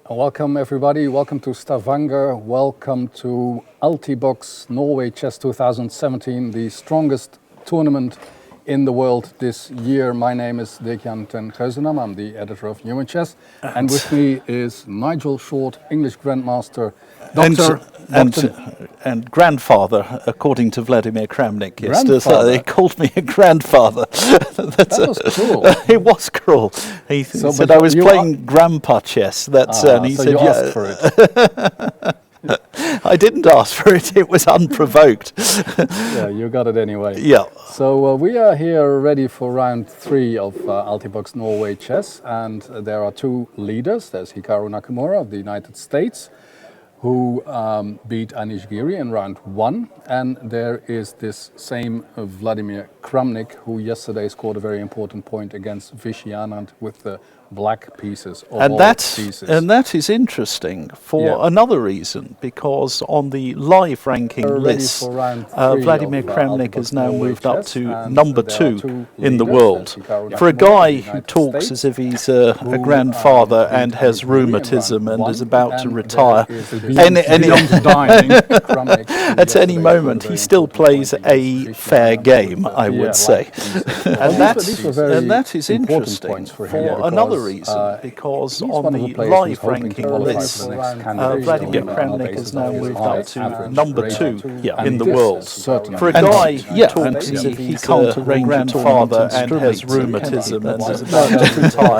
Welcome everybody, welcome to Stavanger, welcome to Altibox Norway Chess 2017, the strongest tournament in the world this year. My name is Dirk-Jan ten Geuzenam, I'm the editor of Human Chess, and with me is Nigel Short, English Grandmaster, Doctor. And grandfather, according to Vladimir Kramnik yesterday. He called me a grandfather. That was cruel. It was cruel. He said I was playing grandpa chess. And he said, you asked for it. I didn't ask for it. It was unprovoked. Yeah, you got it anyway. Yeah. So we are here ready for round 3 of Altibox Norway Chess, and there are two leaders. There's Hikaru Nakamura of the United States, who beat Anish Giri in round 1, and there is this same Vladimir Kramnik, who yesterday scored a very important point against Vishy Anand with the black pieces. And that is interesting for another reason, because on the live ranking list, Vladimir Kramnik has now moved up to number 2 in the world. For a guy who talks as if he's a grandfather and has rheumatism and is about to retire, at any moment he still plays a fair game, I would say. And that is interesting for another reason, because on the live ranking list, Vladimir Kramnik has now moved up to number 2 in the world. For a guy who talks as if he's a grandfather and has rheumatism and is about to retire,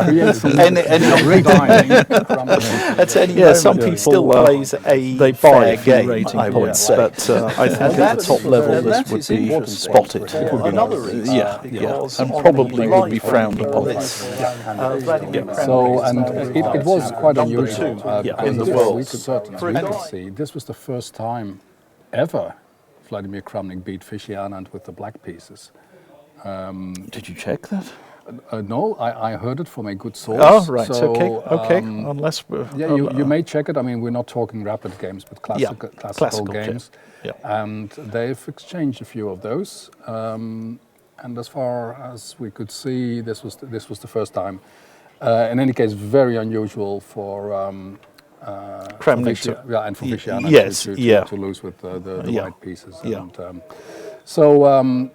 at any moment he still plays a fair game, I would say. But I think at the top level this would be spotted. Another reason, and probably would be frowned upon. So, and it was quite unusual in the world. We could certainly see this was the first time ever Vladimir Kramnik beat Vishy Anand with the black pieces. Did you check that? No, I heard it from a good source. Oh, right. So, okay. Unless you may check it. I mean, we're not talking rapid games, but classical games. Yeah. And they've exchanged a few of those. And as far as we could see, this was the first time. In any case, very unusual for Kramnik and for Vishy Anand to lose with the white pieces. Yeah. And, so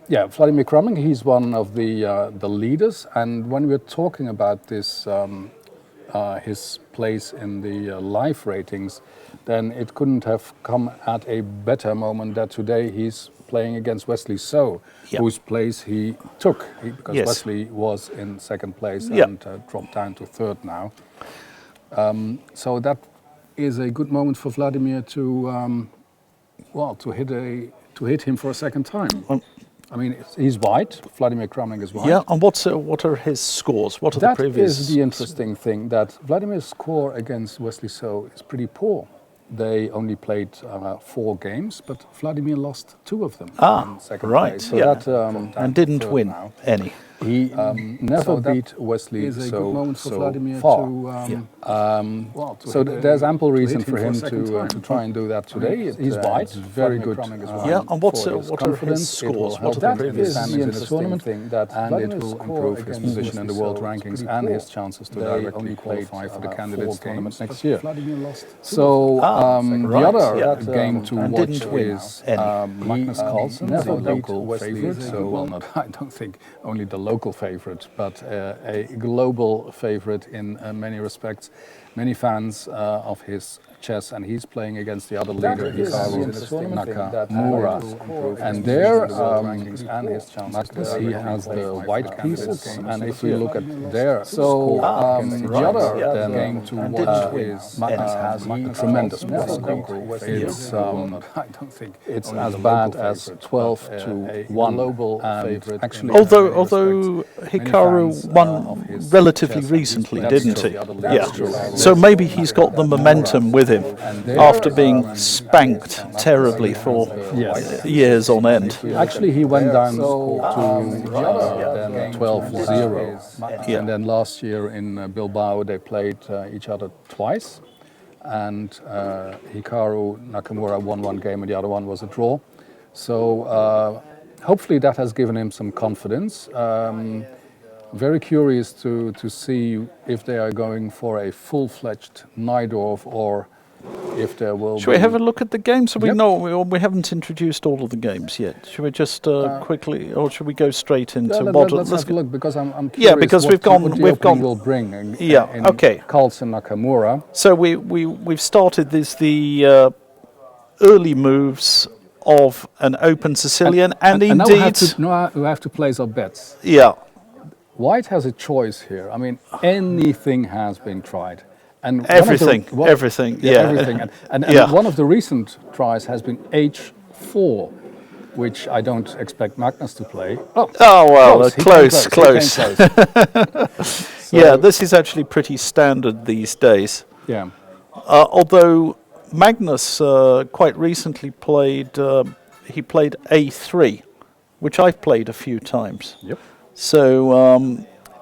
Vladimir Kramnik, he's one of the leaders, and when we're talking about this, his place in the live ratings, then it couldn't have come at a better moment that today he's playing against Wesley So, whose place he took, because Wesley was in second place and dropped down to third now. So that is a good moment for Vladimir to hit him for a second time. I mean, he's white. Vladimir Kramnik is white. Yeah, and what are his scores? What are the previous? That is the interesting thing, that Vladimir's score against Wesley So is pretty poor. They only played 4 games, but Vladimir lost 2 of them in second place. So that, and didn't win any. He never beat Wesley so far. So there's ample reason for him to try and do that today. He's white, very good. And what are his scores? What are the previous? That is the interesting thing, and it will improve his position in the world rankings and his chances to directly qualify for the candidates tournament next year. So the other game to watch is Magnus Carlsen, the local favorite. So I don't think only the local favorite, but a global favorite in many respects. Many fans of his chess, and he's playing against the other leader, Hikaru Nakamura. And there, Magnus, he has the white pieces, and if we look at there, so the other game to watch is Magnus has a tremendous plus score. It's, I don't think it's as bad as 12-1, and actually, although Hikaru won relatively recently, didn't he? Yeah. So maybe he's got the momentum with him after being spanked terribly for years on end. Actually, he went down to 12-0, and then last year in Bilbao they played each other twice, and Hikaru Nakamura won one game and the other one was a draw. So hopefully that has given him some confidence. very curious to see if they are going for a full-fledged Najdorf or if there will Should we have a look at the games? So we haven't introduced all of the games yet. Should we just quickly, or should we go straight into model? Let's have a look, because I'm curious because what the opening will bring in Carlsen Nakamura. So we've started the early moves of an open Sicilian, and indeed now we have to place our bets. Yeah. White has a choice here. I mean, anything has been tried. And everything. And one of the recent tries has been H4, which I don't expect Magnus to play. Close. So yeah, this is actually pretty standard these days. Yeah. Although Magnus quite recently played A3, which I've played a few times. Yep. So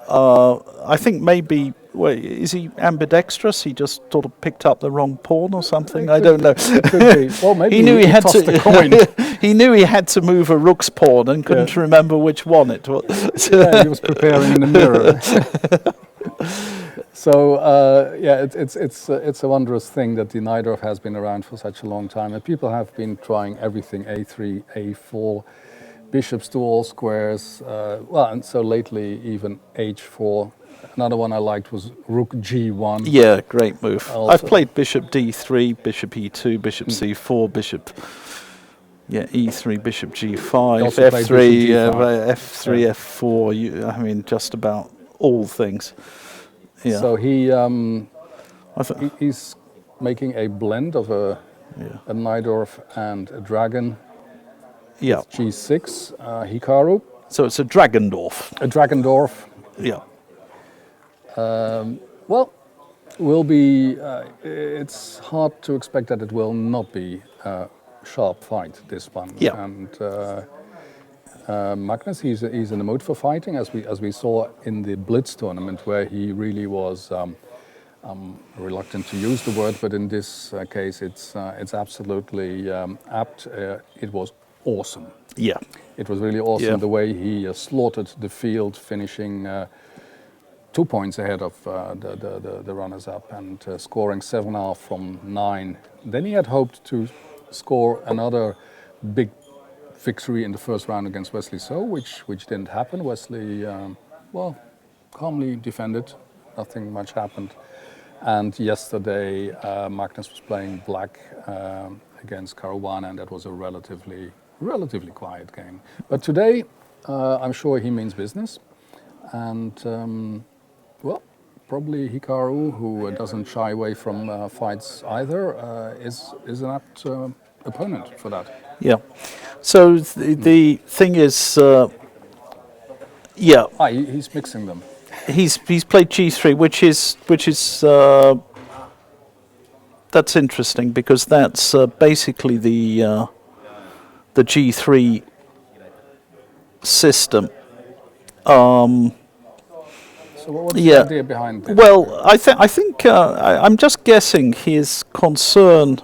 I think maybe, is he ambidextrous? He just sort of picked up the wrong pawn or something. I don't know. Could be. Well, maybe he knew he had to. The coin. He knew he had to move a rook's pawn and couldn't remember which one it was. Yeah, he was preparing in the mirror. So it's a wondrous thing that the Najdorf has been around for such a long time, and people have been trying everything: A3, A4. Bishops to all squares, and so lately even H4. Another one I liked was Rook G1. Yeah, great move. I've played Bishop D3, Bishop E2, Bishop C4, Bishop E3, Bishop G5, F3, F3, F4. I mean, just about all things. Yeah. So he's making a blend of a Najdorf and a dragon. Yeah. G6, Hikaru. So it's a Dragendorf. A Dragendorf. Yeah. Will be. It's hard to expect that it will not be a sharp fight, this one. Yeah. And Magnus, he's in the mood for fighting, as we saw in the Blitz tournament, where he really was reluctant to use the word, but in this case, it's absolutely apt. It was awesome. Yeah. It was really awesome the way he slaughtered the field, finishing 2 points ahead of the runners-up and scoring 7.5 from 9. Then he had hoped to score another big victory in the first round against Wesley So, which didn't happen. Wesley, calmly defended. Nothing much happened. And yesterday, Magnus was playing black against Caruana, and that was a relatively quiet game. But today, I'm sure he means business. And, probably Hikaru, who doesn't shy away from fights either, is an apt opponent for that. Yeah. So the thing is, he's mixing them. He's played G3, which is that's interesting, because that's basically the G3 system. So what's the idea behind this? Well, I think I'm just guessing his concern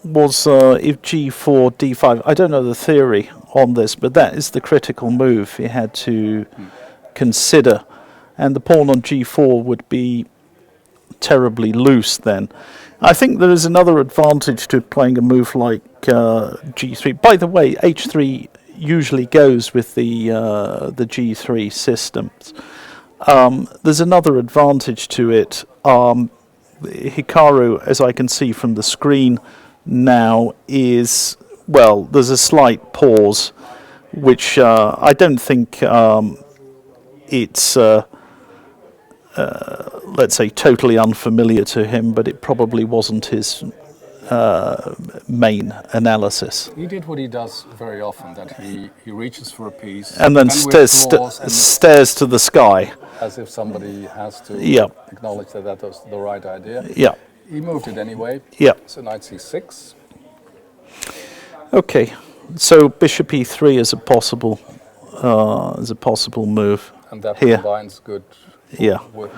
was if G4, D5. I don't know the theory on this, but that is the critical move he had to consider, and the pawn on G4 would be terribly loose then. I think there is another advantage to playing a move like G3. By the way, H3 usually goes with the G3 systems. There's another advantage to it. Hikaru, as I can see from the screen now, is, there's a slight pause, which I don't think it's let's say totally unfamiliar to him, but it probably wasn't his main analysis. He did what he does very often, that he reaches for a piece and then stares to the sky, as if somebody has to acknowledge that was the right idea. Yeah. He moved it anyway. Yeah. So knight c6. Okay. So bishop e3 is a possible move. And that here combines good Yeah. With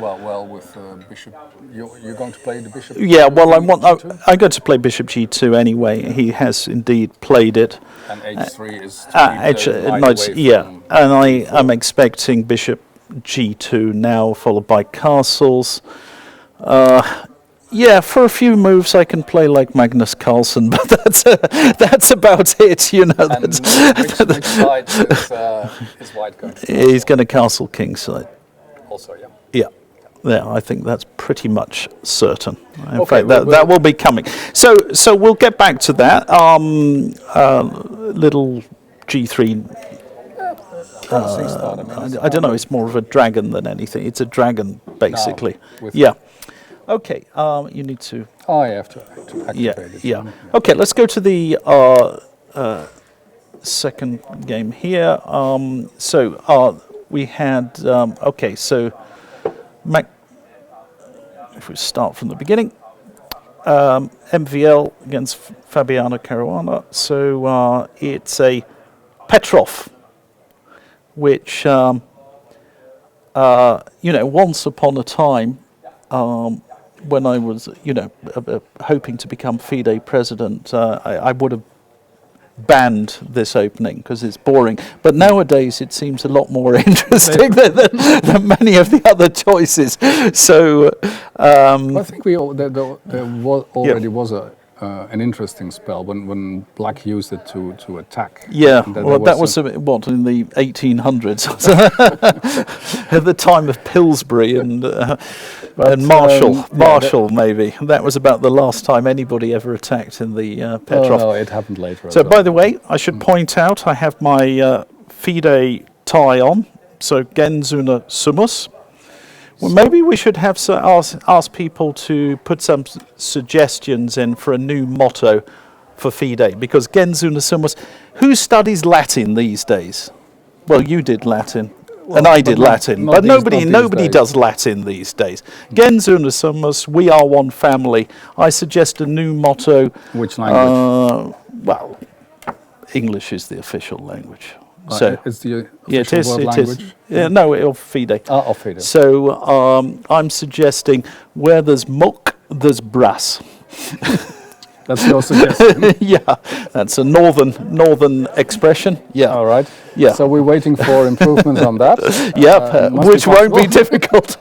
bishop, you're going to play the bishop. Yeah. Well, I'm going to play bishop g2 anyway. He has indeed played it. And h3 is knight. Yeah, and I'm expecting bishop g2 now, followed by castles. Yeah, for a few moves I can play like Magnus Carlsen, but that's about it, you know. And which side is white going to? He's going to castle kingside. Also, yeah. Yeah. Yeah, I think that's pretty much certain. In fact, that will be coming. So we'll get back to that. Little G3. I don't know. It's more of a dragon than anything. It's a dragon, basically. Yeah. Okay. You need to. Oh, I have to activate it. Yeah. Okay. Let's go to the second game here. We had. Okay. So. If we start from the beginning, MVL against Fabiano Caruana. So it's a Petrov, which once upon a time, when I was hoping to become FIDE president, I would have banned this opening because it's boring. But nowadays it seems a lot more interesting than many of the other choices. So I think there already was an interesting spell when Black used it to attack. Yeah, that was in the 1800s, at the time of Pillsbury and Marshall, maybe. That was about the last time anybody ever attacked in the Petrov. No, it happened later. So, by the way, I should point out I have my FIDE tie on, so Genzuna Sumus. Well, maybe we should have ask people to put some suggestions in for a new motto for FIDE, because Genzuna Sumus, who studies Latin these days? Well, you did Latin, and I did Latin, but nobody does Latin these days. Genzuna Sumus, we are one family. I suggest a new motto. Which language? Well, English is the official language. So it's the official world language? Yeah, no, of FIDE. Of FIDE. So I'm suggesting where there's muck, there's brass. That's your suggestion? Yeah, that's a northern expression. Yeah. All right. Yeah. So we're waiting for improvements on that. Yep, which won't be difficult.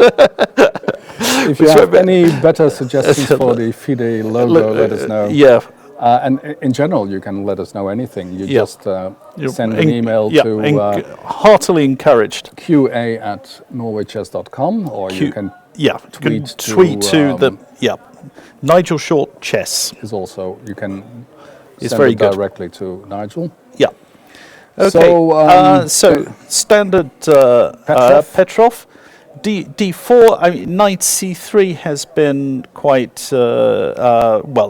If you have any better suggestions for the FIDE logo, let us know. Yeah. And in general, you can let us know anything. You just send an email to heartily encouraged qa@norwaychess.com, or you can tweet to the Nigel Short Chess is also you can it's send very it good. directly to Nigel. Yeah. Okay. So standard Petrov. D4, knight c3 has been quite,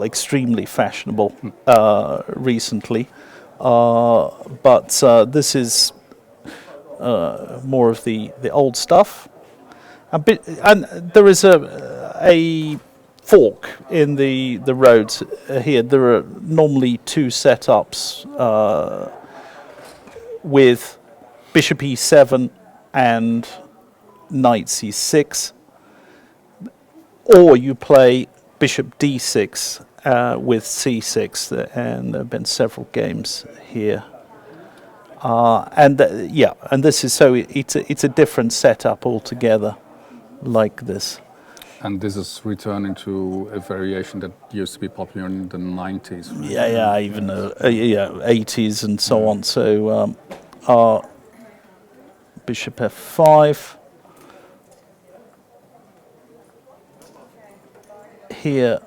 extremely fashionable recently. But this is more of the old stuff. And there is a fork in the roads here. There are normally two setups with bishop e7 and knight c6, or you play bishop d6 with c6, and there have been several games here. And this is it's a different setup altogether, like this. And this is returning to a variation that used to be popular in the 90s. Right? Yeah, even 80s and so on. So bishop f5. Here,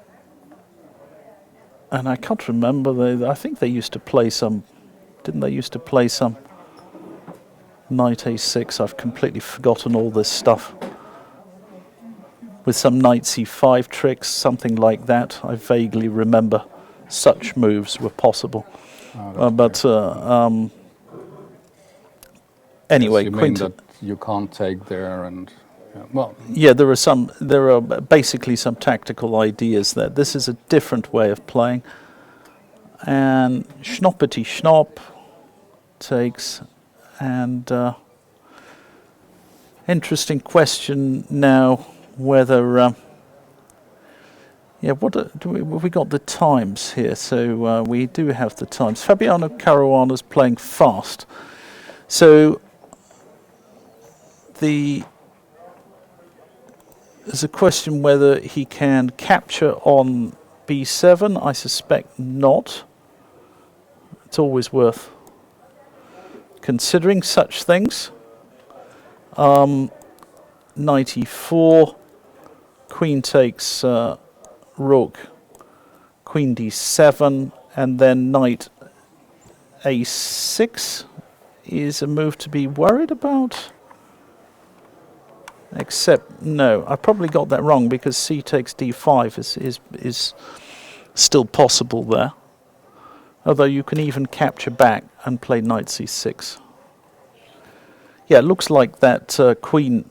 and I can't remember. I think they used to play some. Didn't they used to play some knight a6? I've completely forgotten all this stuff. With some knight c5 tricks, something like that. I vaguely remember such moves were possible. Anyway, you mean that you can't take there and. Yeah, there are basically some tactical ideas there. This is a different way of playing. And schnoppity schnopp takes, and Interesting question now, whether... we got the times here, so we do have the times. Fabiano Caruana's playing fast. So there's a question whether he can capture on b7. I suspect not. It's always worth considering such things. Knight e4, queen takes rook, queen d7, and then knight a6 is a move to be worried about. Except, no, I probably got that wrong, because c takes d5 is still possible there. Although you can even capture back and play knight c6. Yeah, it looks like that queen,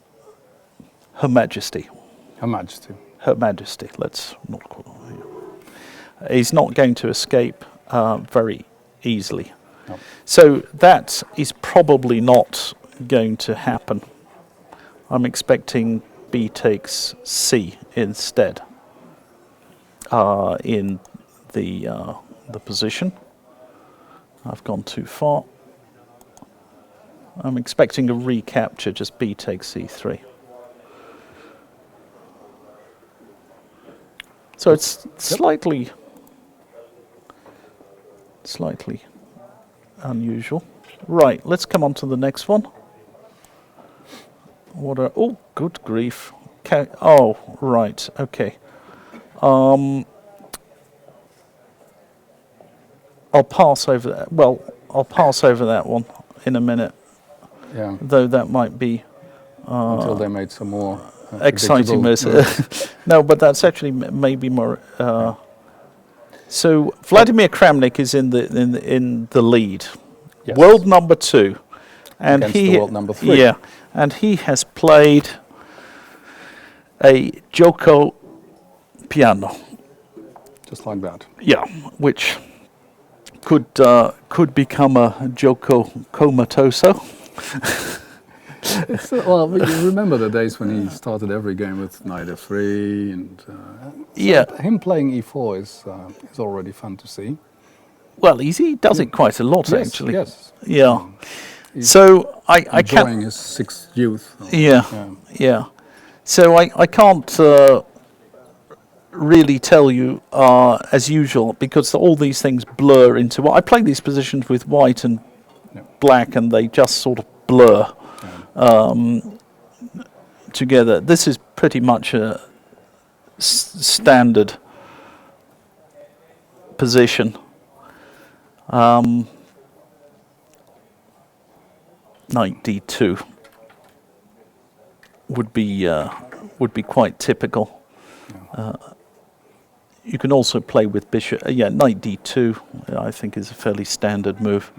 Her Majesty. Her Majesty. Her Majesty, let's not call her. He's not going to escape very easily. No. So that is probably not going to happen. I'm expecting b takes c instead in the position. I've gone too far. I'm expecting a recapture, just b takes c3. So it's slightly unusual. Right, let's come on to the next one. Oh, good grief. Oh, right, okay. I'll pass over that. Well, I'll pass over that one in a minute. Yeah. Though that might be until they made some more exciting moves. No, but that's actually maybe more. So Vladimir Kramnik is in the lead, yes. World number 2, and against the world number 3. Yeah, and he has played a Gioco piano, just like that. Yeah, which could become a Gioco comatoso. Well, you remember the days when he started every game with knight f3, and him playing e4 is already fun to see. Well, he does it quite a lot, yes, actually. Yes. Yeah. So I can't enjoying his 6th youth. Yeah. So I can't really tell you as usual, because all these things blur into. I play these positions with white and black, and they just sort of blur together. This is pretty much a standard position. Knight d2 would be quite typical. You can also play with bishop. Knight d2 I think is a fairly standard move.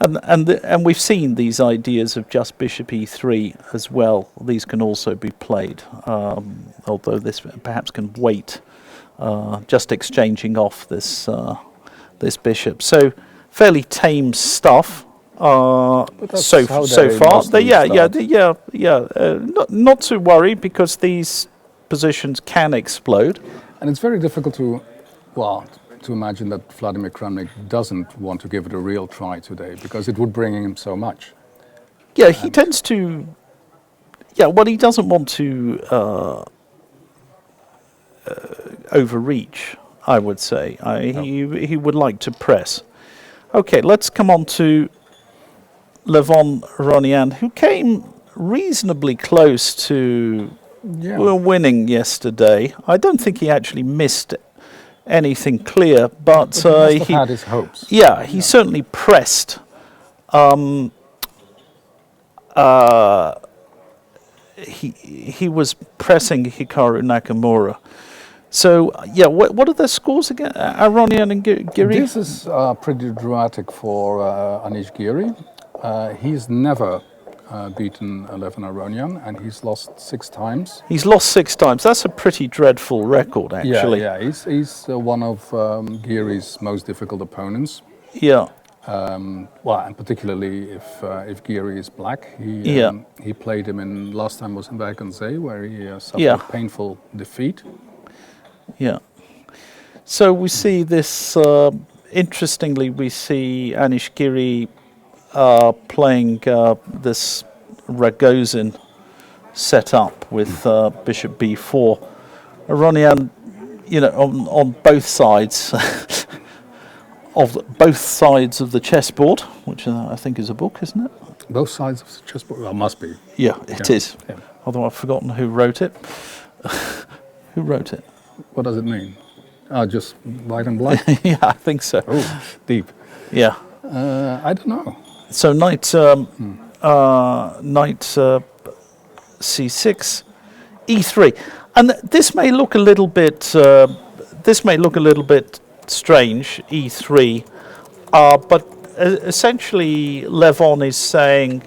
And we've seen these ideas of just bishop e3 as well. These can also be played, although this perhaps can wait, just exchanging off this bishop. So fairly tame stuff so far. Not to worry, because these positions can explode. And it's very difficult to imagine that Vladimir Kramnik doesn't want to give it a real try today, because it would bring him so much. Yeah, he tends to. Yeah, well, he doesn't want to overreach, I would say. He would like to press. Okay, let's come on to Levon Aronian, who came reasonably close to winning yesterday. I don't think he actually missed anything clear, but he had his hopes. Yeah, he certainly pressed. He was pressing Hikaru Nakamura. So what are the scores again? Aronian and Giri? This is pretty dramatic for Anish Giri. He's never beaten Levon Aronian, and he's lost 6 times. He's lost 6 times. That's a pretty dreadful record, actually. Yeah. He's one of Giri's most difficult opponents. Yeah. Well, and particularly if Geary is black, he played him in. Last time was in Berkensee, where he suffered a painful defeat. Yeah. So we see this. Interestingly, we see Anish Giri playing this Ragozin setup with Bishop B4. Aronian, on both sides both sides of the chessboard, which I think is a book, isn't it? Both sides of the chessboard? Well, must be. Yeah, it is. Yeah. Although I've forgotten who wrote it. Who wrote it? What does it mean? Oh, just white and black? Yeah, I think so. Oh, deep. Yeah. I don't know. So knight c6, e3, and this may look a little bit. Strange, e3, but essentially Levon is saying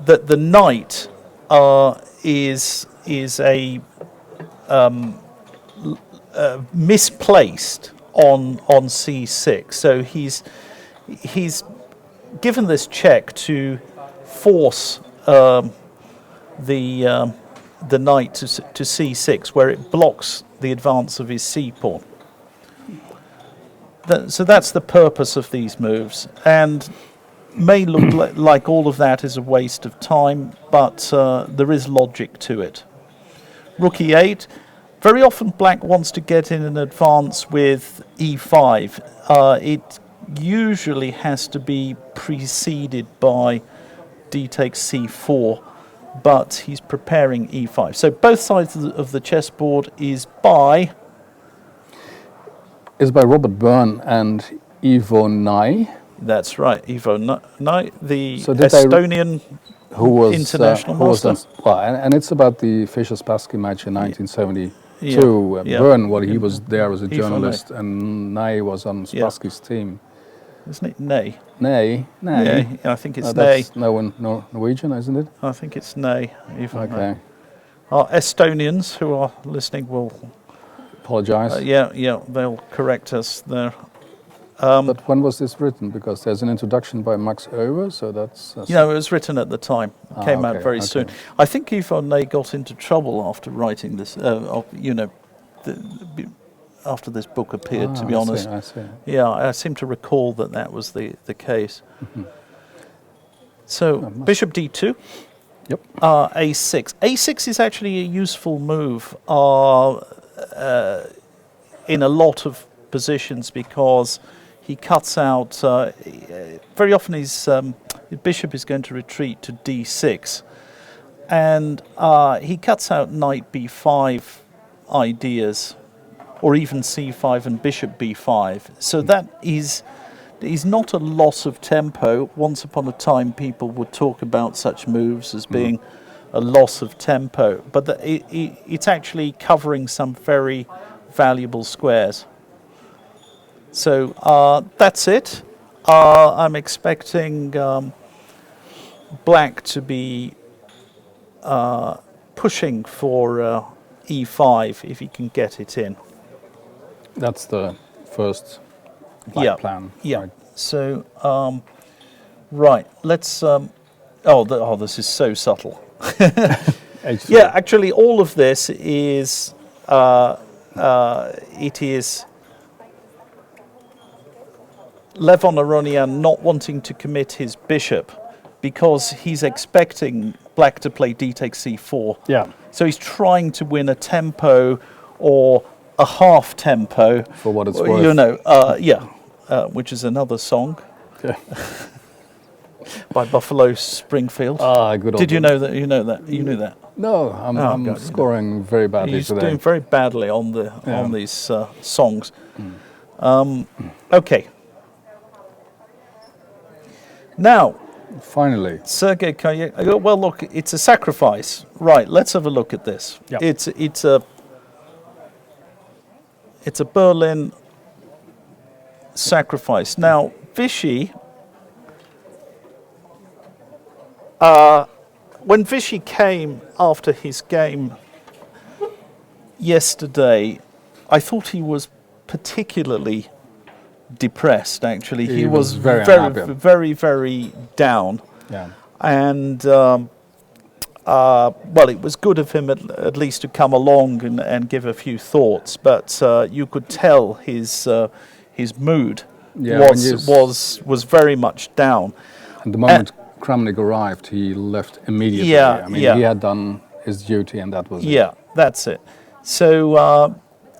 that the knight is a misplaced on c6. So he's given this check to force the knight to c6, where it blocks the advance of his c pawn. So that's the purpose of these moves, and may look like all of that is a waste of time, but there is logic to it. Rook e8. Very often black wants to get in an advance with e5. It usually has to be preceded by d takes c4, but he's preparing e5. So both sides of the chessboard is by Robert Byrne and Ivo Nai. That's right, Ivo Nai, the Estonian international master. And it's about the Fischer-Spassky match in 1972. Byrne, he was there as a journalist, and Nai was on Spassky's team. Isn't it Ney? Ney. Yeah, I think it's Ney. That's Norwegian, isn't it? I think it's Ney. Okay. Our Estonians who are listening will apologize. They'll correct us there. But when was this written? Because there's an introduction by Max Oewe, so that's... it was written at the time. It came out very soon. I think Ivo Ney got into trouble after writing this, after this book appeared, to be honest. I see. Yeah, I seem to recall that was the case. Mm-hmm. So, Bishop d2. Yep. A6. A6 is actually a useful move in a lot of positions, because he cuts out, very often his bishop is going to retreat to d6, and he cuts out knight b5 ideas, or even c5 and bishop b5. So that is not a loss of tempo. Once upon a time people would talk about such moves as being a loss of tempo, but it's actually covering some very valuable squares. So that's it. I'm expecting black to be pushing for e5 if he can get it in. That's the first plan. Yeah. Right. So, right. Let's. This is so subtle. Yeah, actually, all of this is. It is Levon Aronian not wanting to commit his bishop because he's expecting black to play d takes c4. Yeah. So he's trying to win a tempo or a half tempo. For what it's worth. Which is another song. Yeah. By Buffalo Springfield. Good. Did you know that? You knew that. No, I'm scoring very badly He's today. doing very badly on these songs. Okay. Now, finally, Sergei Karyak. Well, look, it's a sacrifice. Right. Let's have a look at this. Yep. It's a Berlin sacrifice. Now, Vishy. When Vishy came after his game yesterday, I thought he was particularly depressed. Actually, he was very, very down. Yeah. And well, it was good of him at least to come along and give a few thoughts. But you could tell his mood was very much down. And the moment Kramnik arrived, he left immediately. Yeah, I mean, he had done his duty, and that was it. Yeah, that's it. So,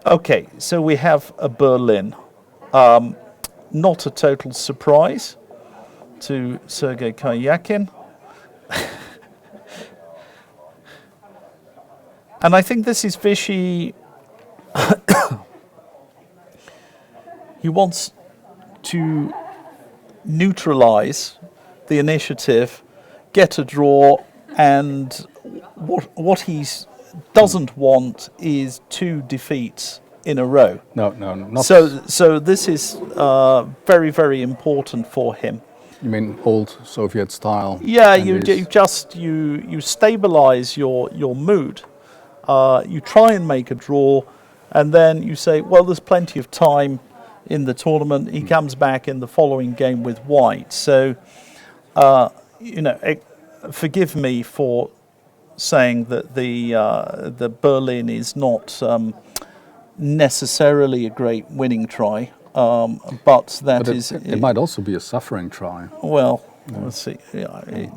okay, so we have a Berlin. Not a total surprise to Sergei Karyakin. And I think this is Vichy. He wants to neutralize the initiative, get a draw, and what he doesn't want is 2 defeats in a row. No, not So this is very, very important for him. You mean old Soviet style? Yeah, you stabilize your mood. You try and make a draw, and then you say, well, there's plenty of time in the tournament. He comes back in the following game with white. So, forgive me for saying that the Berlin is not necessarily a great winning try, but it might also be a suffering try. Well, let's see. Yeah,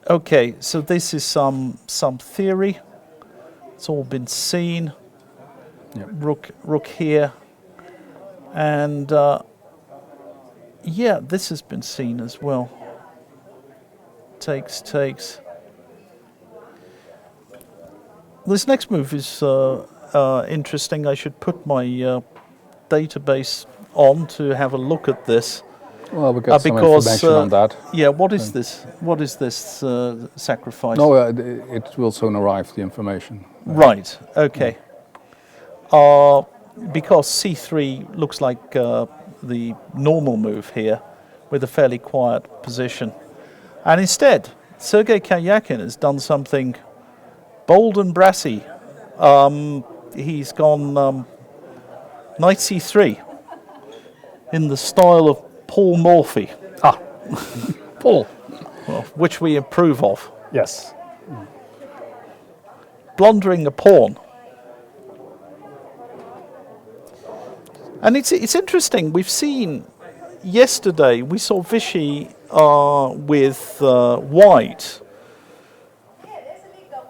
okay, so this is some theory. It's all been seen. Yep. Rook here, and yeah, this has been seen as well. Takes. This next move is interesting. I should put my database on to have a look at this. Well, we got some information on that. Yeah, what is this? What is this sacrifice? No, it will soon arrive, the information. Right, okay. Because c3 looks like the normal move here with a fairly quiet position. And instead, Sergei Karyakin has done something bold and brassy. He's gone knight c3 in the style of Paul Morphy. Paul. Well, which we approve of. Yes. Blundering a pawn. And it's interesting. We've seen yesterday, we saw Vichy with white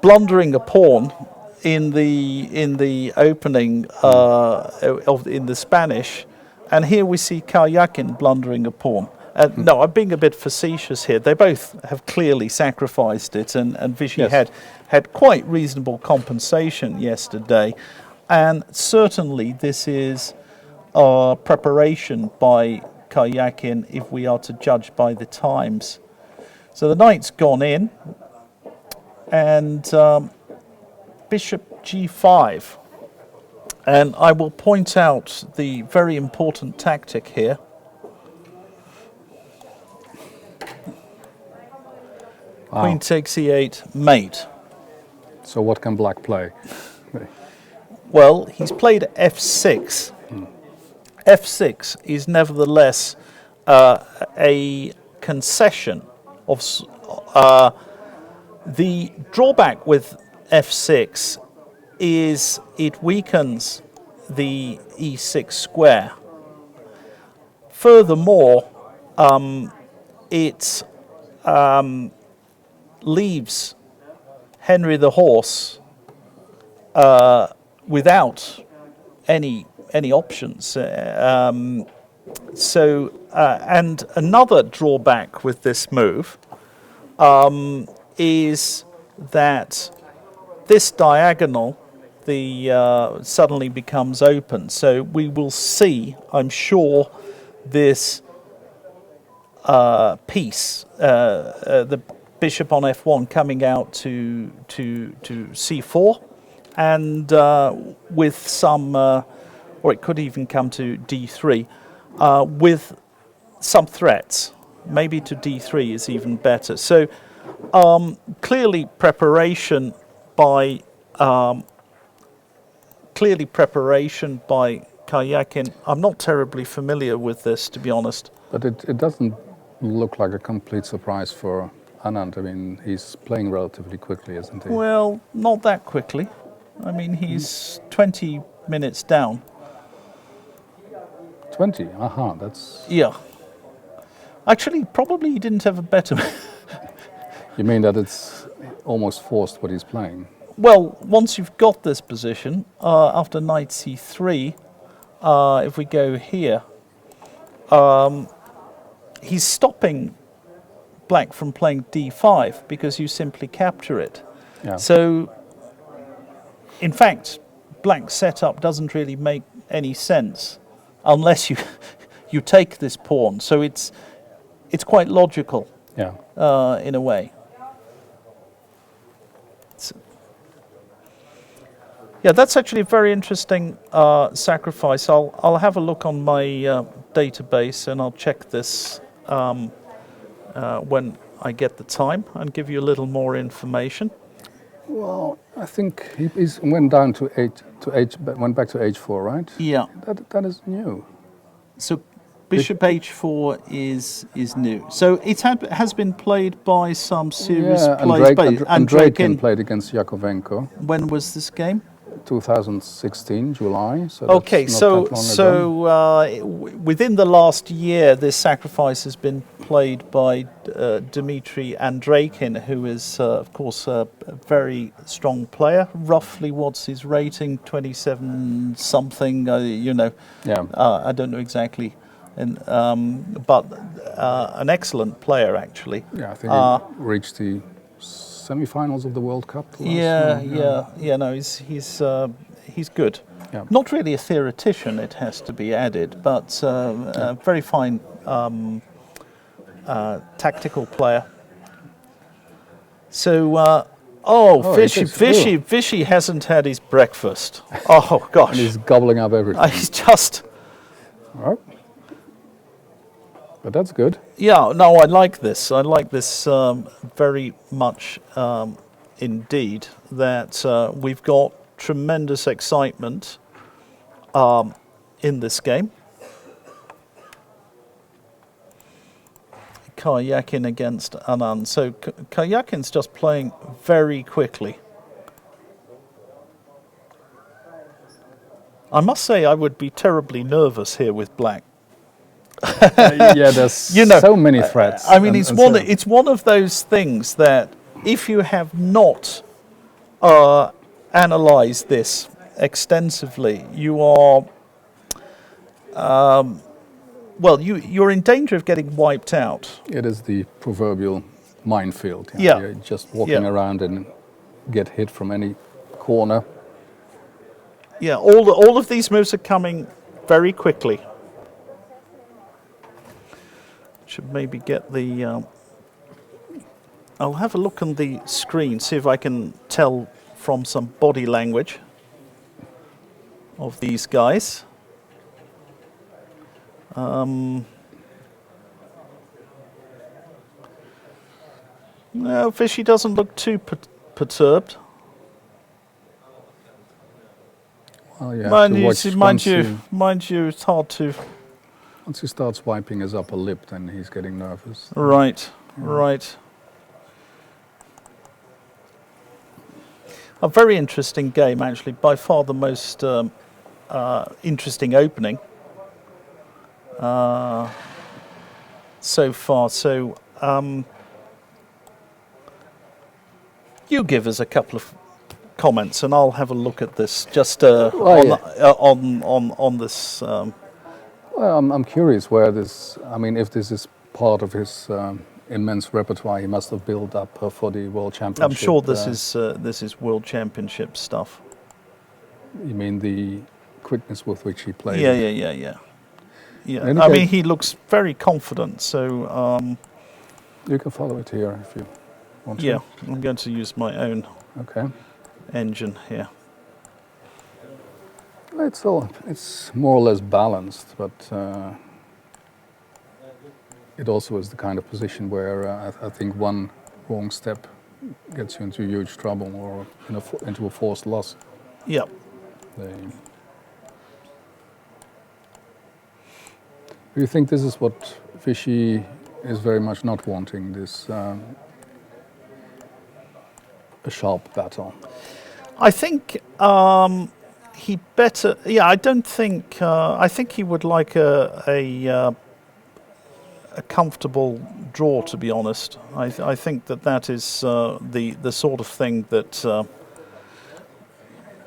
blundering a pawn in the opening in the Spanish, and here we see Karyakin blundering a pawn. No, I'm being a bit facetious here. They both have clearly sacrificed it, and Vichy had quite reasonable compensation yesterday, and certainly this is preparation by Karyakin if we are to judge by the times. So the knight's gone in, and bishop g5. And I will point out the very important tactic here. Wow. Queen takes e8, mate. So what can black play? Well, he's played f6. f6 is nevertheless a concession of the drawback with f6 is it weakens the e6 square. Furthermore, it leaves Henry the Horse without any options. And another drawback with this move is that this diagonal suddenly becomes open. So we will see, I'm sure, this piece, the bishop on f1 coming out to c4, and with some, or it could even come to d3, with some threats. Maybe to d3 is even better. So clearly preparation by clearly preparation by Karjakin. I'm not terribly familiar with this, to be honest. But it doesn't look like a complete surprise for Anand. I mean, he's playing relatively quickly, isn't he? Well, not that quickly. I mean, he's 20 minutes down. 20? Aha, that's... Yeah. Actually, probably he didn't have a better... You mean that it's almost forced what he's playing? Well, once you've got this position, after knight c3, if we go here, he's stopping black from playing d5 because you simply capture it. Yeah. So, in fact, black's setup doesn't really make any sense unless you you take this pawn. So it's quite logical, yeah, in a way. Yeah, that's actually a very interesting sacrifice. I'll have a look on my database and I'll check this when I get the time and give you a little more information. Well, I think he went down to went back to h4, right? Yeah. That is new. So bishop h4 is new. So it has been played by some serious players. Andreikin played against Yakovenko. When was this game? 2016, July. So okay, within the last year, this sacrifice has been played by Dmitry Andreikin, who is, of course, a very strong player. Roughly, what's his rating? 27 something. You know. Yeah. I don't know exactly, but an excellent player actually. Yeah, I think he reached the semi-finals of the World Cup. No, he's good. Yeah. Not really a theoretician, it has to be added, but a very fine tactical player. So, Vishy hasn't had his breakfast. Oh gosh, and he's gobbling up everything. He's just. Oh. But that's good. Yeah, no, I like this. I like this very much indeed, that we've got tremendous excitement in this game. Karjakin against Anand. So Karjakin's just playing very quickly. I must say I would be terribly nervous here with black. Yeah, there's so many threats. I mean, it's one of those things that if you have not analyzed this extensively, you are you're in danger of getting wiped out. It is the proverbial minefield. Yeah, You're just walking around and get hit from any corner. Yeah, all of these moves are coming very quickly. Should maybe get the... I'll have a look on the screen, see if I can tell from some body language of these guys. No, Vishy doesn't look too perturbed. Well, yeah, mind you, it's hard to... Once he starts wiping his upper lip, then he's getting nervous. Right, right. A very interesting game, actually. By far the most interesting opening so far. So, you give us a couple of comments, and I'll have a look at this. Just on this. Well, I'm curious where this. I mean, if this is part of his immense repertoire, he must have built up for the World Championship. I'm sure this is World Championship stuff. You mean the quickness with which he played? Yeah. I mean, he looks very confident. So you can follow it here if you want to. Yeah, I'm going to use my own engine here. It's more or less balanced, but it also is the kind of position where I think one wrong step gets you into huge trouble or into a forced loss. Yeah. Do you think this is what Vishy is very much not wanting, this a sharp battle? I think he better. Yeah, I don't think. I think he would like a comfortable draw. To be honest, I think that is the sort of thing that.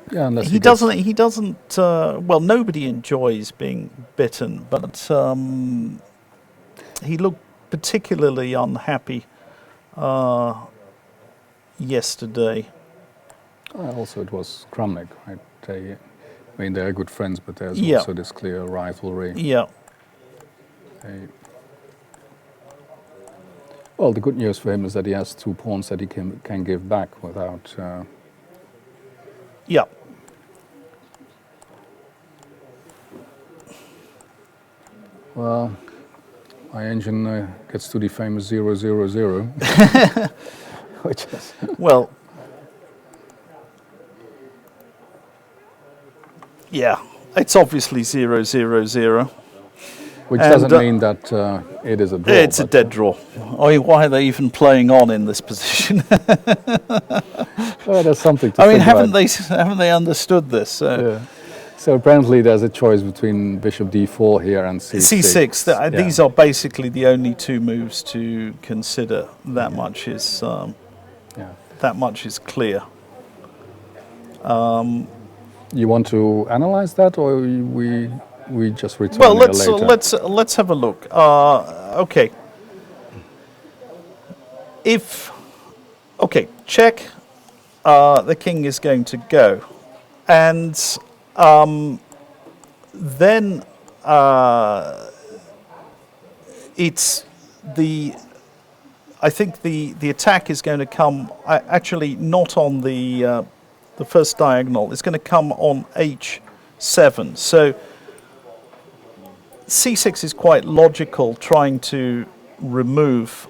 Yeah, unless he doesn't. He doesn't. Well, nobody enjoys being bitten, but he looked particularly unhappy yesterday. Also, it was Kramnik, right? I mean, they're good friends, but there's Yeah. also this clear rivalry. Yeah. Well, the good news for him is that he has 2 pawns that he can give back without. Yeah. Well, my engine gets to the famous 000, which is Well. Yeah, it's obviously 000. which doesn't mean that it is a draw. It's a dead draw. I mean, why are they even playing on in this position? Well, there's something to I mean, think haven't they understood this? Yeah. So apparently there's a choice between bishop d4 here and c6. C6. These are basically the only 2 moves to consider. That much is that much is clear. You want to analyze that, or we just return Well, later? let's have a look. Okay. Check. The king is going to go, and then it's the. I think the attack is going to come actually not on the first diagonal. It's going to come on h7. So c6 is quite logical, trying to remove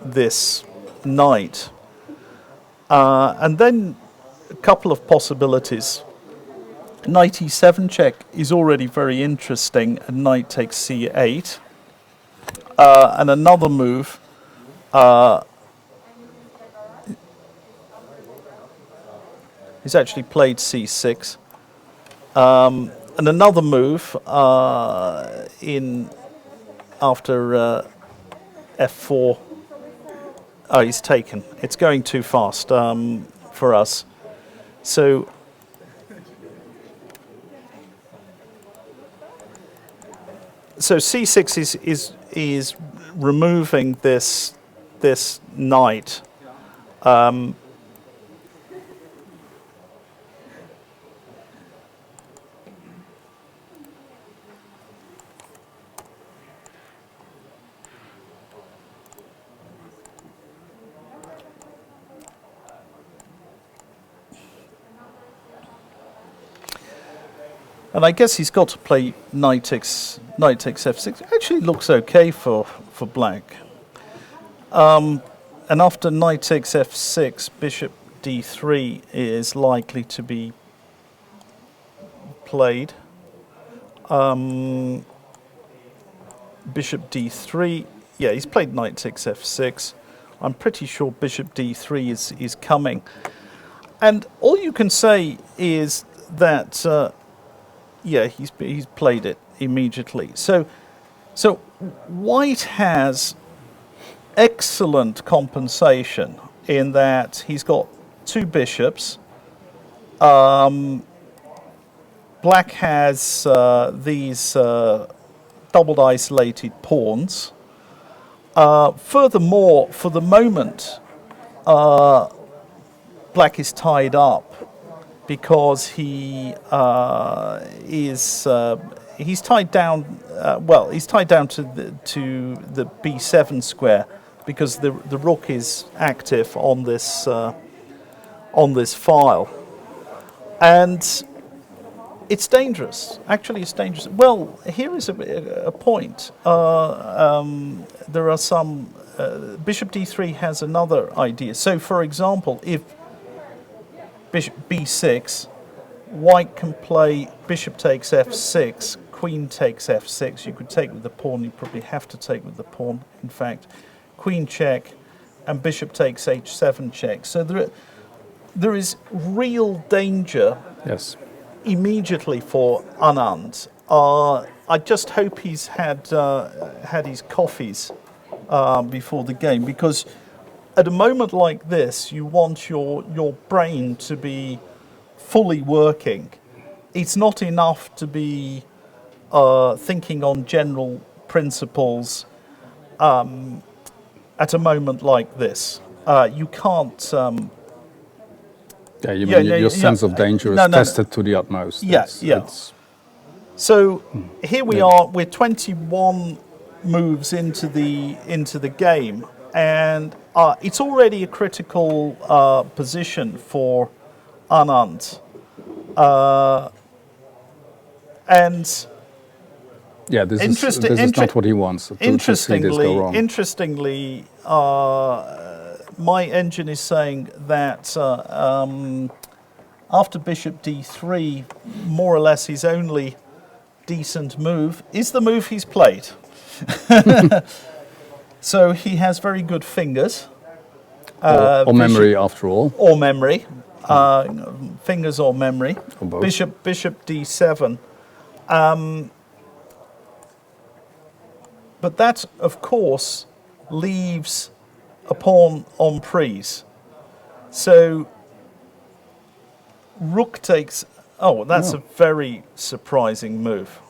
this knight. And then a couple of possibilities. Knight e7 check is already very interesting, and knight takes c8. And another move, he's actually played c6. And another move in after f4. Oh, he's taken. It's going too fast for us. So c6 is removing this knight. And I guess he's got to play knight takes f6. Actually looks okay for black. And after knight takes f6, bishop d3 is likely to be played. Bishop d3, yeah, he's played knight takes f6. I'm pretty sure bishop d3 is coming. And all you can say is that yeah, he's played it immediately. So white has excellent compensation in that he's got 2 bishops. Black has these doubled isolated pawns. Furthermore, for the moment, black is tied up, because he he's tied down. He's tied down to the b7 square, because the rook is active on this file, and it's dangerous. Actually, it's dangerous. Well, here is a point. There are some. Bishop d3 has another idea. So, for example, if bishop b6, white can play bishop takes f6, queen takes f6. You could take with the pawn. You probably have to take with the pawn, in fact. Queen check, and bishop takes h7 check. So there is real danger immediately for Anand. I just hope he's had his coffees before the game, because at a moment like this, you want your brain to be fully working. It's not enough to be thinking on general principles at a moment like this. You can't... your sense of danger is tested to the utmost. So here we are, we're 21 moves into the game, and it's already a critical position for Anand. And this is not what he wants. Interestingly, my engine is saying that after bishop d3, more or less his only decent move is the move he's played. So he has very good fingers. Or memory, after all. Or memory. Fingers or memory. Or both. Bishop d7. But that, of course, leaves a pawn en prise. So rook takes... Oh, that's a very surprising move.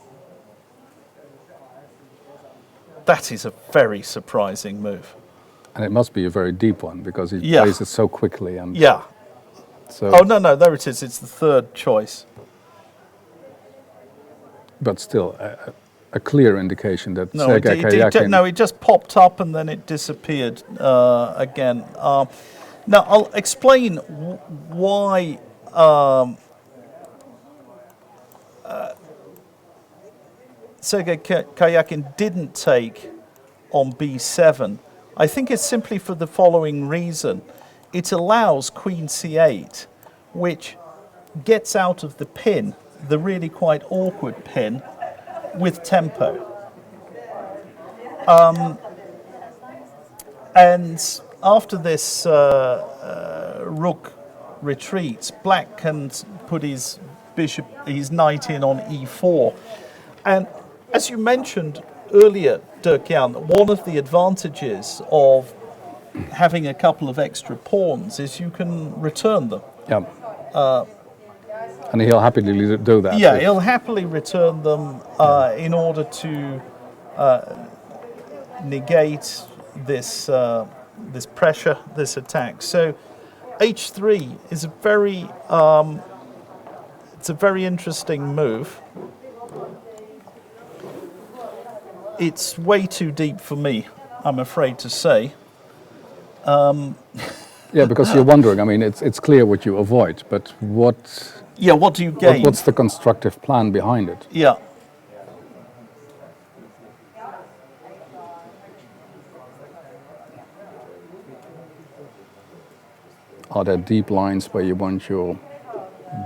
That is a very surprising move. And it must be a very deep one, because he plays it so quickly. And so oh, no, there it is. It's the third choice. But still, a clear indication that Sergei Karyakin... No, it just popped up and then it disappeared again. Now, I'll explain why... Sergei Karyakin didn't take on b7. I think it's simply for the following reason. It allows queen c8, which gets out of the pin, the really quite awkward pin, with tempo. And after this rook retreats, black can put his knight in on e4. And as you mentioned earlier, Dirk-Jan, one of the advantages of having a couple of extra pawns is you can return them. Yeah. And he'll happily do that. Yeah, he'll happily return them in order to negate this this pressure, this attack. So h3 is a very it's a very interesting move. It's way too deep for me, I'm afraid to say. Yeah, because you're wondering. I mean, it's clear what you avoid, but what? Yeah, what do you gain? What's the constructive plan behind it? Yeah. Are there deep lines where you want your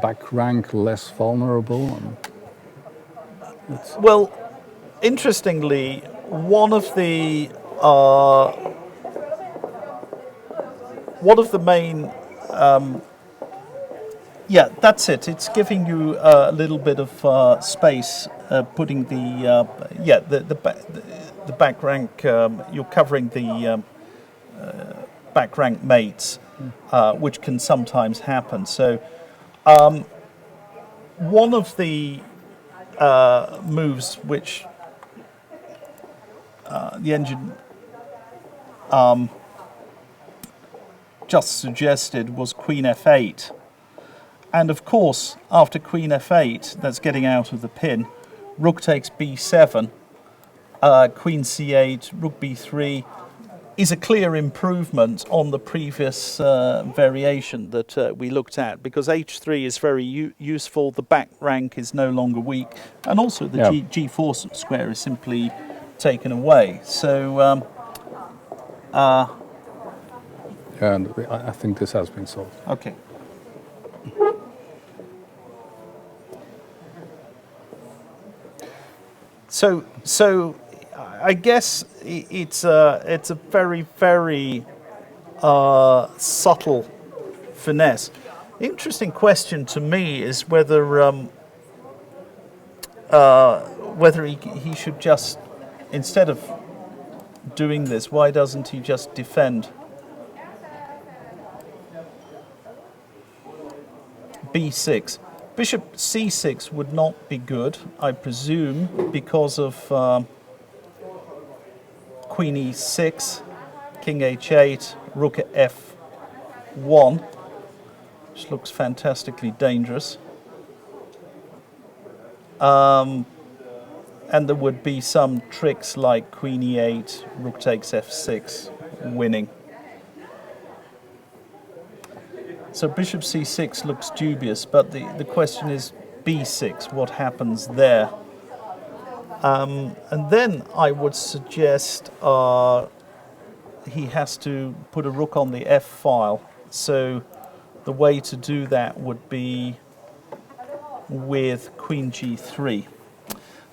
back rank less vulnerable? Well, interestingly, one of the main yeah, that's it. It's giving you a little bit of space, putting the back rank. You're covering the back rank mates, which can sometimes happen. So, one of the moves which the engine just suggested was Queen f8. And of course, after Queen f8, that's getting out of the pin, Rook takes b7, Queen c8, Rook b3 is a clear improvement on the previous variation that we looked at, because h3 is very useful, the back rank is no longer weak, and also the g4 square is simply taken away. So, and I think this has been solved. Okay. So I guess it's a very, very subtle finesse. Interesting question to me is whether he should just, instead of doing this, why doesn't he just defend? B6. Bishop C6 would not be good, I presume, because of Queen E6, King H8, Rook F1, which looks fantastically dangerous. And there would be some tricks like Queen E8, Rook takes F6, winning. So Bishop C6 looks dubious, but the question is B6, what happens there? And then I would suggest he has to put a rook on the F file. So the way to do that would be with Queen G3.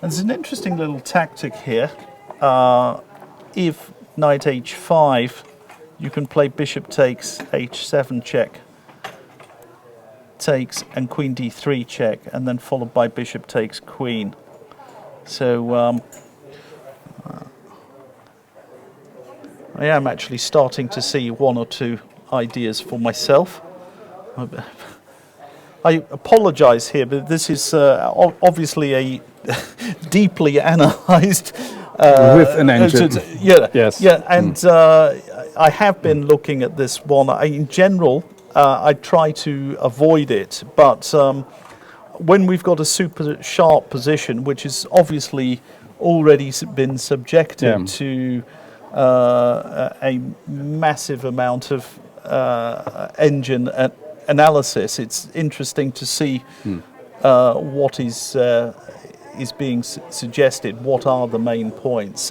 And there's an interesting little tactic here. If Knight H5, you can play Bishop takes H7 check, takes, and Queen D3 check, and then followed by Bishop takes Queen. So I am actually starting to see one or two ideas for myself. I apologize here, but this is obviously a deeply analyzed with an engine. Yes. And I have been looking at this one. In general, I try to avoid it, but when we've got a super sharp position, which is obviously already been subjected to a massive amount of engine analysis, it's interesting to see what is being suggested. What are the main points?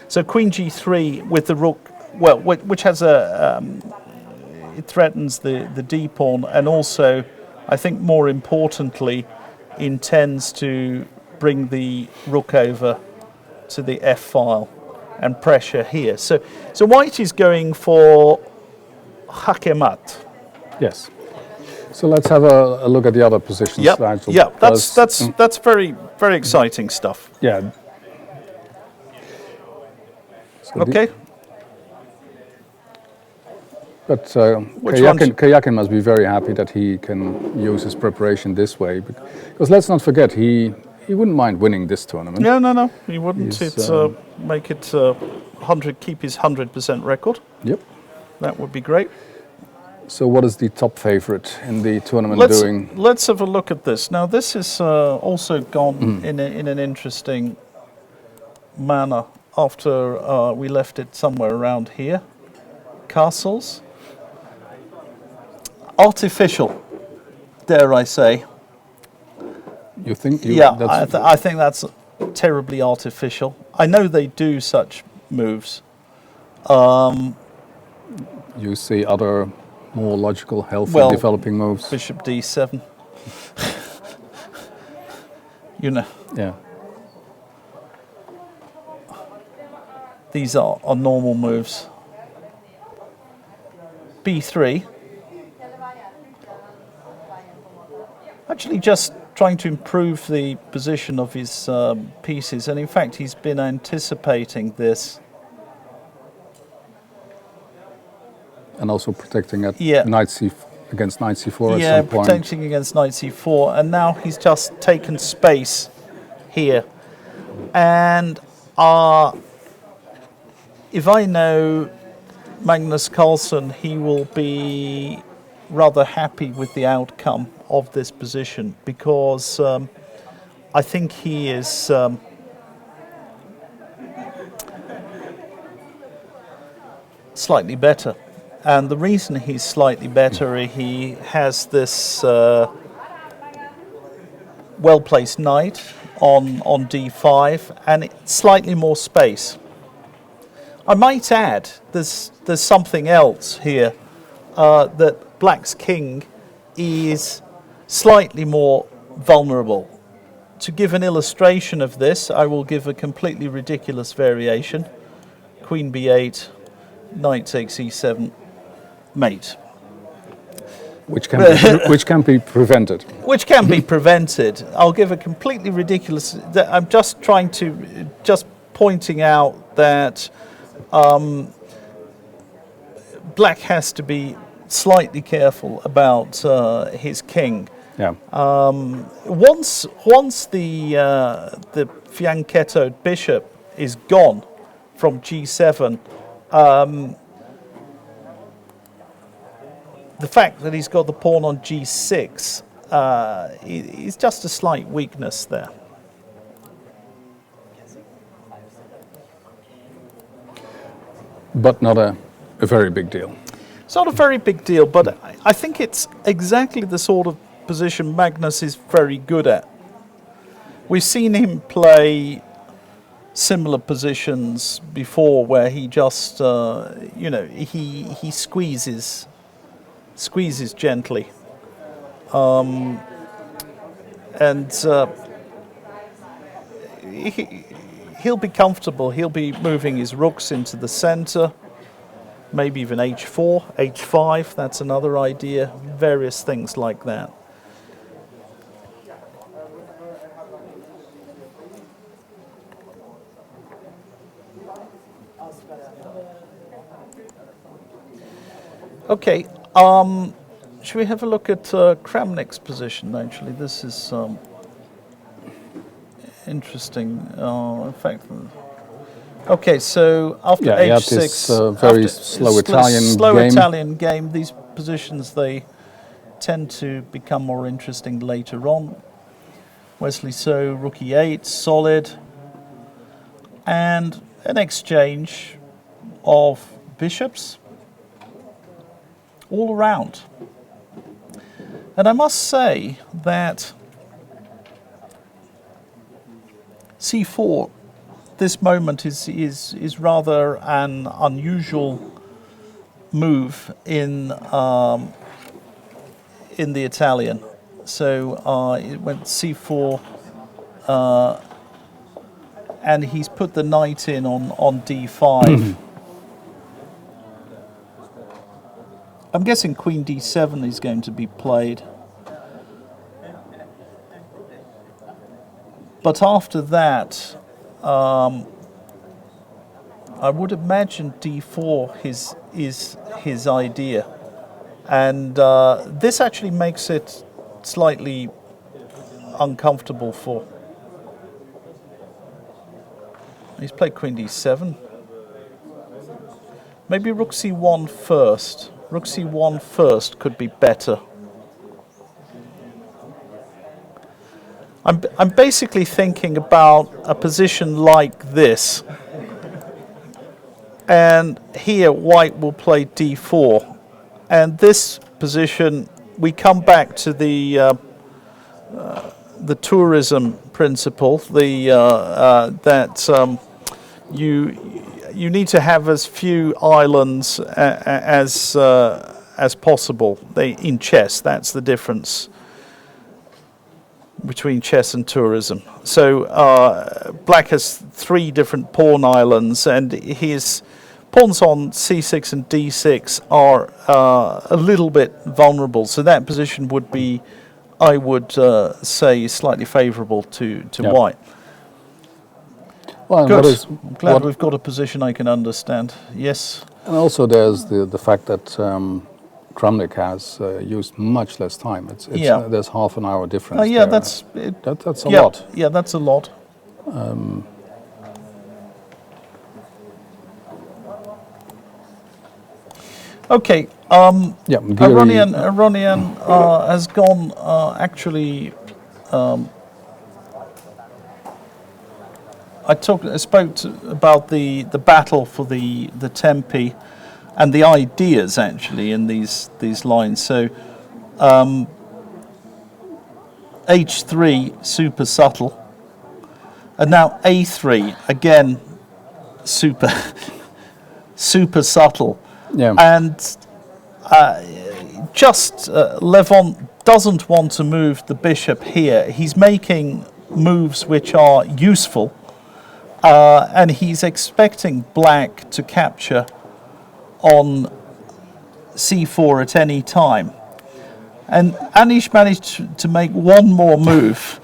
So Queen G3 with the rook, well, which has it threatens the D pawn, and also, I think more importantly, intends to bring the rook over to the F file and pressure here. So White is going for jaque mate. Yes. So let's have a look at the other positions. Yep. That's very, very exciting stuff. Yeah. So okay. But Kyriakin must be very happy that he can use his preparation this way, because let's not forget, he wouldn't mind winning this tournament. No, he wouldn't. Make it 100, keep his 100% record. Yep. That would be great. So what is the top favorite in the tournament doing? Let's have a look at this. Now this is also gone in an interesting manner after we left it somewhere around here. Castles. Artificial, dare I say. You think? I think that's terribly artificial. I know they do such moves. You see other more logical, healthy, developing moves. Bishop D7. You know. Yeah. These are normal moves. B3. Actually just trying to improve the position of his pieces, and in fact he's been anticipating this. And also protecting at against Knight C4 at some point. Yeah, protecting against Knight C4, and now he's just taken space here. And if I know Magnus Carlsen, he will be rather happy with the outcome of this position, because I think he is slightly better. And the reason he's slightly better, he has this well-placed knight on D5 and slightly more space. I might add, there's something else here, that Black's king is slightly more vulnerable to give an illustration of this, I will give a completely ridiculous variation. Queen b8, knight takes e7, mate. Which can be prevented. Which can be prevented. I'll give a completely ridiculous... I'm just pointing out that black has to be slightly careful about his king. Yeah. Once the fianchettoed bishop is gone from g7, the fact that he's got the pawn on g6 is just a slight weakness there. But not a very big deal. It's not a very big deal, but I think it's exactly the sort of position Magnus is very good at. We've seen him play similar positions before where he just, he squeezes gently. He'll be comfortable. He'll be moving his rooks into the center, maybe even h4, h5, that's another idea, various things like that. Okay, should we have a look at Kramnik's position, actually? This is interesting. In fact, okay, so after h6, this very slow Italian game, these positions, they tend to become more interesting later on. Wesley So, rook e8, solid, and an exchange of bishops all around. And I must say that c4, this moment is rather an unusual move in the Italian. So it went c4, and he's put the knight in on d5. I'm guessing Queen d7 is going to be played. But after that, I would imagine d4 is his idea. And this actually makes it slightly uncomfortable for... He's played Queen d7. Maybe rook c1 first. Rook c1 first could be better. I'm basically thinking about a position like this. And here white will play d4. And this position, we come back to the tourism principle, that you need to have as few islands as possible. In chess, that's the difference between chess and tourism. So black has 3 different pawn islands, and his pawns on c6 and d6 are a little bit vulnerable. So that position would be, I would say, slightly favourable to white. Well, good. I'm glad we've got a position I can understand. Yes. And also there's the fact that Kramnik has used much less time. There's half an hour difference. Yeah, there. that's a lot. Yeah, that's a lot. Okay. Aronian has gone actually. I spoke about the battle for the tempi and the ideas actually in these lines. So h3 super subtle, and now a3 again super subtle. Yeah. And Levon doesn't want to move the bishop here. He's making moves which are useful, and he's expecting black to capture on c4 at any time. And Anish managed to make one more move,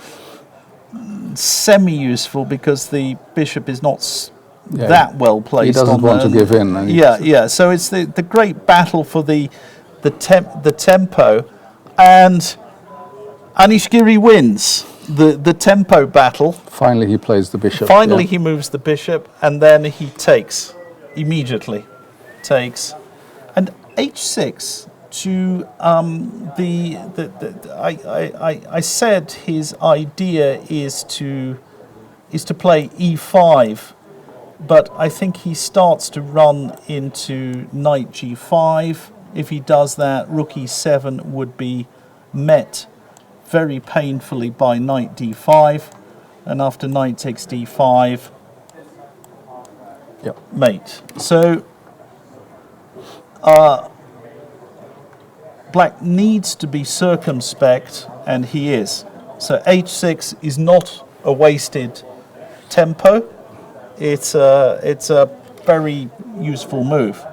semi-useful, because the bishop is not that well placed. He doesn't want to give in. Yeah. So it's the great battle for the tempo, and Anish Giri wins the tempo battle. Finally, he plays the bishop. Finally, he moves the bishop, and then he takes immediately, and h6 to I said his idea is to play e5, but I think he starts to run into knight g5. If he does that, rook e7 would be met very painfully by knight d5, and after knight takes d5, mate. So black needs to be circumspect, and he is. So h6 is not a wasted tempo. It's a very useful move.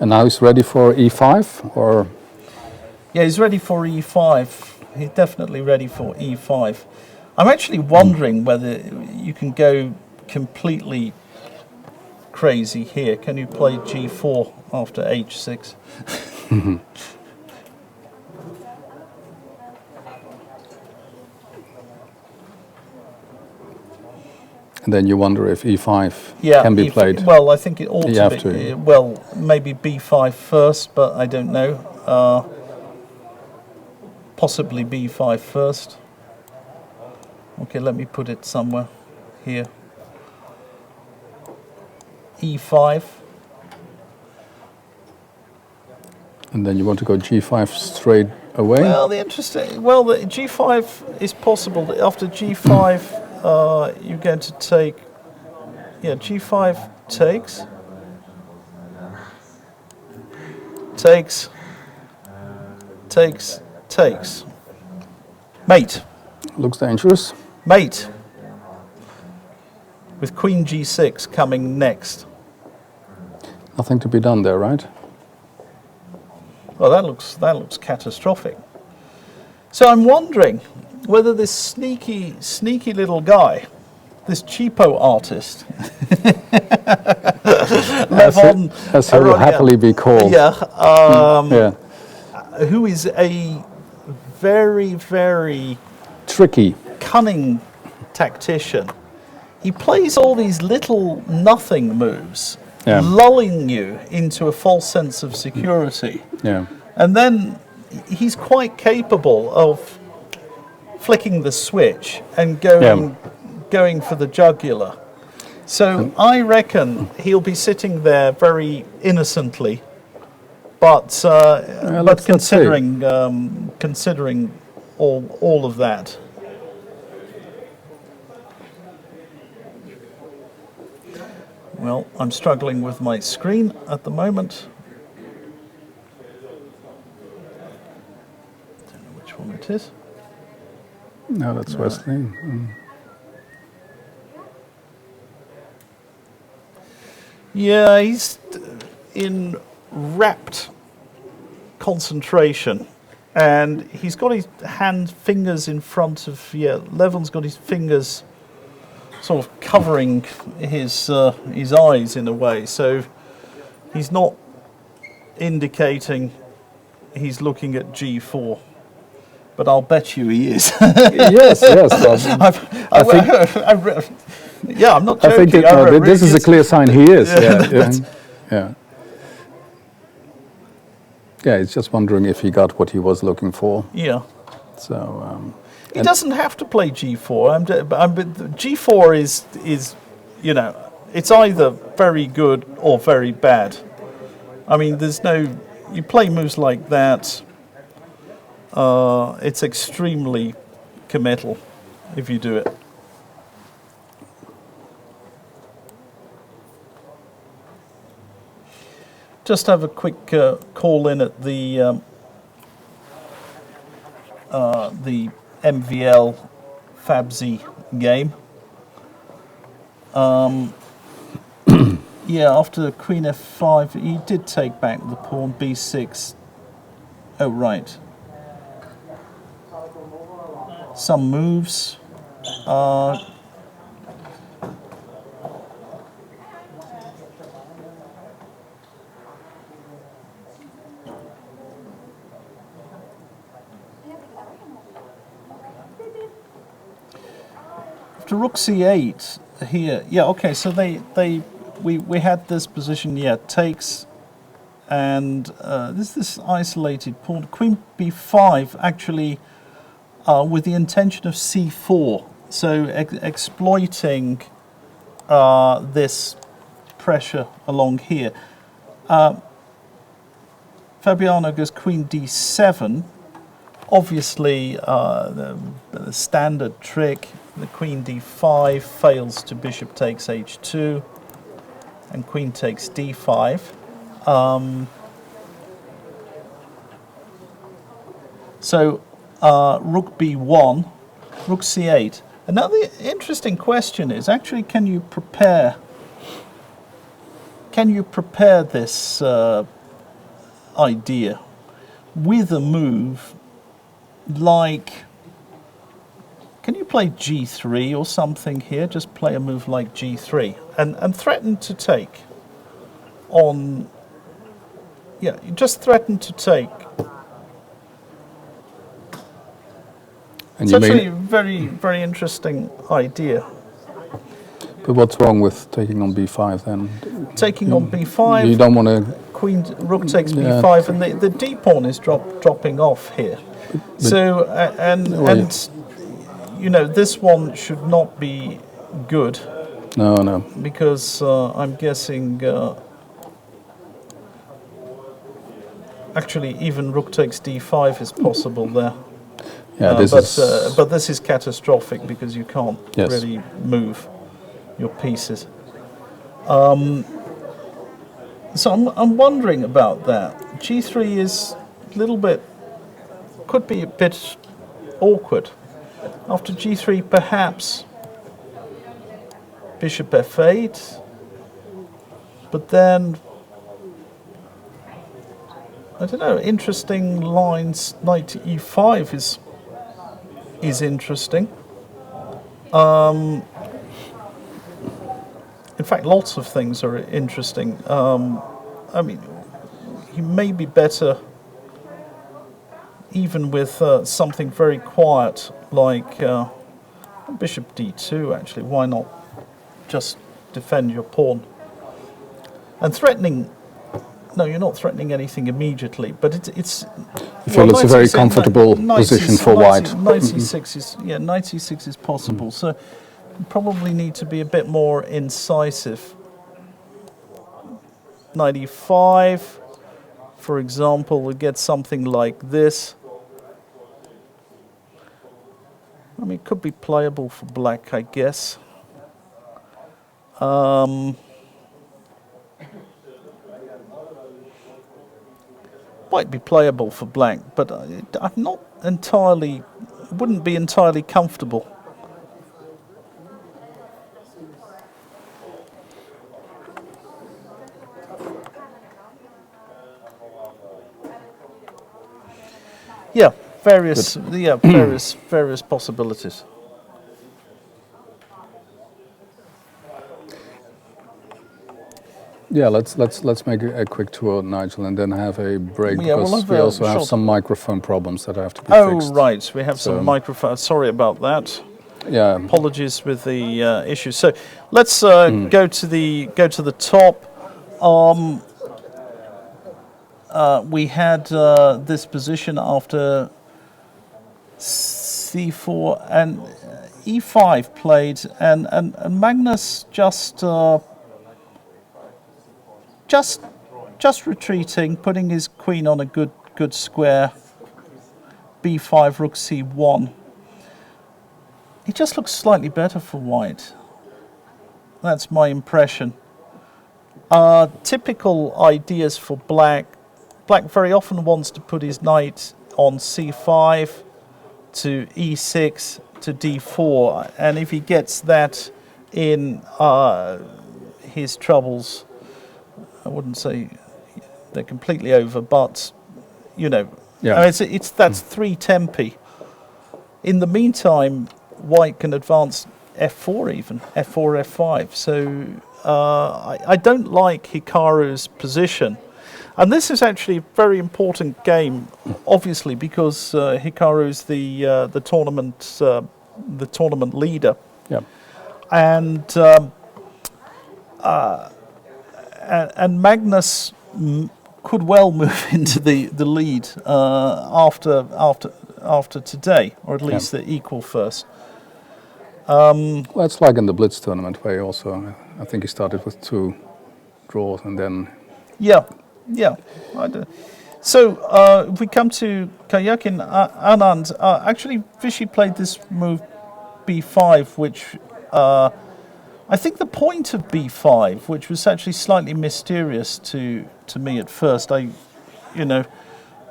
And now he's ready for e5, or? Yeah, he's ready for e5. He's definitely ready for e5. I'm actually wondering whether you can go completely crazy here. Can you play g4 after h6? And then you wonder if e5 can be played. Well, I think it ought to be. Well, maybe b5 first, but I don't know. Possibly b5 first. Okay, let me put it somewhere here. e5. And then you want to go g5 straight away? Well, the g5 is possible. After g5, you're going to take, g5 takes. Mate. Looks dangerous. Mate. With queen g6 coming next. Nothing to be done there, right? Well, that looks catastrophic. So I'm wondering whether this sneaky little guy, this cheapo artist, Levon, as he will happily be called, who is a very, very tricky, cunning tactician. He plays all these little nothing moves, lulling you into a false sense of security. Yeah. And then he's quite capable of flicking the switch and going for the jugular. So I reckon he'll be sitting there very innocently, but considering all of that. Well, I'm struggling with my screen at the moment. Don't know which one it is. No, that's Wesley. Yeah, he's in rapt concentration, and he's got his fingers in front of. Levon's got his fingers sort of covering his eyes in a way, so he's not indicating he's looking at g4. But I'll bet you he is. Yes. I'm not joking. I think this is a clear sign he is. Yeah, he's just wondering if he got what he was looking for. Yeah. So. He doesn't have to play g4. G4 is it's either very good or very bad. I mean, you play moves like that. It's extremely committal if you do it. just have a quick call in at the MVL Fabzy game. Yeah, after Queen F5, he did take back the pawn, B6. Oh, right. Some moves. After Rook C8 here, yeah, okay, so we had this position, yeah, takes, and this isolated pawn. Queen B5 actually with the intention of C4, so exploiting this pressure along here. Fabiano goes Queen D7. Obviously, the standard trick, the Queen D5 fails to Bishop takes H2, and Queen takes D5. So Rook B1, Rook C8. Another interesting question is actually, can you prepare this idea with a move like, can you play G3 or something here? Just play a move like G3 and threaten to take on, yeah, you just threaten to take. And it's actually a very, very interesting idea. But what's wrong with taking on B5 then? Taking on B5. You don't want to. Queen, Rook takes B5, and the D pawn is dropping off here. So and you know, this one should not be good. No. Because I'm guessing actually even Rook takes D5 is possible there. Yeah, but this is catastrophic because you can't really move your pieces. So I'm wondering about that. G3 is a little bit, could be a bit awkward. After G3, perhaps Bishop F8, but then I don't know. Interesting lines. Knight to E5 is interesting. In fact, lots of things are interesting. I mean, he may be better even with something very quiet like Bishop D2, actually. Why not just defend your pawn? And threatening... No, you're not threatening anything immediately, but it's... You feel it's a very comfortable position for white. Knight C6 is... Yeah, Knight C6 is possible. So you probably need to be a bit more incisive. Knight E5, for example, we get something like this. I mean, it could be playable for black, I guess. Might be playable for black, but I'm not entirely, wouldn't be entirely comfortable. Yeah, various possibilities. Yeah, let's make a quick tour, Nigel, and then have a break, because we also have some microphone problems that have to be fixed. Oh, right, we have some microphone. Sorry about that. Yeah. Apologies with the issue. So let's go to the top. We had this position after C4 and E5 played, and Magnus just retreating, putting his queen on a good square. B5, Rook C1. It just looks slightly better for white. That's my impression. typical ideas for black. Black very often wants to put his knight on c5 to e6 to d4, and if he gets that in, his troubles, I wouldn't say they're completely over, but you know, I mean, that's 3 tempi. In the meantime, white can advance f4 even, f4, f5. So I don't like Hikaru's position. And this is actually a very important game, obviously, because Hikaru's the tournament leader. Yeah. And Magnus could well move into the lead after today, or at least the equal first. Well, it's like in the Blitz tournament where he also, I think he started with 2 draws and then... Yeah. So if we come to Karjakin Anand, actually Vishy played this move b5, which I think the point of b5, which was actually slightly mysterious to me at first.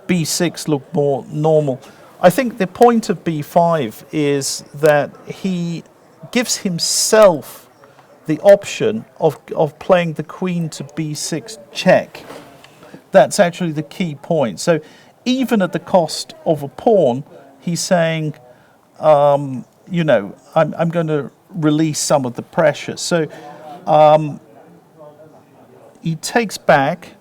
b6 looked more normal. I think the point of b5 is that he gives himself the option of playing the queen to b6 check. That's actually the key point. So even at the cost of a pawn, he's saying, I'm going to release some of the pressure. So he takes back,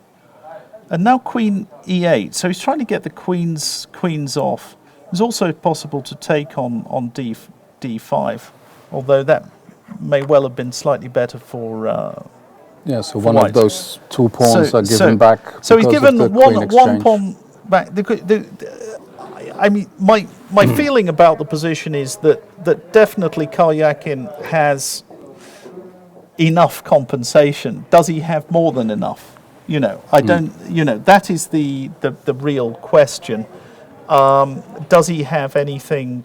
and now queen e8. So he's trying to get the queens off. It's also possible to take on d5, although that may well have been slightly better for so one white. Of those 2 pawns are given back. So he's given one pawn back. I mean, my feeling about the position is that definitely Karjakin has enough compensation. Does he have more than enough? I don't. That is the real question. Does he have anything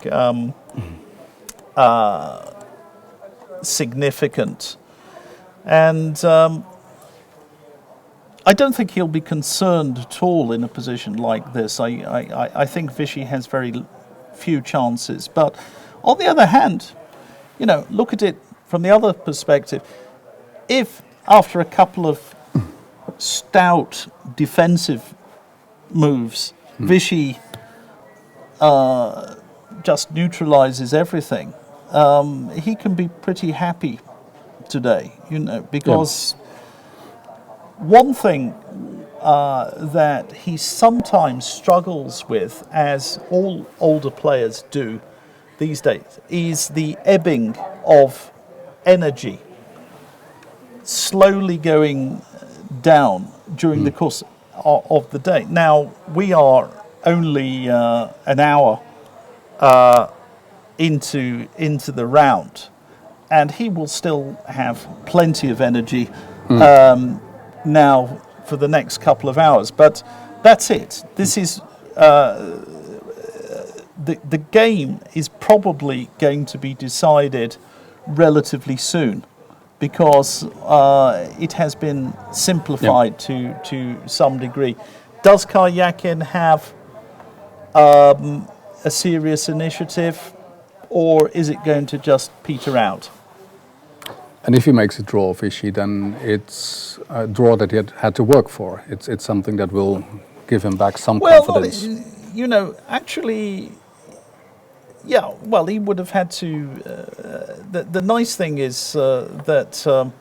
significant? And I don't think he'll be concerned at all in a position like this. I think Vishy has very few chances. But on the other hand, look at it from the other perspective. If after a couple of stout defensive moves, Vishy just neutralizes everything, he can be pretty happy today, because one thing that he sometimes struggles with, as all older players do these days, is the ebbing of energy, slowly going down during the course of the day. Now, we are only an hour into the round, and he will still have plenty of energy now for the next couple of hours. But that's it. This is the game is probably going to be decided relatively soon, because it has been simplified to some degree. Does Karjakin have a serious initiative, or is it going to just peter out? And if he makes a draw, Vishy, then it's a draw that he had to work for. It's something that will give him back some confidence. Actually, he would have had to. The nice thing is that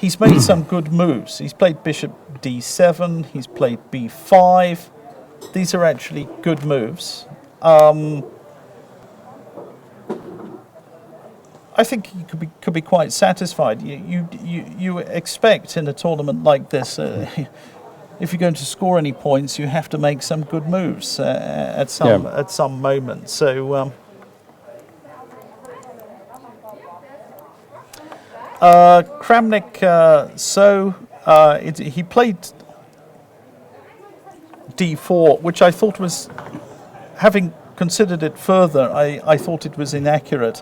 he's made some good moves. He's played bishop d7, he's played b5. These are actually good moves. I think he could be quite satisfied. You expect in a tournament like this, if you're going to score any points, you have to make some good moves at some moment. So Kramnik, he played d4, which I thought was, having considered it further, I thought it was inaccurate.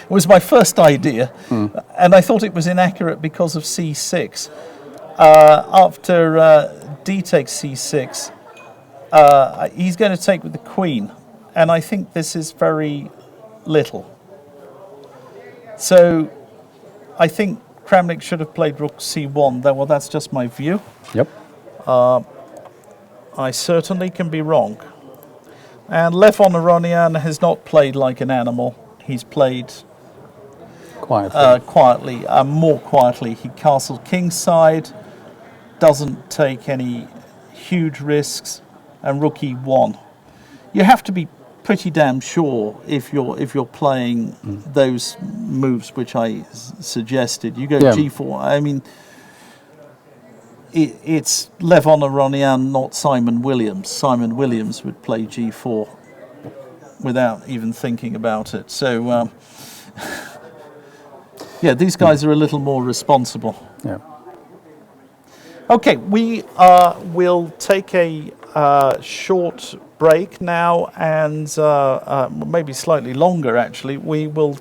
It was my first idea, and I thought it was inaccurate because of c6. After d takes c6, he's going to take with the queen, and I think this is very little. So I think Kramnik should have played rook c1. Well, that's just my view. Yep. I certainly can be wrong. And Lev Aronyan has not played like an animal. He's played quietly, more quietly. He castled kingside, doesn't take any huge risks, and rook e1. You have to be pretty damn sure if you're playing those moves which I suggested. You go g4. I mean, it's Lev Aronyan, not Simon Williams. Simon Williams would play g4 without even thinking about it. So, yeah, these guys are a little more responsible. Yeah. Okay, we will take a short break now, and maybe slightly longer actually. We will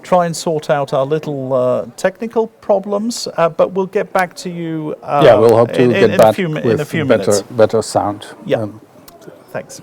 try and sort out our little technical problems, but we'll get back to you. We'll hope to get back in a few minutes. Better sound. Yeah. Thanks.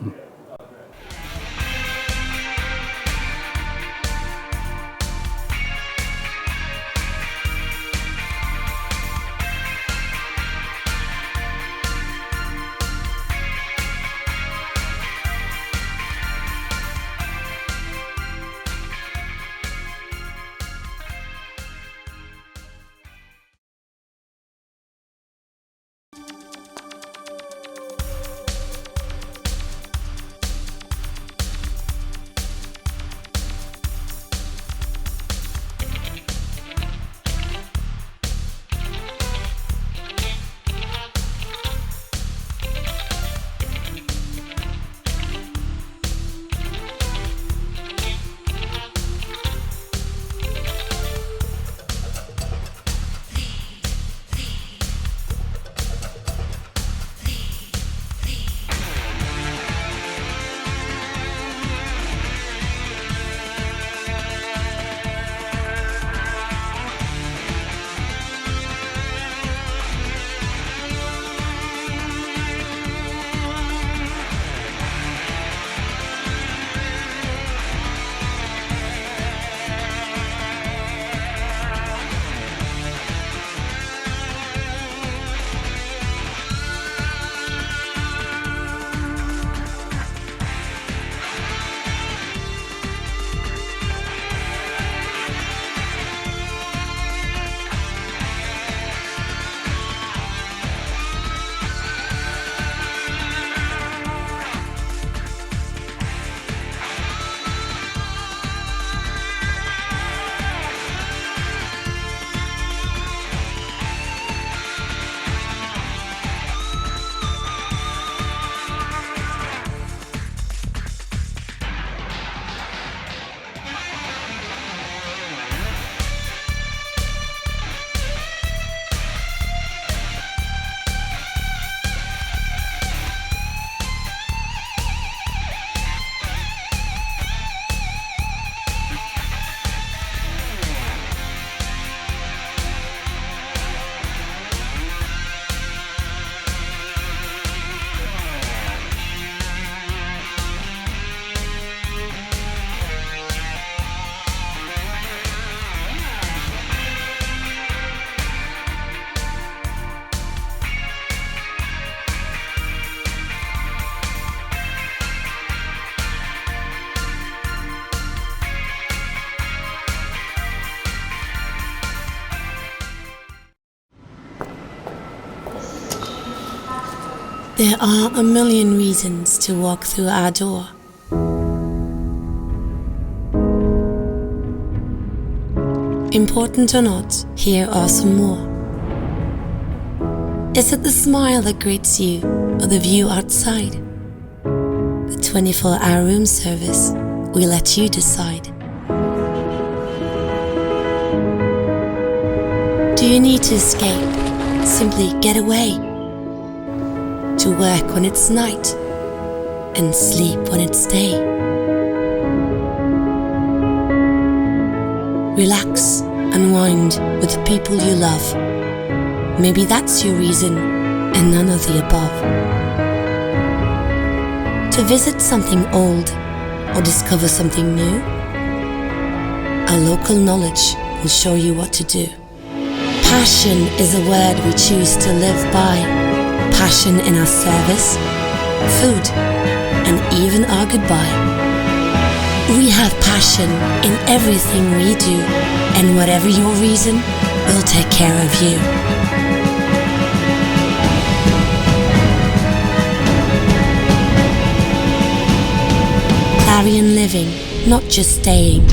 There are a million reasons to walk through our door. Important or not, here are some more. Is it the smile that greets you, or the view outside? The 24-hour room service, we let you decide. Do you need to escape? Simply get away. To work when it's night, and sleep when it's day. Relax, unwind with the people you love. Maybe that's your reason, and none of the above. To visit something old or discover something new, our local knowledge will show you what to do. Passion is a word we choose to live by. Passion in our service, food, and even our goodbye. We have passion in everything we do, and whatever your reason, we'll take care of you. Clarion Living, not just staying.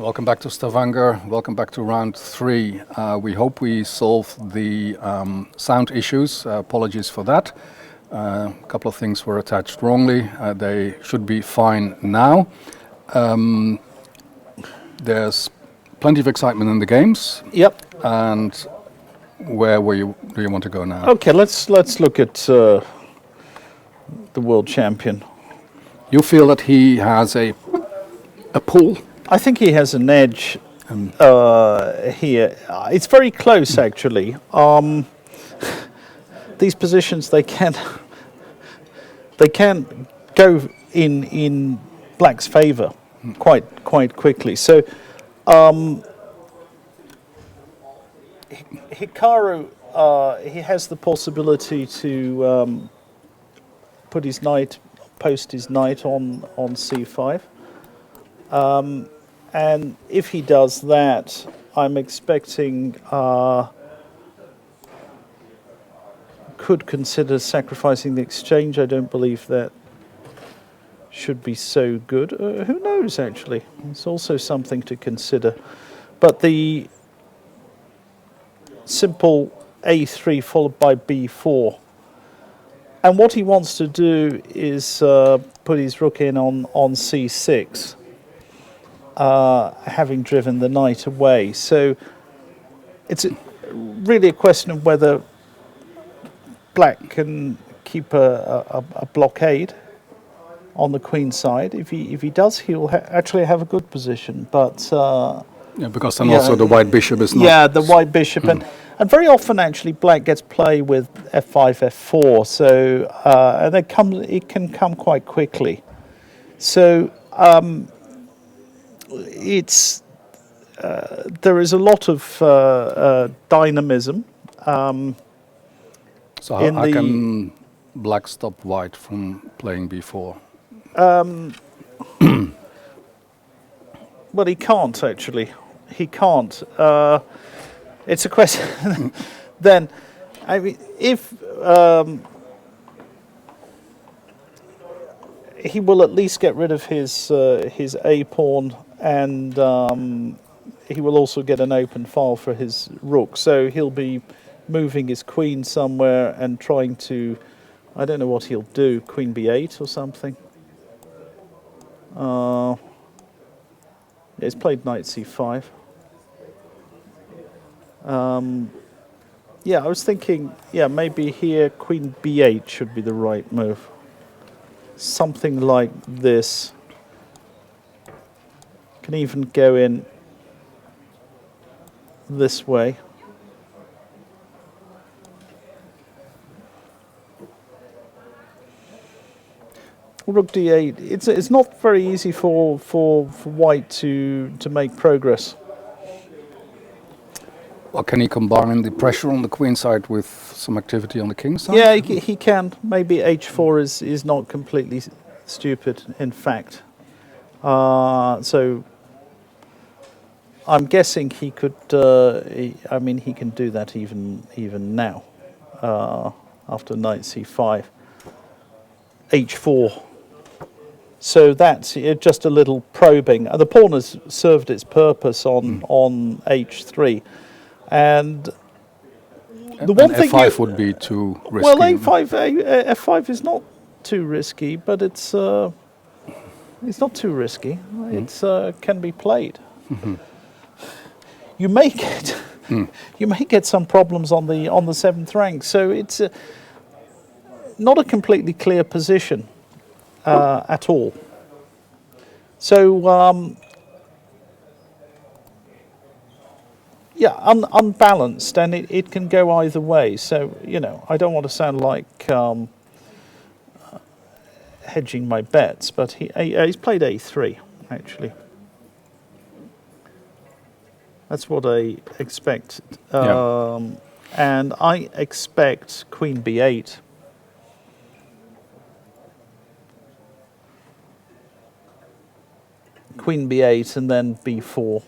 Welcome back to Stavanger. Welcome back to round 3. We hope we solved the sound issues. Apologies for that. A couple of things were attached wrongly. They should be fine now. There's plenty of excitement in the games. Yep. And where do you want to go now? Okay, let's look at the world champion. You feel that he has a pull? I think he has an edge here. It's very close, actually. These positions, they can go in Black's favour quite quickly. So Hikaru, he has the possibility to post his knight on c5. And if he does that, I'm expecting could consider sacrificing the exchange. I don't believe that should be so good. Who knows, actually? It's also something to consider. But the simple a3 followed by b4. And what he wants to do is put his rook in on c6. Having driven the knight away. So it's really a question of whether Black can keep a blockade on the queen side. If he does, he'll actually have a good position. But because then also the white bishop is not... Yeah, the white bishop. And very often, actually, Black gets play with f5, f4. So and it can come quite quickly. So... there is a lot of dynamism. So how can Black stop White from playing b4? Well, he can't, actually. He can't. It's a question. Then, I mean, if he will at least get rid of his a pawn. And he will also get an open file for his rook. So he'll be moving his queen somewhere and trying to, I don't know what he'll do, queen b8 or something. He's played knight c5. Yeah, I was thinking, maybe here queen b8 should be the right move. Something like this. Can even go in this way. Rook d8. It's not very easy for White to make progress. Well, can he combine the pressure on the queen side with some activity on the king side? Yeah, he can. Maybe h4 is not completely stupid, in fact. So I'm guessing he could. He can do that even now. After knight c5, h4. So that's just a little probing. The pawn has served its purpose on h3, and the one thing f5 would be too risky. Well, f5 is not too risky, but it's not too risky. It can be played. Mm-hmm. You may get some problems on the seventh rank. So it's not a completely clear position at all. So unbalanced, and it can go either way. So I don't want to sound like hedging my bets, but he's played a3 actually. That's what I expect. And I expect queen b8. Queen b8 and then b4.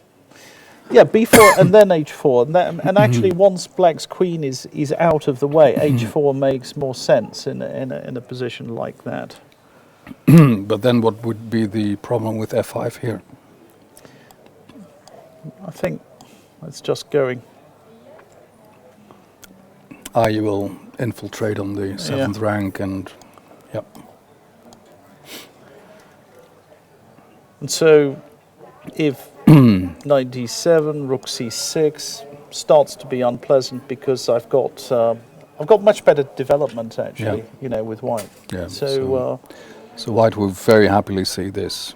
Yeah, b4 and then h4. And actually, once Black's queen is out of the way, h4 makes more sense in a position like that. But then what would be the problem with f5 here? I think it's just going. You will infiltrate on the 7th rank and, yep. And so, if knight d7, rook c6 starts to be unpleasant because I've got much better development actually, you know, with white. Yeah. So white will very happily see this.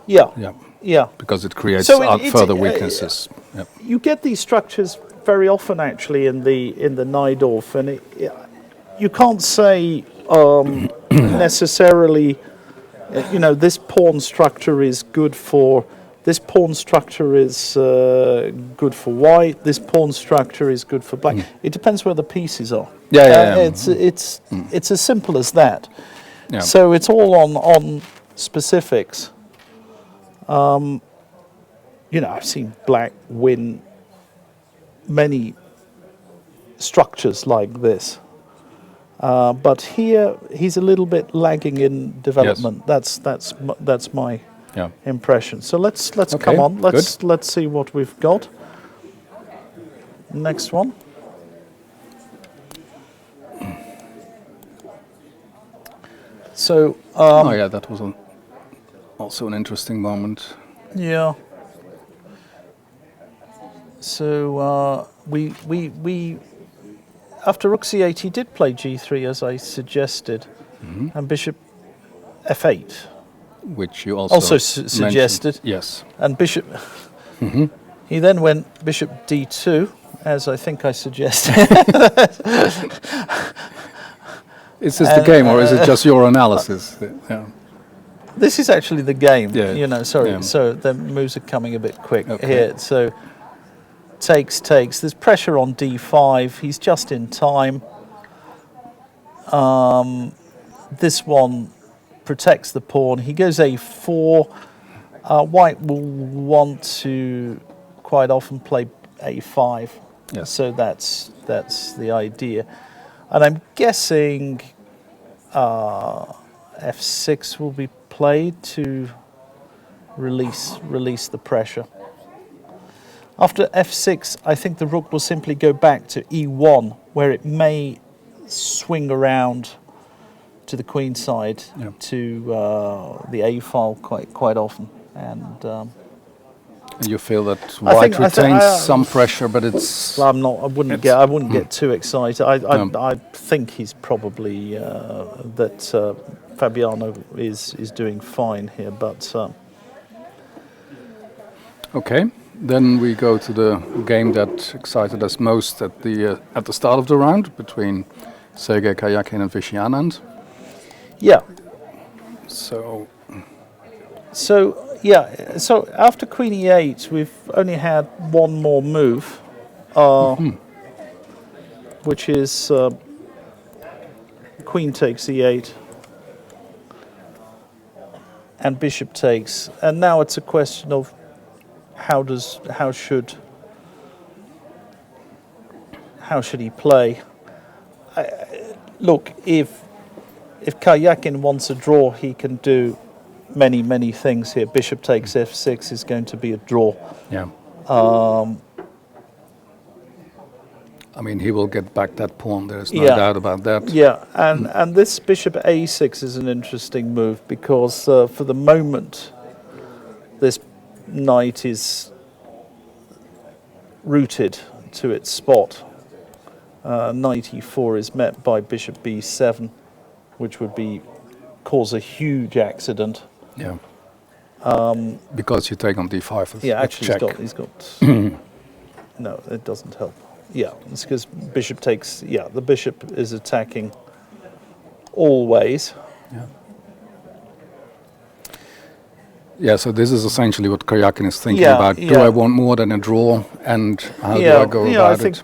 Yeah. Yeah. Yeah. Because it creates So further weaknesses. Yep. You get these structures very often actually in the Najdorf, and you can't say necessarily, you know, this pawn structure is good for. This pawn structure is good for white. This pawn structure is good for black. It depends where the pieces are. It's as simple as that. Yeah. So it's all on specifics. You know, I've seen black win many structures like this, but here he's a little bit lagging in development. Yes. That's my impression. So let's come on. Let's see what we've got. Next one. So that was also an interesting moment. Yeah. So we after rook c8 he did play g3 as I suggested, and bishop f8, which you also suggested. Yes. And bishop. He then went bishop d2, as I think I suggested. Is this the game, or is it just your analysis? Yeah. This is actually the game. Yeah. You know, sorry. Yeah. So the moves are coming a bit quick here. So takes. There's pressure on d5. He's just in time. This one protects the pawn. He goes a4. White will want to quite often play a5. Yes. So that's the idea. And I'm guessing f6 will be played to release the pressure. After f6, I think the rook will simply go back to e1, where it may swing around to the queen side to the a file quite often, and you feel that white retains some pressure, but it's. Well, I wouldn't get too excited. I think he's probably that Fabiano is doing fine here, but. Okay, then we go to the game that excited us most at the start of the round between Sergei Karjakin and Vishy Anand. Yeah. So after Queen e8, we've only had one more move, which is Queen takes e8 and Bishop takes, and now it's a question of how should he play? Look, if Karjakin wants a draw, he can do many things here. Bishop takes f6 is going to be a draw. Yeah. I mean, he will get back that pawn. There's no doubt about that. Yeah, and this bishop a6 is an interesting move because for the moment, this knight is rooted to its spot. Knight e4 is met by bishop b7, which would cause a huge accident. Yeah. Because you take on d5. Yeah, actually, he's got. No, it doesn't help. Yeah, it's because bishop takes. Yeah, the bishop is attacking always. Yeah. Yeah, so this is essentially what Karjakin is thinking about. Do I want more than a draw, and how do I go about it? Yeah, I think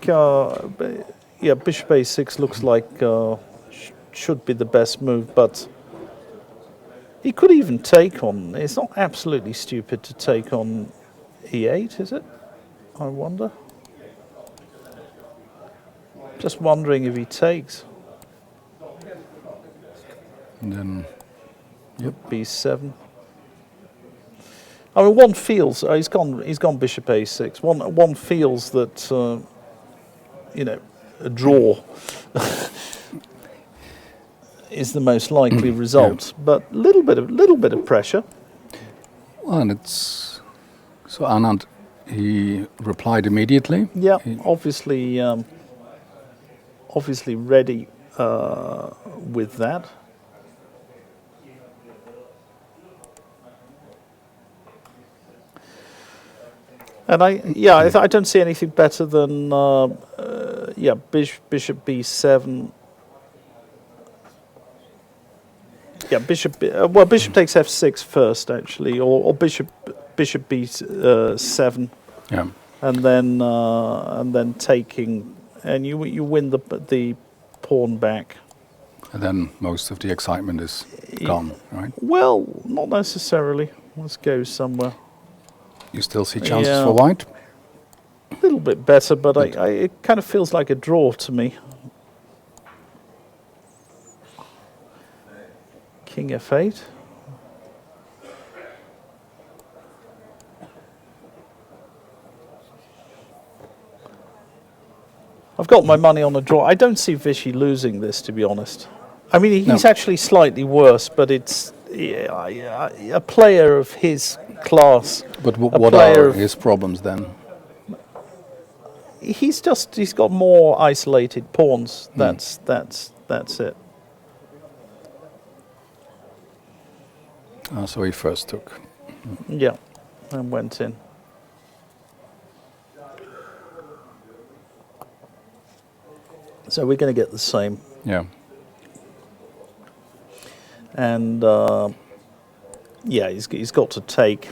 bishop a6 looks like should be the best move, but he could even take on. It's not absolutely stupid to take on e8, is it? I wonder. Just wondering if he takes. And then, b7. I mean, one feels he's gone bishop a6. One feels that a draw is the most likely result, but little bit of pressure. Well, and it's so Anand. He replied immediately. Yeah, obviously ready with that. And I don't see anything better than bishop b7. Yeah, bishop takes f6 first actually, or bishop b7. Yeah. And then taking, and you win the pawn back. And then most of the excitement is gone, right? Well, not necessarily. Let's go somewhere. You still see chances for white? A little bit better, but it kind of feels like a draw to me. King f8. I've got my money on a draw. I don't see Vishy losing this, to be honest. I mean, he's actually slightly worse, but it's a player of his class. But what are his problems then? He's got more isolated pawns. That's it. So he first took. Yeah, and went in. So we're going to get the same. Yeah. And he's got to take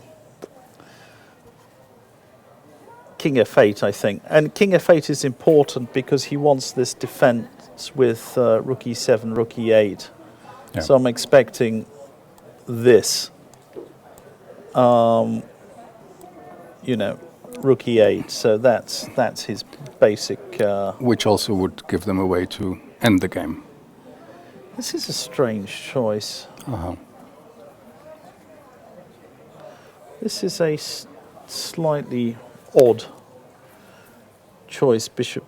King f8, I think. And King f8 is important because he wants this defense with rook e7, rook e8. Yeah. So I'm expecting this. Rook e8. So that's his basic. Which also would give them a way to end the game. This is a strange choice. This is a slightly odd choice. Bishop.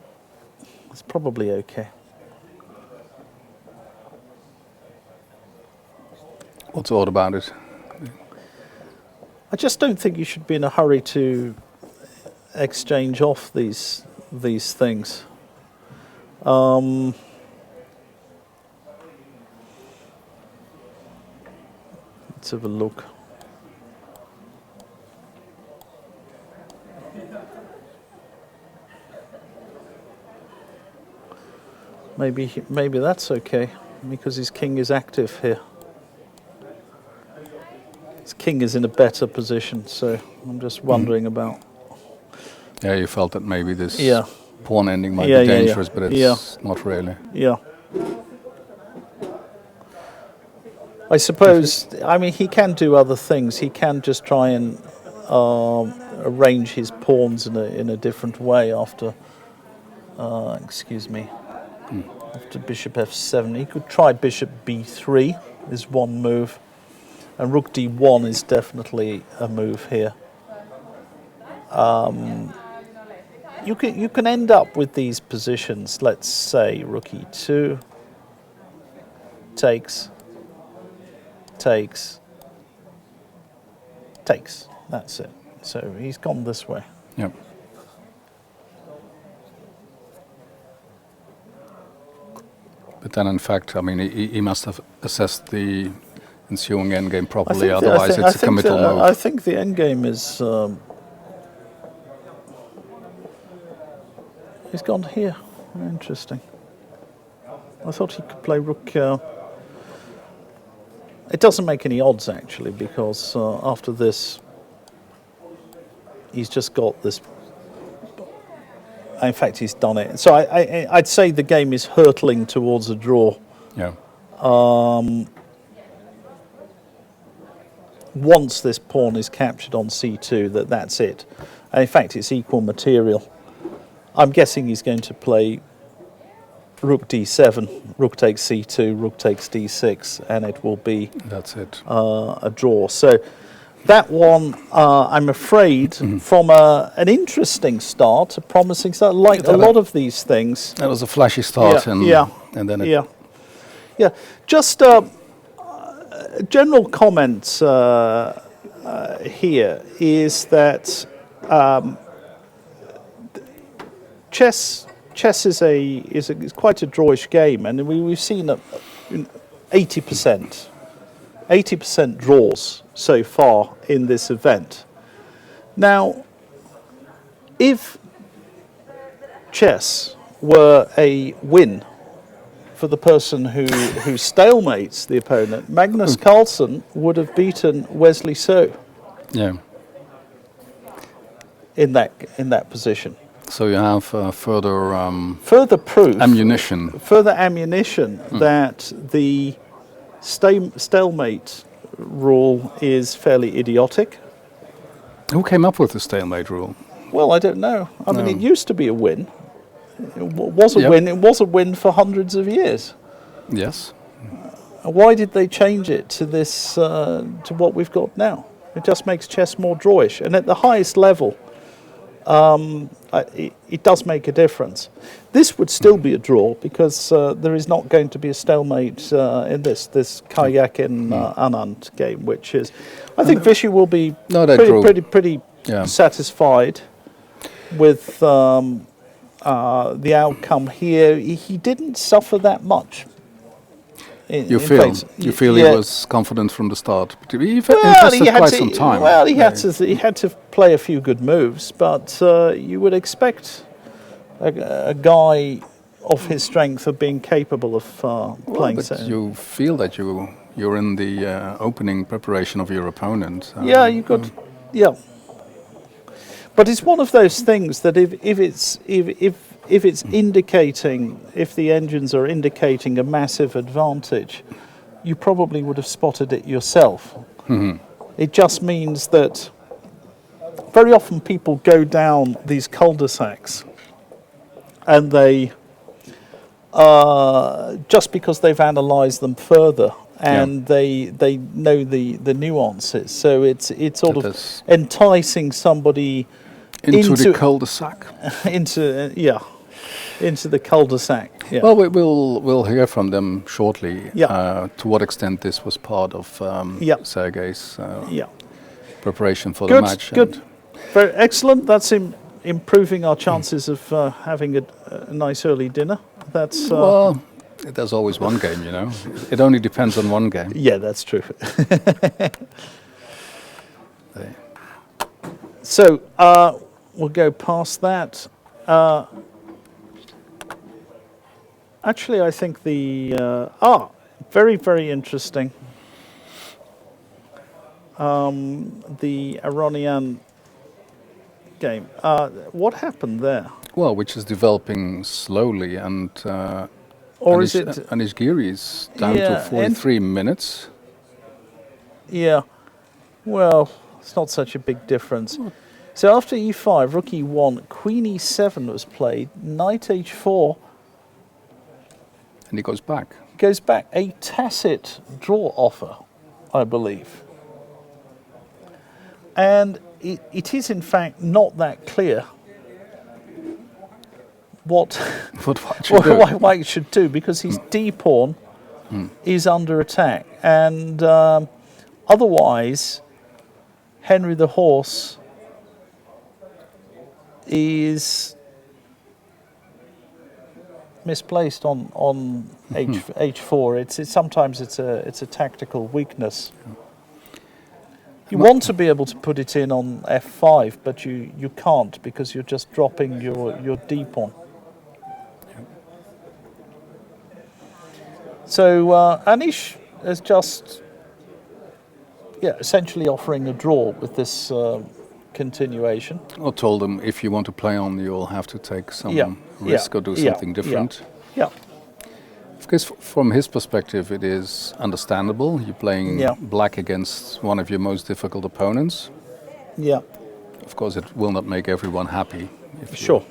It's probably okay. What's odd about it? I just don't think you should be in a hurry to exchange off these things. Let's have a look. Maybe that's okay because his king is active here. His king is in a better position, so I'm just wondering about. Yeah, you felt that maybe this pawn ending might be dangerous, but it's not really. Yeah. I suppose, I mean, he can do other things. He can just try and arrange his pawns in a different way after, after bishop f7. He could try bishop b3 is one move, and rook d1 is definitely a move here. You can end up with these positions. Let's say rook e2 takes. That's it. So he's gone this way. Yep. But then, in fact, I mean, he must have assessed the ensuing endgame properly. Otherwise, it's a committal move. I think the endgame is. He's gone here. Interesting. I thought he could play rook. It doesn't make any odds, actually, because after this, he's just got this. In fact, he's done it. So I'd say the game is hurtling towards a draw. Yeah. Once this pawn is captured on c2, that's it. And in fact, it's equal material. I'm guessing he's going to play rook d7, rook takes c2, rook takes d6, and it will be that's it. A draw. So that one, I'm afraid, from an interesting start, a promising start, like a lot of these things. That was a flashy start, and then it... Yeah. Just general comment here is that chess is quite a drawish game, and we've seen 80% draws so far in this event. Now, if chess were a win for the person who stalemates the opponent, Magnus Carlsen would have beaten Wesley So. Yeah. In that position. So you have further proof, further ammunition that the stalemate rule is fairly idiotic. Who came up with the stalemate rule? Well, I don't know. I mean, it used to be a win. It was a win. It was a win for hundreds of years. Yes. Why did they change it to this to what we've got now? It just makes chess more drawish, and at the highest level, it does make a difference. This would still be a draw because there is not going to be a stalemate in this Karjakin Anand game, which is, I think Vishy will be pretty satisfied with the outcome here. He didn't suffer that much. You feel he was confident from the start. He invested quite some time. Well, he had to play a few good moves, but you would expect a guy of his strength of being capable of playing. But you feel that you're in the opening preparation of your opponent. You could. But it's one of those things that if it's indicating, if the engines are indicating a massive advantage, you probably would have spotted it yourself. Mm-hmm. It just means that very often people go down these cul-de-sacs and they, just because they've analysed them further and they know the nuances. So it's sort of enticing somebody into the cul-de-sac. into the cul-de-sac. Yeah. Well, we'll hear from them shortly. To what extent this was part of Sergei's preparation for the match. Good. Very excellent. That's improving our chances of having a nice early dinner. That's well, there's always one game, you know. It only depends on one game. Yeah, that's true. So we'll go past that. Actually, I think the very, very interesting. The Aronian game. What happened there? Well, which is developing slowly, and Giri is down to 43 minutes. Yeah. Well, it's not such a big difference. So after e5, rook e1, queen e7 was played, knight h4. And he goes back. Goes back. A tacit draw offer, I believe. And it is, in fact, not that clear what White should do, because his d-pawn is under attack. And otherwise, Henry the Horse is misplaced on h4. It's sometimes it's a tactical weakness. You want to be able to put it in on f5, but you can't, because you're just dropping your d-pawn. So Anish is just essentially offering a draw with this continuation. I told him, if you want to play on, you'll have to take some risk or do something different. Yeah. Because from his perspective, it is understandable. You're playing black against one of your most difficult opponents. Yeah. Of course, it will not make everyone happy. Sure.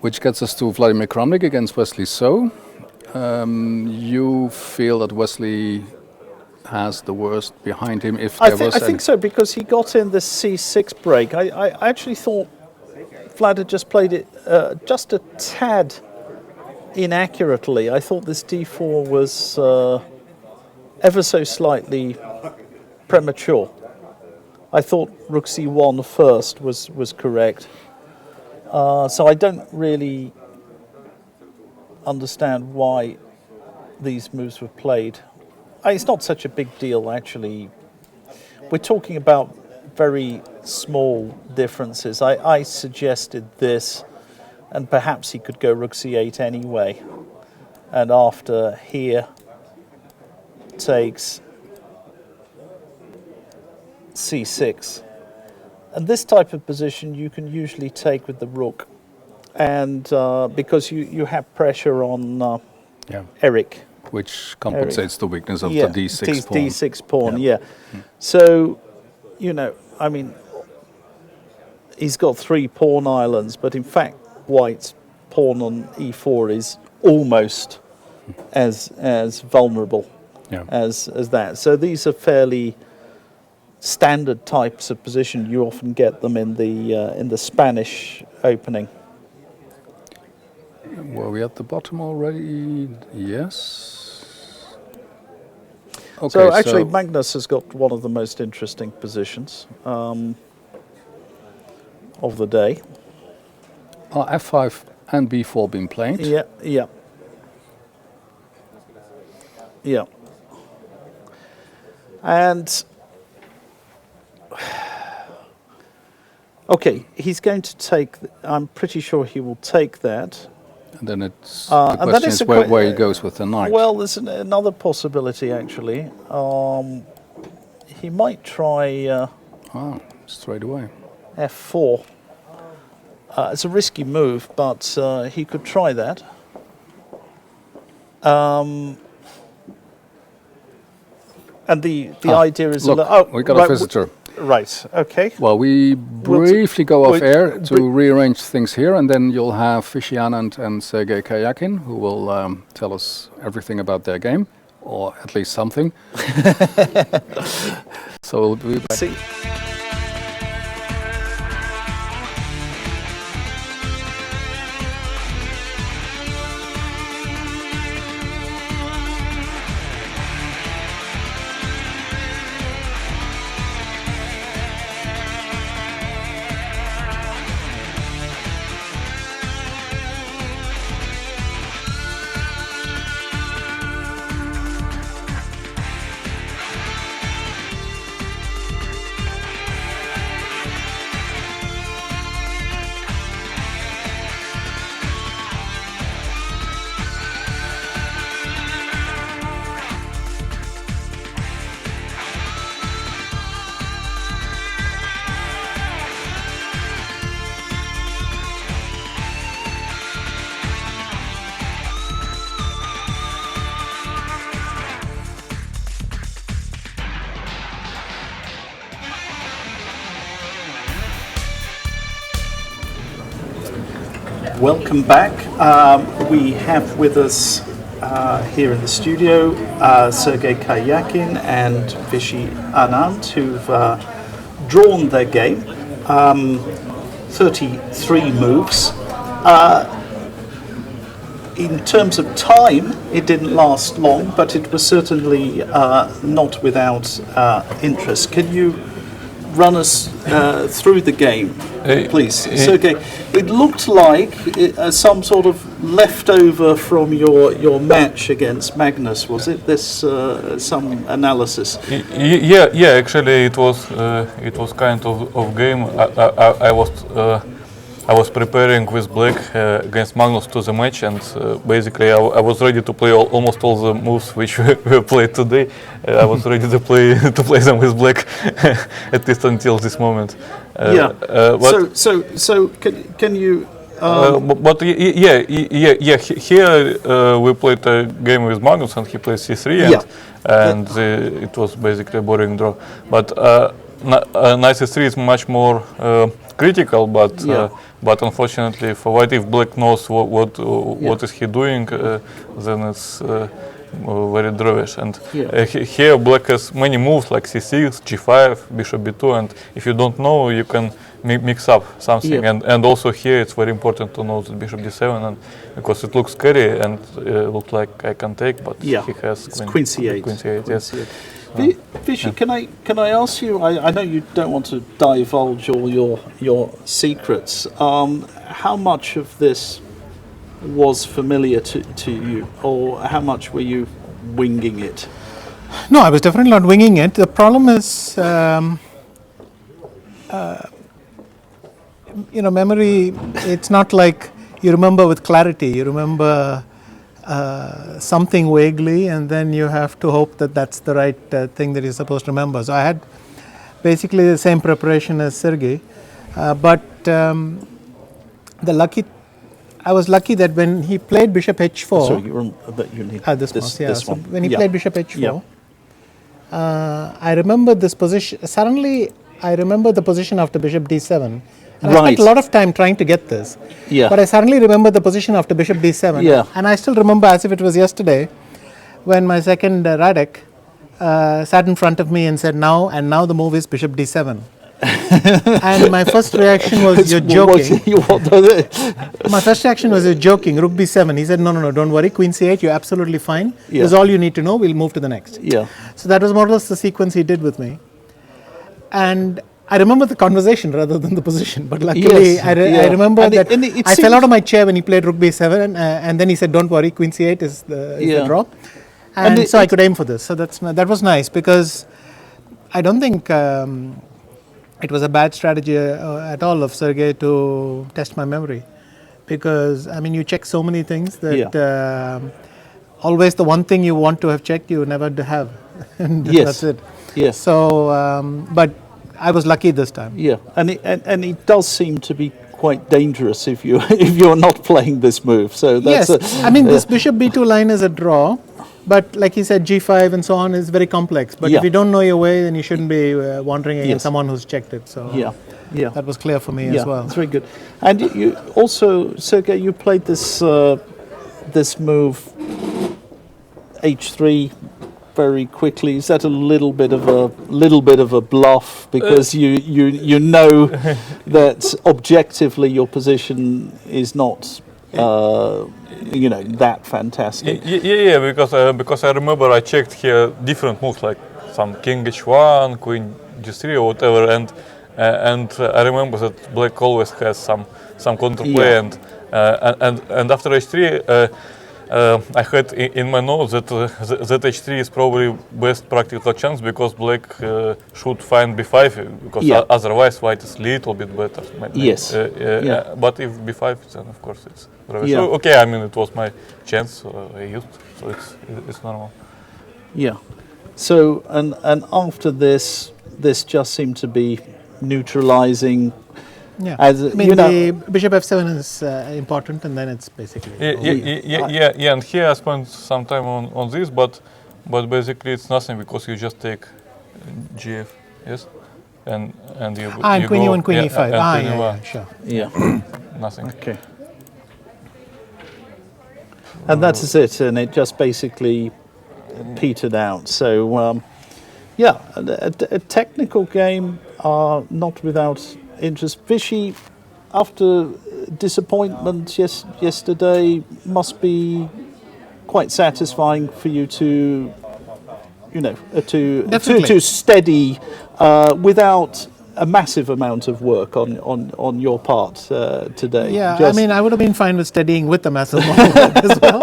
Which gets us to Vladimir Kramnik against Wesley So. you feel that Wesley has the worst behind him? If I think so, because he got in the C6 break. I actually thought Vlad had just played it just a tad inaccurately. I thought this D4 was ever so slightly premature. I thought Rook C1 first was correct. So I don't really understand why these moves were played. It's not such a big deal, actually. We're talking about very small differences. I suggested this, and perhaps he could go Rook C8 anyway. And after here takes C6. And this type of position you can usually take with the rook. And because you have pressure on Eric. Which compensates the weakness of the D6 pawn. D6 pawn, yeah. So, I mean, he's got 3 pawn islands, but in fact, White's pawn on E4 is almost as vulnerable as that. So these are fairly standard types of position. You often get them in the Spanish opening. Were we at the bottom already? Yes. Okay, so actually, Magnus has got one of the most interesting positions of the day. F5 and B4 been played. Yeah. And okay, he's going to take. I'm pretty sure he will take that. And then it's the question is where he goes with the knight. Well, there's another possibility actually. He might try. Straight away. F4. It's a risky move, but he could try that. And the idea is... Look, we got a visitor. Right, okay. Well, we briefly go off air to rearrange things here, and then you'll have Vishy Anand and Sergei Karyakin, who will tell us everything about their game, or at least something. So we'll be back. See. Welcome back. We have with us here in the studio Sergei Karyakin and Vishy Anand, who've drawn their game. 33 moves. In terms of time, it didn't last long, but it was certainly not without interest. Can you run us through the game, please? Sergei, it looked like some sort of leftover from your match against Magnus, was it? This some analysis? Yeah. Actually, it was kind of game. I was preparing with Black against Magnus to the match, and basically I was ready to play almost all the moves which were played today. I was ready to play them with Black, at least until this moment. So can you? Here we played a game with Magnus, and he played C3, and it was basically a boring draw. But knight C3 is much more not critical, but unfortunately for white, if black knows what is he doing, then it's very drawish. And here black has many moves like c6, g5, bishop b2, and if you don't know, you can mix up something. And also here it's very important to know that bishop d7, and because it looks scary and looks like I can take, but he has queen c8. Queen c8, yes. Vishy, can I ask you? I know you don't want to divulge all your secrets. How much of this was familiar to you, or how much were you winging it? No, I was definitely not winging it. The problem is, memory. It's not like you remember with clarity. You remember something vaguely, and then you have to hope that that's the right thing that you're supposed to remember. So I had basically the same preparation as Sergei, but I was lucky that when he played bishop h4. Sorry, you need this one. When he played bishop h4, I remembered this position. Suddenly, I remember the position after bishop d7. And I spent a lot of time trying to get this. But I suddenly remember the position after bishop d7. And I still remember as if it was yesterday when my second Radek sat in front of me and said, now the move is bishop d7. And my first reaction was, you're joking. My first reaction was, you're joking, rook b7. He said, no, don't worry, queen c8, you're absolutely fine. That's all you need to know, we'll move to the next. So that was more or less the sequence he did with me. And I remember the conversation rather than the position, but luckily I remember that I fell out of my chair when he played rook b7, and then he said, don't worry, queen c8 is the draw. And so I could aim for this. So that was nice, because I don't think it was a bad strategy at all of Sergei to test my memory, because I mean, you check so many things that always the one thing you want to have checked, you never have. And that's it. So, but I was lucky this time. And it does seem to be quite dangerous if you're not playing this move. So that's I mean, this bishop b2 line is a draw. But like he said, g5 and so on is very complex. But if you don't know your way, then you shouldn't be wandering against someone who's checked it. So that was clear for me as well. That's very good. And you also, Sergei, you played this this move h3 very quickly. Is that a little bit of a bluff, because you know that objectively your position is not that fantastic. Because I remember I checked here different moves, like some king h1, queen g3 or whatever, and I remember that black always has some counterplay, and after h3 I had in my notes that h3 is probably best practical chance, because black should find b5, because otherwise white is little bit better. But if b5, then of course it's so, okay. I mean, it was my chance I used, so it's normal. So and after this just seemed to be neutralizing. The bishop f7 is important, and then it's basically and here I spent some time on this, but basically it's nothing, because you just take gf, and you queen go, e1, queen e5. Sure. Nothing. Okay. And that's it, and it just basically petered out. So a technical game, not without interest. Vishy, after disappointment yesterday, must be quite satisfying for you to steady without a massive amount of work on your part today. I mean, I would have been fine with studying with a massive amount of work as well.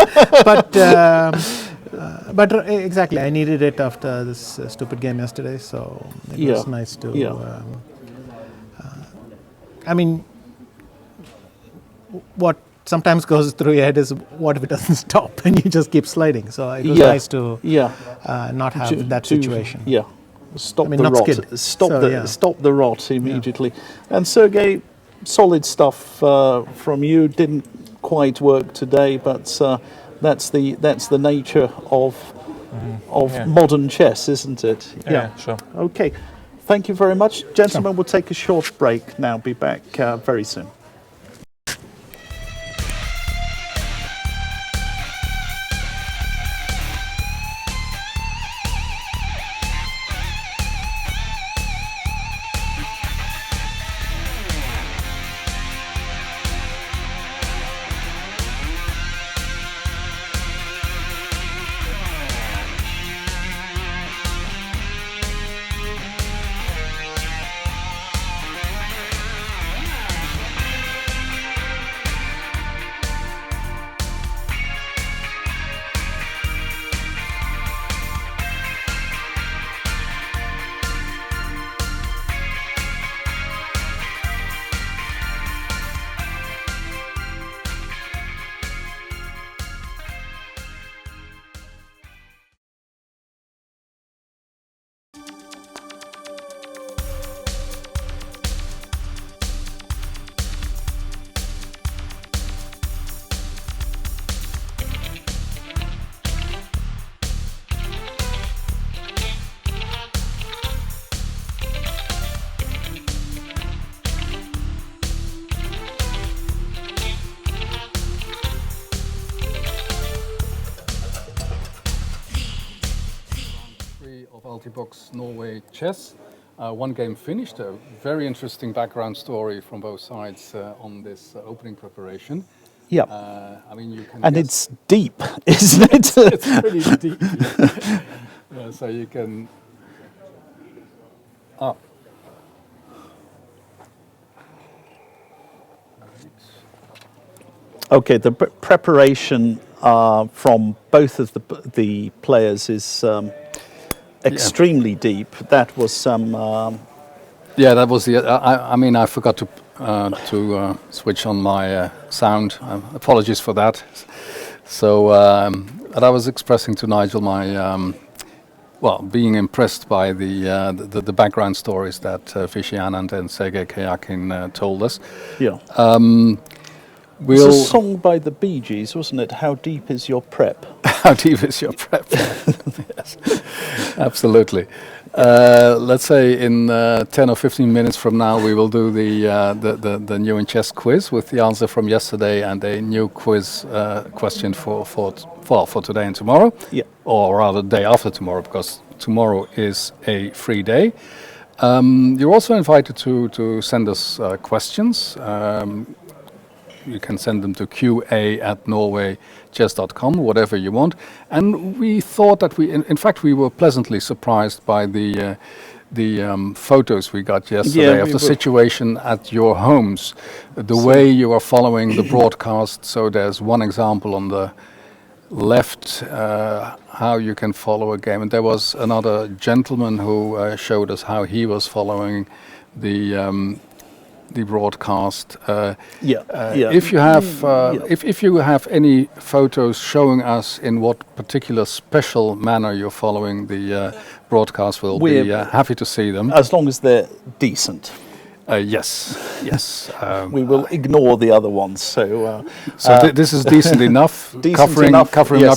But exactly, I needed it after this stupid game yesterday, so it was nice to. I mean, what sometimes goes through your head is, what if it doesn't stop and you just keep sliding? So it was nice to not have that situation. Stop the rot. Stop the rot immediately. And Sergei, solid stuff from you. Didn't quite work today, but that's the nature of modern chess, isn't it? Sure. Okay. Thank you very much. Gentlemen, we'll take a short break now. Be back very soon. Altibox Norway Chess. One game finished, a very interesting background story from both sides on this opening preparation. Yeah. I mean, you can. And it's deep, isn't it? It's pretty deep. Yeah, so you can. Okay, the preparation from both of the players is extremely deep. That was some. Yeah, that was the. I mean, I forgot to switch on my sound. Apologies for that. So, and I was expressing to Nigel my. Being impressed by the background stories that Vishy Anand and Sergei Kyakin told us. Yeah. It was a song by the Bee Gees, wasn't it? How deep is your prep? How deep is your prep? Yes, absolutely. Let's say in 10 or 15 minutes from now, we will do the new in chess quiz with the answer from yesterday and a new quiz question for today and tomorrow. Yeah. Or rather, day after tomorrow, because tomorrow is a free day. You're also invited to send us questions. You can send them to qa@norwaychess.com, whatever you want. And we thought that in fact, we were pleasantly surprised by the photos we got yesterday of the situation at your homes, the way you are following the broadcast. So there's one example on the left, how you can follow a game. And there was another gentleman who showed us how he was following the broadcast. If you have if you have any photos showing us in what particular special manner you're following the broadcast, we'll be happy to see them. As long as they're decent. Yes. We will ignore the other ones. So this is decent enough. Covering up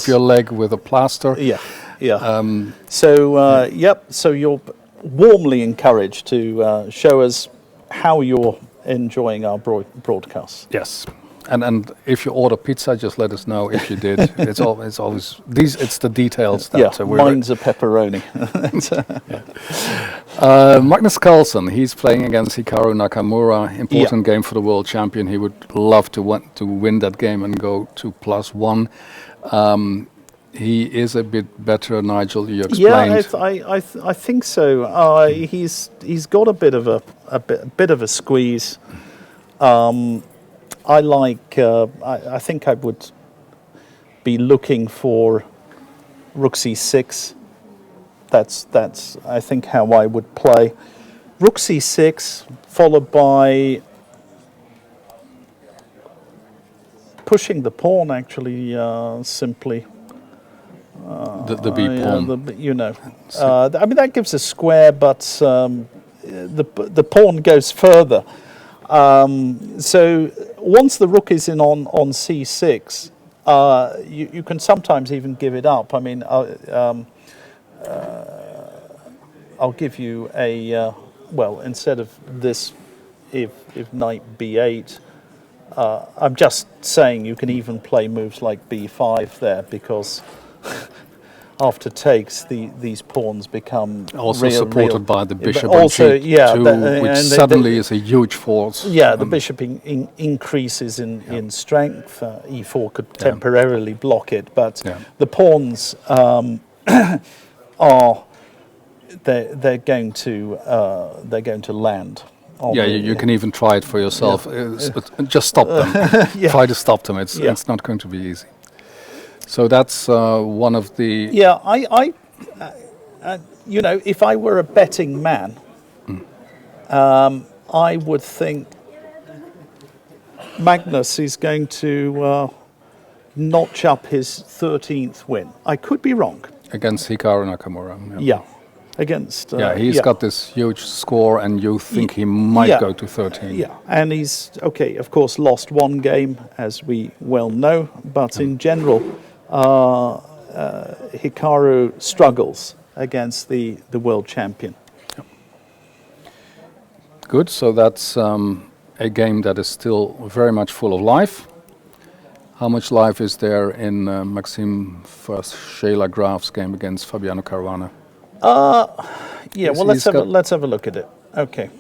your leg with a plaster. Yeah. So you're warmly encouraged to show us how you're enjoying our broadcasts. Yes, and if you order pizza, just let us know if you did. It's always these. It's the details that mine's a pepperoni. Magnus Carlsen, he's playing against Hikaru Nakamura. Important game for the world champion. He would love to win that game and go to +1. He is a bit better, Nigel. You explained. Yeah, I think so. He's got a bit of a squeeze. I think I would be looking for Rook C6. That's I think how I would play. Rook C6 followed by pushing the pawn. Actually, simply. The B pawn. I mean that gives a square, but the pawn goes further. So once the rook is in on c6, you can sometimes even give it up. I mean, I'll give you a well, instead of this, if knight b8, I'm just saying you can even play moves like b5 there, because after takes, these pawns become also real, supported by the bishop also, on g2, which suddenly is a huge force. Yeah, the bishop increases in strength. e4 could temporarily block it, but the pawns are they're going to land. Yeah, you can even try it for yourself. Just stop them. Try to stop them. It's not going to be easy. So that's one of the... Yeah, I you know, if I were a betting man, I would think Magnus is going to notch up his 13th win. I could be wrong. Against Hikaru Nakamura. Yeah. Against... he's got this huge score, and you think he might go to 13. Yeah, and he's, okay, of course, lost one game, as we well know, but in general, Hikaru struggles against the world champion. Good, so that's a game that is still very much full of life. How much life is there in Maxime Shayla Graf's game against Fabiano Caruana? Yeah, well, let's have a look at it. Okay.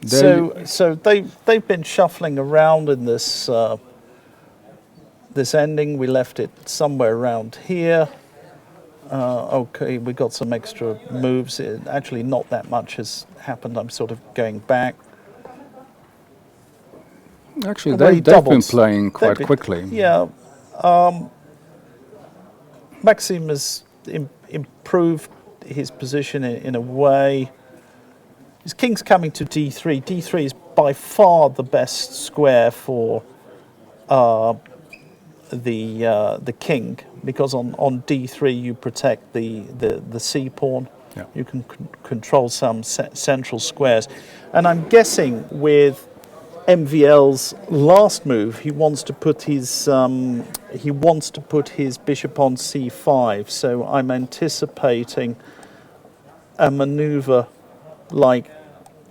So they've been shuffling around in this this ending. We left it somewhere around here. Okay, we got some extra moves. Actually, not that much has happened. I'm sort of going back. Actually, they've been playing quite quickly. Yeah. Maxime has improved his position in a way. His king's coming to d3. d3 is by far the best square for the king, because on d3 you protect the c pawn. Yeah. You can control some central squares, and I'm guessing with MVL's last move, he wants to put his bishop on c5. So I'm anticipating a maneuver like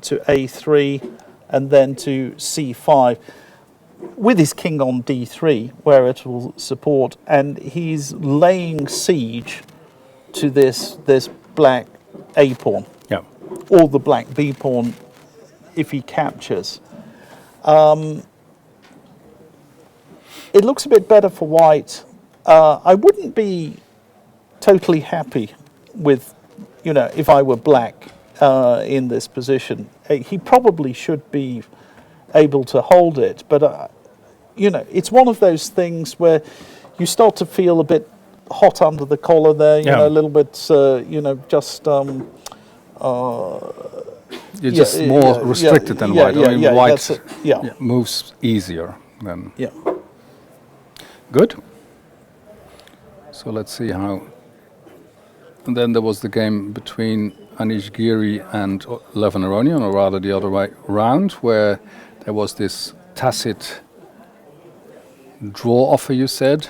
to a3 and then to c5 with his king on d3, where it will support, and he's laying siege to this black a pawn, or the black b pawn if he captures. It looks a bit better for white. I wouldn't be totally happy with, you know, if I were black in this position. He probably should be able to hold it, but you know, it's one of those things where you start to feel a bit hot under the collar there, you know, a little bit, you know, just... You're just more restricted than white. I mean, white moves easier than... Yeah. Good. So let's see how... And then there was the game between Anish Giri and Levan Aronian, or rather the other way around, where there was this tacit draw offer, you said?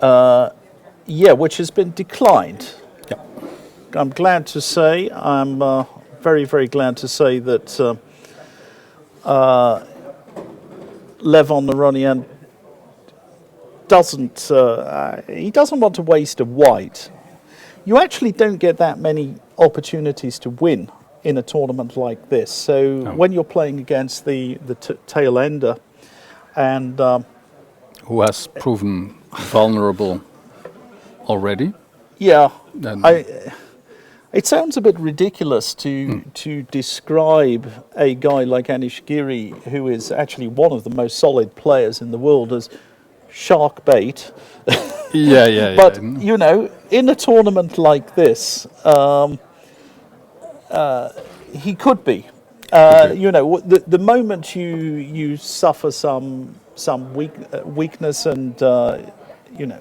Yeah, which has been declined. Yeah. I'm glad to say, I'm very, very glad to say that Levan Aronian doesn't want to waste a white. You actually don't get that many opportunities to win in a tournament like this. So when you're playing against the tail ender, and who has proven vulnerable already? Yeah, it sounds a bit ridiculous to describe a guy like Anish Giri, who is actually one of the most solid players in the world, as shark bait. But you know, in a tournament like this, he could be. You know, the moment you suffer some weakness, and you know,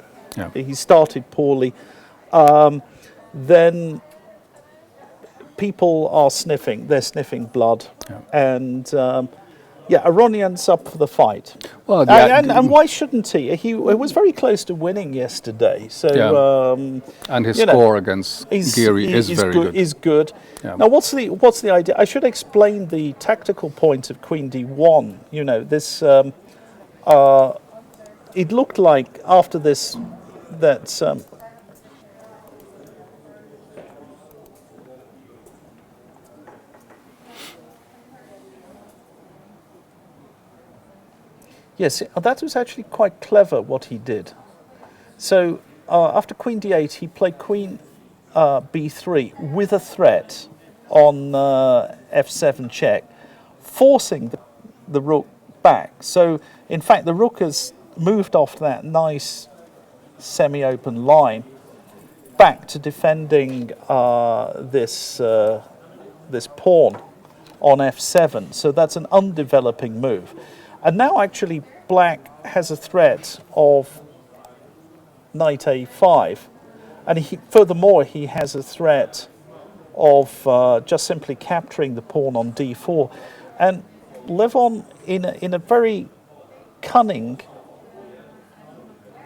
he started poorly, then people are sniffing. They're sniffing blood, and Yeah, Aronian's up for the fight. Well, and why shouldn't he? He was very close to winning yesterday. So and his score against Geary is very good. Is good. Yeah. Now, what's the idea? I should explain the tactical point of Queen D1. You know, this. It looked like after this that. Yes, that was actually quite clever what he did. So after Queen D8, he played Queen B3 with a threat on F7 check, forcing the rook back. So in fact, the rook has moved off that nice semi-open line back to defending this pawn on F7. So that's an undeveloping move. And now actually black has a threat of knight a5. And furthermore, he has a threat of just simply capturing the pawn on d4. And Levon, in a very cunning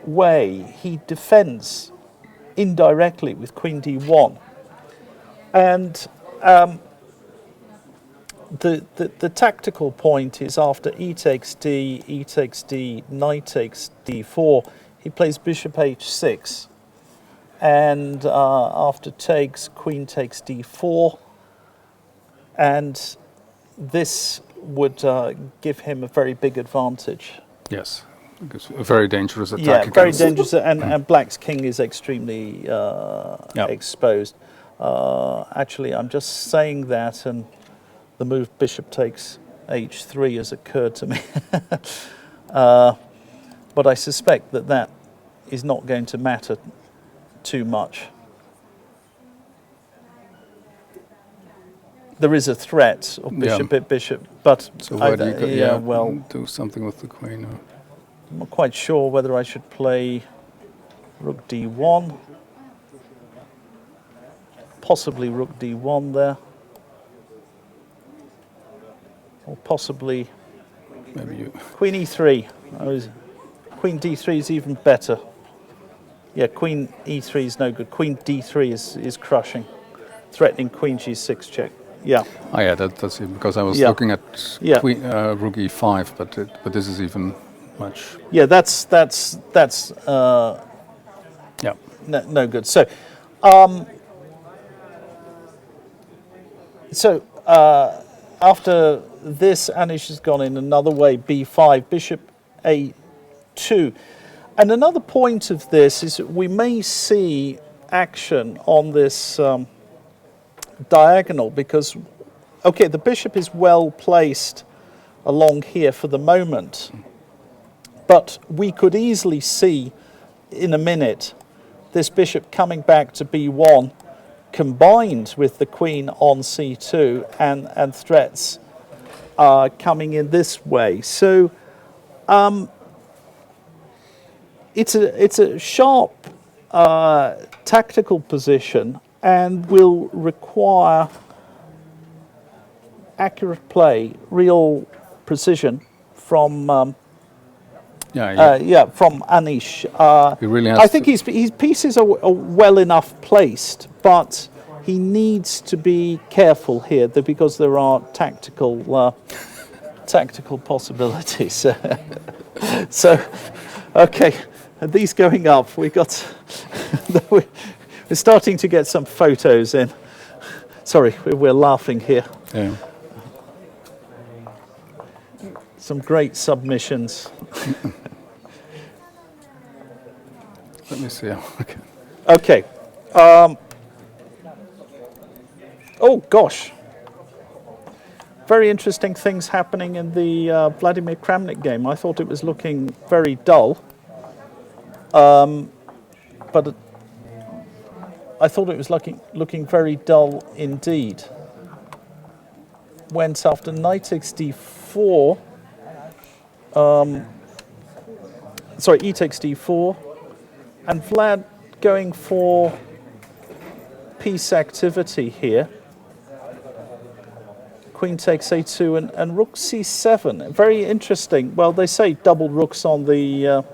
way, he defends indirectly with Queen d1. And the tactical point is after e takes d, knight takes d4, he plays bishop h6. And after takes, queen takes d4. And this would give him a very big advantage. Yes, it's a very dangerous attack. Yeah, very dangerous, and black's king is extremely exposed. Actually, I'm just saying that, and the move bishop takes h3 has occurred to me. But I suspect that is not going to matter too much. There is a threat of bishop, but so where do you do something with the queen? Or? I'm not quite sure whether I should play rook d1, possibly rook d1 there, or possibly maybe queen e3. Queen d3 is even better. Yeah, queen e3 is no good. Queen d3 is crushing, threatening queen g6 check. Yeah. Oh yeah, that's it. Because I was looking at queen, rook e5, but this is even much. Yeah, that's no good. So, after this, Anish has gone in another way. B5, bishop a2, and another point of this is that we may see action on this. Diagonal, because the bishop is well placed along here for the moment, but we could easily see in a minute this bishop coming back to b1 combined with the queen on c2 and threats coming in this way. So it's a sharp tactical position, and will require accurate play, real precision from from Anish. He really has I think his pieces are well enough placed, but he needs to be careful here because there are tactical possibilities. So, okay, these going up. We got. We're starting to get some photos in. Sorry, we're laughing here. Yeah. Some great submissions. Let me see. Okay. Oh gosh. Very interesting things happening in the Vladimir Kramnik game. I thought it was looking very dull. But I thought it was looking very dull indeed. Went after knight takes d4. E takes d4. And Vlad going for piece activity here. queen takes a2 and rook c7. Very interesting. Well, they say double rooks on the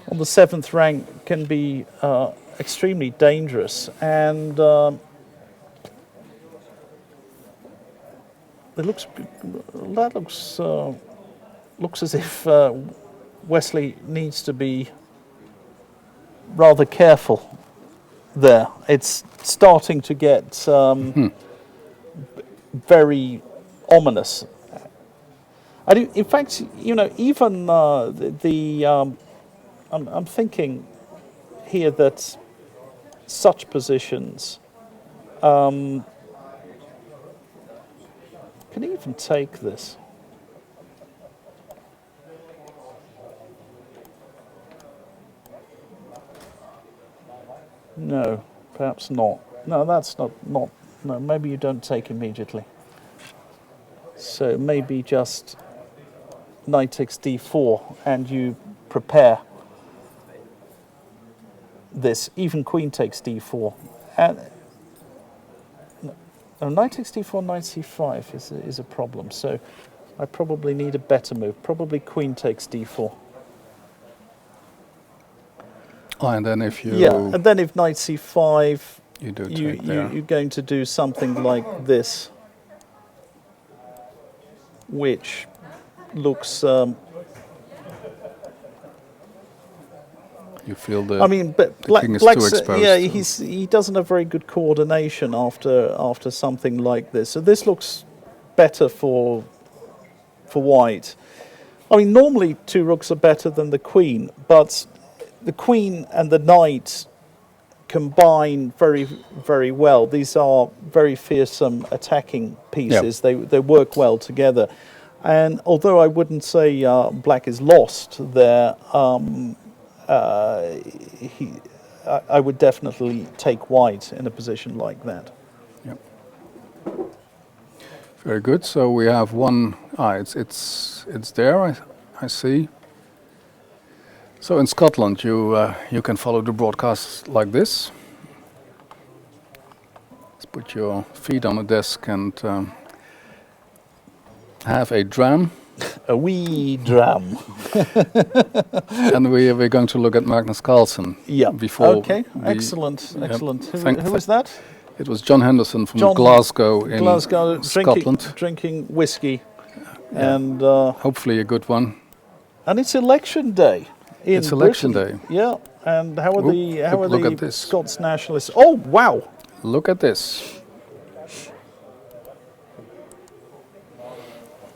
7th rank can be extremely dangerous, and that looks as if Wesley needs to be rather careful there. It's starting to get very ominous. In fact, even I'm thinking here that such positions can even take this. No, perhaps not. No, that's not. No, maybe you don't take immediately. So maybe just knight takes d4 and you prepare this. Even queen takes d4. And knight takes d4, knight c5 is a problem. So I probably need a better move. Probably queen takes d4. Oh, and then if you... Yeah, and then if knight c5, you're going to do something like this, which looks... you feel the, but the king is too exposed. Yeah, he doesn't have very good coordination after something like this. So this looks better for white. Normally 2 rooks are better than the queen, but the queen and the knight combine very, very well. These are very fearsome attacking pieces. Yep. They work well together. And although I wouldn't say black is lost there, I would definitely take white in a position like that. Yep. Very good. So we have one. It's there. I see. So in Scotland, you can follow the broadcast like this. Let's put your feet on the desk and have a dram. A wee dram. And we're going to look at Magnus Carlsen. Yeah. Before. Okay. Excellent. Excellent. Yep. Who was that? It was John Henderson from Glasgow in Scotland. Drinking whiskey, yeah. And hopefully a good one. And it's election day. It's election day. Yeah. And how are the Scots nationalists? Oh wow! Look at this.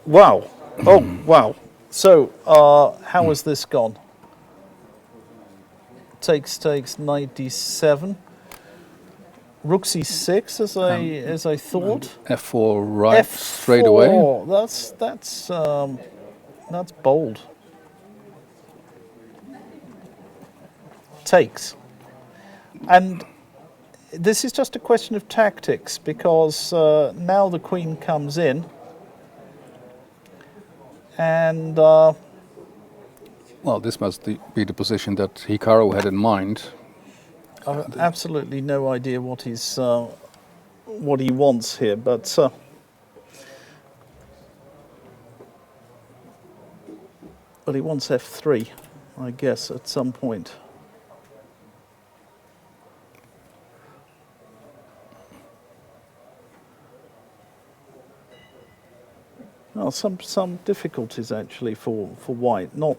Wow. Oh, wow. So, how has this gone? Takes knight d7. Rook c6, as I thought. F4 right, F4, straight away. That's bold. Takes. And this is just a question of tactics, because now the queen comes in. And well, this must be the position that Hikaru had in mind. I have absolutely no idea what he wants here, but he wants f3, I guess, at some point. Well, some difficulties actually for white. Not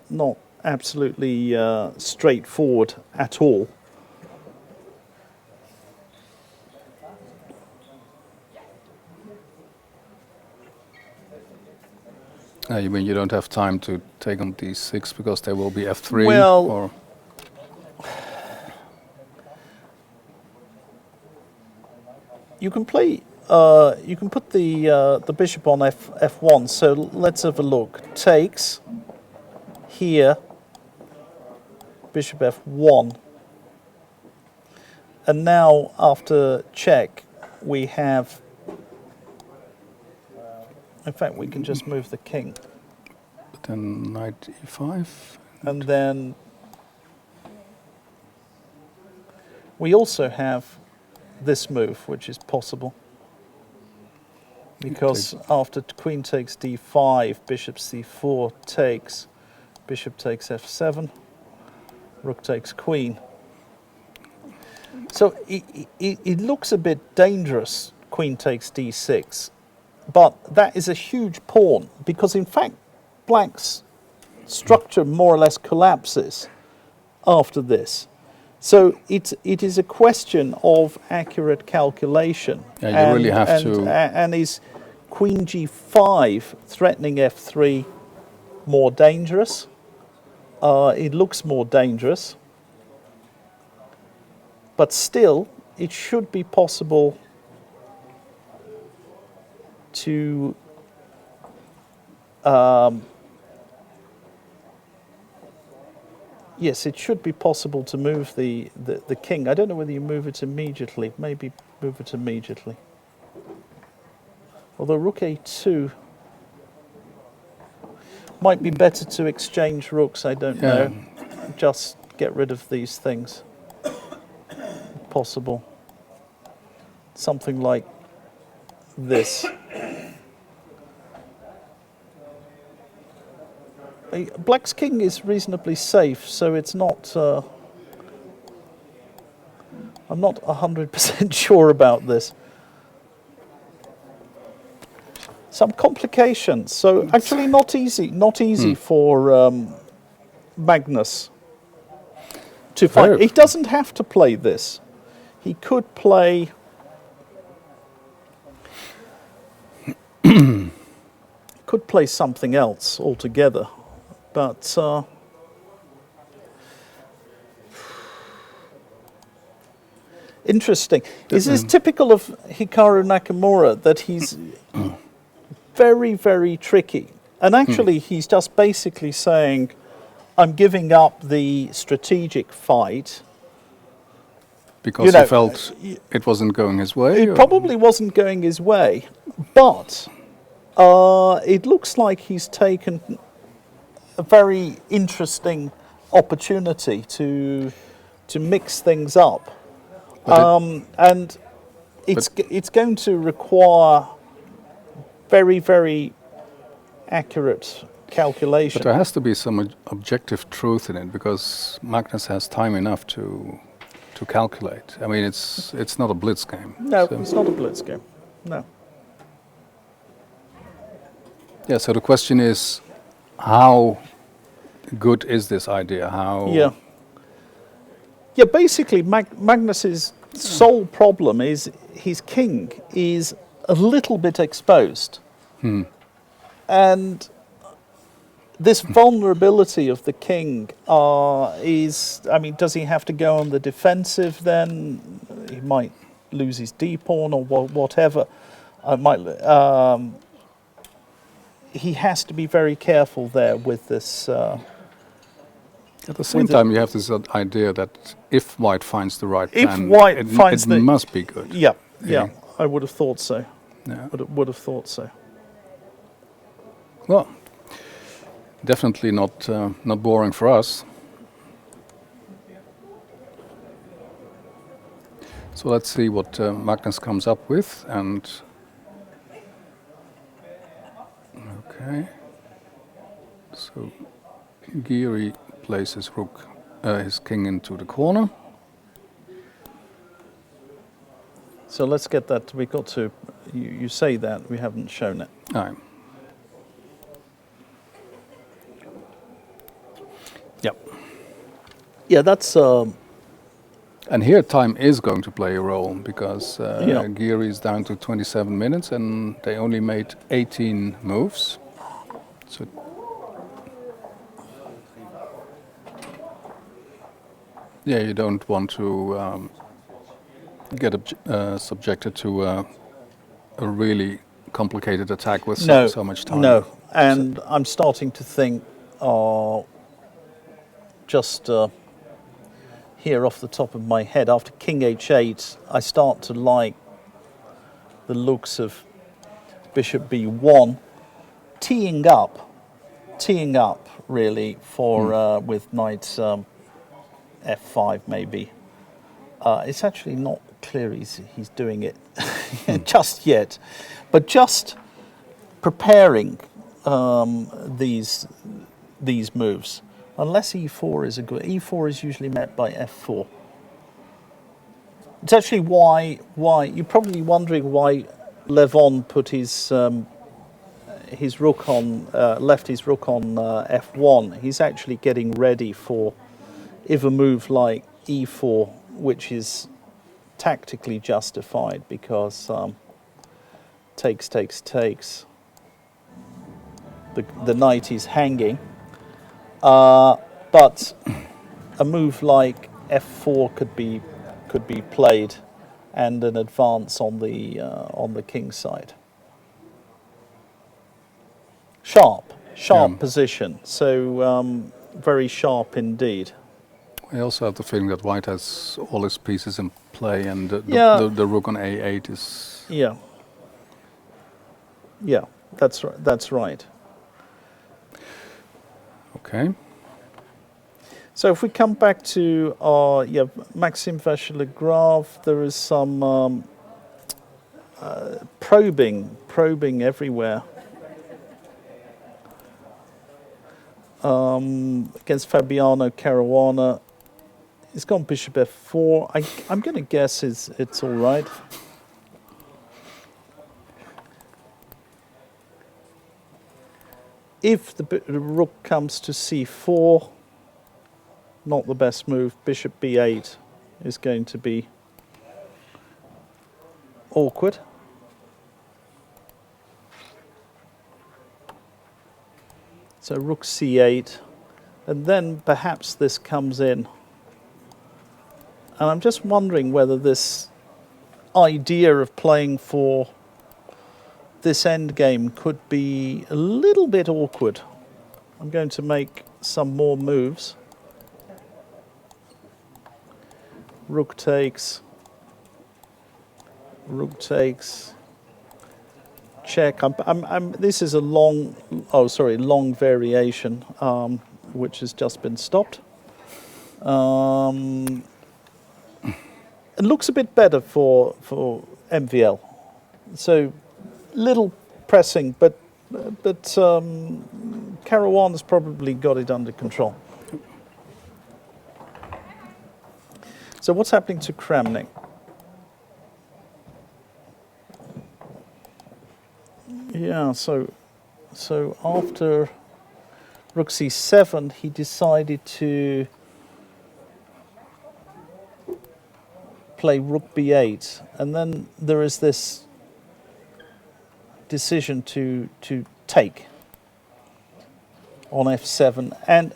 absolutely straightforward at all. You mean you don't have time to take on d6 because there will be f3? Well, or? You can play. You can put the bishop on f1. So let's have a look. Takes here. Bishop f1. And now after check, we have. In fact, we can just move the king. But then knight e5. And then we also have this move, which is possible. because after queen takes d5, bishop c4 takes, bishop takes f7, rook takes queen. So it looks a bit dangerous, queen takes d6, but that is a huge pawn, because in fact black's structure more or less collapses after this. So it is a question of accurate calculation. Yeah, you really have to. And is queen g5 threatening f3 more dangerous? It looks more dangerous. But still, it should be possible to yes, it should be possible to move the king. I don't know whether you move it immediately. Maybe move it immediately. Although rook a2 might be better to exchange rooks, I don't know. Just get rid of these things. Possible. Something like this. Black's king is reasonably safe, so it's not. I'm not 100% sure about this. Some complications. So actually, not easy for Magnus to fight. He doesn't have to play this. He could play. Could play something else altogether. But interesting. This is typical of Hikaru Nakamura, that he's very, very tricky. And actually, he's just basically saying, I'm giving up the strategic fight. Because he felt it wasn't going his way? It probably wasn't going his way. But it looks like he's taken a very interesting opportunity to mix things up, and it's going to require very, very accurate calculation. But there has to be some objective truth in it, because Magnus has time enough to calculate. I mean, it's not a blitz game. No, it's not a blitz game. No. Yeah. So the question is, how good is this idea? How? Yeah. Basically, Magnus's sole problem is his king is a little bit exposed, and this vulnerability of the king is. I mean, does he have to go on the defensive? Then he might lose his d pawn or whatever. He has to be very careful there with this. At the same time, you have this idea that if White finds the right plan, it must be good. Yeah, I would have thought so. Yeah. Would have thought so. Well, definitely not boring for us. So let's see what Magnus comes up with, and. Okay, so Geary places his king into the corner. So let's get that. We got to. You say that we haven't shown it. Aye. Yep. Yeah, that's. And here time is going to play a role, because Geary is down to 27 minutes and they only made 18 moves. So you don't want to get subjected to a really complicated attack with so much time. No, and I'm starting to think, here off the top of my head, after King H8, I start to like the looks of Bishop B1, teeing up really for with Knight F5 maybe. It's actually not clear he's doing it just yet, but just preparing these moves. Unless e4 is a good, e4 is usually met by f4. It's actually why you're probably wondering why Levon put his rook on left his rook on f1. He's actually getting ready for if a move like e4, which is tactically justified because takes. The knight is hanging, but a move like f4 could be played, and an advance on the king's side. Sharp position. So very sharp indeed. I also have the feeling that White has all his pieces in play, and the rook on a8 is. Yeah, that's right. That's right. Okay. So if we come back to Maxime Vachier-Lagrave, there is some probing everywhere. Against Fabiano Caruana, he's gone bishop f4. I'm going to guess it's all right. If the rook comes to c4, not the best move. Bishop b8 is going to be awkward. So rook c8, and then perhaps this comes in. And I'm just wondering whether this idea of playing for this endgame could be a little bit awkward. I'm going to make some more moves. Rook takes. Check. This is a long variation, which has just been stopped. It looks a bit better for MVL. So little pressing, but Caruana's probably got it under control. So what's happening to Kramnik? Yeah, so after rook c7, he decided to play rook b8, and then there is this decision to take on f7, and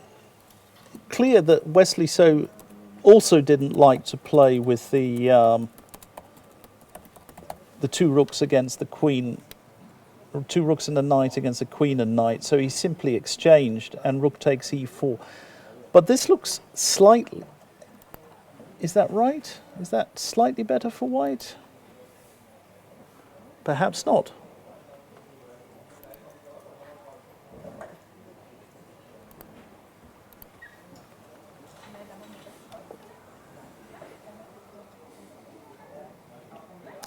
clear that Wesley So also didn't like to play with the two rooks against the queen, or two rooks and a knight against the queen and knight, so he simply exchanged and rook takes e4. But this looks slightly, is that right? Is that slightly better for White? Perhaps not.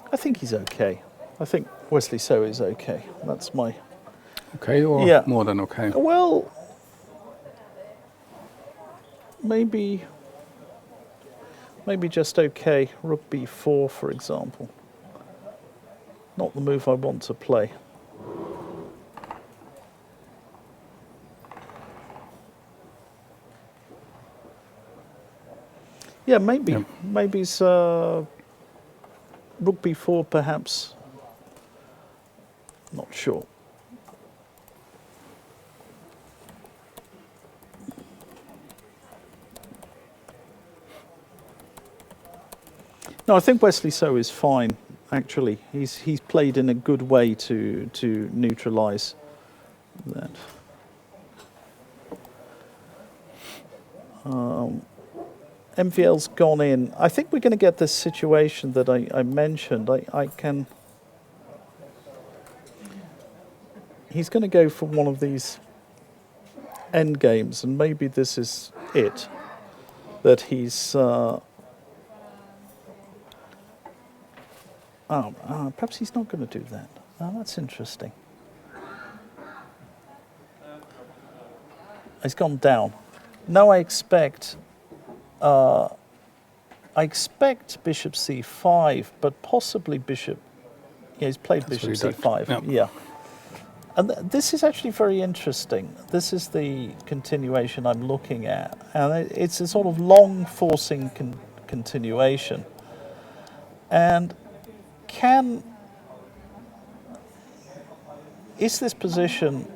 I think he's okay. I think Wesley So is okay. That's my... Okay, or more than okay? Well, maybe just okay. Rook b4, for example. Not the move I want to play. Yeah, maybe. Yeah. Maybe it's rook b4, perhaps. Not sure. No, I think Wesley So is fine. Actually, he's played in a good way to neutralise that. MVL's gone in. I think we're going to get this situation that I mentioned. He's going to go for one of these end games, and maybe this is it. That he's perhaps he's not going to do that. Oh, that's interesting. He's gone down. Now I expect bishop c5, but possibly bishop. Yeah, he's played bishop c5. Yep. Yeah. And this is actually very interesting. This is the continuation I'm looking at. And it's a sort of long forcing continuation. And is this position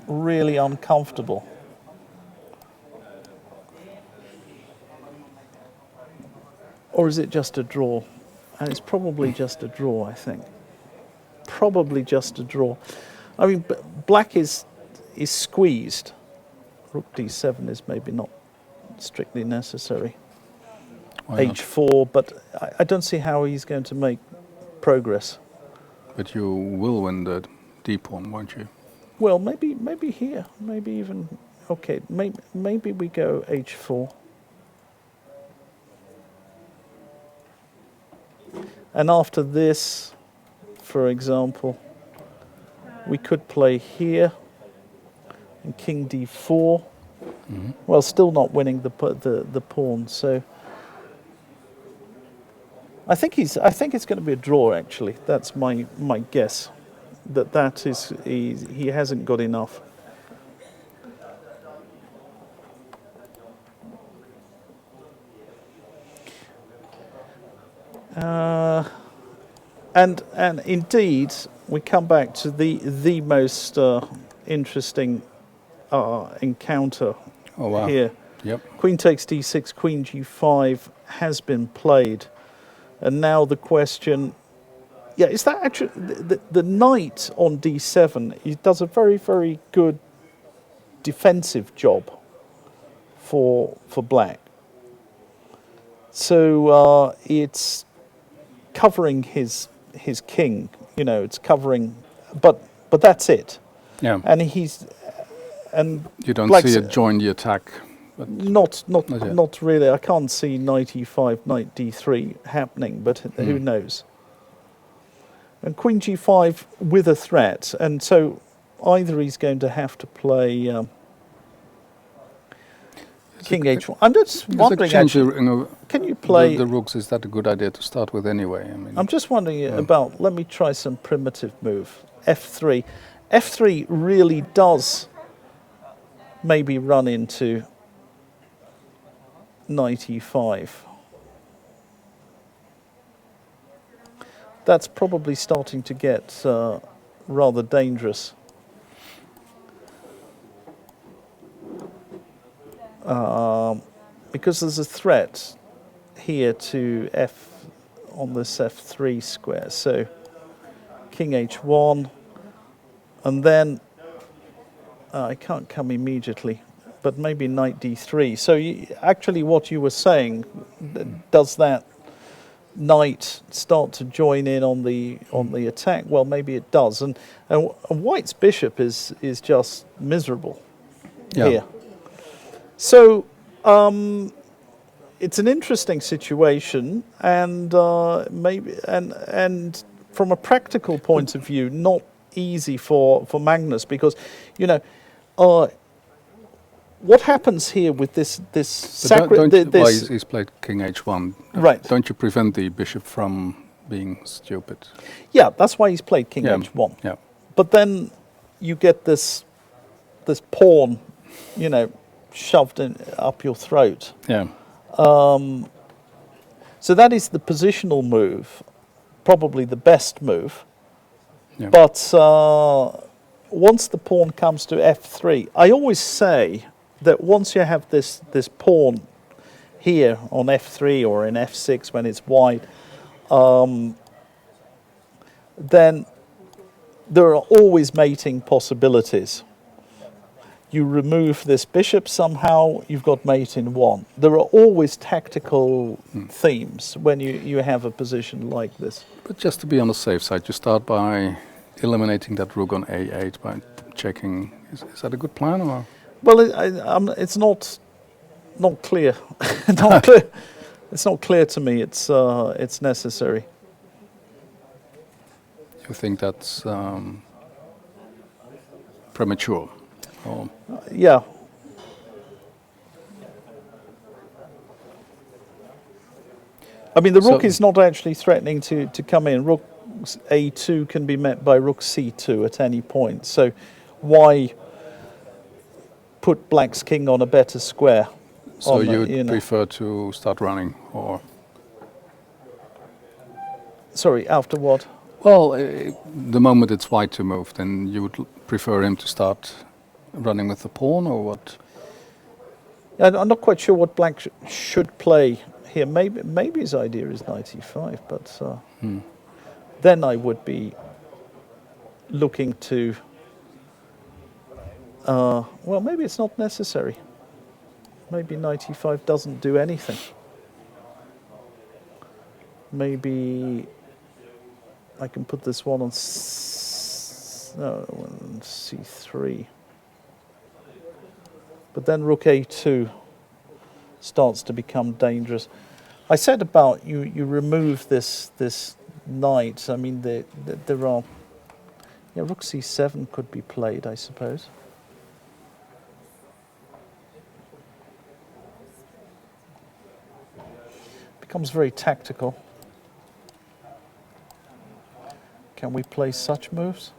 really uncomfortable? Or is it just a draw? And it's probably just a draw, I think. Probably just a draw. I mean, black is squeezed. Rook d7 is maybe not strictly necessary. Why not? h4, but I don't see how he's going to make progress. But you will win the d pawn, won't you? Well, maybe here, maybe even okay. Maybe we go h4. And after this, for example, we could play here, and king d4. Mm-hmm. Well, still not winning the pawn. So I think it's going to be a draw. Actually, that's my guess. That is he hasn't got enough. And indeed, we come back to the most interesting encounter here. Yep. Queen takes d6, queen g5 has been played, and now the question, is that actually the knight on d7? He does a very, very good defensive job for black. So it's covering his king, it's covering, but that's it. Yeah. And you don't Black's see it join the attack. But not really. I can't see knight e5, knight d3 happening, but who knows? And queen g5 with a threat, and so either he's going to have to play king h1. I'm just wondering, can you play the rooks? Is that a good idea to start with anyway? I mean, I'm just wondering about. Let me try some primitive move. f3. f3 really does maybe run into knight e5. That's probably starting to get rather dangerous. Because there's a threat here to f on this f3 square. So king h1, and then I can't come immediately, but maybe knight d3. So actually what you were saying, does that knight start to join in on the attack? Well, maybe it does. And White's bishop is just miserable here. So it's an interesting situation, and maybe and from a practical point of view, not easy for Magnus, because what happens here with this why he's played king h1? Right. Don't you prevent the bishop from being stupid? Yeah, that's why he's played king h1. Yeah. But then you get this pawn, shoved up your throat. Yeah. So that is the positional move, probably the best move. Yeah. But once the pawn comes to f3, I always say that once you have this pawn here on f3 or in f6 when it's wide, then there are always mating possibilities. You remove this bishop somehow, you've got mate in one. There are always tactical themes when you have a position like this. But just to be on the safe side, you start by eliminating that rook on a8 by checking. Is that a good plan, or? Well, it's not clear. Not clear. It's not clear to me. It's necessary. you think that's premature? Or yeah. I mean, the rook is not actually threatening to come in. Rook A2 can be met by rook C2 at any point. So why put black's king on a better square? So you'd prefer to start running, or? Sorry, after what? Well, the moment it's white to move, then you would prefer him to start running with the pawn, or what? I'm not quite sure what black should play here. Maybe his idea is knight e5, but then I would be looking to. Well, maybe it's not necessary. Maybe knight e5 doesn't do anything. Maybe I can put this one on c3. But then rook a2 starts to become dangerous. I said about you remove this knight. I mean, there are. Yeah, rook c7 could be played, I suppose. Becomes very tactical. Can we play such moves?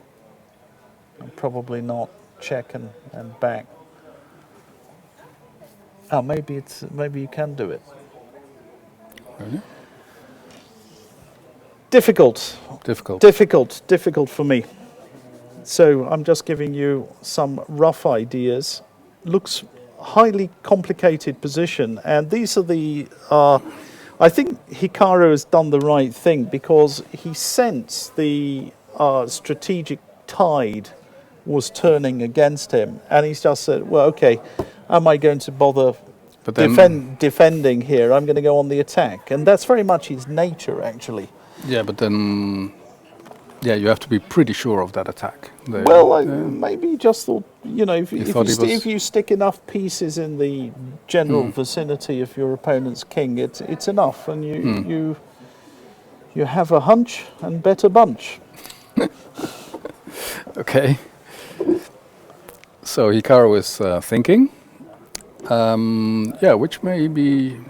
Probably not. Check and back. Oh, maybe you can do it. Really? Difficult for me. So I'm just giving you some rough ideas. Looks highly complicated position, and these are the. I think Hikaru has done the right thing because he sensed the strategic tide was turning against him, and he's just said, "Well, okay, am I going to bother defending here? I'm going to go on the attack," and that's very much his nature, actually. Yeah, but then, you have to be pretty sure of that attack. Maybe he just thought, if you stick enough pieces in the general vicinity of your opponent's king, it's enough, and you have a hunch and bet a bunch. Okay. So Hikaru is thinking. Which may be.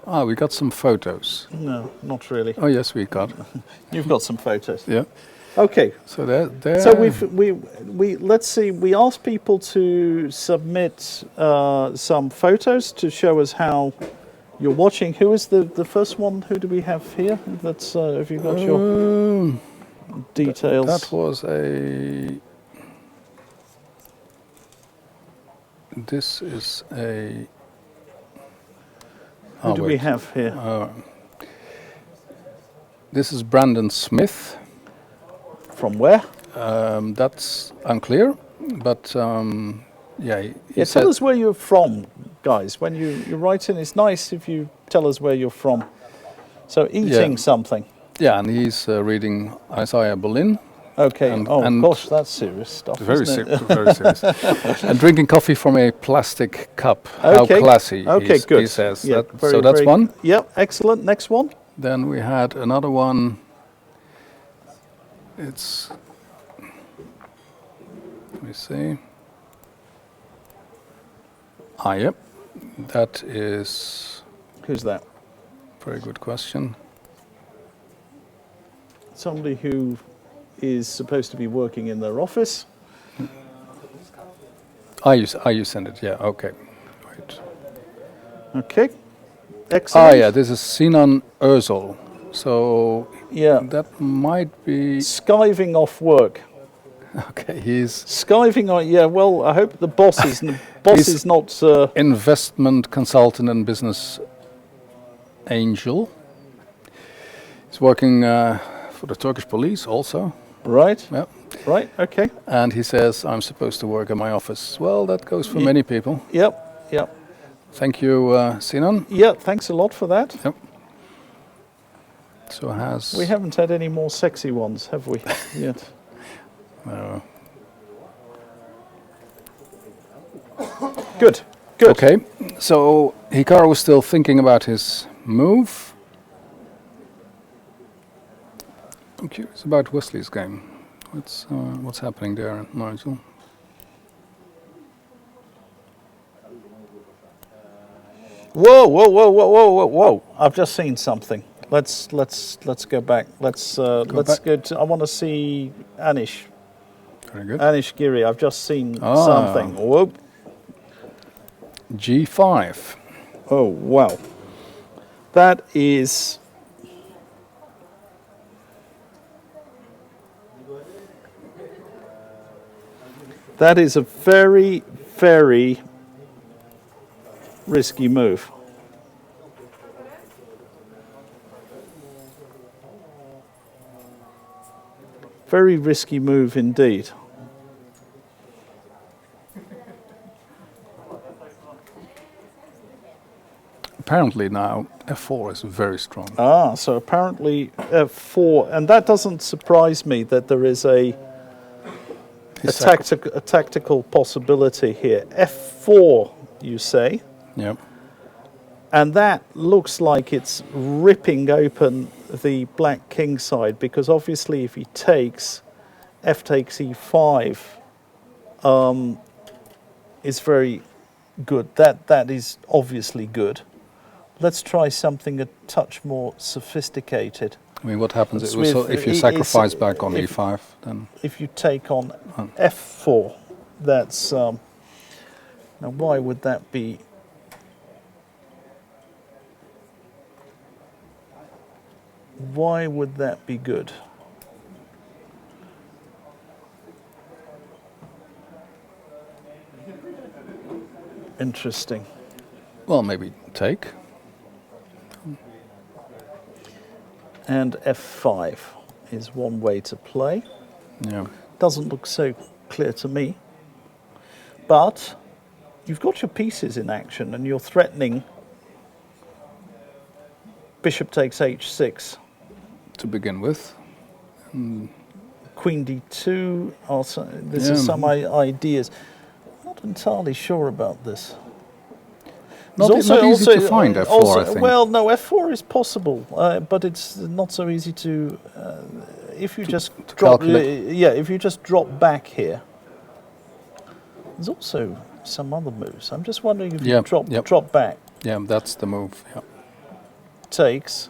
We got some photos. No, not really. Oh yes, we got. You've got some photos. Yeah. Okay. So there. So we let's see. We asked people to submit some photos to show us how you're watching. Who is the first one? Who do we have here? That's have you got your details? That was a. This is a. Who do we have here? This is Brandon Smith. From where? That's unclear, but tell us where you're from, guys. When you're writing, it's nice if you tell us where you're from. So eating something. Yeah, and he's reading Isaiah Berlin. Okay. And gosh, that's serious stuff. Very serious. And drinking coffee from a plastic cup. Okay. How classy. Okay, good. He says. Yeah, so that's one. Yep, excellent. Next one. Then we had another one. It's. Let me see. Yep. That is. Who's that? Very good question. Somebody who is supposed to be working in their office. You send it, yeah, okay. Right. Okay, excellent. This is Sinan Özal. So, that might be... Skiving off work. Okay, he's... Skiving on, well, I hope the boss is, is not... investment consultant and business angel. He's working for the Turkish police also. Right. Yeah. Right. Okay. And he says, I'm supposed to work in my office. Well, that goes for many people. Yep. Thank you, Sinan. Yeah, thanks a lot for that. Yep. So we haven't had any more sexy ones, have we, yet? No. Good. Okay. So Hikaru was still thinking about his move. I'm curious about Wesley's game. What's happening there, Nigel? Whoa! I've just seen something. Let's go back. Let's go to. I want to see Anish. Very good. Anish Giri. I've just seen something. Whoa. G5. Oh wow. That is. That is a very, very risky move. Very risky move indeed. Apparently now F4 is very strong. So apparently F4, and that doesn't surprise me that there is a tactical possibility here. F4, you say? Yep. And that looks like it's ripping open the black king side, because obviously if he takes, F takes E5 is very good. That is obviously good. Let's try something a touch more sophisticated. I mean, what happens if you sacrifice back on E5? Then if you take on F4, that's now why would that be? Why would that be good? Interesting. Well, maybe take. And F5 is one way to play. Yeah. Doesn't look so clear to me. But you've got your pieces in action and you're threatening bishop takes H6. To begin with. Queen D2, also, this is some ideas. Not entirely sure about this. Not easy to find F4, I think. Well, no, F4 is possible, but it's not so easy to. If you just drop, if you just drop back here. There's also some other moves. I'm just wondering if you drop back. Yeah, that's the move. Yeah. Takes.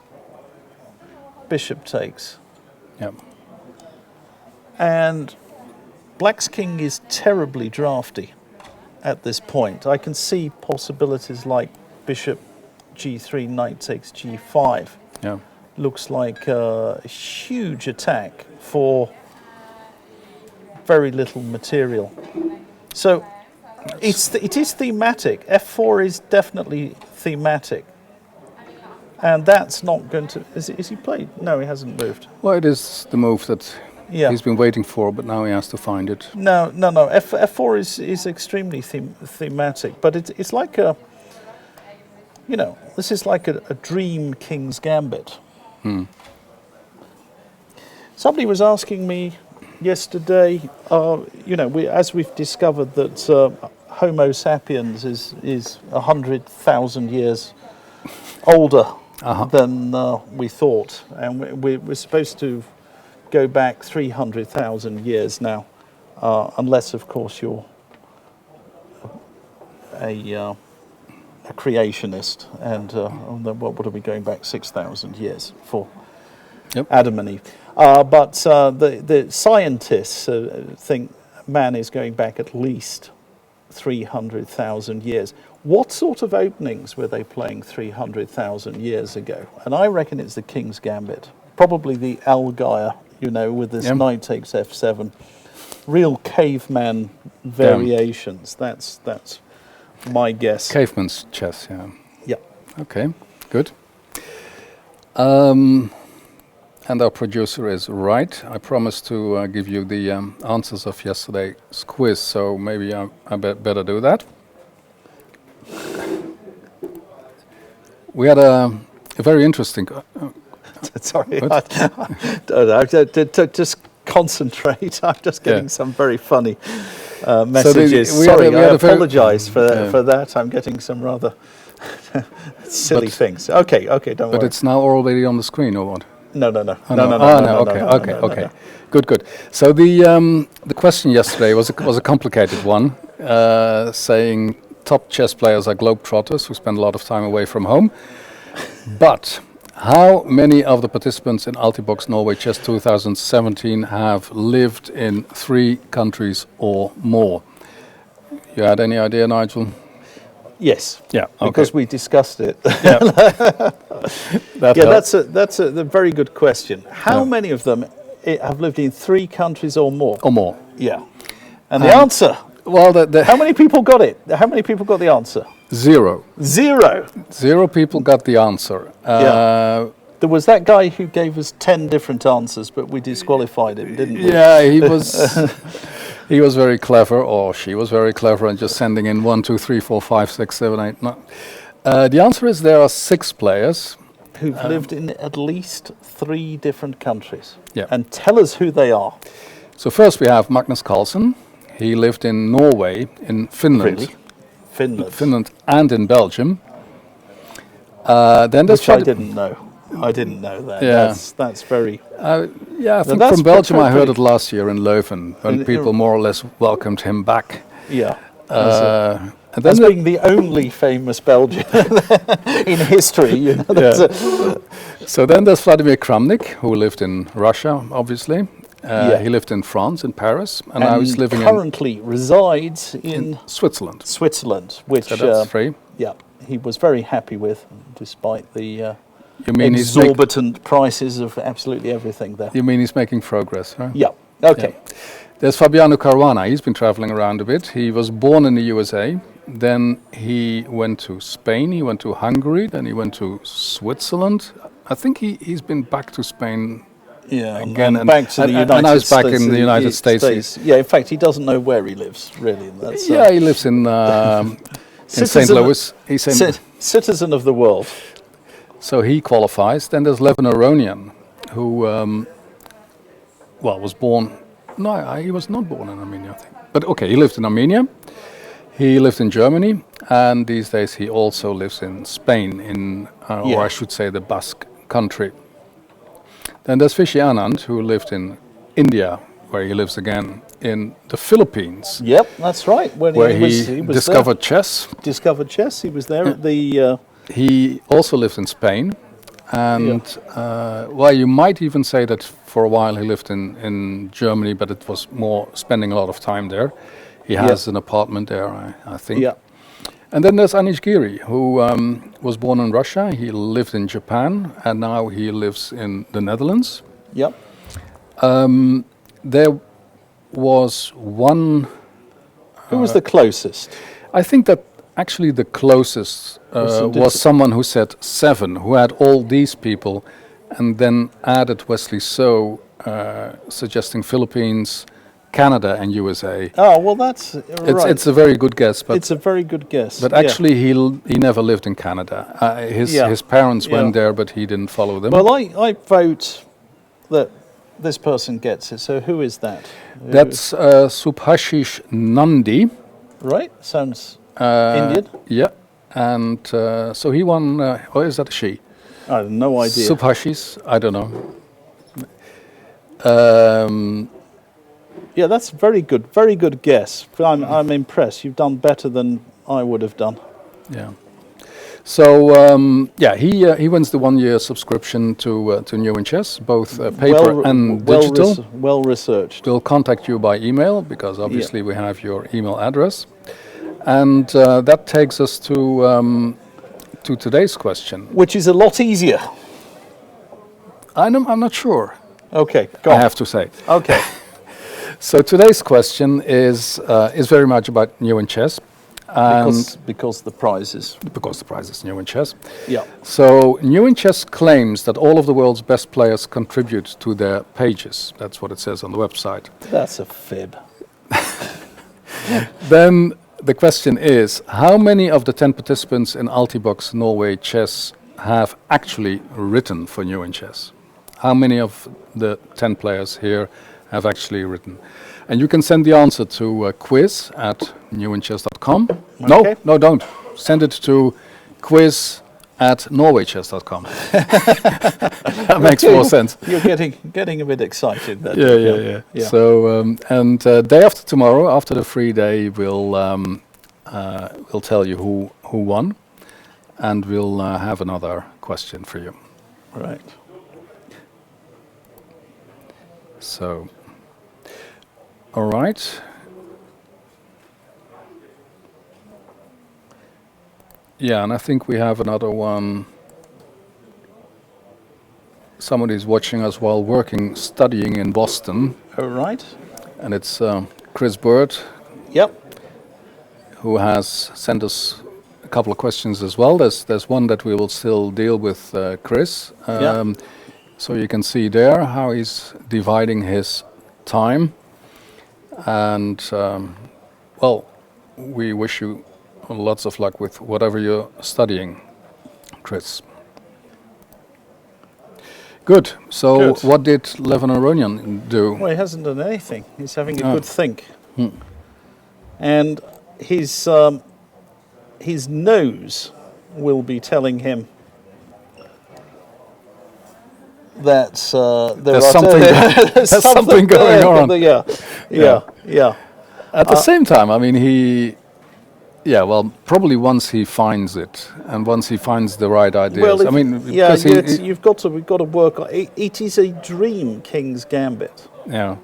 Bishop takes. Yeah. And Black's king is terribly drafty at this point. I can see possibilities like bishop G3, knight takes G5. Yeah. Looks like a huge attack for very little material. So it is thematic. F4 is definitely thematic. And that's not going to... Is he played? No, he hasn't moved. Well, it is the move that he's been waiting for, but now he has to find it. No. F4 is extremely thematic, but it's like a... You know, this is like a dream king's gambit. Somebody was asking me yesterday, as we've discovered that Homo sapiens is 100,000 years older than we thought, and we're supposed to go back 300,000 years now, unless of course you're a creationist, and what are we going back 6,000 years for? Adam and Eve. But the scientists think man is going back at least 300,000 years. What sort of openings were they playing 300,000 years ago? And I reckon it's the King's Gambit. Probably the Algier, with this knight takes F7. Real caveman variations. That's my guess. Caveman's chess, yeah. Yeah. Okay, good. And our producer is right. I promised to give you the answers of yesterday's quiz, so maybe I better do that. We had a very interesting... Sorry, just concentrate. I'm just getting some very funny messages. Sorry, I apologise for that. I'm getting some rather silly things. Okay, don't worry. But it's now already on the screen, or what? No. Okay. Good. So the question yesterday was a complicated one, saying top chess players are globetrotters who spend a lot of time away from home. But how many of the participants in Altibox Norway Chess 2017 have lived in 3 countries or more? You had any idea, Nigel? Yes. Yeah. Okay. Because we discussed it. Yeah. That's a very good question. How many of them have lived in 3 countries or more? Or more. Yeah. And the answer. Well, how many people got it? How many people got the answer? 0. 0 people got the answer. There was that guy who gave us 10 different answers, but we disqualified him, didn't we? Yeah, he was. He was very clever, or she was very clever, and just sending in 1, 2, 3, 4, 5, 6, 7, 8. No. The answer is there are 6 players who've lived in at least 3 different countries. Yeah. And tell us who they are. So first we have Magnus Carlsen. He lived in Norway, in Finland. Really? Finland and in Belgium. Then there's Which I didn't know. I didn't know that. Yeah. That's very... I think from Belgium I heard it last year in Leuven, when people more or less welcomed him back. Yeah. And then being the only famous Belgian in history. You know, So then there's Vladimir Kramnik, who lived in Russia, obviously. He lived in France, in Paris, and now he's living currently resides in Switzerland. Which so that's 3. Yeah, he was very happy with, despite the you mean exorbitant prices of absolutely everything there. You mean he's making progress, right? Yeah. Okay. Yeah. There's Fabiano Caruana. He's been traveling around a bit. He was born in the USA. Then he went to Spain. He went to Hungary. Then he went to Switzerland. I think he's been back to Spain. Yeah, again, and back to the United States. And I was back in the United States. Yeah, in fact, he doesn't know where he lives, really. That's, he lives in St. Louis. He's citizen of the world. So he qualifies. Then there's Levin Aronian, who, was born... No, he was not born in Armenia, I think. But okay, he lived in Armenia. He lived in Germany. And these days he also lives in Spain, or I should say the Basque country. Then there's Vishy Anand, who lived in India, where he lives again, in the Philippines. Yep, that's right. Where he discovered chess. Discovered chess. He was there at the... He also lived in Spain. And, you might even say that for a while he lived in Germany, but it was more spending a lot of time there. He has an apartment there, I think. Yeah. And then there's Anish Giri, who was born in Russia. He lived in Japan, and now he lives in the Netherlands. Yep. There was one... Who was the closest? I think that actually the closest was someone who said 7, who had all these people, and then added Wesley So, suggesting Philippines, Canada and USA. Oh, well, that's right. It's a very good guess. But it's a very good guess. But actually, he never lived in Canada. His parents went there, but he didn't follow them. Well, I vote that this person gets it. So who is that? That's Subhashish Nandi. Right, sounds Indian. Yeah, and so he won, or is that a she? I have no idea. Subhashish, I don't know. Yeah, that's very good guess. I'm impressed. You've done better than I would have done. Yeah. So he wins the 1-year subscription to New in Chess, both paper and digital. Well researched. We'll contact you by email because obviously we have your email address, and that takes us to today's question, which is a lot easier. I'm not sure. Okay, go on. I have to say. Okay. So today's question is very much about New in Chess. Because the prize is New in Chess. Yeah. So New in Chess claims that all of the world's best players contribute to their pages. That's what it says on the website. That's a fib. Then the question is, how many of the 10 participants in Altibox Norway Chess have actually written for New in Chess? How many of the 10 players here have actually written? And you can send the answer to quiz@newinchess.com. Okay. No, don't. Send it to quiz at norwaychess.com. That makes more sense. You're getting a bit excited then. Yeah. So and day after tomorrow, after the free day, we'll tell you who won, and we'll have another question for you. Right. So, all right. Yeah, and I think we have another one. Somebody's watching us while studying in Boston. All right. And it's Chris Bird. Yep. Who has sent us a couple of questions as well. There's one that we will still deal with Chris. So you can see there how he's dividing his time. And, well, we wish you lots of luck with whatever you're studying, Chris. Good. So what did Levin Aronian do? Well, he hasn't done anything. He's having a good think. And his nose will be telling him that there's something going on. Yeah. At the same time, I mean, well, probably once he finds it, and once he finds the right ideas. Well, I mean, we've got to work on it. It is a dream King's Gambit. Yeah.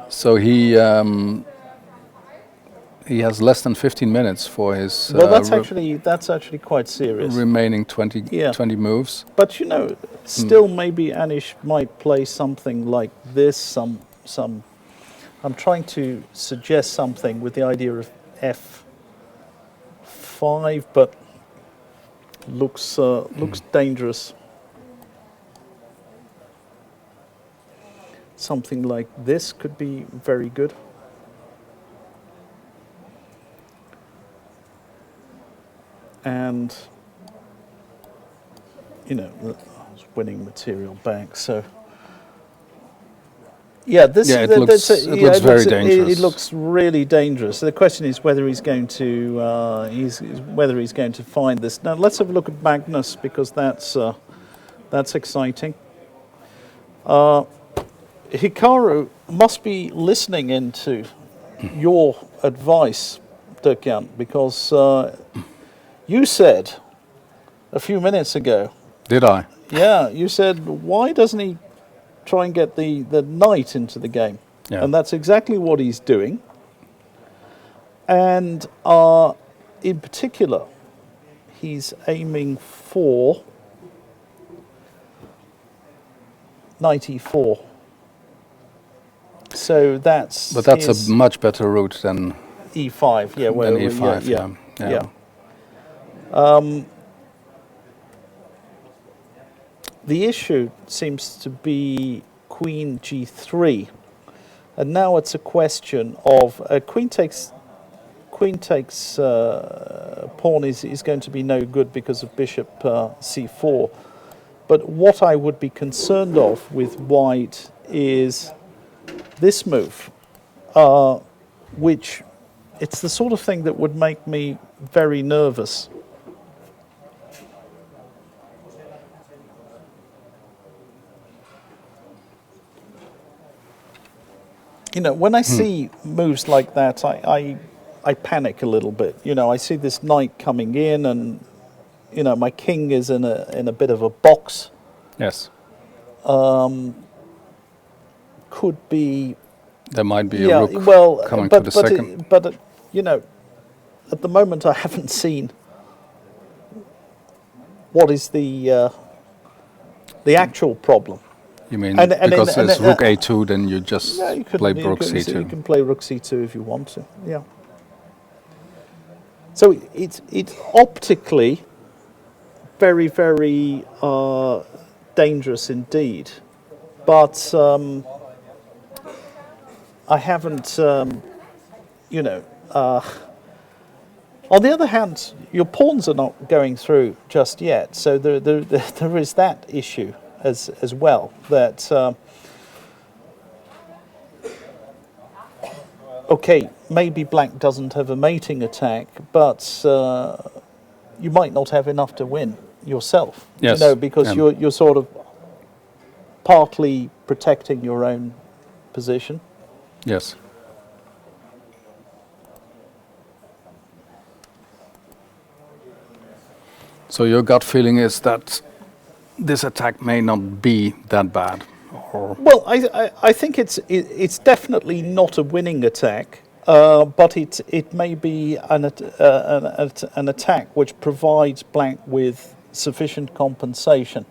So he has less than 15 minutes for his. Well, that's actually quite serious. Remaining 20 moves. But still, maybe Anish might play something like this. Some. I'm trying to suggest something with the idea of F5, but looks dangerous. Something like this could be very good. And winning material back, so. Yeah, it looks very dangerous. It looks really dangerous. So the question is whether he's going to find this. Now let's have a look at Magnus, because that's exciting. Hikaru must be listening into your advice, Dirk-Jan, because you said a few minutes ago. Did I? Yeah, you said, why doesn't he try and get the knight into the game? Yeah. And that's exactly what he's doing. And in particular, he's aiming for knight e4. So that's. But that's a much better route than e5. Yeah, well, than e5. Yeah. The issue seems to be queen g3, and now it's a question of queen takes pawn is going to be no good because of bishop c4. But what I would be concerned of with white is this move, which it's the sort of thing that would make me very nervous. When I see moves like that, I panic a little bit. I see this knight coming in, and my king is in a bit of a box. Yes. Could be. There might be a rook coming to the second. But at the moment I haven't seen what is the actual problem. You mean because there's rook a2, then you just play rook c2? You can play rook c2 if you want to, yeah. So it's optically very, very dangerous indeed. But I haven't, on the other hand, your pawns are not going through just yet. So there is that issue as well, that okay, maybe black doesn't have a mating attack, but you might not have enough to win yourself. Yes. Because you're sort of partly protecting your own position. Yes. So your gut feeling is that this attack may not be that bad? Well, I think it's definitely not a winning attack, but it may be an attack which provides black with sufficient compensation.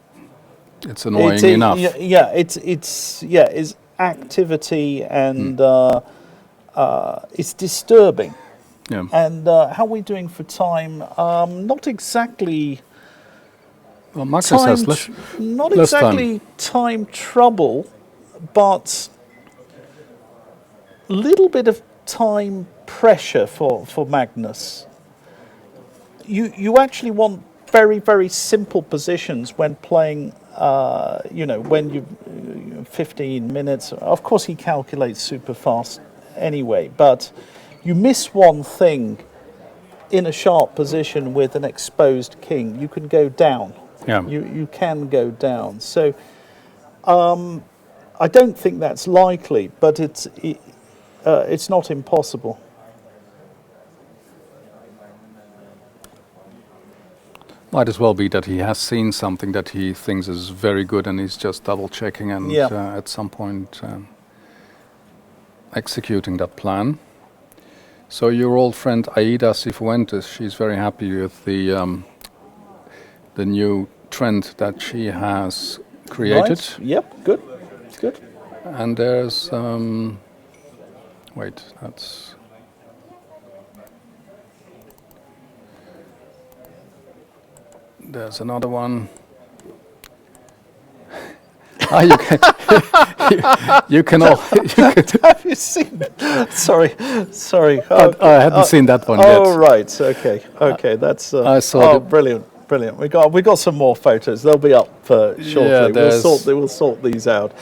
It's annoying enough. Yeah, it's activity and it's disturbing. Yeah. And how are we doing for time? Not exactly. Well, Magnus has not less exactly time trouble, but a little bit of time pressure for Magnus. You actually want very, very simple positions when playing. When you 15 minutes. Of course, he calculates super fast anyway, but you miss one thing in a sharp position with an exposed king, you can go down. Yeah. You can go down. So I don't think that's likely, but it's not impossible. Might as well be that he has seen something that he thinks is very good and he's just double checking and at some point executing that plan. So your old friend Aida Cifuentes, she's very happy with the new trend that she has created. Right. Yep, good. Good. And there's wait, that's there's another one. You can. You can all. Have you seen? Sorry. I hadn't seen that one yet. Oh right. Okay. That's. I saw. Oh, brilliant. We got some more photos. They'll be up shortly. We'll sort these out.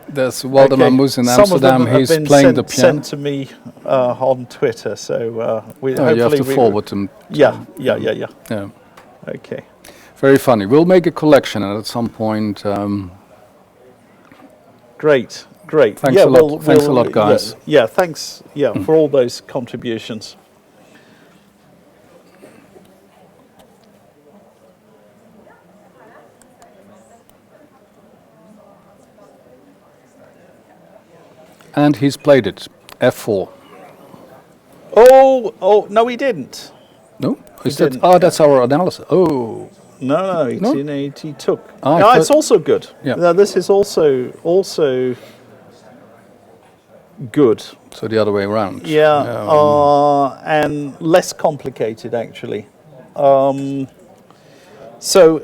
There's Waldemar Moos in Amsterdam. He's playing the piano. Sent to me on Twitter, so we. Oh, you have to forward them. Yeah. Okay. Very funny. We'll make a collection at some point. Great. Thanks a lot. Thanks a lot, guys. Yeah. Thanks. Yeah, for all those contributions. And he's played it. F4. Oh no, he didn't. No, is that? Oh, that's our analysis. Oh. No, he took. No, it's also good. Yeah. Now, this is also good. So the other way around. Yeah, and less complicated actually. So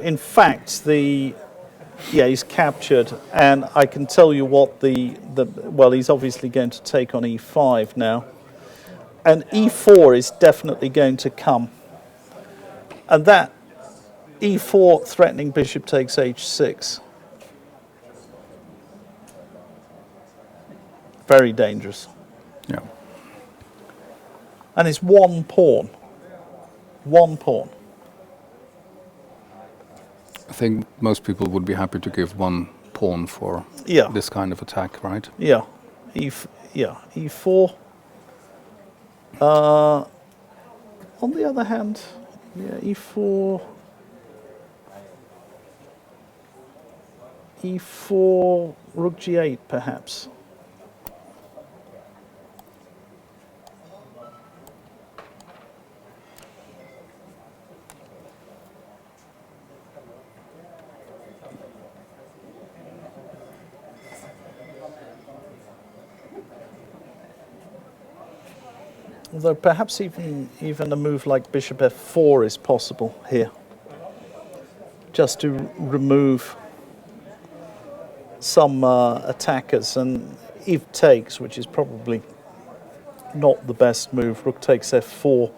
in fact, he's captured, and I can tell you what well, he's obviously going to take on E5 now, and E4 is definitely going to come, and that. E4 threatening bishop takes H6. Very dangerous. Yeah. And it's one pawn. I think most people would be happy to give one pawn for this kind of attack, right? Yeah. E4. On the other hand, E4. E4, Rook G8, perhaps. Although perhaps even a move like Bishop F4 is possible here, just to remove some attackers, and Eve takes, which is probably not the best move. Rook takes F4.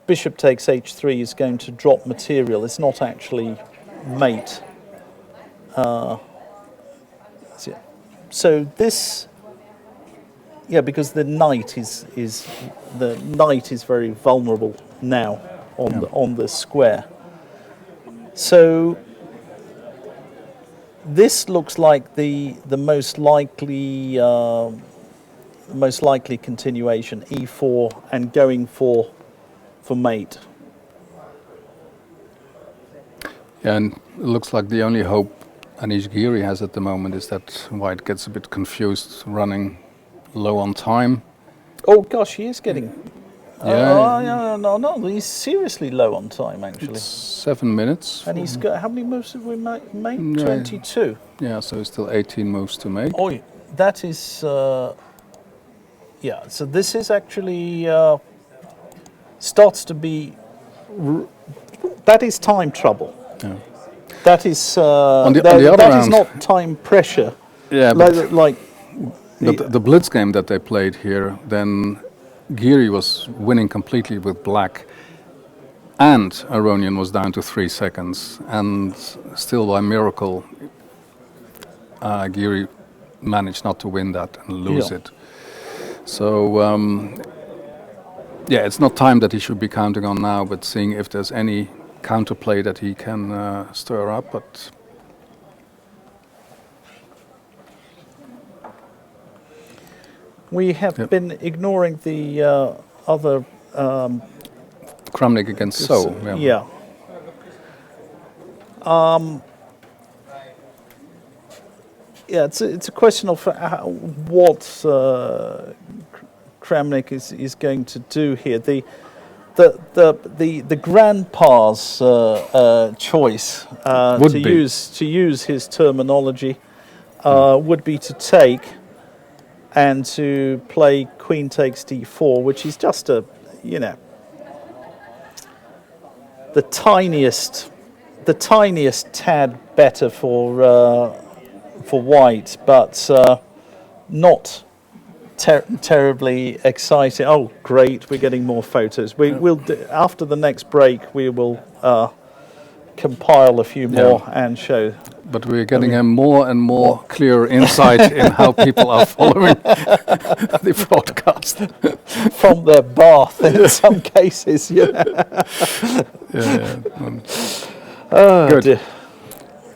Bishop takes H3 is going to drop material. It's not actually mate. So this, Yeah, because the knight is very vulnerable now on the square. So this looks like the most likely continuation, e4 and going for mate. And it looks like the only hope Anish Giri has at the moment is that White gets a bit confused, running low on time. Oh gosh, he is getting. No, he's seriously low on time actually. It's 7 minutes. And he's got, how many moves have we made? 22. Yeah, so still 18 moves to make. Oh, that is. So this is actually starts to be. That is time trouble. Yeah. That is on the other that hand, is not time pressure. Yeah, but the blitz game that they played here, then Giri was winning completely with black, and Aronian was down to 3 seconds, and still by miracle, Giri managed not to win that and lose it. So it's not time that he should be counting on now, but seeing if there's any counterplay that he can stir up, but we have been ignoring the other Kramnik against So. Yeah. It's a question of what Kramnik is going to do here. The grandpa's choice to use his terminology would be to take and to play Queen takes D4, which is just the tiniest tad better for White, but not terribly exciting. Oh, great! We're getting more photos. We'll after the next break. We will compile a few more and show. But we're getting a more and more clear insight in how people are following the broadcast from their bath in some cases. Good. Dear.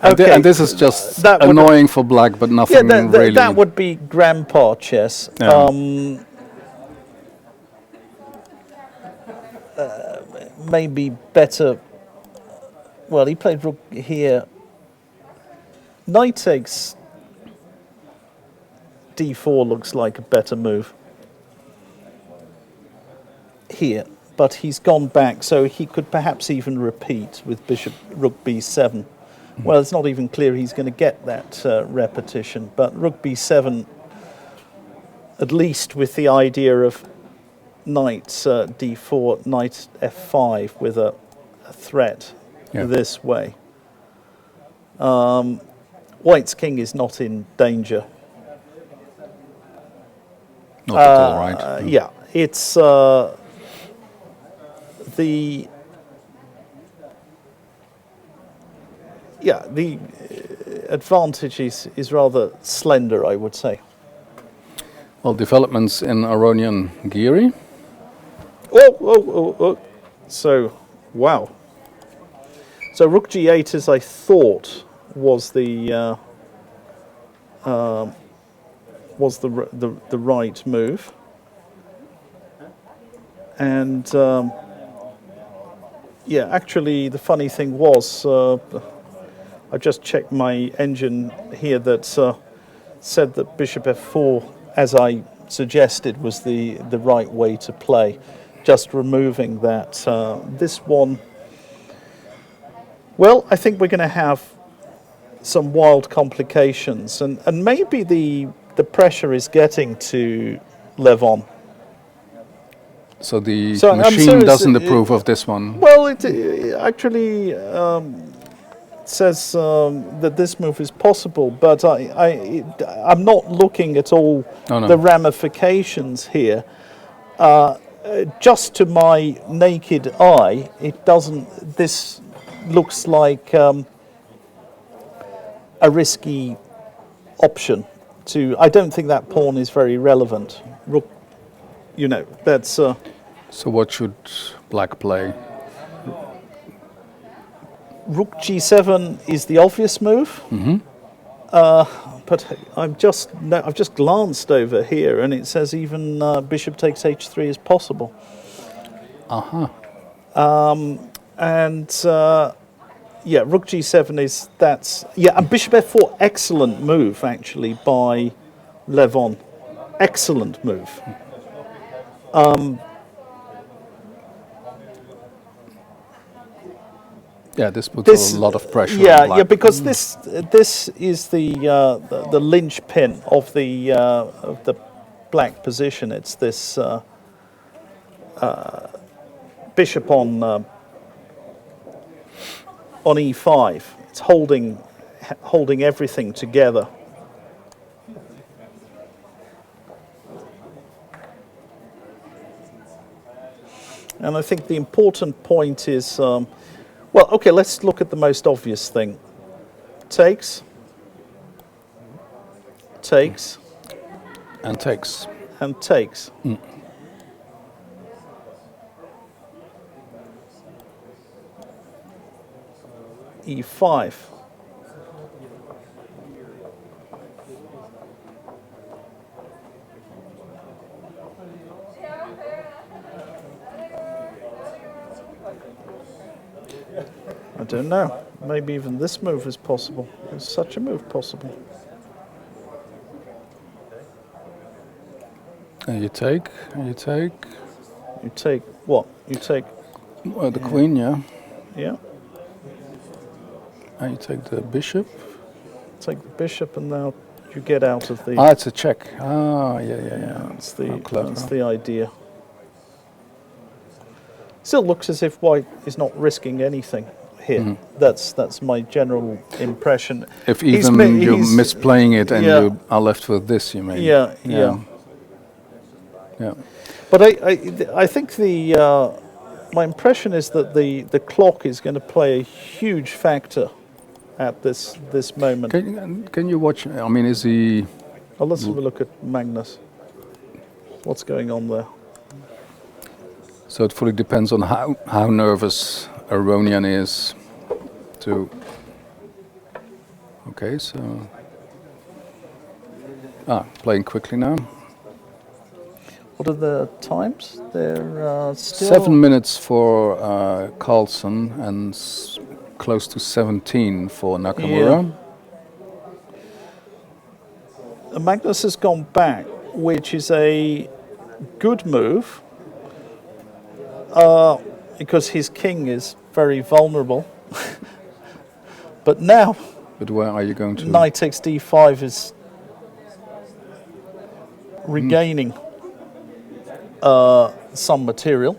Okay. And this is just annoying for black, but nothing really. That would be grandpa chess. Yeah. Maybe better. Well, he played rook here. Knight takes D4 looks like a better move here, but he's gone back, so he could perhaps even repeat with bishop rook B7. Well, it's not even clear he's going to get that repetition, but rook B7, at least with the idea of knight D4, knight F5 with a threat this way. White's king is not in danger. Not at all, right? Yeah, it's the advantage is rather slender, I would say. Well, developments in Aronian Giri. Oh. So, wow. So rook G8, as I thought, was the right move, and actually the funny thing was I just checked my engine here that said that bishop F4, as I suggested, was the right way to play, just removing that. This one, well, I think we're going to have some wild complications, and maybe the pressure is getting to Levon. So the machine doesn't approve of this one? Well, it actually says that this move is possible, but I'm not looking at all the ramifications here. Just to my naked eye, it doesn't. This looks like a risky option I don't think that pawn is very relevant. Rook, that's... So what should black play? Rook g7 is the obvious move. But I've just glanced over here, and it says even bishop takes h3 is possible. And rook g7 and bishop f4, excellent move actually by Levon, excellent move. Yeah, this puts a lot of pressure. Yeah, on black. Because this is the linchpin of the black position. It's this bishop on e5. It's holding everything together. And I think the important point is. Well, okay, let's look at the most obvious thing. Takes. And takes. And takes. E5. I don't know. Maybe even this move is possible. Is such a move possible? And you take. You take what? You take. Well, the queen, yeah. Yeah. And you take the bishop. Take the bishop, and now you get out of the. It's a check. Yeah. That's the idea. Still looks as if white is not risking anything here. That's my general impression. If even you're misplaying it and you are left with this, you mean? Yeah. But I think my impression is that the clock is going to play a huge factor at this moment. Can you watch? I mean, is he? Oh, let's have a look at Magnus. What's going on there? So it fully depends on how nervous Aronian is to... Okay, so... playing quickly now. What are the times? They're still... 7 minutes for Carlsen and close to 17 for Nakamura. Yeah. Magnus has gone back, which is a good move. Because his king is very vulnerable. But now... But where are you going to? Knight takes d5 is regaining some material.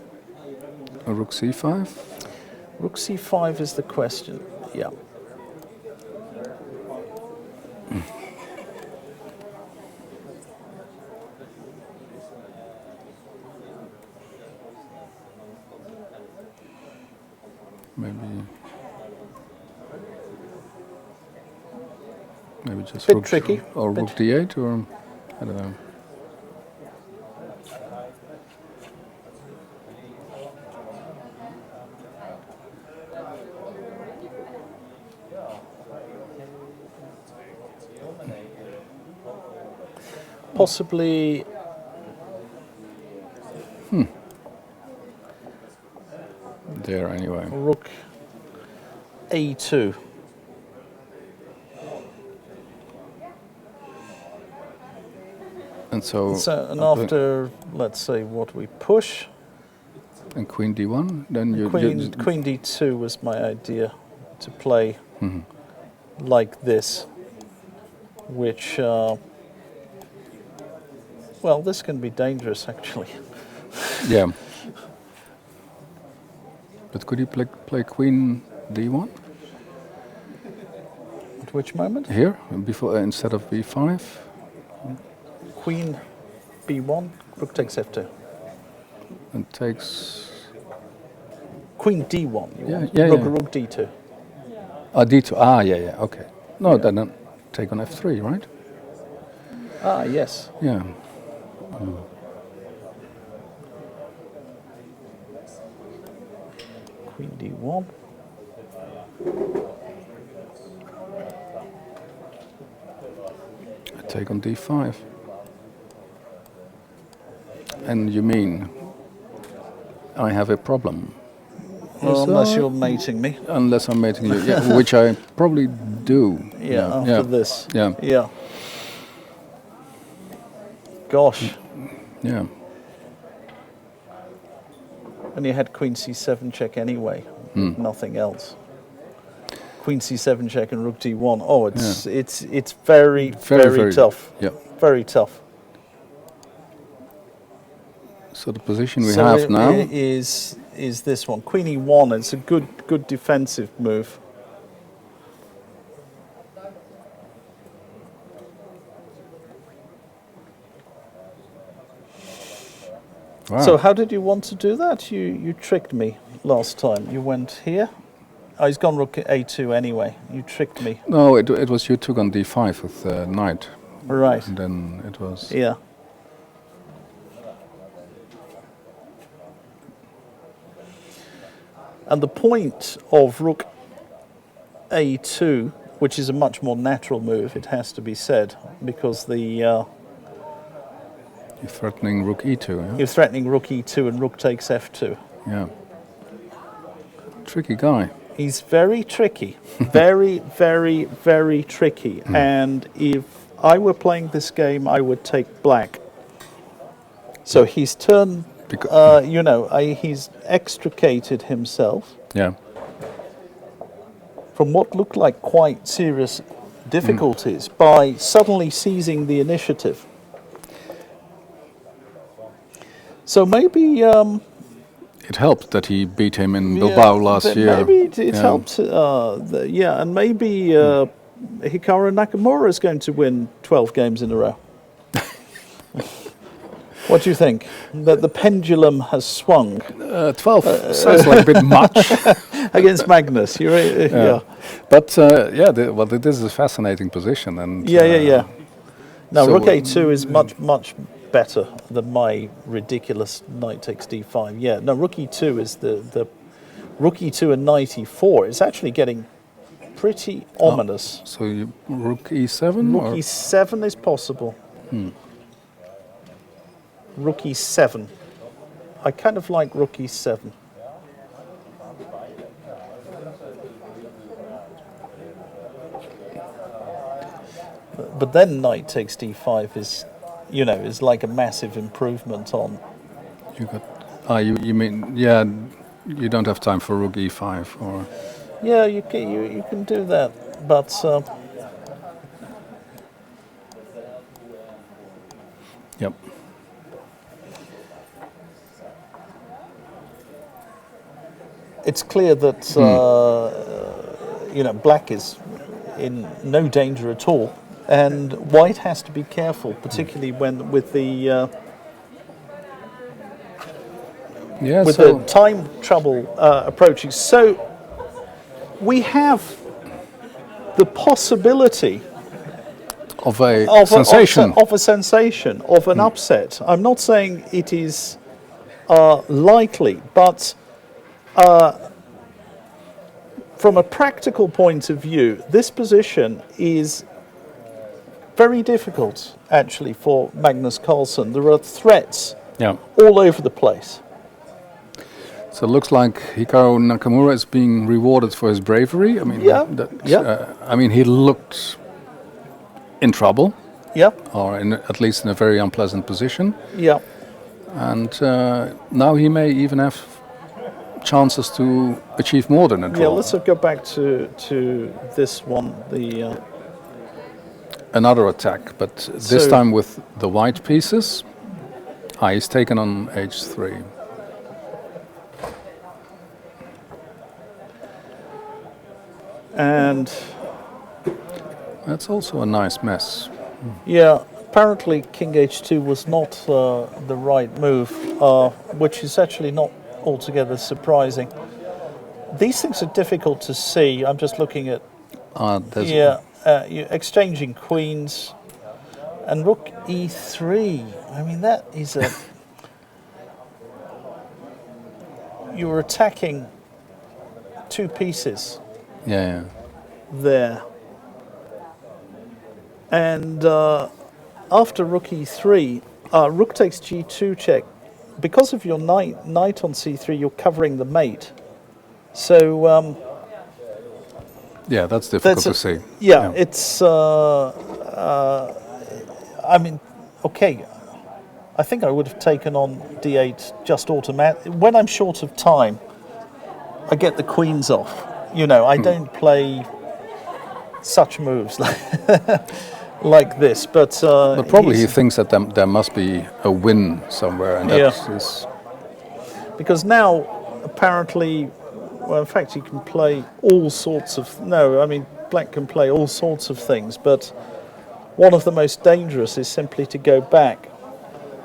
A rook c5? Rook c5 is the question, yeah. Maybe just rook tricky. Or rook d8, or I don't know. Possibly. There anyway. Rook a2. And so after, let's say, what we push. And queen d1, then you queen d2 was my idea, to play like this, which well, this can be dangerous actually. Yeah. But could you play queen d1? At which moment? Here, before instead of b5. Queen b1, rook takes f2. And takes... Queen d1, rook d2. D2, yeah, okay. No, then take on f3, right? Ah, yes. Yeah. Queen d1. I take on d5. And you mean I have a problem? Well, unless you're mating me. Unless I'm mating you, yeah, which I probably do. Yeah, after this. Yeah. Yeah. Gosh. Yeah. And you had queen c7 check anyway, nothing else. Queen c7 check and rook d1. Oh, it's very, very tough. Yeah. Very tough. So the position we have now is this one, queen e1. It's a good defensive move. Wow. So how did you want to do that? You tricked me last time. You went here. Oh, he's gone rook a2 anyway. You tricked me. No, it was you took on d5 with knight. Right. And then it was... Yeah. And the point of rook a2, which is a much more natural move, it has to be said, because the... You're threatening rook e2, yeah? You're threatening rook e2 and rook takes f2. Yeah. Tricky guy. He's very tricky. Very, very, very tricky. And if I were playing this game, I would take black. So he's turned... you know, he's extricated himself from what looked like quite serious difficulties by suddenly seizing the initiative. So maybe... it helped that he beat him in Bilbao last year. Maybe it helped, and maybe Hikaru Nakamura is going to win 12 games in a row. What do you think? That the pendulum has swung? 12 sounds like a bit much. Against Magnus, you're right. Yeah. But, this is a fascinating position. And Now, so rook a2 is much better than my ridiculous knight takes d5. Yeah, no, rook e2 is the rook e2 and knight e4 is actually getting pretty ominous. So you, rook e7? Rook e7 is possible. Rook e7. I kind of like rook e7. But then knight takes d5 is, you know, is like a massive improvement on. You got. You mean you don't have time for rook e5 or. Yeah, you can do that, but. Yep. It's clear that you know, black is in no danger at all, and white has to be careful, particularly when with the the time trouble approaching. So we have the possibility of a sensation, of an upset. I'm not saying it is likely, but. From a practical point of view, this position is very difficult, actually, for Magnus Carlsen. There are threats all over the place. So it looks like Hikaru Nakamura is being rewarded for his bravery. I mean, I mean, he looked in trouble. Yeah. Or at least in a very unpleasant position. Yeah. And now he may even have chances to achieve more than a draw. Yeah, let's go back to this one. The another attack, but this time with the white pieces. He's taken on h3. And that's also a nice mess. Yeah, apparently King h2 was not the right move, which is actually not altogether surprising. These things are difficult to see. I'm just looking at you're exchanging queens, And rook e3. I mean, that is a... You're attacking 2 pieces. Yeah. There. And after rook e3, rook takes g2 check. Because of your knight on c3, you're covering the mate. So... yeah, that's difficult to see. Yeah, it's... I mean, okay, I think I would have taken on d8 just automatic. When I'm short of time, I get the queens off. You know, I don't play such moves like this. But probably he thinks that there must be a win somewhere, and that's because now apparently, well, in fact, he can play all sorts of. No, I mean, black can play all sorts of things, but one of the most dangerous is simply to go back,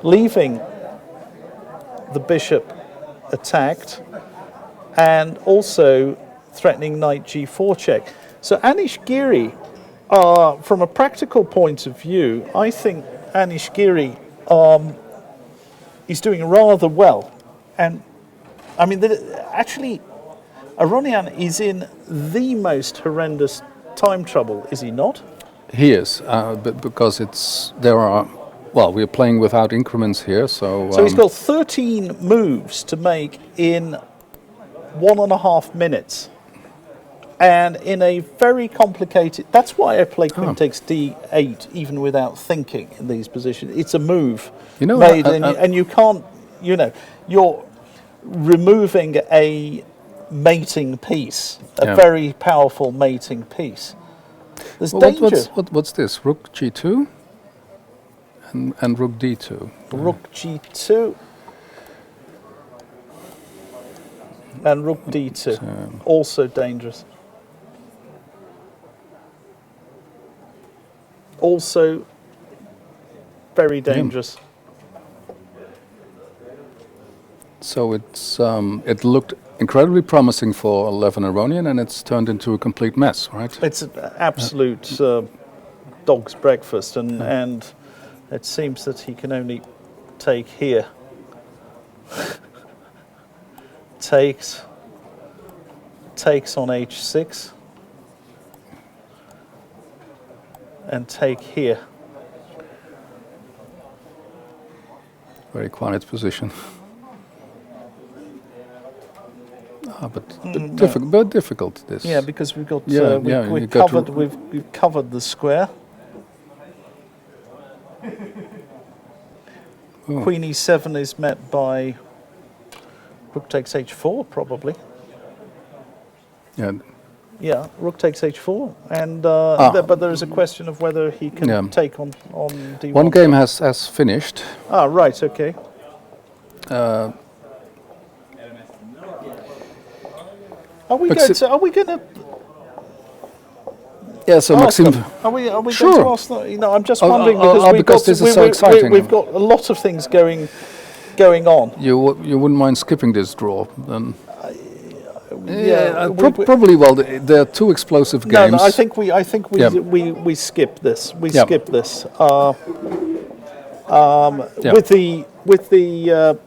leaving the bishop attacked and also threatening knight g4 check. So Anish Giri, from a practical point of view, I think Anish Giri is doing rather well. And I mean, actually, Aronian is in the most horrendous time trouble, is he not? He is, but because we're playing without increments here, so... So he's got 13 moves to make in 1.5 minutes. And in a very complicated... That's why I play queen takes d8, even without thinking in these positions. It's a move made, and you can't... You know, you're removing a mating piece, a very powerful mating piece. There's danger. What's this? Rook g2 and rook d2. Rook g2 and rook d2. Also dangerous. Also very dangerous. So it looked incredibly promising for Levin Aronian, and it's turned into a complete mess, right? It's an absolute dog's breakfast, and it seems that he can only take here. takes on h6 and take here. Very quiet position. But difficult this. Yeah, because we've got we've covered the square. Queen e7 is met by rook takes h4 probably. Yeah, rook takes h4, and but there is a question of whether he can take on d1. One game has finished. Ah, right, okay. Are we going to? Yeah, so Maxime. Are we going to ask them? You know, I'm just wondering because this is so exciting. We've got a lot of things going on. You wouldn't mind skipping this draw then? Probably. Well, they're two explosive games. No, I think we skip this. We skip this. With the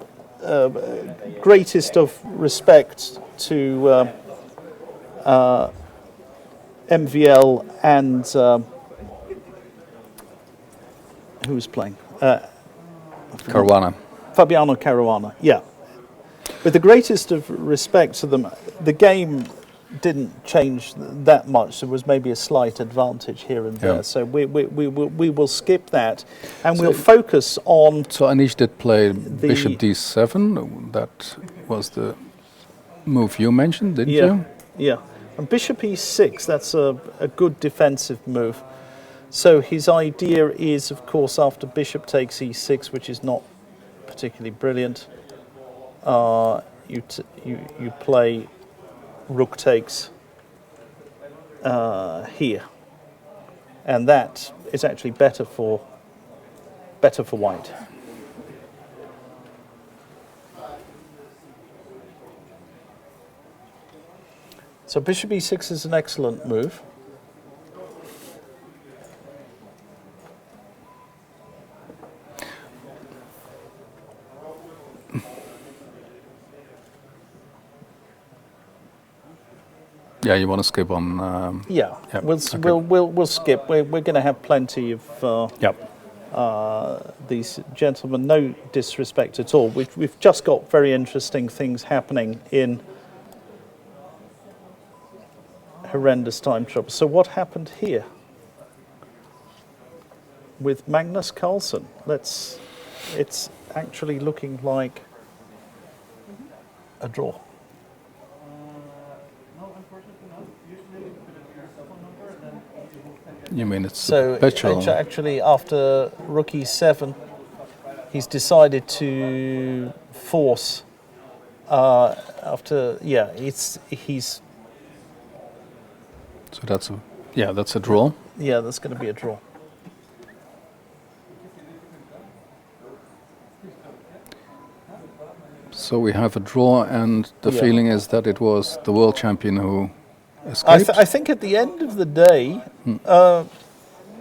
greatest of respect to MVL and who's playing? Caruana. Fabiano Caruana, yeah. With the greatest of respect to them, the game didn't change that much. There was maybe a slight advantage here and there. So we will skip that, and we'll focus on... So Anish did play bishop d7. That was the move you mentioned, didn't you? Yeah. And bishop e6, that's a good defensive move. So his idea is, of course, after bishop takes e6, which is not particularly brilliant, you play rook takes here, and that is actually better for white. So bishop e6 is an excellent move. Yeah, you want to skip on. We'll skip. We're going to have plenty of these gentlemen. No disrespect at all. We've just got very interesting things happening in horrendous time trouble. So what happened here with Magnus Carlsen? It's actually looking like a draw. You mean it's so actually after rook e7 he's decided to force he's so that's a draw. Yeah, that's going to be a draw. So we have a draw, and the feeling is that it was the world champion who escaped. I think at the end of the day,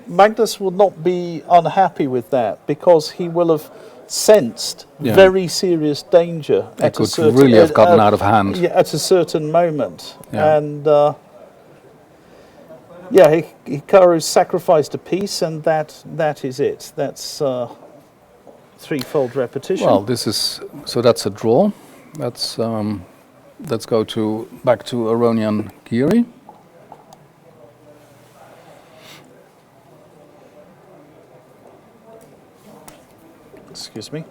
Magnus will not be unhappy with that, because he will have sensed very serious danger. It could really have gotten out of hand. Yeah, at a certain moment. Yeah. And Hikaru sacrificed a piece, and that is it. That's threefold repetition. Well, that's a draw. Let's go back to Aronian Giri. Excuse me.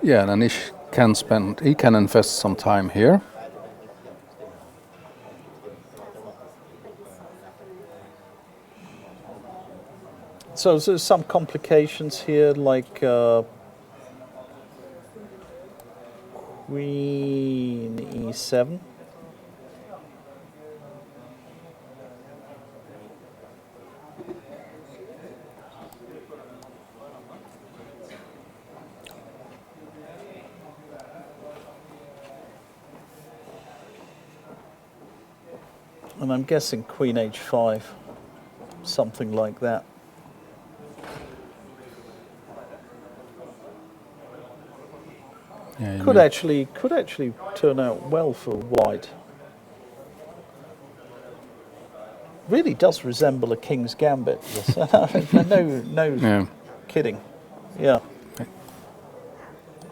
Yeah, and Anish can invest some time here. So there's some complications here, like Queen e7. And I'm guessing Queen h5, something like that. Yeah, could actually turn out well for white. Really does resemble a king's gambit. No kidding. Yeah.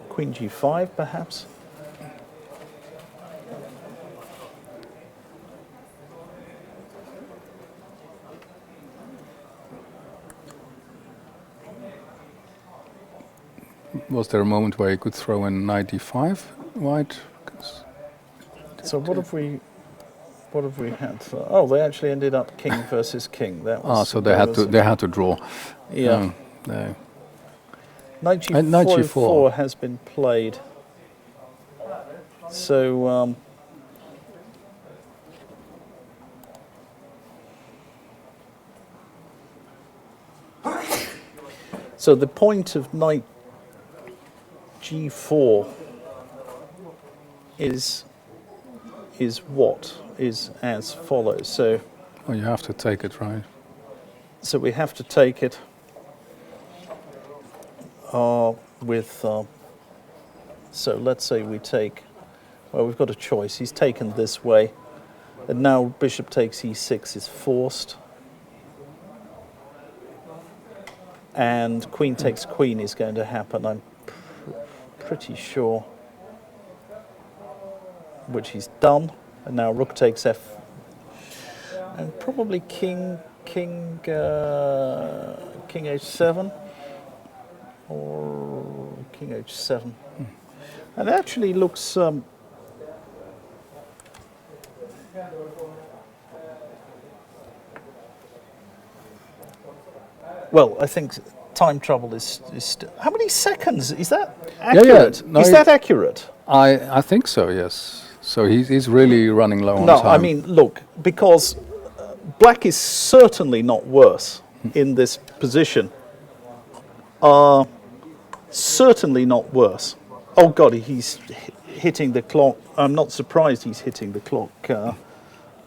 Queen g5 perhaps. Was there a moment where you could throw in knight d5 white? So what have we had? Oh, they actually ended up king versus king. That was, so they had to draw. Yeah. Knight g4 has been played. So so the point of knight g4 is as follows. So you have to take it, right? So we have to take it with so let's say we take, well, we've got a choice. He's taken this way, and now bishop takes e6 is forced, and queen takes queen is going to happen, I'm pretty sure, which he's done. And now rook takes f, and probably king h7 or king h7. And it actually looks well, I think time trouble is how many seconds is that accurate? No, is that accurate? I think so, yes. So he's really running low on time. No, I mean, look, because black is certainly not worse in this position. Certainly not worse. Oh God, he's hitting the clock. I'm not surprised he's hitting the clock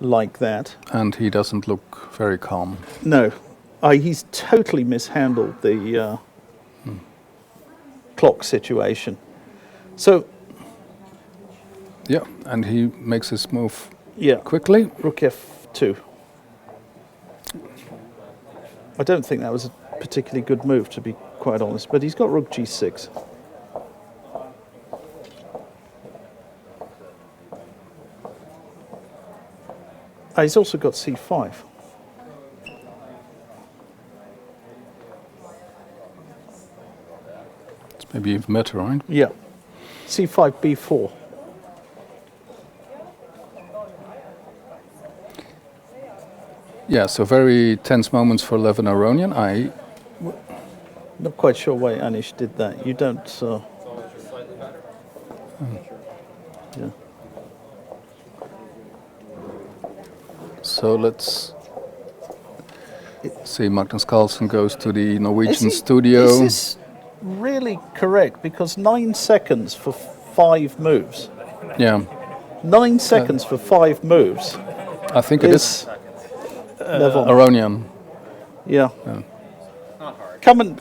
like that. And he doesn't look very calm. No, he's totally mishandled the clock situation. So. Yeah, and he makes his move. Yeah. Quickly. Rook F2. I don't think that was a particularly good move, to be quite honest, but he's got Rook G6. He's also got C5. It's maybe even better, right? Yeah. C5, B4. Yeah, so very tense moments for Levin Aronian. Not quite sure why Anish did that. You don't. Yeah. So let's see. Magnus Carlsen goes to the Norwegian studio. Is this really correct? Because 9 seconds for 5 moves. Yeah. 9 seconds for 5 moves. I think it is. Level. Aronian. Yeah. Come and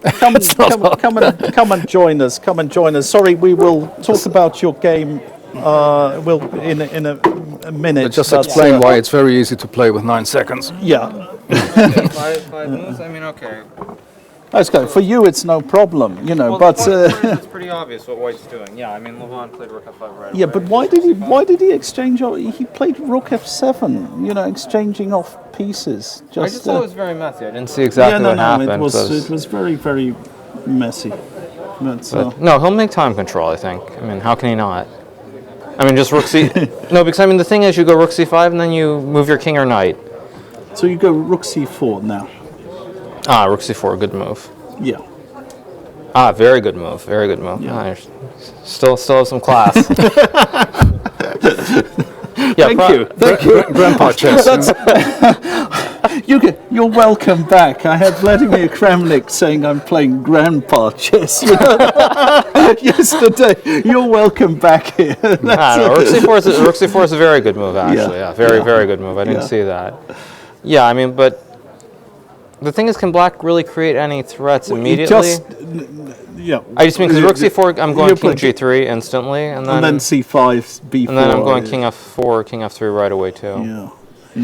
join us. Come and join us. Sorry, we will talk about your game. In a minute. But just explain why it's very easy to play with 9 seconds. Yeah. 5 moves. I mean, okay. Let's go. For you, it's no problem, you know. Well, but it's pretty obvious what White's doing. Yeah, I mean, Levin played Rook F5 right yeah, away. but why did he exchange? He played Rook F7. You know, exchanging off pieces. I just thought it was very messy. I didn't see exactly what happened. It was very, very messy. But, no, he'll make time control, I think. I mean, how can he not? I mean, just Rook C. No, because I mean, the thing is, you go Rook C5 and then you move your king or knight. So you go Rook C4 now. Ah, Rook C4, good move. Yeah. Ah, very good move. Very good move. Yeah. Ah, still have some class. Yeah, Thank you. Grandpa chess. You're welcome back. I had Vladimir Kramnik saying I'm playing grandpa chess yesterday. You're welcome back here. Rook C4 is a very good move, actually. Yeah, very good move. I didn't see that. Yeah, I mean, but the thing is, can Black really create any threats immediately? I just mean because Rook C4, I'm going King G3 instantly, and then C5, B4, and then I'm going King F4, King F3 right away too. Yeah.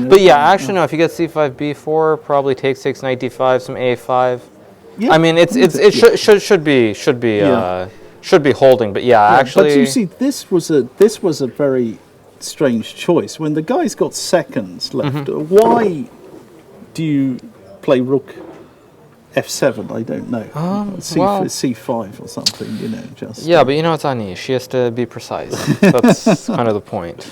But yeah, actually no. If you get C5, B4, probably takes Knight D5, some A5. Yeah. I mean, it should be holding. But yeah, actually. But you see, this was a very strange choice. When the guy's got seconds left, why do you play Rook F7? I don't know. C5 or something, you know. Just yeah, but you know it's Anish. She has to be precise. That's kind of the point.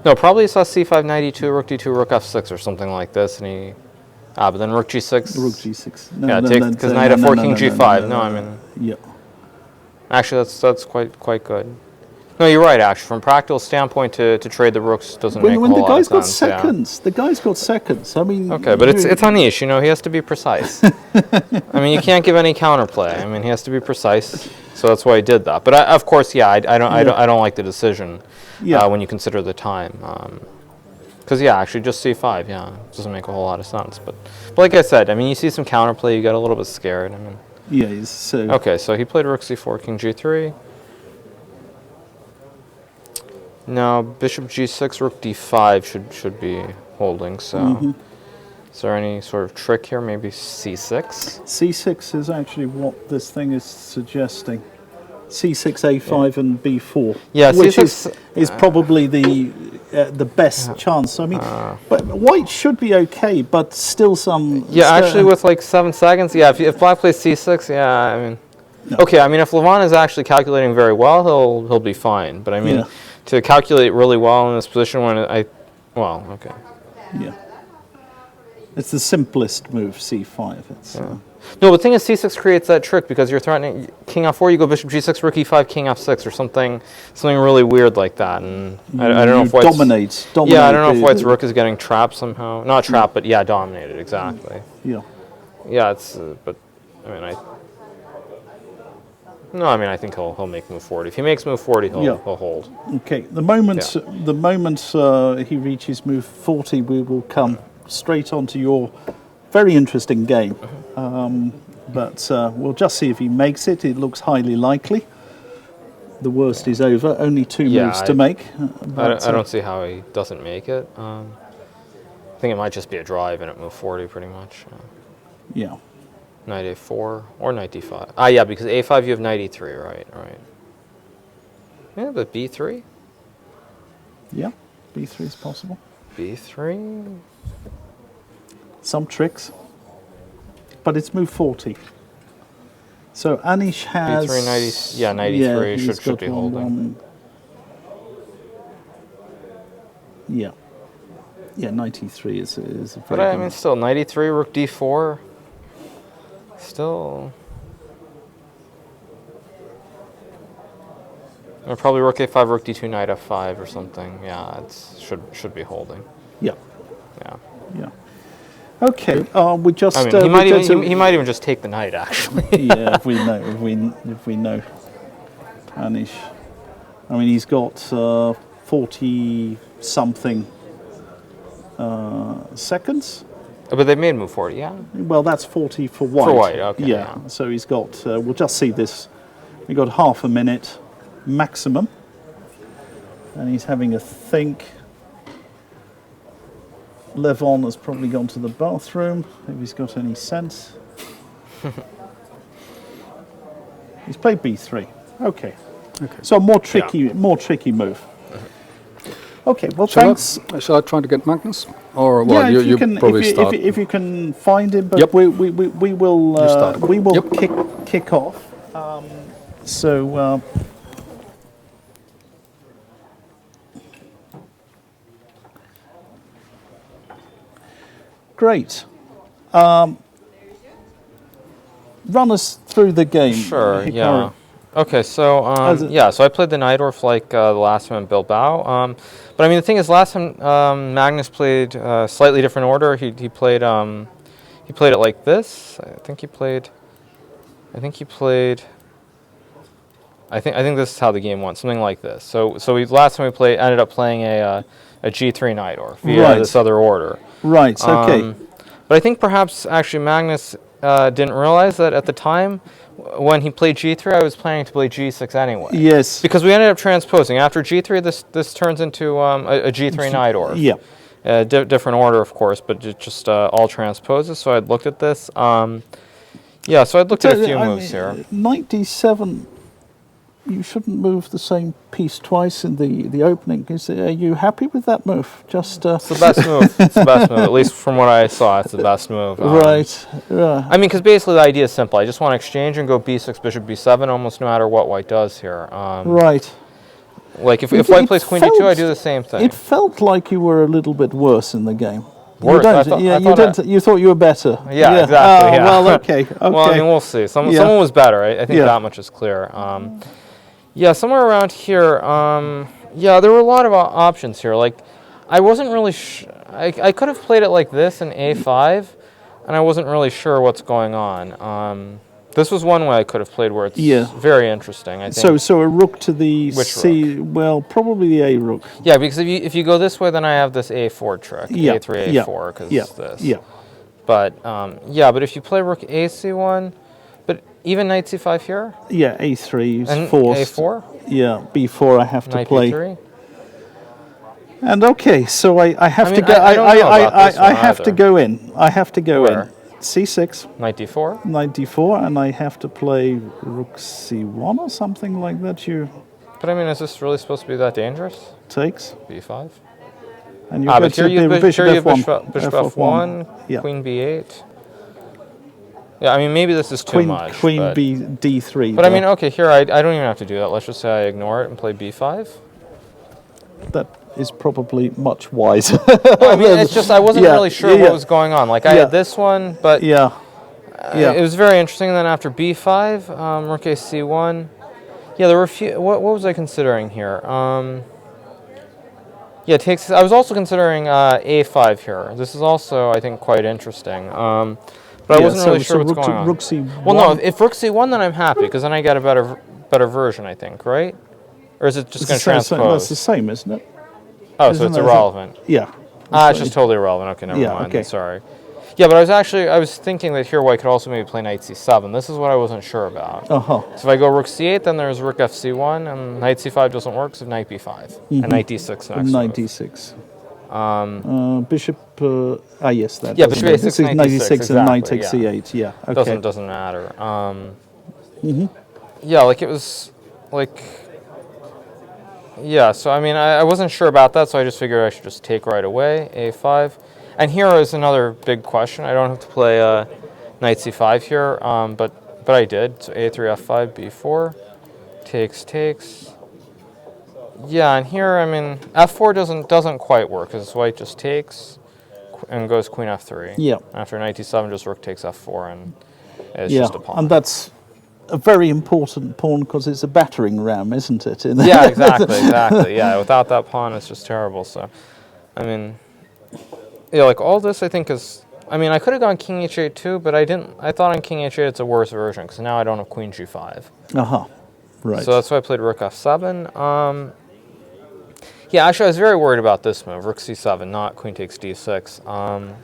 No, probably he saw C5, Knight E2, Rook D2, Rook F6 or something like this, and he. But then Rook G6. Rook G6. Because Knight F4, King G5. No, I mean. Yeah. Actually, that's quite good. No, you're right. Actually, from a practical standpoint, to trade the rooks doesn't make a whole lot of sense. When the guy's got seconds, the guy's got seconds. I mean. Okay, but it's Anish. You know, he has to be precise. I mean, you can't give any counterplay. I mean, he has to be precise. So that's why he did that. But of course, I don't like the decision. When you consider the time. Because actually, just C5. Yeah, doesn't make a whole lot of sense. But like I said, I mean, you see some counterplay, you get a little bit scared. I mean. Yeah. Okay, so he played Rook C4, King G3. Now, Bishop G6, Rook D5 should be holding, so... Is there any sort of trick here? Maybe C6? C6 is actually what this thing is suggesting. C6, A5 and B4. Yeah, which C6 is probably the best chance. I mean, but White should be okay, but still some... Yeah, actually with like 7 seconds, if Black plays C6, I mean... No. Okay, I mean, if Levin is actually calculating very well, he'll be fine. But I mean... To calculate really well in this position okay. Yeah. It's the simplest move, C5. No, the thing is, C6 creates that trick because you're threatening King F4, you go Bishop G6, Rook E5, King F6, or something really weird like that. And I don't know if White's... Dominate. Yeah, I don't know if White's Rook is getting trapped somehow. Not trapped, but dominated, exactly. Yeah. Yeah, but, I mean, I think he'll make move 40. If he makes move 40, he'll hold. Okay. The moment he reaches move 40, we will come straight onto your very interesting game. But we'll just see if he makes it. It looks highly likely. the worst is over. Only two moves to make. I don't see how he doesn't make it. I think it might just be a drive and it move 40 pretty much. Yeah. Knight a4 or knight d5. Ah, yeah, because a5 you have knight e3, right? Yeah, but b3? Yeah, b3 is possible. b3? Some tricks. But it's move 40. So Anish has... b3, knight e3 should be holding. Yeah. Yeah, knight e3 is a very But I mean, still, knight e3, rook d4. Still... Or probably rook a5, rook d2, knight f5 or something. Yeah, it should be holding. Yeah. Yeah. Yeah. Okay. We just. I mean, he might even just take the knight. Actually. Yeah, if we know. Anish. I mean, he's got 40 something seconds. But they made move 40. Yeah. Well, that's 40 for white. For white. Okay. Yeah. So he's got. We'll just see this. We got half a minute maximum, and he's having a think. Levon has probably gone to the bathroom, if he's got any sense. He's played b3. Okay. So more tricky move. Okay. Well, thanks. Shall I try to get Magnus? Or well, yeah, you probably start. If you can find him, but we will kick off. Great. Run us through the game. Sure, Hikaru. yeah. Okay, so so I played the Najdorf like the last time in Bilbao. But I mean, the thing is, last time Magnus played a slightly different order. He played it like this. I think this is how the game went. Something like this. So last time we ended up playing a G3 Najdorf via this other order. Right. Okay. But I think perhaps actually Magnus didn't realize that at the time when he played G3, I was planning to play G6 anyway. Yes. Because we ended up transposing. After G3, this turns into a G3 Najdorf. Yeah. Different order, of course, but just all transposes. So I'd looked at this. So I'd looked at a few moves here. Knight d7. You shouldn't move the same piece twice in the opening. Are you happy with that move? Just it's the best move. It's the best move. At least from what I saw, it's the best move. Right. I mean, because basically the idea is simple. I just want to exchange and go b6, bishop b7, almost no matter what white does here. Right. Like if white plays queen d2, I do the same thing. It felt like you were a little bit worse in the game. Worse? You thought you were better. Yeah, exactly. Yeah. Well, okay. Well, I mean, we'll see. Someone was better. I think that much is clear. Yeah, somewhere around here, there were a lot of options here. Like, I wasn't really I could have played it like this in a5, and I wasn't really sure what's going on. This was one way I could have played where it's very interesting, I think. So a rook to the Which C, rook? well, probably the A rook. Yeah, because if you go this way, then I have this a4 trick, a3, a4, because this. Yeah. But, but if you play rook ac1... Even knight c5 here? Yeah, a3 is and forced. a4? Yeah, b4 I have to knight play. b3? And okay, so I have to go. I have to go in. I have to go in. c6. Knight d4? Knight d4, and I have to play rook c1 or something like that. But I mean, is this really supposed to be that dangerous? Takes. b5? And you go to bishop f1. Bishop f1, queen b8. Yeah, I mean, maybe this is too much. Queen d3. But I mean, okay, here, I don't even have to do that. Let's just say I ignore it and play b5. That is probably much wiser. I mean, it's just, I wasn't really sure what was going on. Like, I had this one, but it was very interesting. And then after b5, rook a c1. Yeah, there were a few, what was I considering here? I was also considering a5 here. This is also, I think, quite interesting. But I wasn't really sure what's going on. Rook c1. Well, no, if rook c1, then I'm happy, because then I get a better version, I think, right? Or is it just going to transpose? That's the same, isn't it? Oh, so it's irrelevant. Yeah. It's just totally irrelevant. Okay, never mind. Okay. Sorry. Yeah, but I was thinking that here white could also maybe play knight c7. This is what I wasn't sure about. So if I go rook c8, then there's rook fc1, and knight c5 doesn't work, so knight b5. And knight d6 next. Knight d6. Bishop, yes, that. Yeah, bishop a6, this is knight d6 exactly, and knight takes c8, yeah. Okay. Doesn't matter. Yeah, like it was, like, yeah, so I mean, I wasn't sure about that, so I just figured I should just take right away, a5. And here is another big question. I don't have to play knight c5 here, but I did. So a3, f5, b4, takes. Yeah, and here, I mean, f4 doesn't quite work, because white just takes and goes queen f3. Yeah. After knight d7, just rook takes f4, and it's just a pawn. And that's a very important pawn, because it's a battering ram, isn't it? Yeah, exactly. Yeah, without that pawn, it's just terrible. So, I mean, yeah, like all this, I think is. I mean, I could have gone king h8 too, but I didn't. I thought on king h8 it's a worse version, because now I don't have queen g5. Right. So that's why I played rook f7. Yeah, actually, I was very worried about this move, rook c7, not queen takes d6. And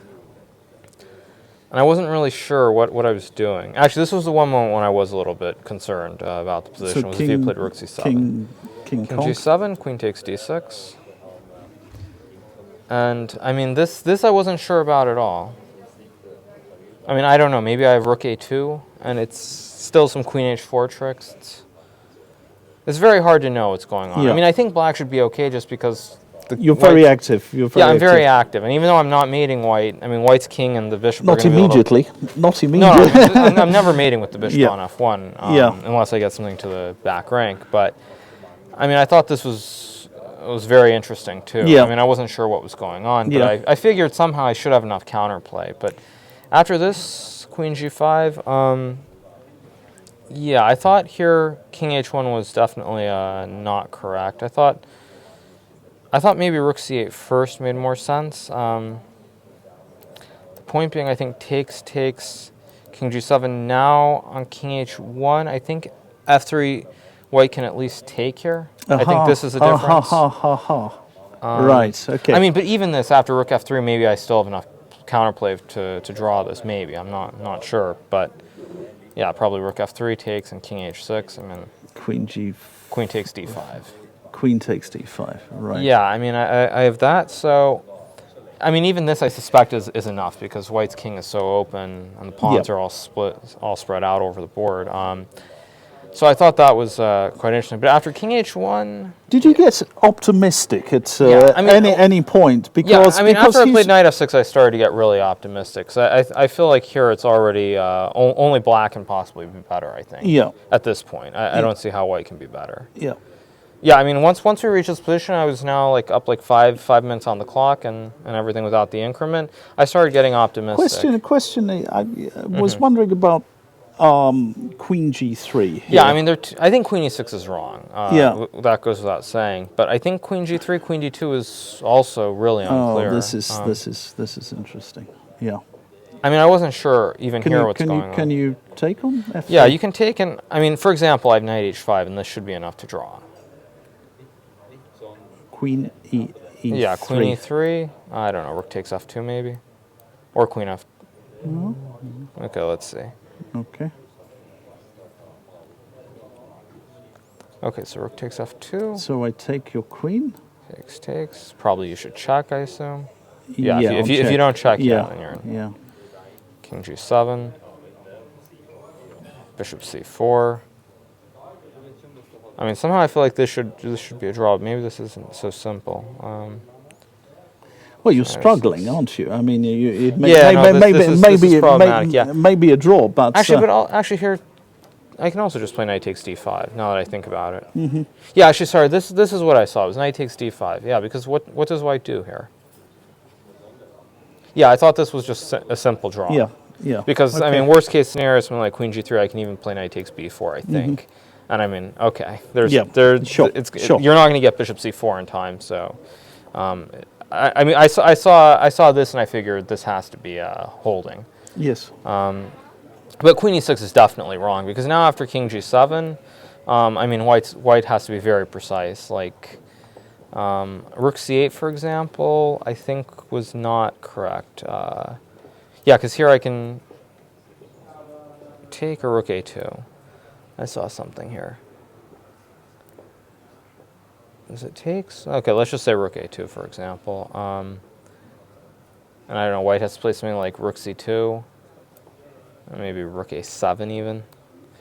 I wasn't really sure what I was doing. Actually, this was the one moment when I was a little bit concerned about the position, so was if he played rook c7. King g7, queen takes d6. And, I mean, this I wasn't sure about at all. I mean, I don't know, maybe I have rook a2, and it's still some queen h4 tricks. It's very hard to know what's going on. Yeah. I mean, I think black should be okay just because... You're very active. I'm very active. And even though I'm not mating white, I mean, white's king and the bishop Not are going to immediately. Not immediately. No, I'm never mating with the bishop on f1, unless I get something to the back rank. But, I mean, I thought this was very interesting, too. Yeah. I mean, I wasn't sure what was going on, but I figured somehow I should have enough counterplay. But after this, queen g5, yeah, I thought here king h1 was definitely not correct. I thought maybe rook c8 first made more sense. The point being, I think takes, king g7. Now on king h1, I think f3 white can at least take here. I think this is a difference. Right, okay. I mean, but even this, after rook f3, maybe I still have enough counterplay to draw this, maybe. I'm not sure, but yeah, probably rook f3 takes and king h6. I mean, queen takes d5. Queen takes d5, right. Yeah, I mean, I have that, so... I mean, even this I suspect is enough, because white's king is so open, and the pawns are all spread out over the board. So I thought that was quite interesting. But after king h1... Did you get optimistic at any point? Because, I mean, after I played knight f6, I started to get really optimistic. So I feel like here it's already... only black can possibly be better, I think. Yeah. At this point. I don't see how white can be better. Yeah. Yeah, I mean, once we reached this position, I was now up 5 minutes on the clock, and everything without the increment. I started getting optimistic. Question. I was wondering about queen g3. Here. Yeah, I mean, I think queen e6 is wrong. That goes without saying. But I think queen g3, queen d2 is also really unclear. Oh, this is interesting. Yeah. I mean, I wasn't sure even what's going on. Can you take on f3? Yeah, you can take, and I mean, for example, I have knight h5, and this should be enough to draw. Queen e3. Yeah, queen e3. I don't know. Rook takes f2 maybe, or queen f. Okay, let's see. Okay. Okay, so rook takes f2. So I take your queen. Takes. Probably you should check, I assume. Yeah. If you don't check, then you're in. Yeah. King g7. Bishop c4. I mean, somehow I feel like this should be a draw. Maybe this isn't so simple. Well, you're struggling, aren't you? I mean, it may be a draw, but actually, here I can also just play knight takes d5. Now that I think about it. Yeah, actually, sorry. This is what I saw. It was knight takes d5. Yeah, because what does white do here? Yeah, I thought this was just a simple draw. Yeah. Because I mean, worst case scenario, something like queen g3, I can even play knight takes b4. I think. And I mean, okay, sure. You're not going to get bishop c4 in time, so. I mean, I saw this and I figured this has to be holding. Yes. But queen e6 is definitely wrong, because now after king g7, I mean, white has to be very precise. Like rook c8, for example, I think was not correct. Yeah, because here I can take a rook a2. I saw something here. Is it takes? Okay, let's just say rook a2, for example. And I don't know, white has to play something like rook c2, or maybe rook a7 even.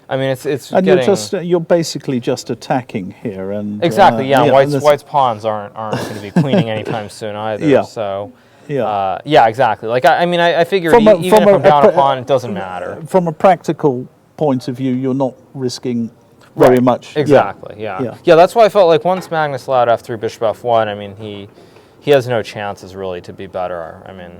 I mean, it's and getting... you're basically just attacking here, and exactly, yeah. White's pawns aren't going to be queening anytime soon either. Yeah. So yeah, yeah, exactly. Like I mean, I figured even if I'm down a pawn, it doesn't matter. From a practical point of view, you're not risking very much. Exactly. Yeah. That's why I felt like once Magnus allowed f3, bishop f1. I mean, he has no chances really to be better. I mean,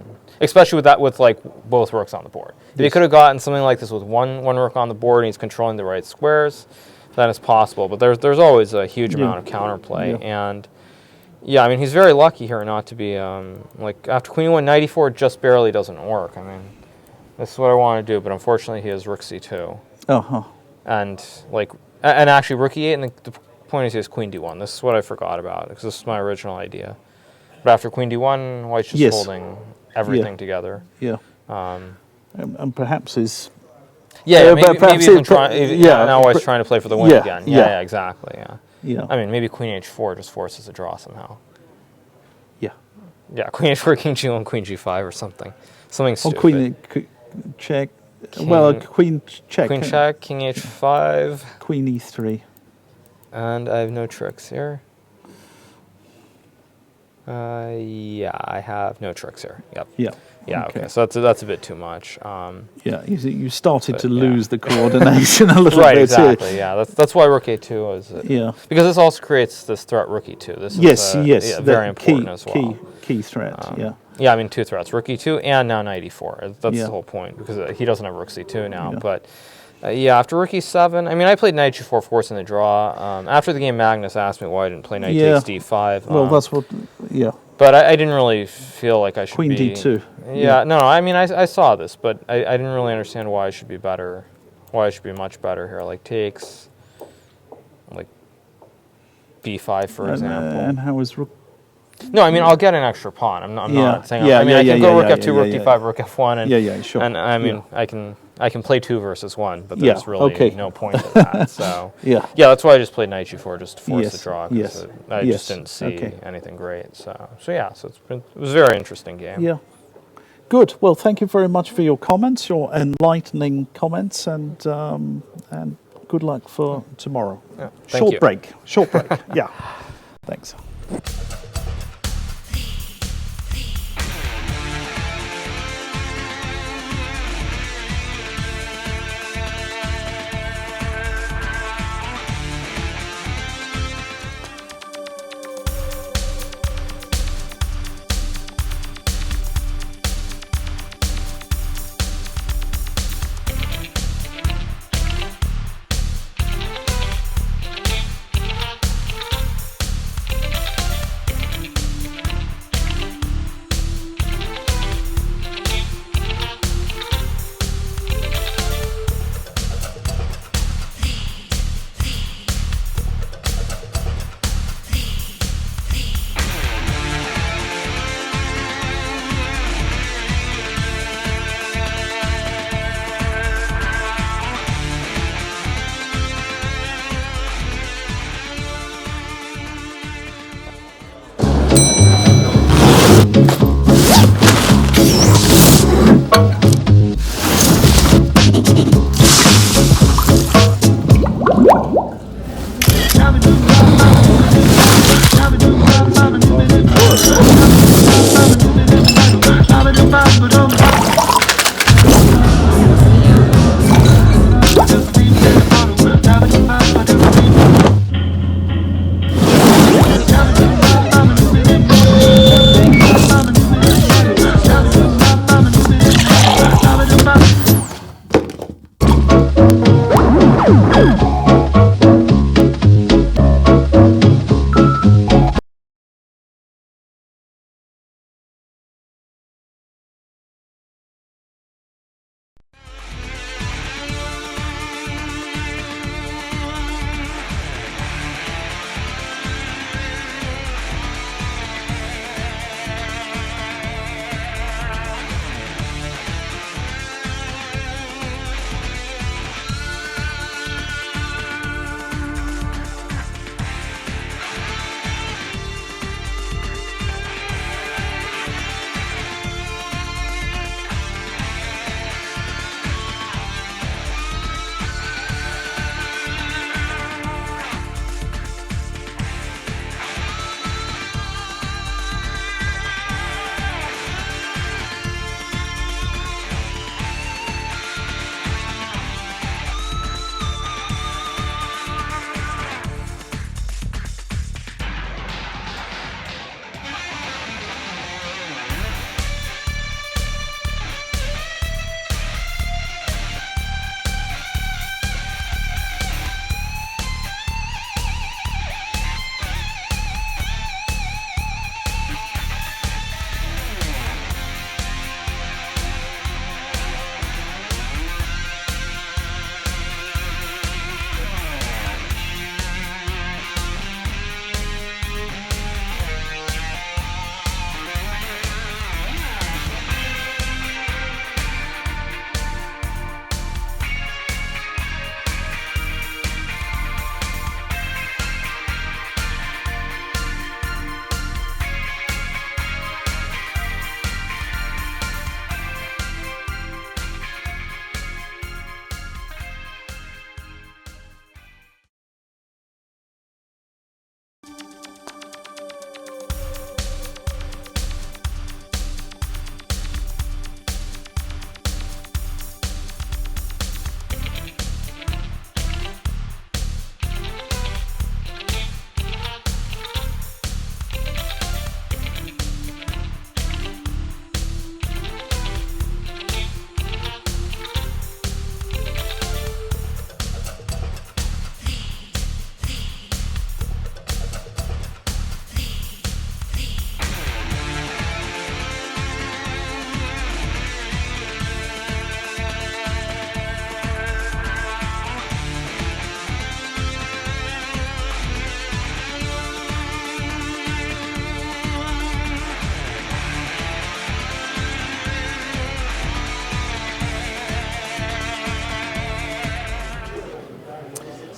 especially with like both rooks on the board. If he could have gotten something like this with one rook on the board and he's controlling the right squares, then it's possible. But there's always a huge amount of counterplay, and yeah, I mean he's very lucky here not to be like after queen e1, knight e4 just barely doesn't work. I mean, this is what I want to do, but unfortunately he has rook c2. And like and actually rook e8, and the point is he has queen d1. This is what I forgot about because this is my original idea. But after queen d1, white's just holding everything together. Yeah. And perhaps is... maybe you can try... now white's trying to play for the win again. Yeah, exactly, yeah. I mean, maybe queen h4 just forces a draw somehow. Yeah, queen h4, king g1, queen g5 or something. Something stupid. Or queen check. Queen check. Queen check, king h5. Queen e3. And I have no tricks here. Yeah, I have no tricks here. Yep. Yeah. Okay. So that's a bit too much. You started to lose the coordination a little bit. Right. Exactly. Yeah. That's why rook a2 is. Because this also creates this threat rook e2. This is very important as well. Key threat. Yeah. I mean, two threats: rook e2 and now knight e4. That's the whole point because he doesn't have rook c2 now. But after rook e7, I mean, I played knight g4, forcing the draw. After the game, Magnus asked me why I didn't play knight takes d5. Well, that's what. But I didn't really feel like I should Queen d2. No. I mean, I saw this, but I didn't really understand why I should be better. Why I should be much better here. Like takes, like b5 for example. And how is rook? No, I mean I'll get an extra pawn. I'm not saying. I mean I can go rook f2, rook d5, rook f1, and sure. And I mean I can play 2 versus 1, but there's really no point to that. So that's why I just played knight g4 just to force the draw. I just didn't see anything great. So it was a very interesting game. Yeah. Good. Well, thank you very much for your comments, your enlightening comments, and good luck for tomorrow. Yeah, Short break. Yeah. Thanks.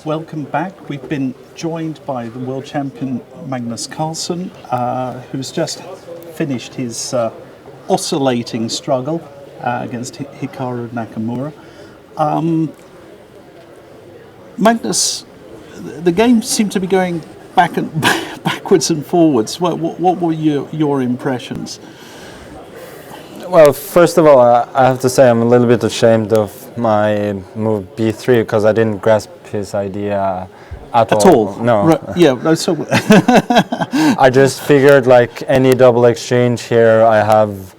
welcome back. We've been joined by the world champion Magnus Carlsen, who's just finished his oscillating struggle against Hikaru Nakamura. Magnus, the game seemed to be going backwards and forwards. What were your impressions? Well, first of all, I have to say I'm a little bit ashamed of my move b3 because I didn't grasp his idea at all. No. Right. Yeah. So I just figured like any double exchange here, I have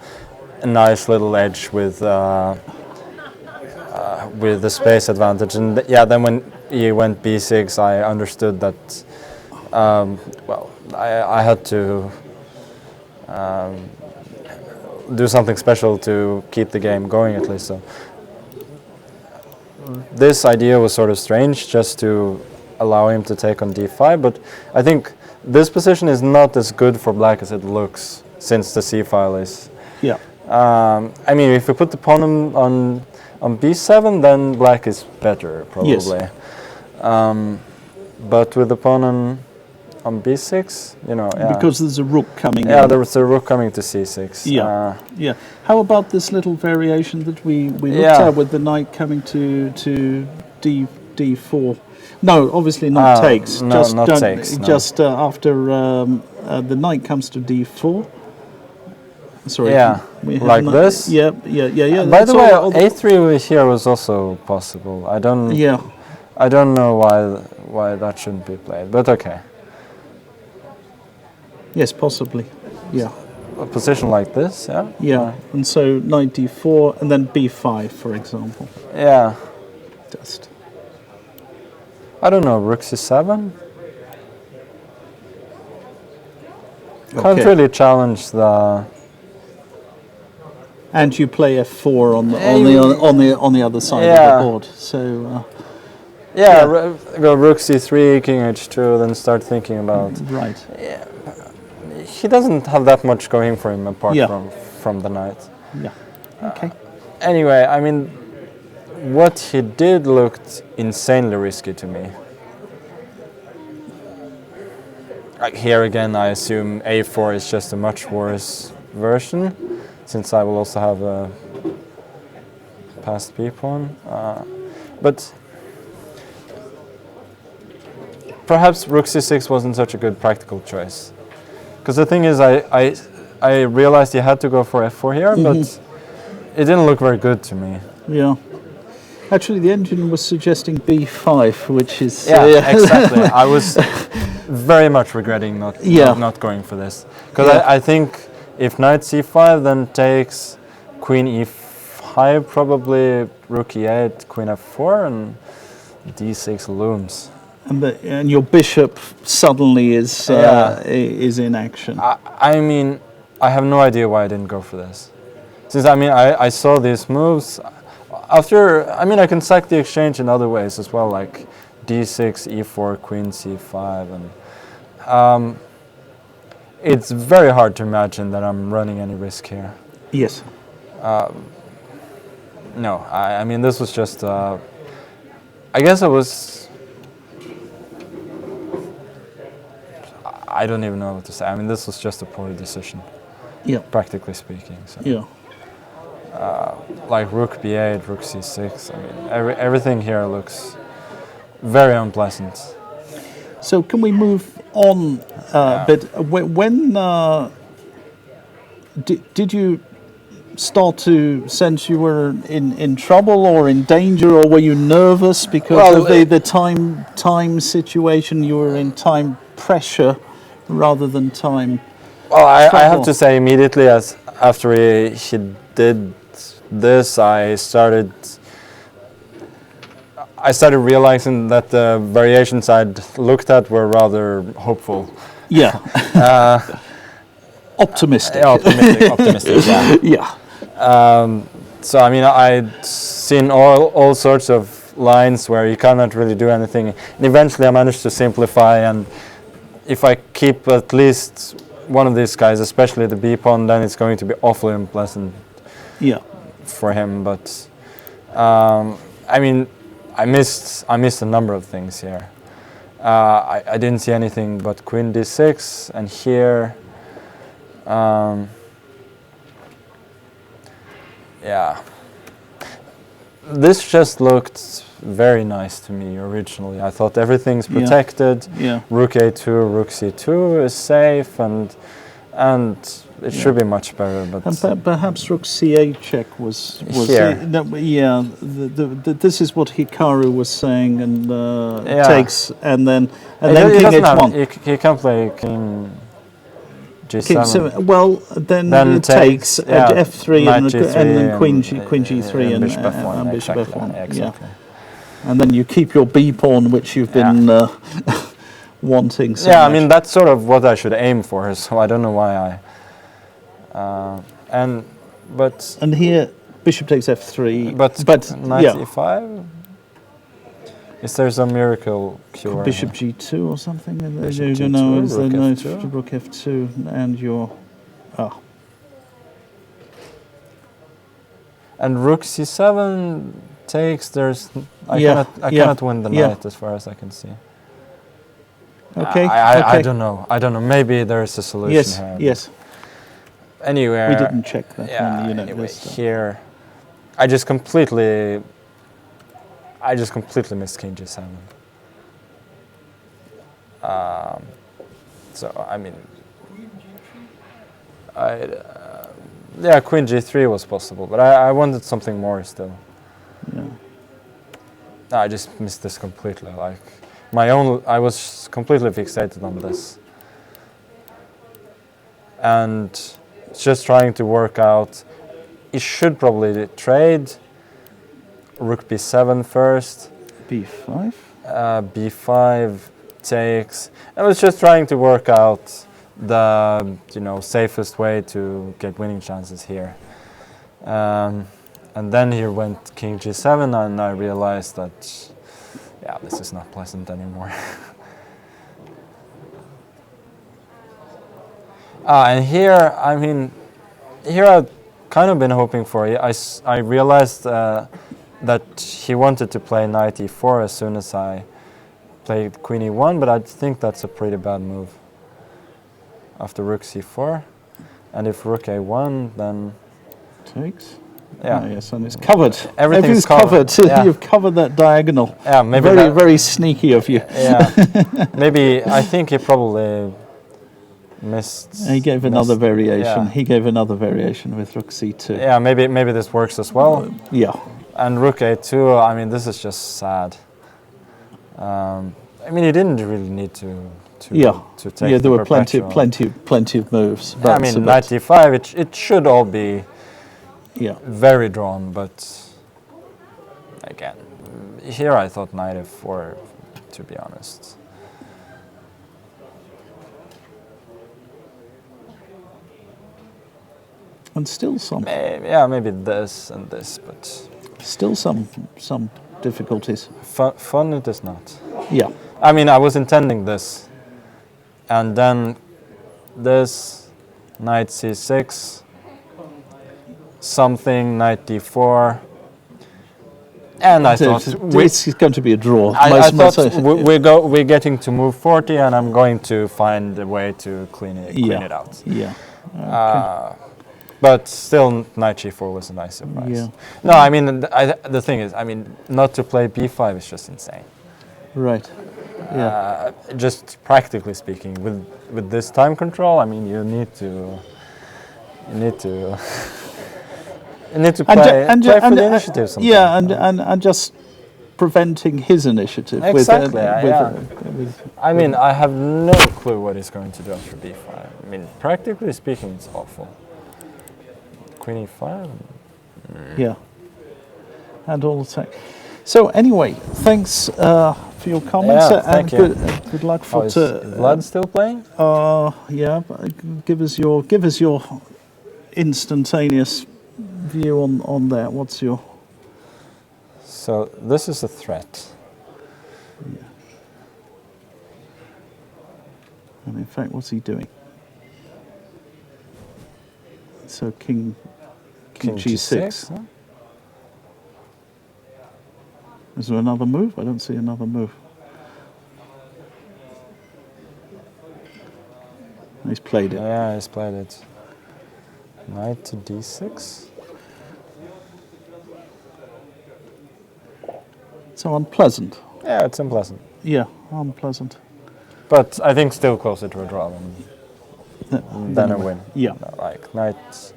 a nice little edge with the space advantage, and then when he went b6, I understood that. I had to do something special to keep the game going at least. So this idea was sort of strange, just to allow him to take on d5. But I think this position is not as good for black as it looks, since the c file is. Yeah. I mean, if we put the pawn on b7, then black is better probably. Yes. But with the pawn on b6, because there's a rook coming in. Yeah, there's a rook coming to c6. Yeah. How about this little variation that we looked at with the knight coming to d4? No, obviously not takes. No, not takes. Just after the knight comes to d4. Sorry. Yeah, like this. Yeah. By the way, a3 here was also possible. I don't know why that shouldn't be played, but okay. Yes, possibly. Yeah. A position like this, yeah? Yeah, and so knight d4 and then b5, for example. Yeah. Just. I don't know, rook c7? Can't really challenge the... And you play f4 on the other side of the board. So go rook c3, king h2, then start thinking about. Right. Yeah. He doesn't have that much going for him apart from the knight. Yeah. Okay. Anyway, I mean, what he did looked insanely risky to me. Here again, I assume a4 is just a much worse version, since I will also have a passed b-pawn. But perhaps rook c6 wasn't such a good practical choice. Because the thing is, I realized he had to go for f4 here, but it didn't look very good to me. Yeah. Actually, the engine was suggesting b5, which is... Yeah, exactly. I was very much regretting not going for this. Because I think if knight c5, then takes queen e5, probably rook e8, queen f4, and d6 looms. And your bishop suddenly is in action. I mean, I have no idea why I didn't go for this. Since I saw these moves after. I mean, I can sack the exchange in other ways as well, like d6, e4, queen c5, and it's very hard to imagine that I'm running any risk here. Yes. No, I mean, this was just. I guess it was. I don't even know what to say. I mean, this was just a poor decision. Yeah. Practically speaking. So. Yeah. Like rook b8, rook c6. I mean, everything here looks very unpleasant. So can we move on a bit? When did you start to sense you were in trouble or in danger, or were you nervous because of the time situation? You were in time pressure rather than time. Well, I have to say immediately after he did this, I started realizing that the variations I'd looked at were rather hopeful. Yeah. Optimistic. Optimistic. Yeah. Yeah. So I mean, I'd seen all sorts of lines where you cannot really do anything, and eventually I managed to simplify. And if I keep at least one of these guys, especially the b-pawn, then it's going to be awfully unpleasant. Yeah. For him, but I mean, I missed a number of things here. I didn't see anything but Queen D6, and here, yeah. This just looked very nice to me originally. I thought everything's protected. Yeah. Rook A2, Rook C2 is safe, and it should be much better. But and perhaps Rook C8 check was here. This is what Hikaru was saying, and takes, and then King H1. He can play King G7. Well, then it takes F3 and then Queen G3 and Bishop F1. Bishop F1. Exactly. And then you keep your B pawn, which you've been wanting. So yeah, much. I mean that's sort of what I should aim for. So I don't know why and here Bishop takes F3. But knight E5. Is there some miracle cure? Bishop G2 or something? Bishop G2, is there Rook F2. Rook F2 and your And Rook C7 takes. I cannot win the knight as far as I can see. Okay. I don't know. Maybe there's a solution here. Yes. Anyway, we didn't check that one. Anyway, here, I just completely missed King G7. So I mean, Queen G3 was possible, but I wanted something more still. Yeah. I just missed this completely. Like I was completely fixated on this, and just trying to work out. He should probably trade. Rook B7 first. B5. B5 takes. I was just trying to work out the safest way to get winning chances here. And then here went King G7, and I realized that this is not pleasant anymore. And here, I mean, I've kind of been hoping for it. I realized that he wanted to play knight E4 as soon as I played Queen E1, but I think that's a pretty bad move. After Rook C4, and if Rook A1, then takes. Yeah. Oh, yes, and it's covered. Everything's covered. Yeah. You've covered that diagonal. Yeah, maybe very sneaky of you. Yeah. Maybe I think he probably missed. He gave another variation. Yeah. He gave another variation with Rook C2. Yeah, maybe this works as well. Yeah. And Rook A2. I mean, this is just sad. I mean, he didn't really need to take there were plenty of moves. Yeah, I mean, knight E5. It should all be very drawn, but again, here I thought knight F4, to be honest. And still some. Maybe this and this, but still some difficulties. Fun it is not. Yeah. I mean, I was intending this, and then this, knight C6, something, knight D4, and I thought it's going to be a draw. I thought we're getting to move 40, and I'm going to find a way to clean it out. Yeah. Okay. But still, knight G4 was a nice surprise. Yeah. No, I mean, the thing is, I mean, not to play B5 is just insane. Right. Yeah. Just practically speaking, with this time control, I mean, you need to play for the initiative sometimes. Yeah, and just preventing his initiative. Exactly. I mean, I have no clue what he's going to do after B5. I mean, practically speaking, it's awful. Queen E5. Yeah. And all the time. So anyway, thanks for your comments and good luck for is Vlad still playing? Yeah. Give us your instantaneous view on that. What's your? So this is a threat. Yeah. And in fact, what's he doing? So King G6. Huh? Is there another move? I don't see another move. He's played it. Yeah, he's played it. Knight to d6. So unpleasant. Yeah, it's unpleasant. Yeah, unpleasant. But I think still closer to a draw than a win. Yeah. Like knight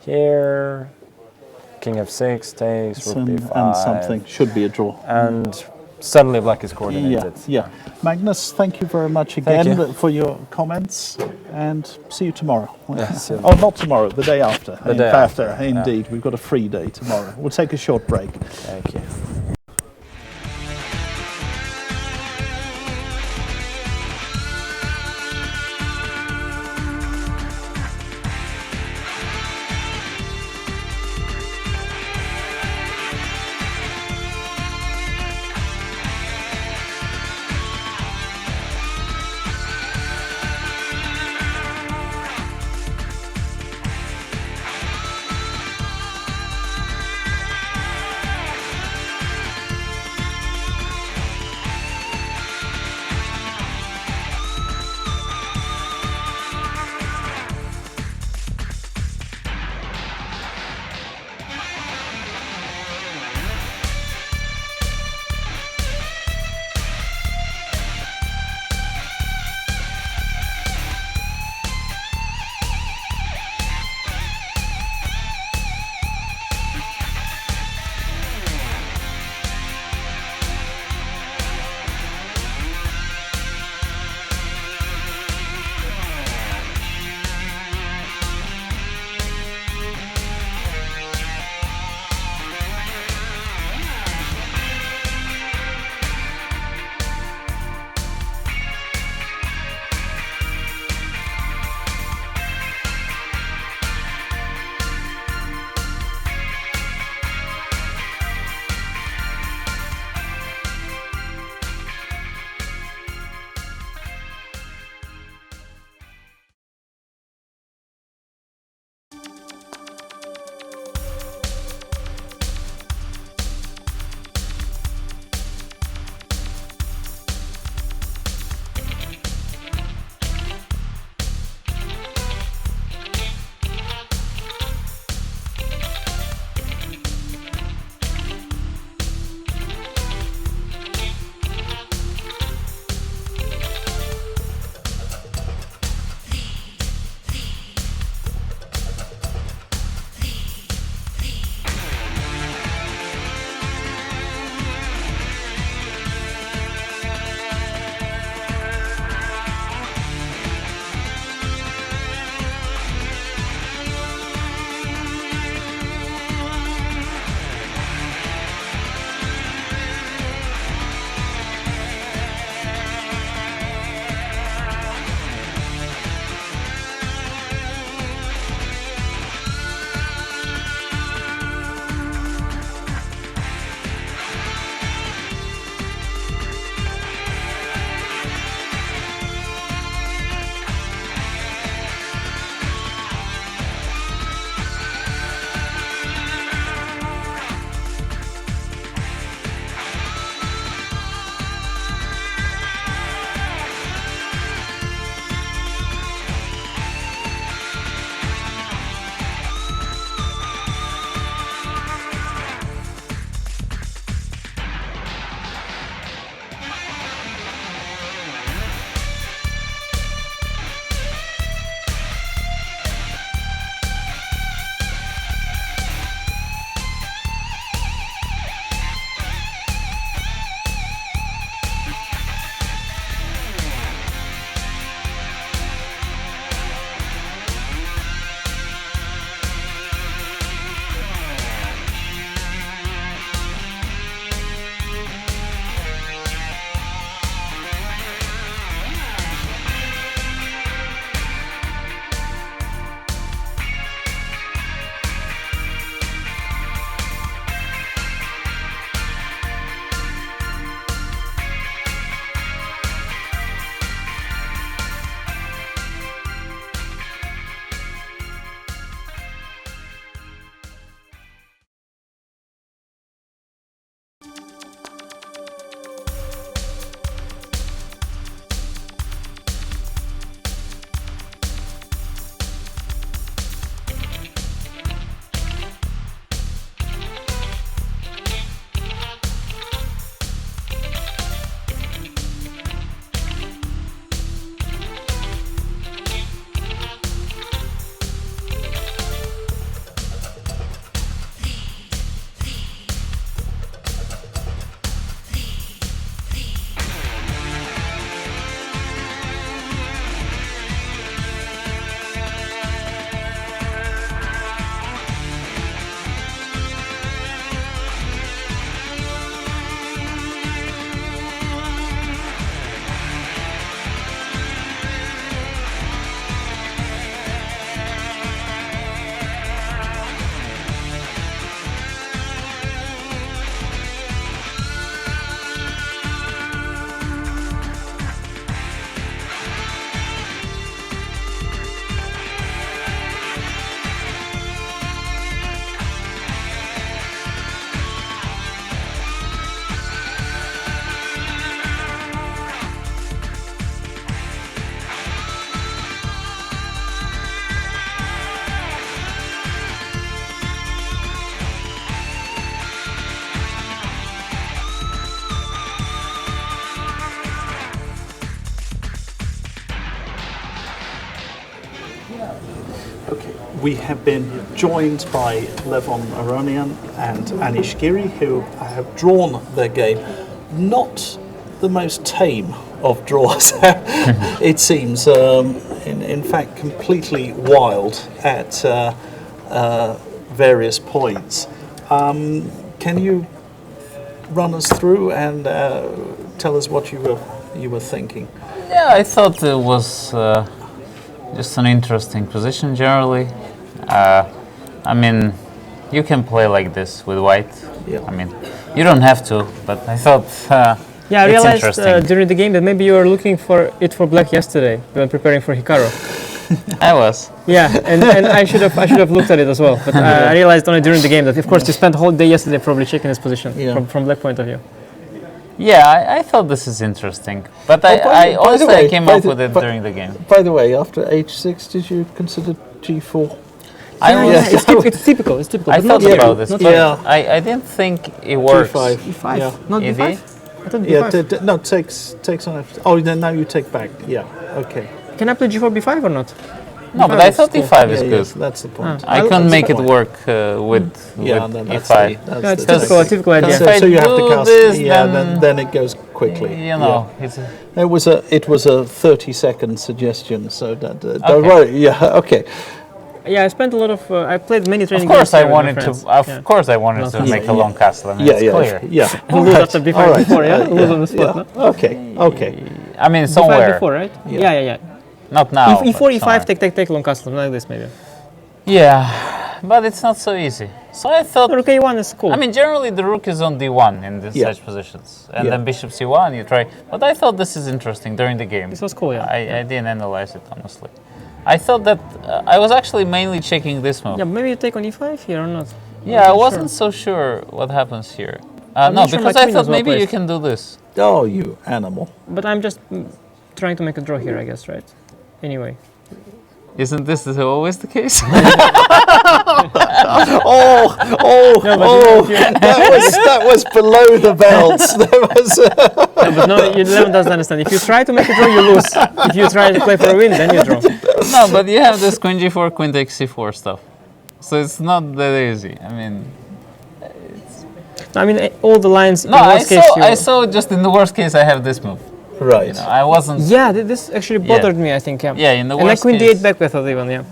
here, king f6 takes, rook b5. And something should be a draw. And suddenly black is coordinated. Yeah. Magnus, thank you very much again for your comments, and see you tomorrow. Yes, Oh, not tomorrow, the day after. The day after, indeed. We've got a free day tomorrow. We'll take a short break. Thank you. we have been joined by Levon Aronian and Anish Giri, who have drawn their game. Not the most tame of draws, it seems. In fact, completely wild at various points. Can you run us through and tell us what you were thinking? Yeah, I thought it was just an interesting position generally. I mean, you can play like this with white. Yeah. I mean, you don't have to, but I thought I realized during the game that maybe you were looking for it for black yesterday when preparing for Hikaru. I was. Yeah, and I should have looked at it as well, but I realized only during the game that of course you spent the whole day yesterday probably checking this position from black point of view. Yeah, I thought this is interesting, but I came up with it during the game. By the way, after h6, did you consider g4? It's typical. I thought about this, but I didn't think it works. g5. e5, Yeah. not EV? d5. I thought d5. No, takes on f. Oh, then now you take back. Yeah. Okay. Can I play g4 b5 or not? No, but I thought e5 is good. Yes, that's the point. I couldn't make it work with then that's e5. that's It's the typical idea. If I So you have to do cast. this, Then it goes quickly. You know, it's It was a 30-second suggestion, so that don't Okay. worry. Yeah. Okay. Yeah, I spent a lot of. I played many of training course games I here with my wanted to. friends. Of course I wanted to make a long castle. I mean, it's clear. Yeah. And lose after b5 All right. before, yeah? Lose on the spot, no? Okay. I mean, b5 somewhere. before, right? Yeah. Yeah. Not now. E4, but e5, somewhere. take long castle, something like this maybe. Yeah, but it's not so easy. So I thought. Rook a1 is cool. I mean, generally the rook is on d1 in these such positions, and then bishop c1. You try, but I thought this is interesting during the game. This was cool, yeah. I didn't analyze it honestly. I thought that I was actually mainly checking this move. Yeah, maybe you take on e5 here or not. Yeah, I wasn't so sure what happens here. I'm No, not sure because my I queen thought was well maybe you placed. can do this. Oh, you animal. But I'm just trying to make a draw here, I guess, right? Anyway. Isn't this always the case? That was below the belt. But no, Levon doesn't understand. If you try to make a draw, you lose. If you try to play for a win, then you draw. No, but you have this queen g4, queen takes c4 stuff. So it's not that easy. I mean, all the lines. no, in I worst case saw just in the worst case I have this move. Right. You know, I wasn't. Yeah, this actually bothered me, I think, yeah. Yeah, in the and worst I queen case. d8 back with it even, yeah.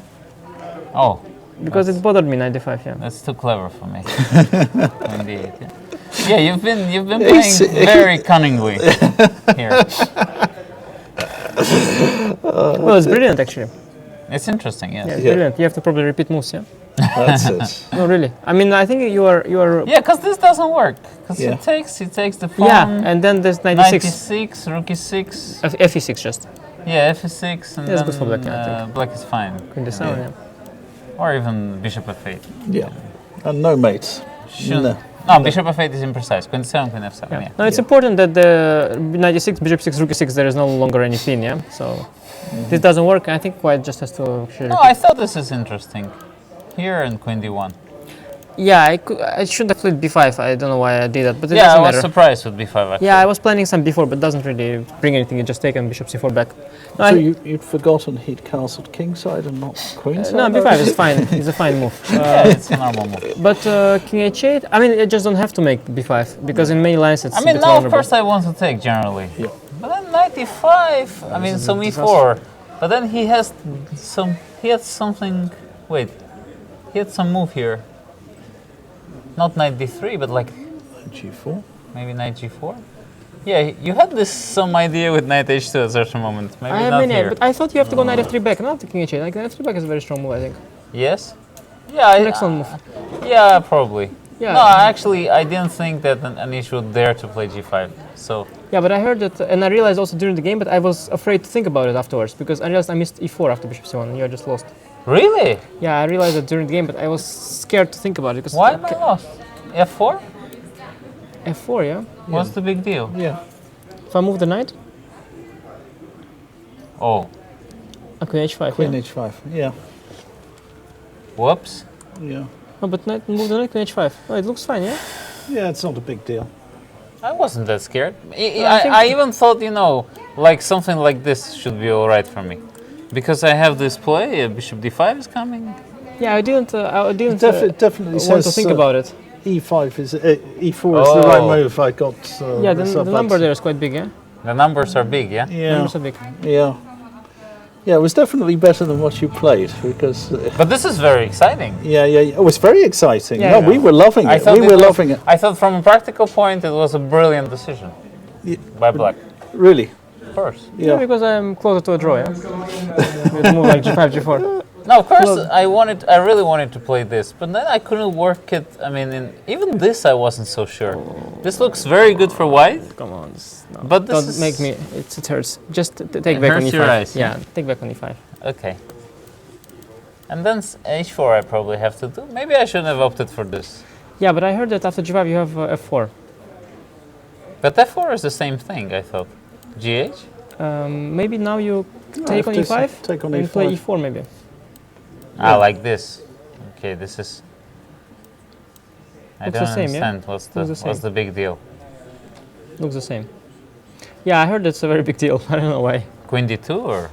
Oh, Because it bothered me, 95, yeah. that's too clever for me. Queen d8, yeah. Yeah, you've been playing very cunningly here. Well, it's brilliant, actually. It's interesting, yes. Yeah, it's brilliant. You have to probably repeat moves, yeah? That's it. No, really. I mean, I think you are. Yeah, because this doesn't work. Because he takes the pawn. Yeah, and then there's 96. 96, rook e6. Fe6 just. Yeah, fe6, and That's then good for black, I think. black is fine. Queen d7, yeah. Or even bishop f8. Yeah. And no mates. No, bishop f8 is imprecise. Queen d7, queen f7, yeah. No, it's important that the 96, bishop 6, rook e6, there is no longer any pin, yeah? So this doesn't work. I think white just has to actually. No, I thought this is interesting. Here and queen d1. Yeah, I should have played b5. I don't know why I did that, but it Yeah, I doesn't was matter. surprised with b5 actually. Yeah, I was planning some b4, but doesn't really bring anything. You just take on bishop c4 back. No, So you'd forgotten he'd castled kingside and not queenside? no, b5 is fine. It's a fine move. Yeah, it's a normal move. But king h8, I mean, I just don't have to make b5 because in many lines it's I a mean, bit now of vulnerable. course I want to take generally. Yeah. But then knight e5, I mean, so e4. But then he had something, wait, he had some move here. Not knight d3, but like G4? maybe knight g4? Yeah, you had some idea with knight h2 at a certain moment. Maybe I not mean, here. but I thought you have to go knight f3 back, not the king h8. Like knight f3 back is a very strong move, I think. Yes? Yeah, An excellent move. Yeah, probably. Yeah. No, actually, I didn't think that Anish would dare to play g5. So Yeah, but I heard that, and I realized also during the game, but I was afraid to think about it afterwards because I realized I missed e4 after bishop c1. You just lost. really, Yeah, I realized that during the game, but I was scared to think about it because why am I lost? f4? f4, yeah. What's the big deal? Yeah. If I move the knight, Oh, queen h5. Queen yeah. h5. Yeah. whoops. Yeah. No, but move the knight, queen h5. Oh, it looks fine, yeah. Yeah, it's not a big deal. I wasn't that scared. think- I even thought, like something like this should be all right for me. Because I have this play, bishop d5 is coming. Yeah, I didn't definitely want to think about it. E5 is E4 is the right move. I got. Yeah, the number there is quite big, yeah. The numbers are big, yeah. Yeah. Numbers are big. Yeah. Yeah, it was definitely better than what you played because. But this is very exciting. Yeah, it was very exciting. Yeah, we were loving it. We were loving it. I thought, from a practical point, it was a brilliant decision by Black. Really? Of course. Yeah, because I'm closer to a draw. Yeah. With move like G5, G4. No, of course, I really wanted to play this, but then I couldn't work it. I mean, even this, I wasn't so sure. This looks very good for white. Come on, no. But this don't make me. It hurts. Just take back on E5. Your eyes, yeah, take back on E5. Okay. And then H4, I probably have to do. Maybe I shouldn't have opted for this. Yeah, but I heard that after G5 you have F4. But F4 is the same thing, I thought. GH? Maybe now you take on E5 take on and E5. play E4 maybe. Ah, like this. Okay, this is. I Looks don't the same, understand. Yeah? What's the big deal? Looks the same. Yeah, I heard it's a very big deal. I don't know why. Queen D2 or?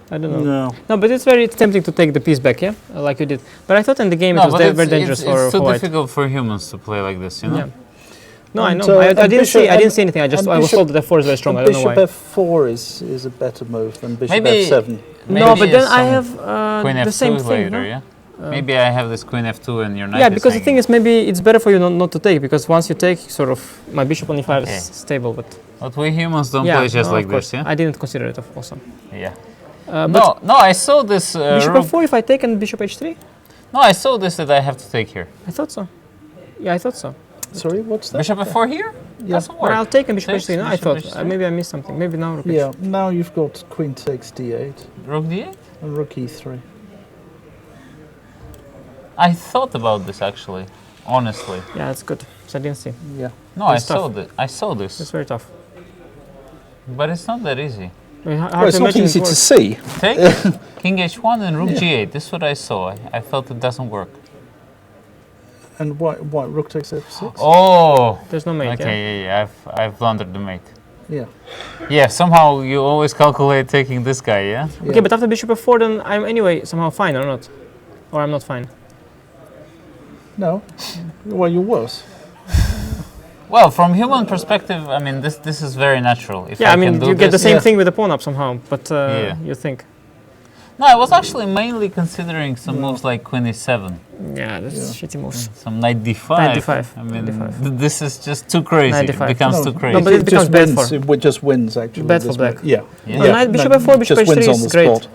I don't know. No, but it's very tempting to take the piece back, yeah, like you did. But I thought in the game it was very dangerous for It's too white. difficult for humans to play like this, you know. Yeah. No, I know. I didn't see anything. I was told that F4 is very strong. I don't know why. Bishop F4 is a better move than Bishop Maybe F7. No, but then I have Queen the F2 same thing. later, No? yeah. Maybe I have this Queen F2 and your knight. Yeah, because the thing is, maybe it's better for you not to take, because once you take, sort of, my bishop on E5 is stable. But we humans don't play just like this, yeah. I didn't consider it also. Yeah. No, I saw this. Bishop F4 if I take and Bishop H3. No, I saw this that I have to take here. I thought so. Yeah, I thought so. Sorry, what's that? Bishop F4 here? Yeah. Doesn't work. But I'll take and Bishop Takes H3. No, I Bishop thought H3. maybe I missed something. Maybe now Rook H3. Yeah, now you've got Queen takes D8 Rook D8? and Rook E3. I thought about this actually, honestly. Yeah, that's good. So I didn't see. Yeah. No, I saw this. It's very tough. But it's not that easy. I mean, Well, it's not easy to see. Take King H1 and Rook G8. This is what I saw. I felt it doesn't work. And why Rook takes F6? Oh! There's no mate. Okay, yeah. I've blundered the mate. Yeah. Yeah, somehow you always calculate taking this guy, yeah? Okay, but after Bishop F4, then I'm anyway somehow fine or not? Or I'm not fine? No. Well, you're worse. Well, from human perspective, I mean, this is very natural. If Yeah, I mean, can do you get the this- same thing with the pawn up somehow, but you think. No, I was actually mainly considering some moves like Queen E7. Yeah, that's shitty moves. Some Knight D5. Knight D5. I mean, D5. this is just too crazy. Knight It D5. becomes too crazy. No, but it becomes just bad wins. for. It just wins, actually. Bad for this black. move. Yeah. Yeah. No, Knight, Bishop F4, Bishop just wins H3 on the is great. spot.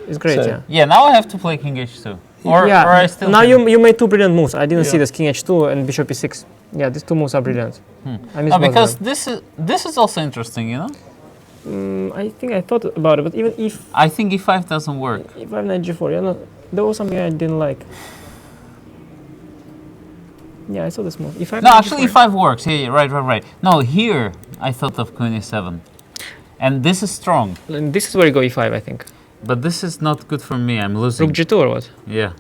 It's great, So- yeah. Yeah, now I have to play King H2. Or I still now can. you made two brilliant moves. I didn't see this King H2 and Bishop E6. Yeah, these two moves are brilliant. I missed both of because them. this is also interesting, you know? I think I thought about it, but even if I think E5 doesn't work. I have Knight G4, yeah, no, there was something I didn't like. Yeah, I saw this move. E5. No, actually E5 works. Yeah, right. No, here I thought of Queen E7. And this is strong. And this is where you go E5, I think. But this is not good for me. I'm losing. Rook G2 or what? Yeah.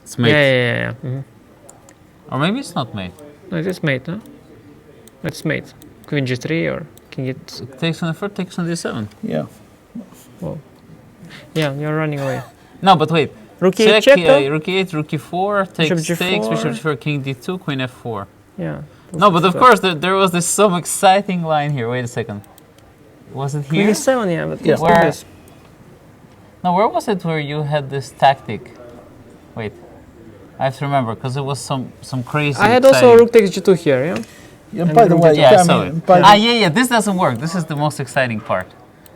It's mate. Yeah. Mm-hmm. Or maybe it's not mate. No, it is mate, no? It's mate. Queen G3 or King G2. Takes on the 4, takes on D7. Yeah. Whoa. Yeah, you're running away. No, but wait. Rook E8 check, Rook E8, Rook E4, takes, Bishop G4. Bishop G4, King D2, Queen F4. Yeah. No, but of course there was this some exciting line here. Wait a second. Was it Queen here? E7, yeah, but Yeah. Where? No, where was it where you had this tactic? Wait, I have to remember because it was some crazy. I had also Rook takes G2 here, yeah. Yeah, by the way, Yeah, I saw mean, it. by the- Yeah. This doesn't work. This is the most exciting part.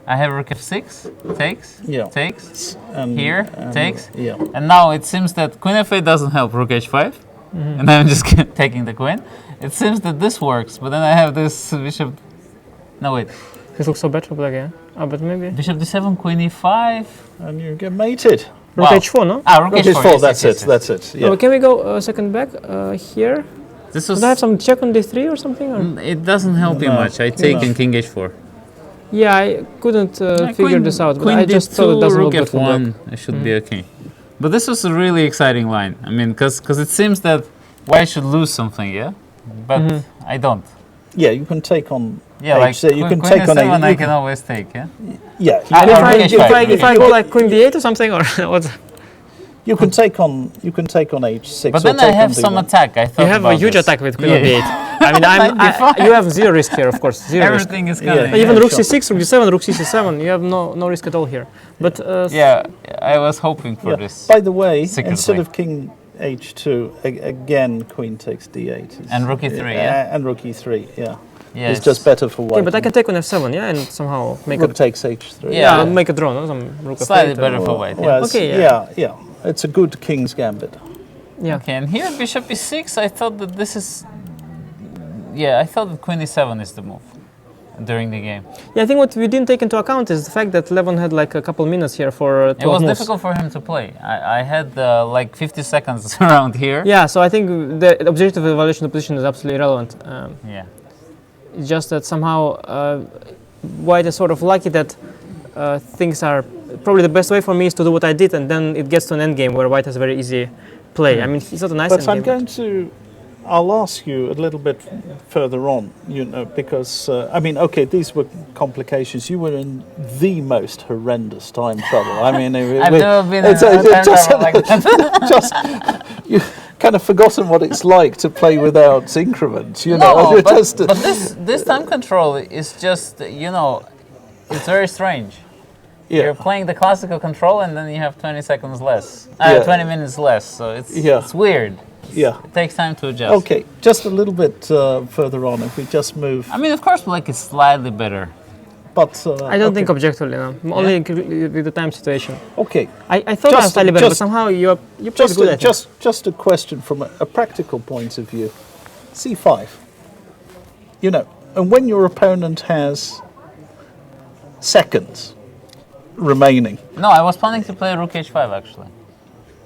I have Rook F6, takes, Yeah. takes, and, here, takes, Yeah. and now it seems that Queen F8 doesn't help Rook H5, and I'm just taking the Queen. It seems that this works, but then I have this Bishop. No wait, This looks so bad for black, yeah. Oh, but maybe. Bishop D7, Queen E5. And you get mated. Rook Wow. H4, no? Rook Rook H4. H4, yes, that's yes, it, yes. that's it. Yeah. Oh, can we go a second back here? This was. Does I have some check on D3 or something? Or? It doesn't help you No. much. I take No. in King H4. Yeah, I couldn't figure this out, but Queen I just thought it D2, doesn't Rook look good for black. F1. It should be okay. But this was a really exciting line. I mean, because it seems that white should lose something, yeah. But I don't. Yeah, you can take on. Yeah, like so you can Queen take on A7 I you can always take, yeah. Yeah. And Rook H5. if I go like Queen B8 or something, or what? You can take on h6. But then I have some attack. I thought you have a huge attack with queen on d8. I mean, you have zero risk here, of course. Zero Everything risk. is coming. Even rook c6, rook d7, rook c7, you have no risk at all here. But yeah, I was hoping for this. By the way, instead of king h2, again queen takes d8. And rook e3, and rook e3, yeah. Yes. It's just better for white. Yeah, but I can take on f7, yeah, and somehow make rook takes h3. Yeah, make a draw, no? Some rook slightly better for white. Well, yeah. It's a good king's gambit. Yeah. Okay, and here bishop e6, I thought that this is... Yeah, I thought that queen e7 is the move during the game. Yeah, I think what we didn't take into account is the fact that Levon had like a couple minutes here for 12 It was moves. difficult for him to play. I had like 50 seconds around here. Yeah, so I think the objective evaluation of the position is absolutely irrelevant. Yeah. It's just that somehow White is sort of lucky that things are... Probably the best way for me is to do what I did, and then it gets to an endgame where White has a very easy play. I mean, he's not a nice endgame. I'll ask you a little bit further on, because, I mean, okay, these were complications. You were in the most horrendous time trouble. I mean, I've never been in time trouble like that. Just, you kind of forgotten what it's like to play without increments, No, but this time control is just, it's very strange. Yeah. You're playing the classical control and then you have 20 seconds less, 20 minutes less, so it's weird. Yeah. It takes time to adjust. Okay, just a little bit further on, if we just move. I mean, of course, black is slightly better. But I don't think objectively, no. Only with the time situation. Okay. I thought I was slightly better, but somehow you played good, I think. Just a question from a practical point of view. C5. And when your opponent has seconds remaining. No, I was planning to play rook h5 actually.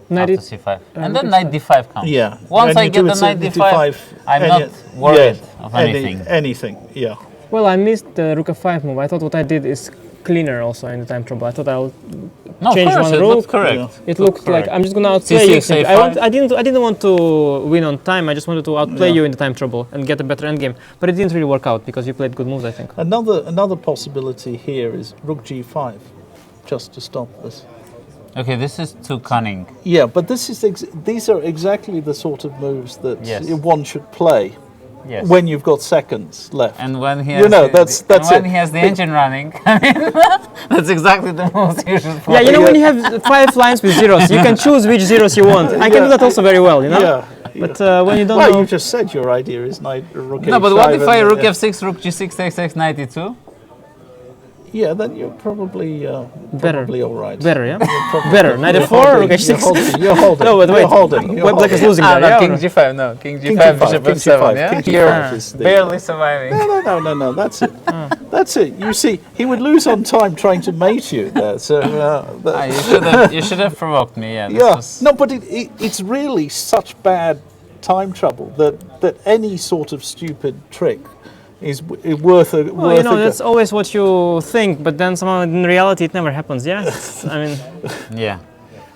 After c5. And then knight d5 comes. Yeah. Once I get the knight d5, I'm not worried of anything. Anything, yeah. Well, I missed the rook f5 move. I thought what I did is cleaner also in the time trouble. I thought I'll change one rook. Looked correct. Yeah. It looked like I'm just going to outplay you. I didn't want to win on time. I just wanted to outplay you in the time trouble and get a better endgame. But it didn't really work out because you played good moves, I think. Another possibility here is rook g5. Just to stop this. Okay, this is too cunning. Yeah, but these are exactly the sort of moves that one should play when you've got seconds left. And when he has he has the engine running, I mean, that's exactly the moves you should play. Yeah, when you have 5 lines with zeros, you can choose which zeros you want. I can do that also very well, Yeah. But when you don't know... Well, you just said your idea is knight rook h5. No, but what if I rook f6, rook g6, takes x, knight e2? Yeah, then you're probably all right. Better, yeah? Better. Knight f4, rook h6. You're holding. No, but wait. You're holding. Black is losing there, yeah? King g5, no. King g5, bishop f7, yeah? King g5 is barely surviving. No, that's it. That's it. You see, he would lose on time trying to mate you there, so... you should have provoked me, yeah. No, but it's really such bad time trouble that any sort of stupid trick is worth a... that's always what you think, but then somehow in reality it never happens, yeah? I mean... Yeah.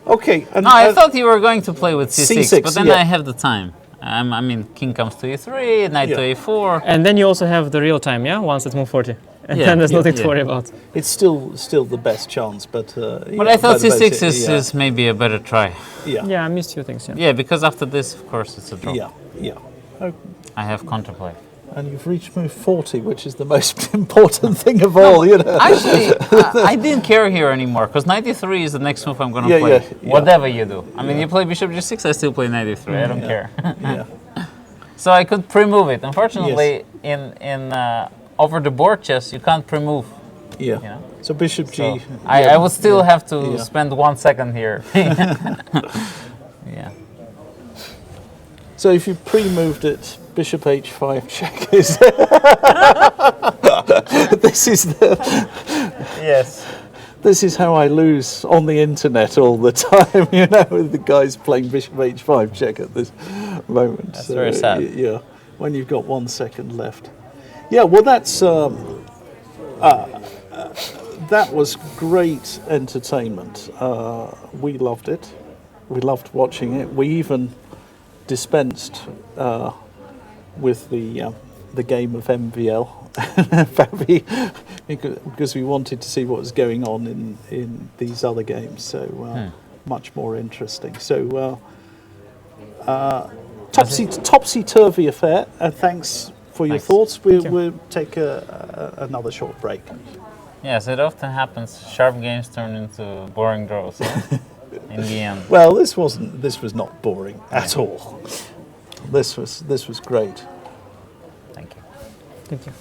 Okay. I thought you were going to play with c6, but then I have the time. I mean, king comes to e3, knight to a4. And then you also have the real time, yeah? Once it's move 40. And then there's nothing to worry about. It's still the best chance, but... But I thought c6 is maybe a better try. Yeah, I missed a few things, Yeah, because after this, of course, it's a draw. Yeah. I have counterplay. And you've reached move 40, which is the most important thing of all, Actually, I didn't care here anymore, because knight e3 is the next move I'm going to play. Whatever you do. I mean, you play bishop g6, I still play knight e3. I don't care. So I could pre-move it. Unfortunately, in over the board chess, you can't pre-move. Yeah. So bishop g... I would still have to spend 1 second here. Yeah. So if you pre-moved it, bishop h5 check is... This is the... Yes. This is how I lose on the internet all the time, with the guys playing bishop h5 check at this moment. That's very sad. Yeah, when you've got 1 second left. Yeah, well, that's... that was great entertainment. We loved it. We loved watching it. We even dispensed with the game of MVL because we wanted to see what was going on in these other games. So much more interesting. So topsy-turvy affair, and thanks for your thoughts. We'll take another short break. Yes, it often happens. Sharp games turn into boring draws in the end. Well, this was not boring at all. This was great. Thank you. Thank you.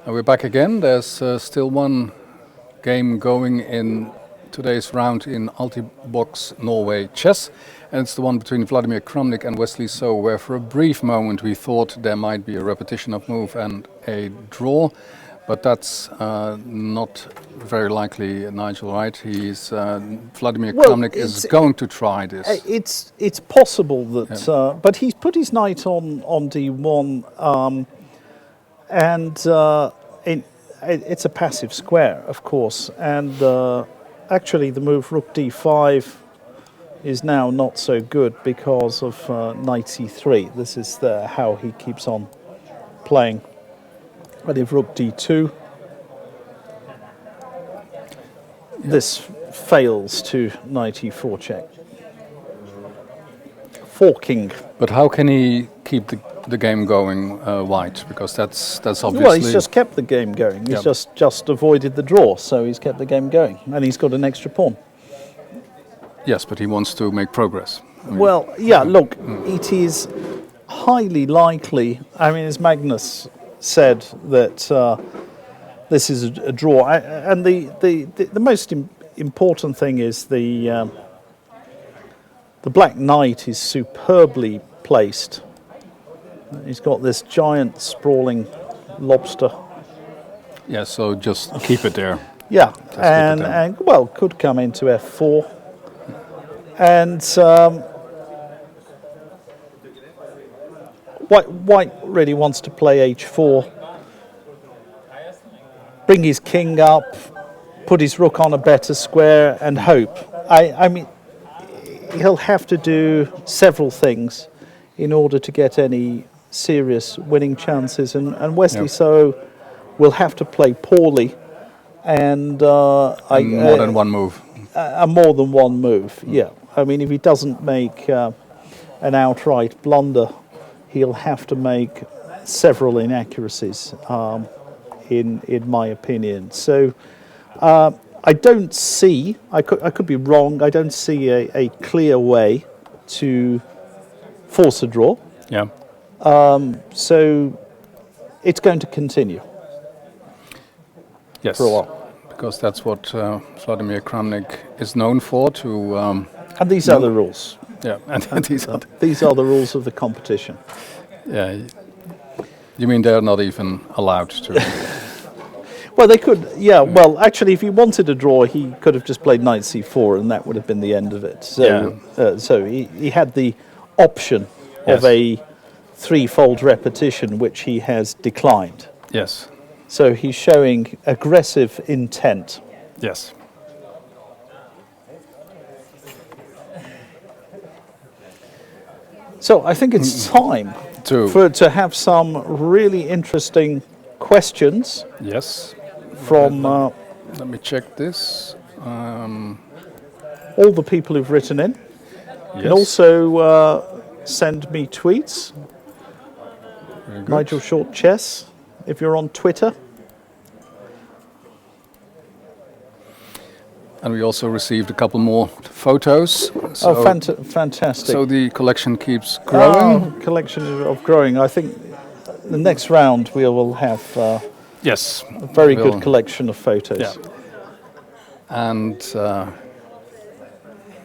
We're back again. There's still one game going in today's round in Altibox Norway Chess, and it's the one between Vladimir Kramnik and Wesley So, where for a brief moment we thought there might be a repetition of move and a draw, but that's not very likely, Nigel, right? Vladimir Kramnik is going to try this. It's possible that, but he's put his knight on d1, and it's a passive square, of course, and actually the move rook d5 is now not so good because of knight c3. This is how he keeps on playing. But if rook d2, this fails to knight e4 check. Forking. But how can he keep the game going, white? Because that's obviously... Well, he's just kept the game going. He's just avoided the draw, so he's kept the game going. And he's got an extra pawn. Yes, but he wants to make progress. Well, yeah, look, it is highly likely. I mean, as Magnus said, that this is a draw. And the most important thing is the Black Knight is superbly placed. He's got this giant sprawling lobster. Yeah, so just keep it there. Yeah, and well, could come into f4. And White really wants to play h4, bring his king up, put his rook on a better square, and hope. I mean, he'll have to do several things in order to get any serious winning chances, and Wesley So will have to play poorly, and more than one move. More than one move, yeah. I mean, if he doesn't make an outright blunder, he'll have to make several inaccuracies, in my opinion. So I don't see, I could be wrong, I don't see a clear way to force a draw. Yeah. So it's going to continue. Yes. For a while. Because that's what Vladimir Kramnik is known for. And these are the rules. Yeah, and these are the rules of the competition. Yeah. You mean they're not even allowed to? Well, they could. Yeah. Well, actually, if he wanted a draw, he could have just played knight c4, and that would have been the end of it. So, so he had the option of a threefold repetition, which he has declined. Yes. So he's showing aggressive intent. Yes. So I think it's time to have some really interesting questions. Yes. From let me check this. All the people who've written in. Yes. And also send me tweets. Nigel Short Chess, if you're on Twitter. And we also received a couple more photos. So fantastic. So the collection keeps growing. Collection of growing. I think the next round we will have yes, a very good collection of photos. Yeah. And,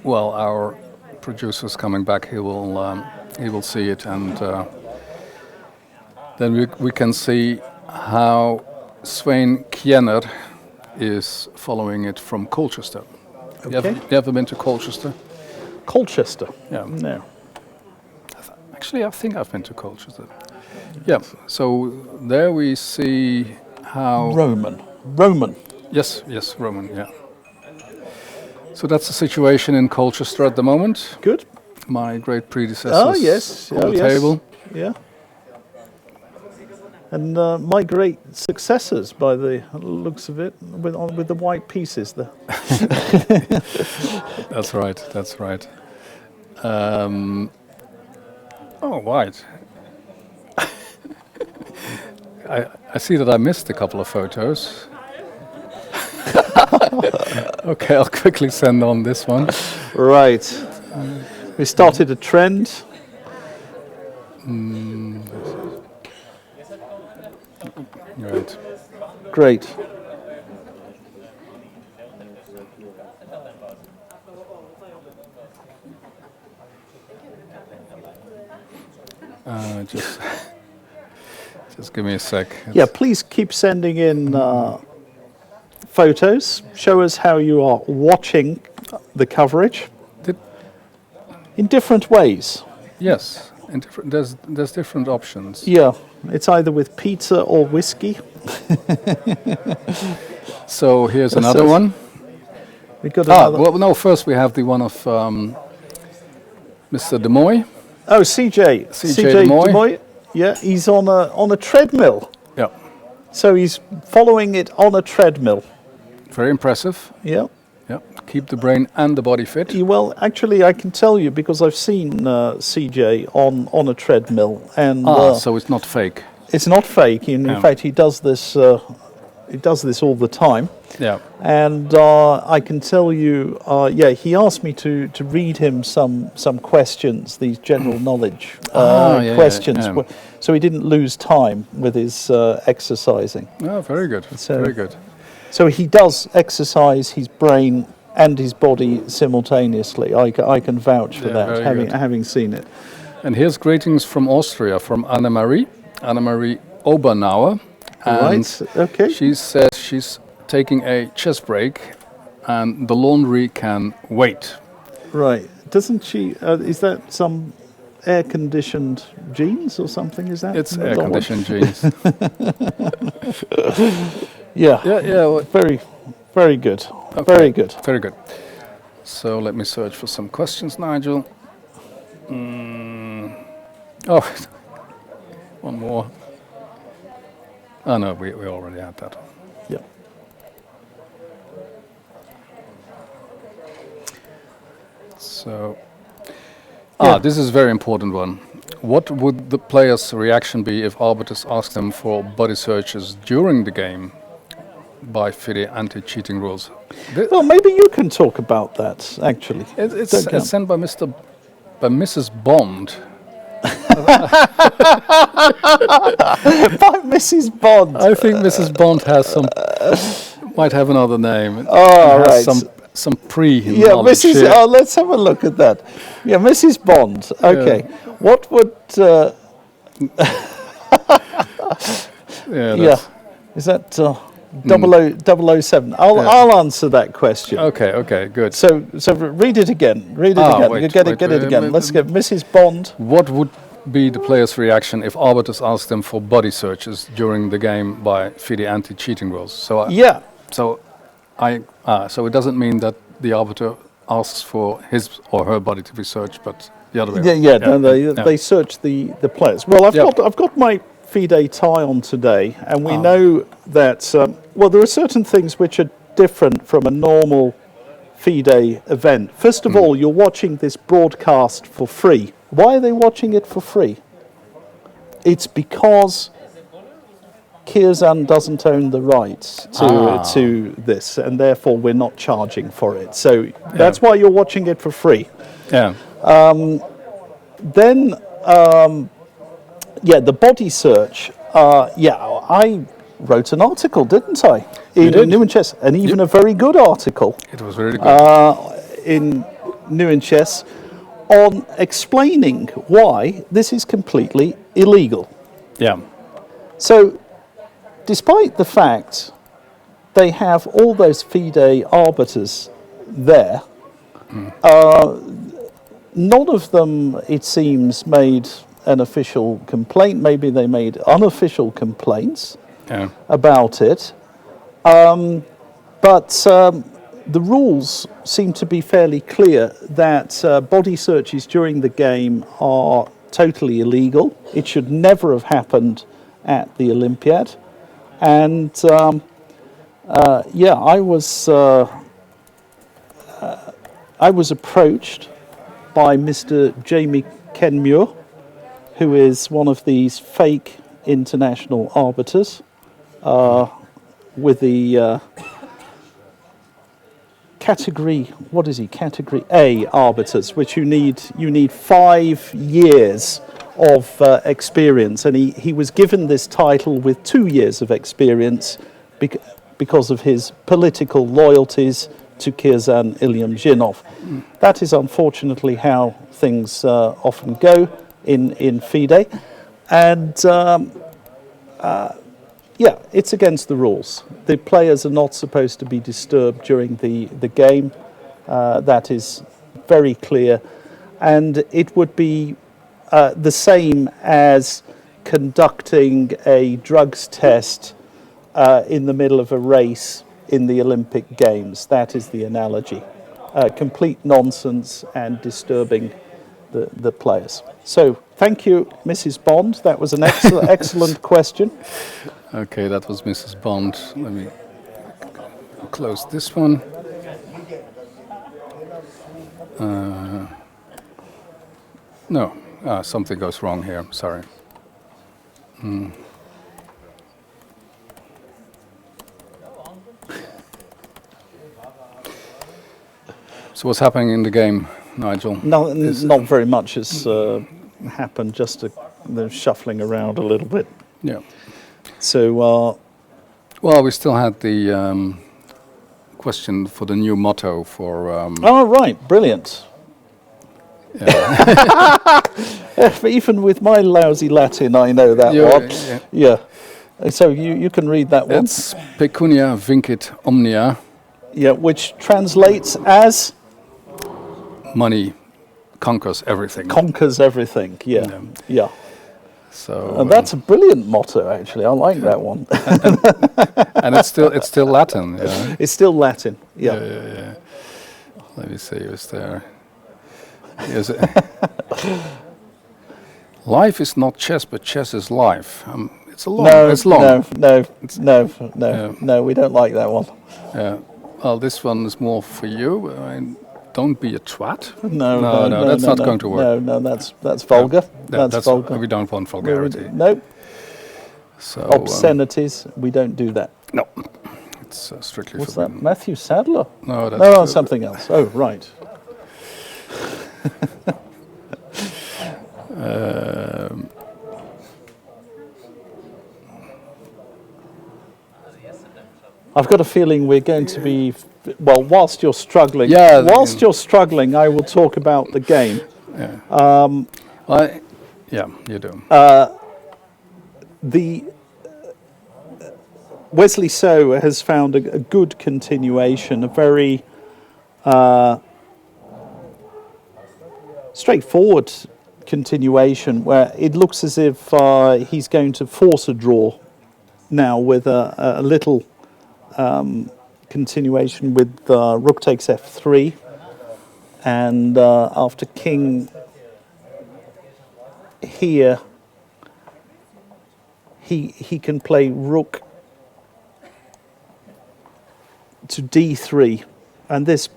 well, our producer's coming back. He will see it, and then we can see how Svein Kjenner is following it from Colchester. Okay. You ever been to Colchester? Colchester? Yeah. No. Actually, I think I've been to Colchester. Yeah. So there we see how Roman. Yes, Roman. Yeah. So that's the situation in Colchester at the moment. Good. My great predecessors on the table. Yeah. And my great successors, by the looks of it, with the white pieces there. That's right. That's right. Oh, white. I see that I missed a couple of photos. Okay, I'll quickly send on this one. Right. We started a trend. Right. Great. Just give me a sec. Yeah, please keep sending in photos. Show us how you are watching the coverage in different ways. Yes, there's different options. Yeah, it's either with pizza or whiskey. So here's another one. We got another. Well, no. First we have the one of Mr. De Moy. Oh, CJ De Moy. Yeah, he's on a treadmill. Yeah. So he's following it on a treadmill. Very impressive. Yeah. Yeah. Keep the brain and the body fit. Well, actually, I can tell you because I've seen CJ on a treadmill, and so it's not fake. It's not fake. In fact, he does this. He does this all the time. Yeah. And I can tell you, he asked me to read him some questions, these general knowledge questions. Yeah. So he didn't lose time with his exercising. Oh, very good. Very good. So he does exercise his brain and his body simultaneously. I can vouch for that, having seen it. And here's greetings from Austria, from Annemarie Obernauer. Right, okay. She says she's taking a chess break and the laundry can wait. Right. Doesn't she, is that some air-conditioned jeans or something? Is that? It's air-conditioned jeans. Yeah. Very, very good. Okay. Very good. Very good. So let me search for some questions, Nigel. Oh, one more. Oh no, we already had that. Yeah. So, this is a very important one. What would the player's reaction be if arbiters asked them for body searches during the game? by FIDE anti-cheating rules. Well, maybe you can talk about that, actually. It's sent by Mrs. Bond. By Mrs. Bond. I think Mrs. Bond has might have another name. Oh, right. Some pre-knowledge. Yeah, Mrs. Let's have a look at that. Yeah, Mrs. Bond. Okay. Yeah. What would... Is that 007? I'll answer that question. Okay, good. So read it again. Read it again. Wait, get it again. Let's get Mrs. Bond. What would be the player's reaction if arbiters asked them for body searches during the game by FIDE anti-cheating rules? So it doesn't mean that the arbiter asks for his or her body to be searched, but the other way. They search the players. Well, I've got my FIDE tie on today, and we know that there are certain things which are different from a normal FIDE event. First of all, you're watching this broadcast for free. Why are they watching it for free? It's because Kirzan doesn't own the rights to this, and therefore we're not charging for it. So that's why you're watching it for free. Yeah. Then, the body search. I wrote an article, didn't I? In New in Chess, and even a very good article. It was very good. In New in Chess, on explaining why this is completely illegal. Yeah. So, despite the fact they have all those FIDE arbiters there, none of them, it seems, made an official complaint. Maybe they made unofficial complaints about it. But the rules seem to be fairly clear that body searches during the game are totally illegal. It should never have happened at the Olympiad. And I was approached by Mr. Jamie Kenmure, who is one of these fake international arbiters with the category A arbiters, which you need 5 years of experience, and he was given this title with 2 years of experience because of his political loyalties to Kirzan Ilyumzhinov. That is unfortunately how things often go in FIDE, and it's against the rules. The players are not supposed to be disturbed during the game. That is very clear, and it would be the same as conducting a drugs test in the middle of a race in the Olympic Games. That is the analogy. Complete nonsense and disturbing the players. So thank you, Mrs. Bond. That was an excellent question. Okay, that was Mrs. Bond. Let me close this one. No, something goes wrong here. Sorry. So what's happening in the game, Nigel? No, not very much has happened. Just they're shuffling around a little bit. Yeah. So, well, we still had the question for the new motto for. Oh right, brilliant. Yeah. Even with my lousy Latin, I know that one. Yeah. So you can read that one. It's pecunia vincit omnia. Yeah, which translates as money conquers everything. Conquers everything. Yeah. Yeah. So and that's a brilliant motto, actually. I like that one. and it's still Latin. Yeah. It's still Latin. Yeah. Yeah. Let me see. Is there? Life is not chess, but chess is life. It's long. It's long. No. We don't like that one. Yeah. Well, this one is more for you. Don't be a twat. No, that's not going to work. No, that's vulgar. That's vulgar. We don't want vulgarity. No. So obscenities. We don't do that. No. It's strictly What's forbidden. that? Matthew Sadler? No, that's no, something else. Oh, right. I've got a feeling we're going to be, well, whilst you're struggling, I will talk about the game. Yeah, yeah, you do. Wesley So has found a good continuation, a very straightforward continuation, where it looks as if he's going to force a draw now with a little continuation with rook takes f3, and after king here, he can play rook to d3, and this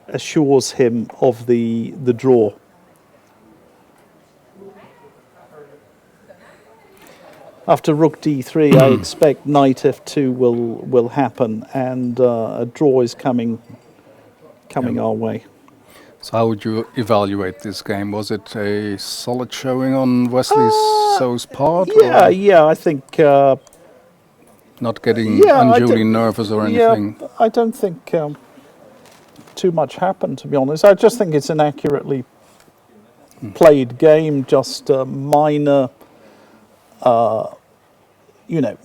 assures him of the draw. After rook d3, I expect knight f2 will happen, and a draw is coming our way. So how would you evaluate this game? Was it a solid showing on Wesley So's part? Yeah, I think... not getting unduly nervous or anything? Yeah, I don't think too much happened, to be honest. I just think it's an accurately played game, just minor...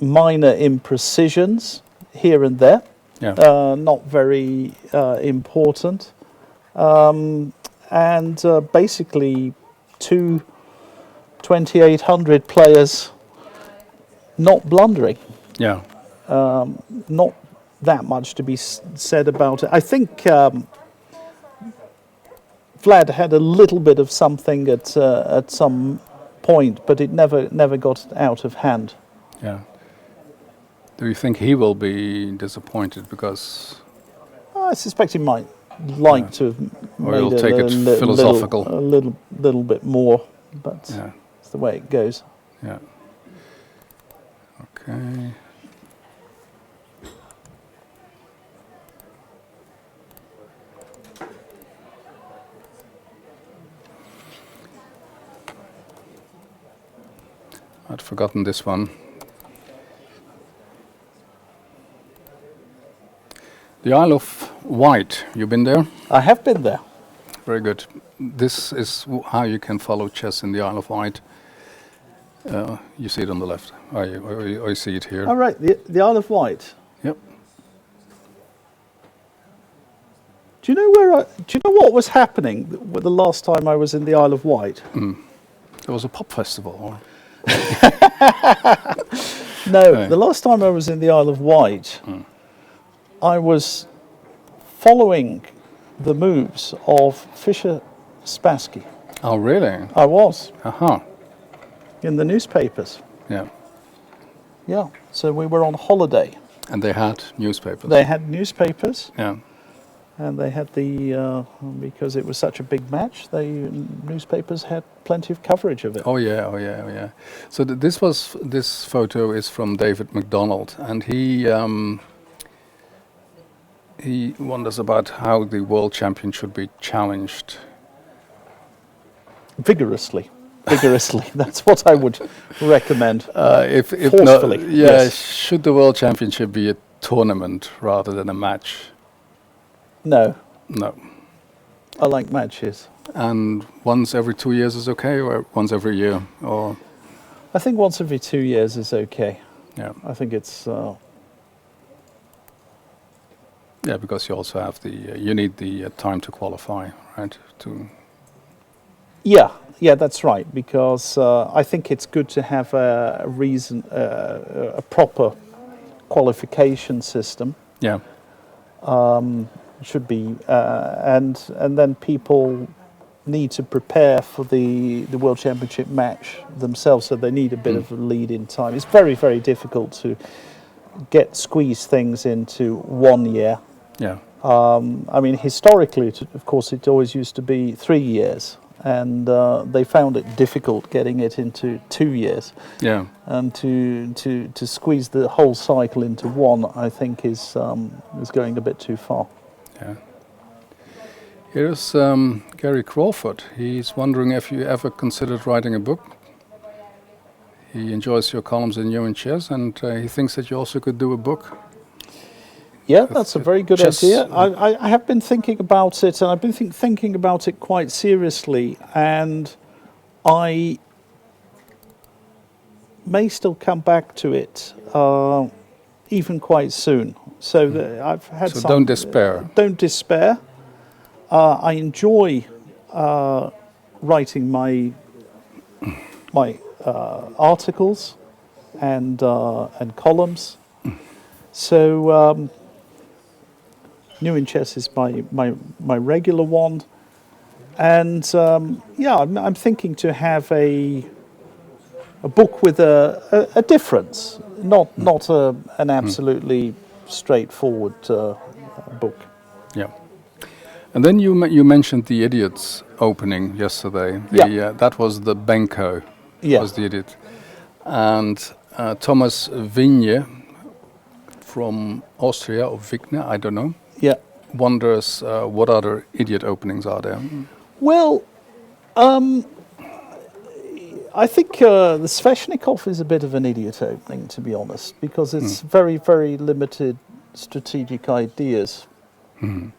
minor imprecisions here and there, not very important, and basically two 2800 players not blundering. Yeah. Not that much to be said about it. I think Vlad had a little bit of something at some point, but it never got out of hand. Yeah. Do you think he will be disappointed because? I suspect he might like to have or he'll take it philosophical. A little bit more, but it's the way it goes. Yeah. Okay. I'd forgotten this one. The Isle of Wight, you been there? I have been there. Very good. This is how you can follow chess in the Isle of Wight. You see it on the left, or you see it here. All right, the Isle of Wight. Yep. Do you know what was happening the last time I was in the Isle of Wight? There was a pop festival. Or? No, the last time I was in the Isle of Wight, I was following the moves of Fischer Spassky. Oh, really? I was. In the newspapers. Yeah. Yeah, so we were on holiday. And they had newspapers? They had newspapers. Yeah. And they had because it was such a big match, newspapers had plenty of coverage of it. Oh yeah. So this photo is from David MacDonald, and he wonders about how the world champion should be challenged. Vigorously. That's what I would recommend. Forcefully. Should the world championship be a tournament rather than a match? No. I like matches. And once every 2 years is okay, or once every year, or? I think once every 2 years is okay. Yeah. I think it's. Yeah, because you also have you need the time to qualify, right? Yeah, that's right. Because I think it's good to have a proper qualification system. Yeah. Should be, and then people need to prepare for the World Championship match themselves, so they need a bit of a lead in time. It's very, very difficult to squeeze things into 1 year. Yeah. I mean, historically, of course, it always used to be 3 years, and they found it difficult getting it into 2 years. Yeah. And to squeeze the whole cycle into one, I think is going a bit too far. Yeah. Here's Gary Crawford. He's wondering if you ever considered writing a book. He enjoys your columns in Newman Chess, and he thinks that you also could do a book. Yeah, that's a very good idea. I have been thinking about it, and I've been thinking about it quite seriously, and I may still come back to it even quite soon. So I've had so don't despair. Don't despair. I enjoy writing my articles and columns. So Newman Chess is my regular one, and yeah, I'm thinking to have a book with a difference, not an absolutely straightforward book. Yeah. And then you mentioned the Idiots opening yesterday. That was the Benko. Was the Idiot. And Thomas Vigne from Austria, or Vigne, I don't know. Yeah. Wonders what other Idiot openings are there? Well, I think the Sveshnikov is a bit of an Idiot opening, to be honest, because it's very, very limited strategic ideas. You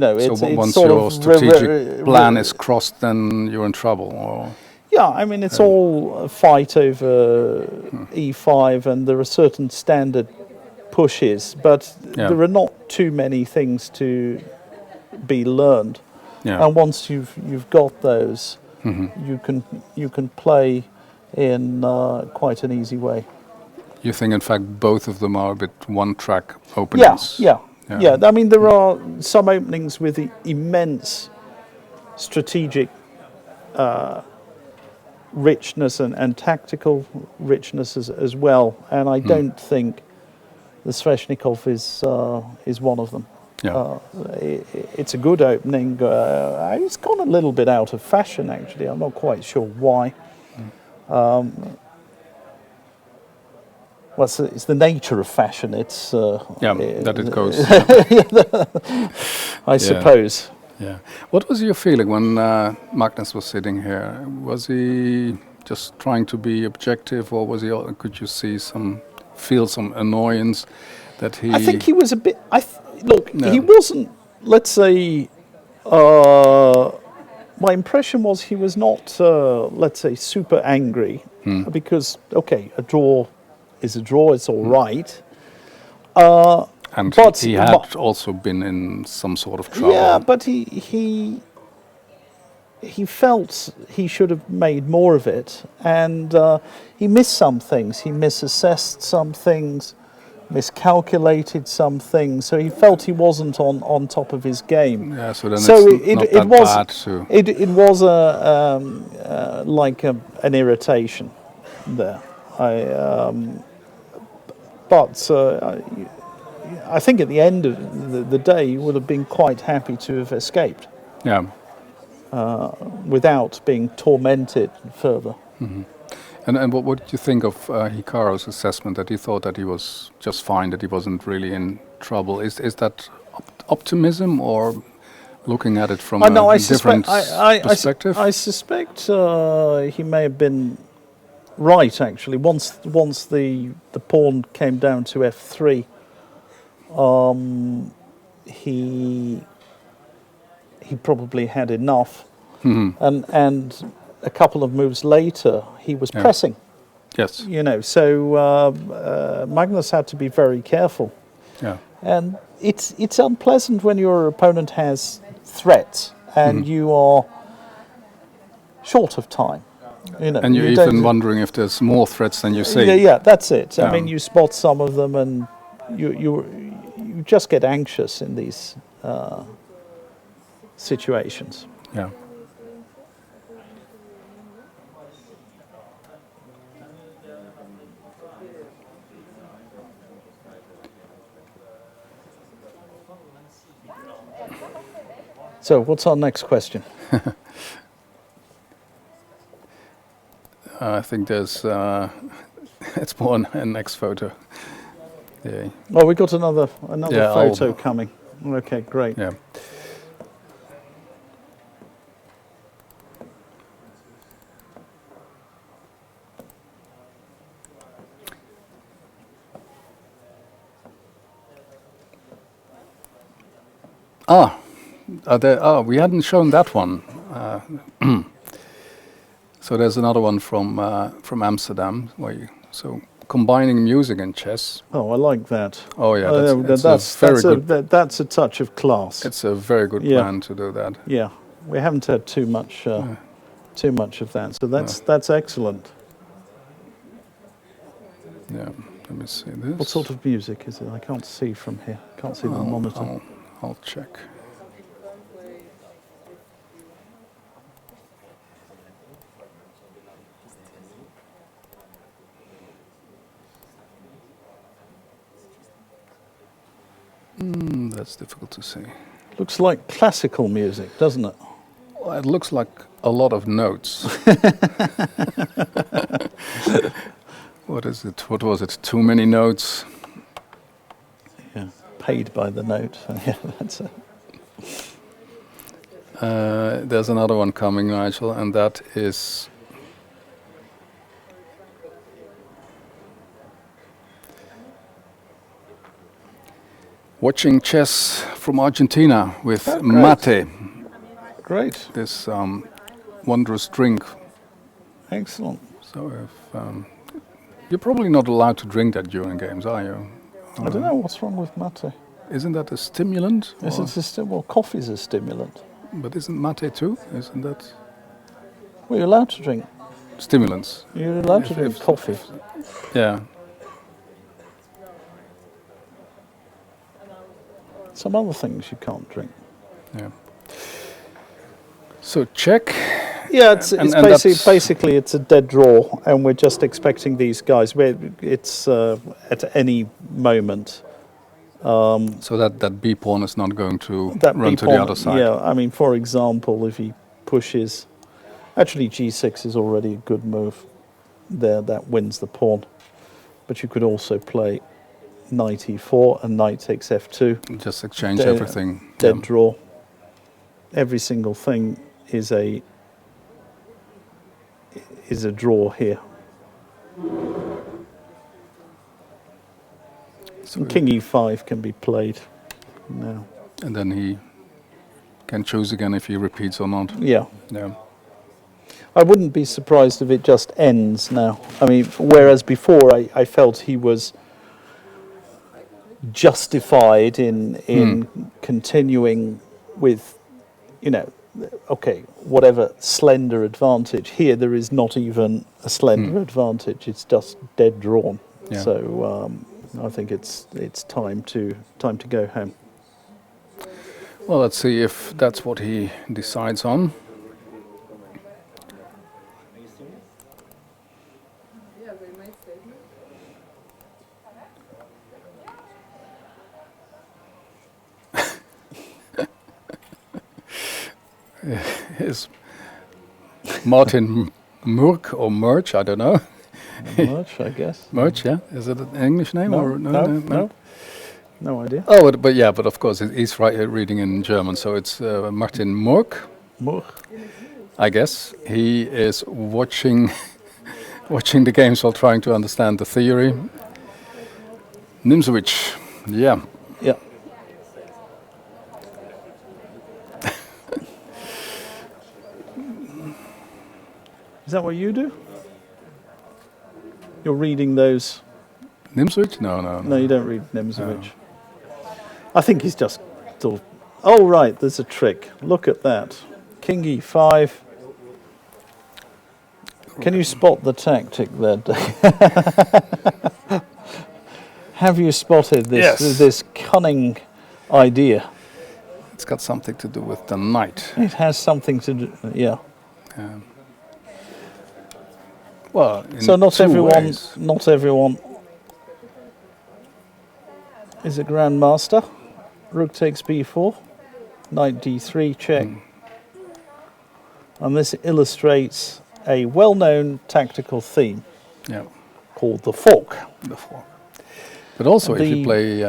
know, so it's once sort your of strategic plan is crossed, then you're in trouble, or? Yeah, I mean, it's all a fight over e5, and there are certain standard pushes, but there are not too many things to be learned. Yeah. And once you've got those, you can play in quite an easy way. You think, in fact, both of them are a bit one-track openings? Yeah. I mean, there are some openings with immense strategic richness and tactical richness as well, and I don't think the Sveshnikov is one of them. Yeah. It's a good opening. It's gone a little bit out of fashion, actually. I'm not quite sure why. Well, it's the nature of fashion. It's that it goes. I suppose. Yeah. What was your feeling when Magnus was sitting here? Was he just trying to be objective, or was he? Could you feel some annoyance that he? I think he was a bit. He wasn't. Let's say. My impression was he was not. Let's say super angry, because a draw is a draw. It's all right. And he had also been in some sort of trouble. Yeah, but he felt he should have made more of it, and he missed some things. He misassessed some things, miscalculated some things. So he felt he wasn't on top of his game. Yeah, so then it was like an irritation there. I think at the end of the day, he would have been quite happy to have escaped. Yeah. Without being tormented further. And what did you think of Hikaru's assessment, that he thought that he was just fine, that he wasn't really in trouble? Is that optimism, or looking at it from a different perspective? I suspect he may have been right, actually. Once the pawn came down to f3, he probably had enough, and a couple of moves later he was pressing. Yes. You know, so Magnus had to be very careful. Yeah. And it's unpleasant when your opponent has threats and you are short of time. You know, and you're even wondering if there's more threats than you see. Yeah, that's it. Yeah. I mean, you spot some of them, and you just get anxious in these situations. Yeah. So, what's our next question? I think there's it's more an next photo. Yeah. Oh, we got another photo coming. Okay, great. Yeah. We hadn't shown that one. So there's another one from Amsterdam, combining music and chess. Oh, I like that. Oh yeah, that's a touch of class. It's a very good plan to do that. Yeah, we haven't had too much of that, so that's excellent. Yeah, let me see this. What sort of music is it? I can't see from here. Can't see the monitor. I'll check. That's difficult to see. Looks like classical music, doesn't it? Well, it looks like a lot of notes. What is it? What was it? Too many notes? Yeah, paid by the note. Yeah, that's it. There's another one coming, Nigel, and that is watching chess from Argentina with mate. Great. This wondrous drink. Excellent. So if you're probably not allowed to drink that during games, are you? I don't know what's wrong with mate. Isn't that a stimulant? Well, coffee's a stimulant. But isn't mate too? Isn't that? Well, you're allowed to drink stimulants. You're allowed to drink coffee. Yeah. Some other things you can't drink. Yeah. So check. Yeah, basically it's a dead draw, and we're just expecting these guys. It's at any moment. So that B pawn is not going to run to the other side. Yeah, I mean, for example, if he pushes, actually G6 is already a good move. There, that wins the pawn. But you could also play knight e4 and knight takes f2. Just exchange everything. Dead draw. Every single thing is a draw here. So king e5 can be played now. And then he can choose again if he repeats or not. Yeah. Yeah. I wouldn't be surprised if it just ends now. I mean, whereas before I felt he was justified in continuing with, okay, whatever slender advantage. Here there is not even a slender advantage. It's just dead drawn. Yeah. So I think it's time to go home. Well, let's see if that's what he decides on. Is Martin Murk or Murch? I don't know. Murch, I guess. Murch, yeah. Is it an English name or no? No idea. Oh, but of course he's reading in German, so it's Martin Murk. Murk. I guess he is watching the games while trying to understand the theory. Nimzowitsch, yeah. Yeah. Is that what you do? You're reading those? Nimzowitsch? No. No, you don't read Nimzowitsch. No. I think he's just thought, oh right, there's a trick. Look at that. King e5. Can you spot the tactic there, Dave? Have you spotted this cunning idea? It's got something to do with the knight. It has something to do, yeah. Well, so not everyone is a grandmaster. Rook takes b4, knight d3 check, and this illustrates a well-known tactical theme called the fork. The fork. But also, if you play,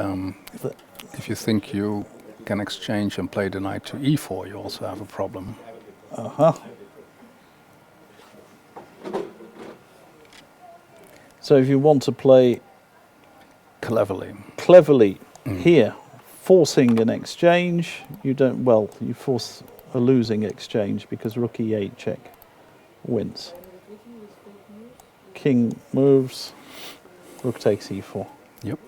if you think you can exchange and play the knight to e4, you also have a problem. So if you want to play cleverly here, forcing an exchange, you don't. Well, you force a losing exchange because rook e8 check wins. King moves, rook takes e4. Yep.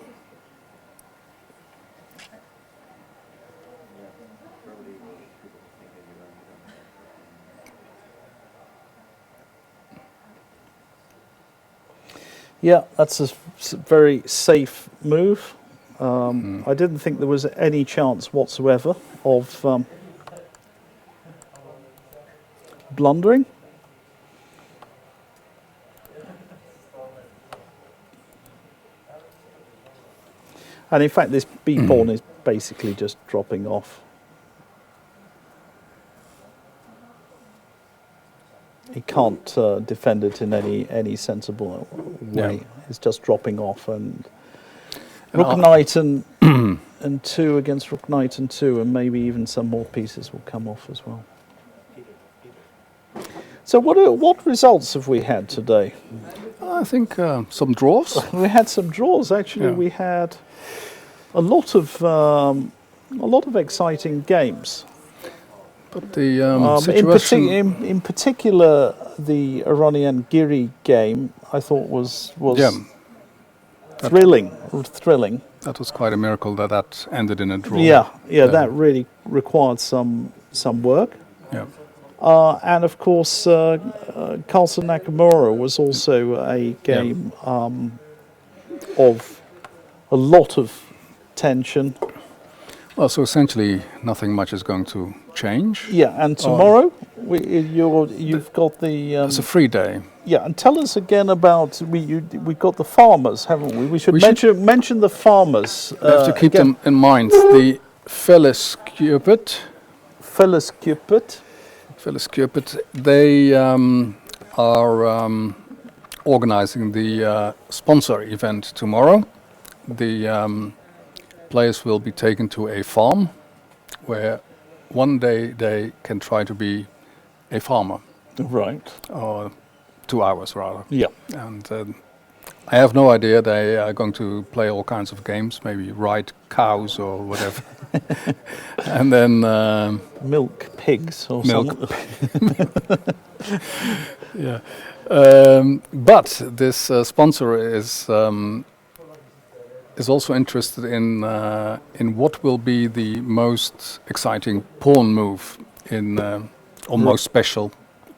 Yeah, that's a very safe move. I didn't think there was any chance whatsoever of blundering. And in fact, this b pawn is basically just dropping off. He can't defend it in any sensible way. It's just dropping off, and rook knight and and 2 against rook knight and 2, and maybe even some more pieces will come off as well. So what results have we had today? I think some draws. We had some draws actually. Yeah. We had a lot of exciting games. But the situation in particular, the Aronian Giri game, I thought was thrilling. That was quite a miracle that ended in a draw. Yeah, that really required some work. Yeah. And of course, Carlsen Nakamura was also a game of a lot of tension. Well, so essentially nothing much is going to change. Yeah, and tomorrow you've got the... it's a free day. Yeah, and tell us again about... We've got the farmers, haven't we? We should mention the farmers. We have to keep them in mind. The Phyllis Cupid. They are organizing the sponsor event tomorrow. The players will be taken to a farm where one day they can try to be a farmer. Right. Or 2 hours rather. Yeah. And I have no idea. They are going to play all kinds of games, maybe ride cows or whatever. And then... milk pigs or something. Yeah. But this sponsor is also interested in what will be the most exciting pawn move or most special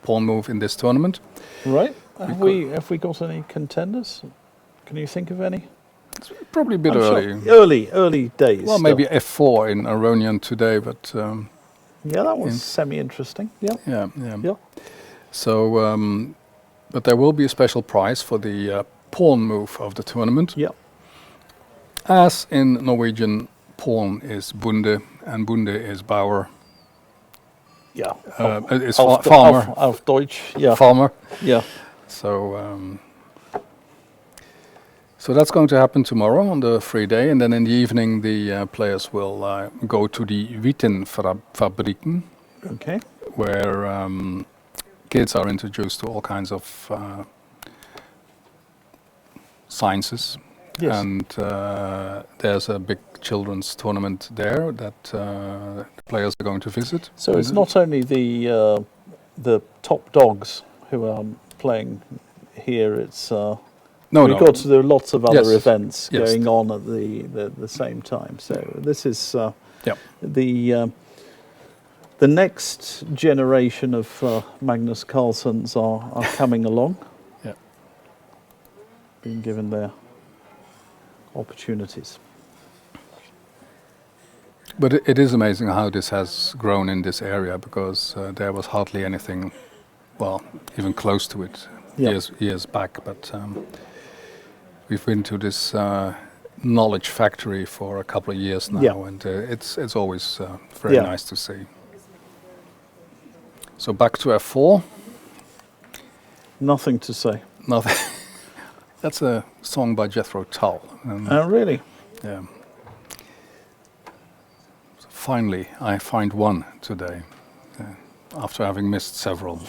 pawn move in this tournament. Right. Have we got any contenders? Can you think of any? It's probably a bit early. Sure. Early days. Well, maybe f4 in Aronian today, but yeah, that was semi-interesting. Yeah. Yeah. So, but there will be a special prize for the pawn move of the tournament. Yeah. As in Norwegian, pawn is bunde and bunde is Bauer. Yeah. It's farmer. Auf Deutsch. Yeah. Farmer. Yeah. So. So that's going to happen tomorrow on the free day, and then in the evening the players will go to the Wittenfabriken, okay, where kids are introduced to all kinds of sciences. Yes. And there's a big children's tournament there that the players are going to visit. So it's not only the top dogs who are playing here, it's... We've got to do lots of other events going on at the same time. So this is the next generation of Magnus Carlsens are coming along. Yeah, being given their opportunities. But it is amazing how this has grown in this area, because there was hardly anything, well, even close to it years back. But we've been to this knowledge factory for a couple of years now, and it's always very nice to see. So back to f4. Nothing to say. Nothing. That's a song by Jethro Tull. Oh, really? Yeah. So finally, I find one today, after having missed several.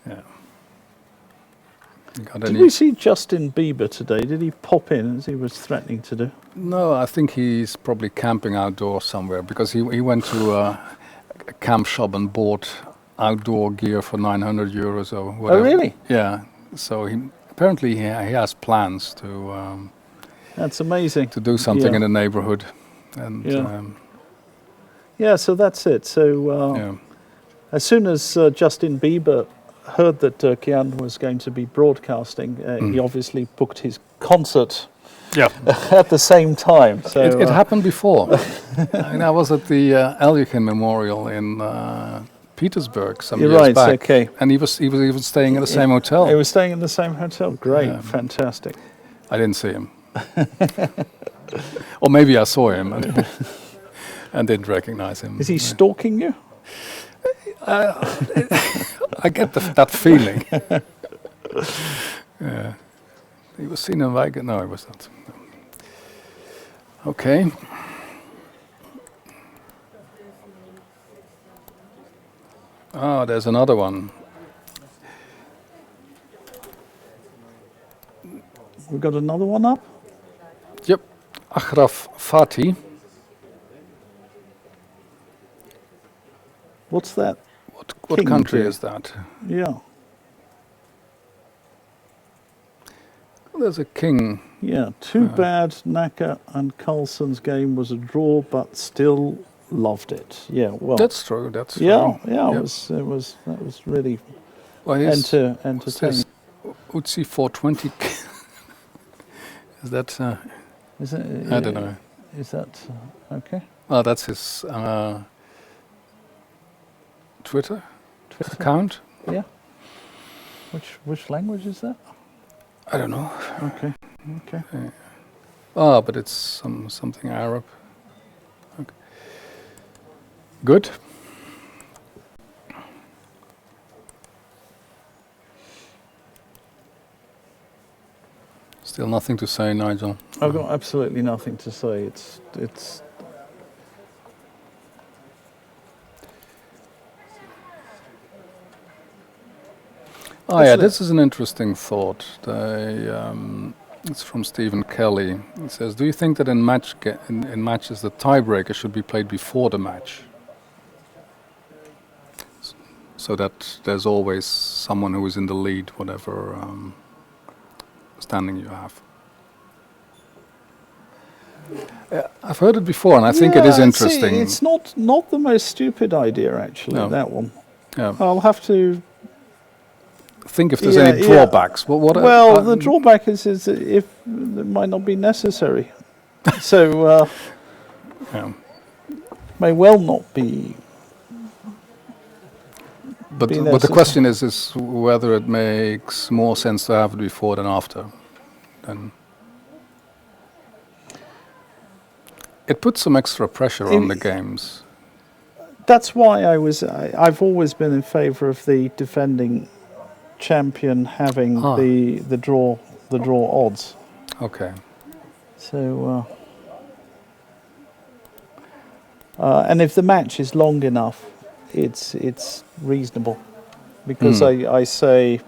Yeah. Did we see Justin Bieber today? Did he pop in as he was threatening to do? No, I think he's probably camping outdoors somewhere, because he went to a camp shop and bought outdoor gear for 900 euros or whatever. Oh, really? Yeah. So apparently he has plans to. That's amazing. To do something in the neighborhood, and. Yeah. So that's it. So as soon as Justin Bieber heard that Kian was going to be broadcasting, he obviously booked his concert. Yeah. At the same time. So it happened before. I was at the Alyakhin Memorial in Petersburg some years back. Okay. And he was even staying in the same hotel. He was staying in the same hotel. Great, fantastic. I didn't see him. Or maybe I saw him and didn't recognize him. Is he stalking you? I get that feeling. Yeah. He was seen in Vegas. No, he was not. Okay. Ah, there's another one. We got another one up? Yep. Achraf Fatih. What's that? What country is that? Yeah. There's a king. Yeah, too bad Naka and Carlsen's game was a draw, but still loved it. Yeah, well, that's true. That's yeah, true. yeah. That was really entertaining. Utsi 420. Is that? Is it? I don't know. Is that okay? Oh, that's his Twitter account. Yeah. Which language is that? I don't know. Okay. Okay. But it's something Arab. Okay. Good. Still nothing to say, Nigel. I've got absolutely nothing to say. It's. Oh yeah, this is an interesting thought. It's from Stephen Kelly. It says, "Do you think that in matches the tiebreaker should be played before the match, so that there's always someone who is in the lead, whatever standing you have?" I've heard it before, and I think it is interesting. It's not the most stupid idea, actually. No. That one. Yeah. I'll have to think if there's any drawbacks. Well, the drawback is if it might not be necessary. So may well not be. But the question is whether it makes more sense to have it before than after. And it puts some extra pressure on the games. That's why I've always been in favour of the defending champion having the draw odds. Okay. So and if the match is long enough, it's reasonable, because I say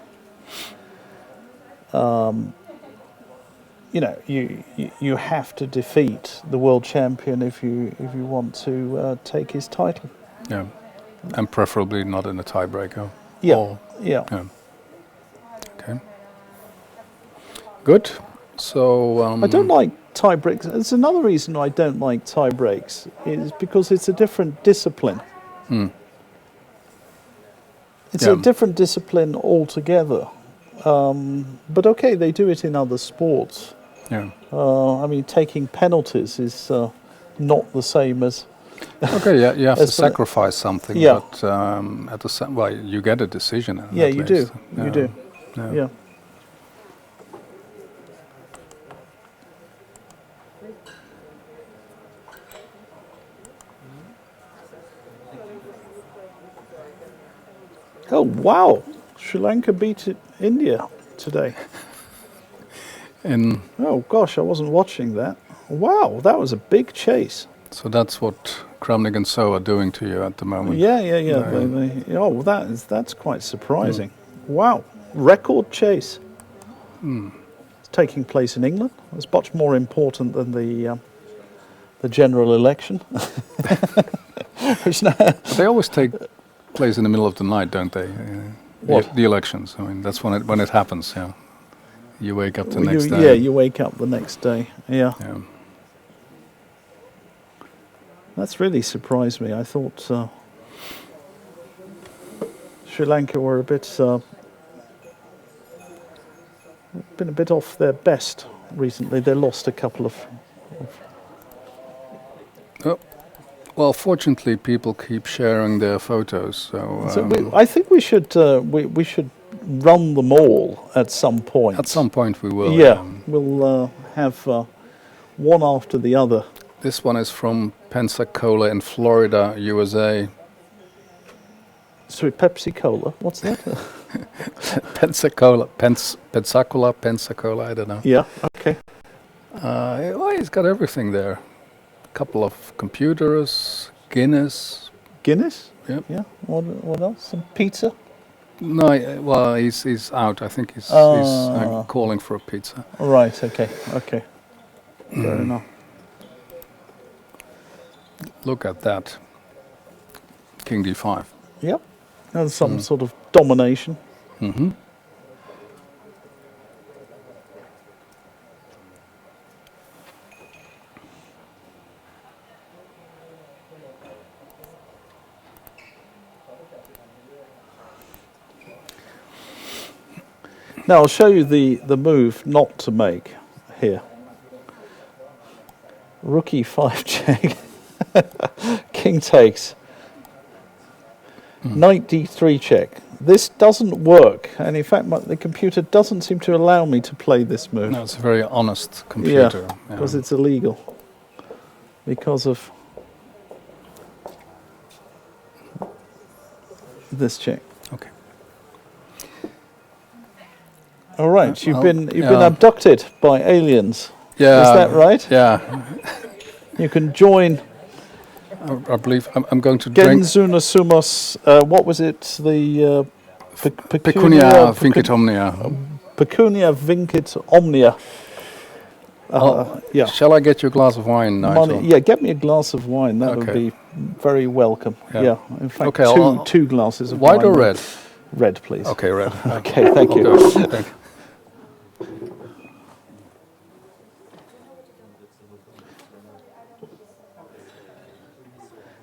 you have to defeat the world champion if you want to take his title. Yeah, and preferably not in a tiebreaker. Yeah. Okay. Good. So I don't like tie breaks. It's another reason I don't like tie breaks is because it's a different discipline. It's a different discipline altogether. But okay, they do it in other sports. Yeah. I mean, taking penalties is not the same as. Okay, yeah, you have to sacrifice something, but at the same, you get a decision. Yeah, you do. You do. Yeah. Oh wow! Sri Lanka beat India today. Oh gosh, I wasn't watching that. Wow, that was a big chase. So that's what Kramnik and So are doing to you at the moment. Yeah. Oh, that's quite surprising. Wow, record chase. It's taking place in England. It's much more important than the general election. They always take place in the middle of the night, don't they? The elections. I mean, that's when it happens. Yeah. You wake up the next day. Yeah, you wake up the next day. Yeah. That's really surprised me. I thought Sri Lanka were been a bit off their best recently. They lost a couple of. Well, fortunately, people keep sharing their photos. So I think we should run them all at some point. At some point, we will. Yeah, we'll have one after the other. This one is from Pensacola in Florida, USA. Sorry, Pepsi Cola. What's that? Pensacola, I don't know. Yeah. Okay. Well, he's got everything there. A couple of computers, Guinness. Guinness? Yep. Yeah. What else? Some pizza? No, well, he's out. I think he's calling for a pizza. Right. Okay. Fair enough. Look at that. King D5. Yep. And some sort of domination. Mm-hmm. Now I'll show you the move not to make here. Rook E5 check. King takes. Knight D3 check. This doesn't work, and in fact the computer doesn't seem to allow me to play this move. No, it's a very honest computer. Yeah, because it's illegal. Because of this check. Okay. All right, you've been abducted by aliens. Yeah. Is that right? Yeah. You can join. I believe I'm going to drink. Genzuna Sumos, what was it? The Pecunia Vincit Omnia. Pecunia Vincit Omnia. Yeah. Shall I get you a glass of wine, Nigel? Yeah, get me a glass of wine. That would be very welcome. Yeah. In fact, two glasses of wine. White or red? Red, please. Okay, red. Okay, thank you. Thank you.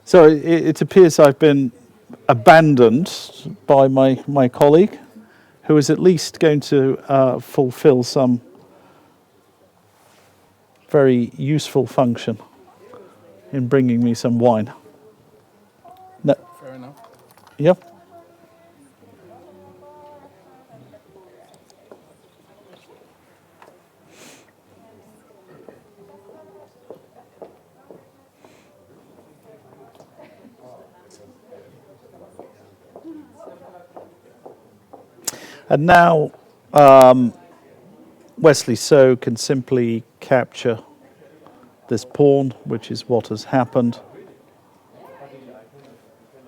So it appears I've been abandoned by my colleague, who is at least going to fulfill some very useful function in bringing me some wine. No. Fair enough. Yep. And now Wesley So can simply capture this pawn, which is what has happened.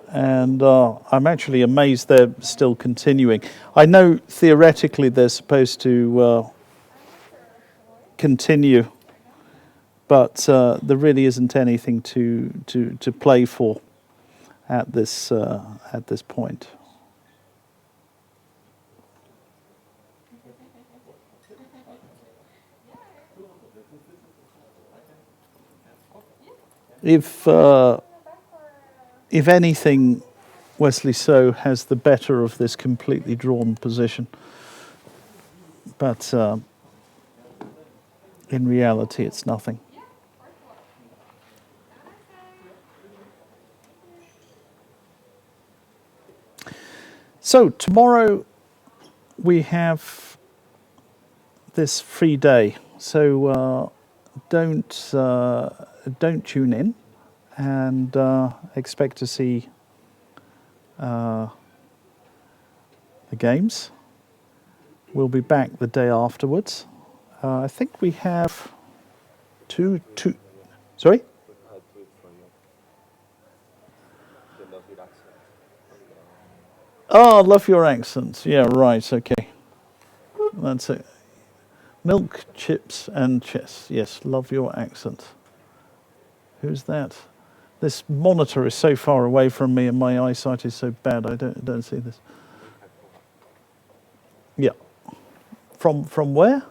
And I'm actually amazed they're still continuing. I know theoretically they're supposed to continue, but there really isn't anything to play for at this point. If anything, Wesley So has the better of this completely drawn position. But in reality, it's nothing. So tomorrow we have this free day. So don't tune in and expect to see the the games. We'll be back the day afterwards. I think we have two. Sorry? Oh, love your accent. Yeah, right. Okay, that's it. Milk, chips, and chess. Yes, love your accent. Who's that? This monitor is so far away from me, and my eyesight is so bad. I don't see this. Yeah. From where?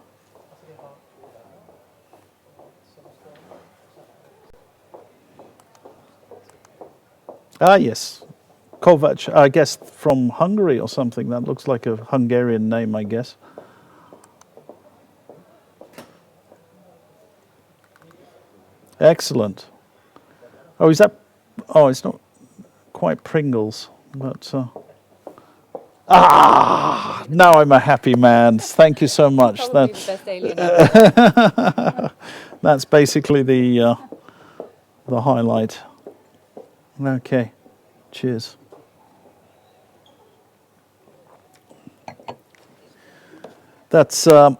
Ah, yes. Kovac, I guess from Hungary or something. That looks like a Hungarian name, I guess. Excellent. Oh, is that... Oh, it's not quite Pringles, but... now I'm a happy man. Thank you so much. That's basically the highlight. Okay, cheers. That's you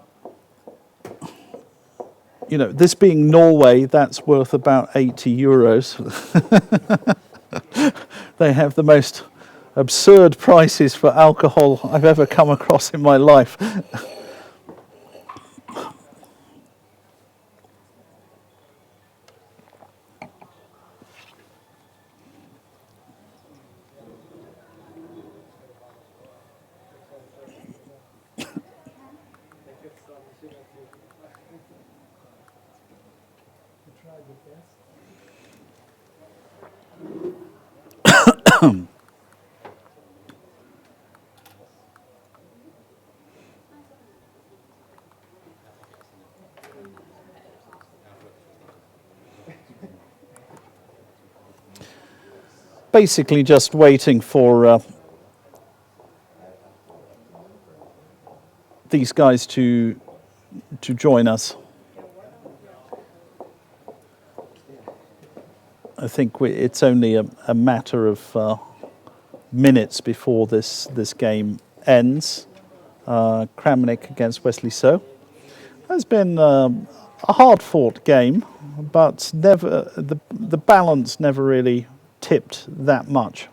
know, this being Norway, that's worth about 80 euros. They have the most absurd prices for alcohol I've ever come across in my life. Basically just waiting for these guys to join us. I think it's only a matter of minutes before this game ends. Kramnik against Wesley So. It's been a hard-fought game, but never the balance never really tipped that much.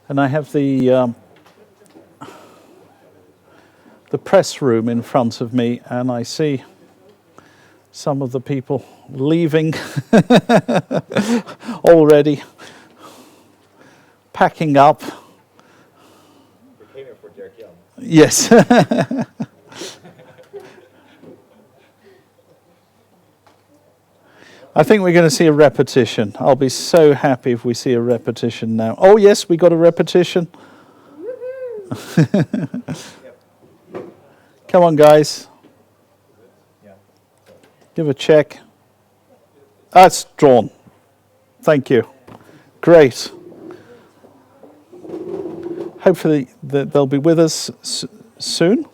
And I have the press room in front of me, and I see some of the people leaving already, packing up. They came here for Derek Young. Yes. I think we're going to see a repetition. I'll be so happy if we see a repetition now. Oh, yes, we got a repetition. Come on, guys. Give a check. That's drawn. Thank you. Great. Hopefully they'll be with us soon.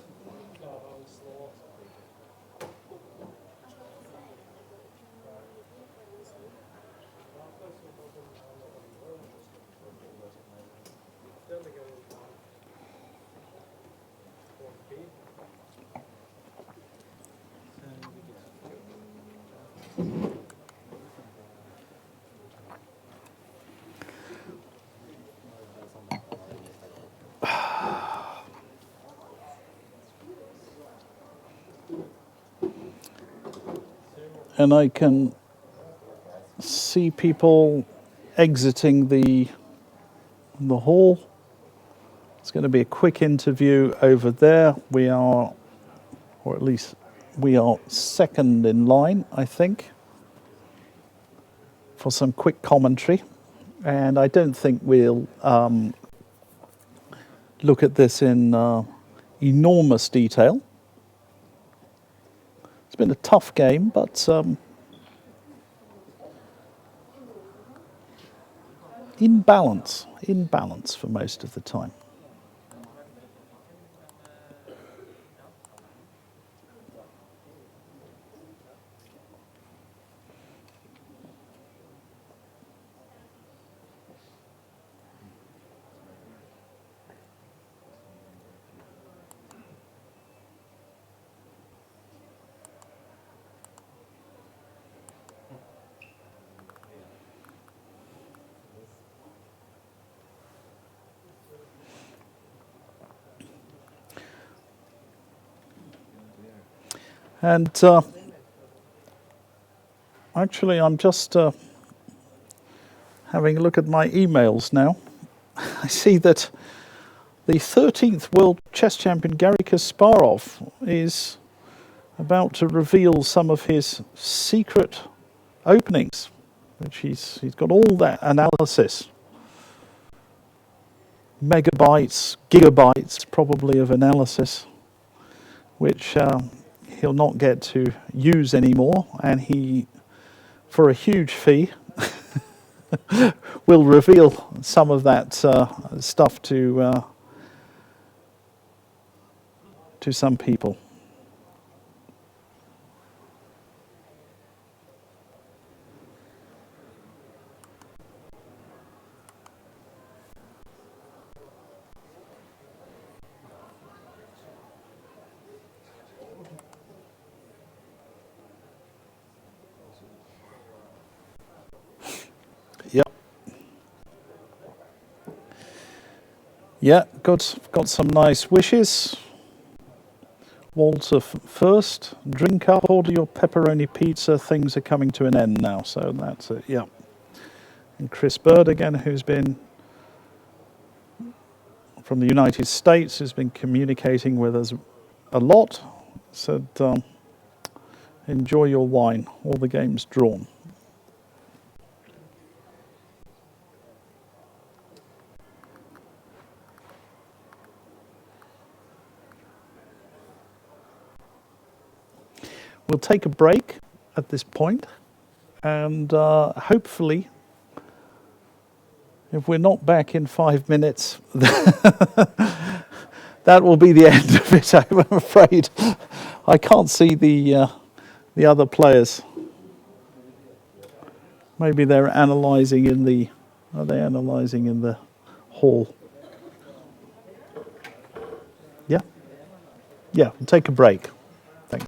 And I can see people exiting the hall. It's going to be a quick interview over there. We are, or at least we are second in line, I think, for some quick commentary. And I don't think we'll look at this in enormous detail. It's been a tough game, but in balance for most of the time. And actually, I'm just having a look at my emails now. I see that the 13th World Chess Champion Garry Kasparov is about to reveal some of his secret openings, which he's got all that analysis. Megabytes, gigabytes probably of analysis, which he'll not get to use anymore, and he, for a huge fee, will reveal some of that stuff to some people. Yeah, got some nice wishes. Walter first, drink up, order your pepperoni pizza, things are coming to an end now, so that's it, yeah. And Chris Bird again, who's been from the United States, who's been communicating with us a lot, said enjoy your wine, all the games drawn. We'll take a break at this point, and hopefully, if we're not back in 5 minutes, that will be the end of it, I'm afraid. I can't see the other players. Maybe they're analysing in the... Are they analysing in the hall? Yeah? Yeah, we'll take a break. Thanks.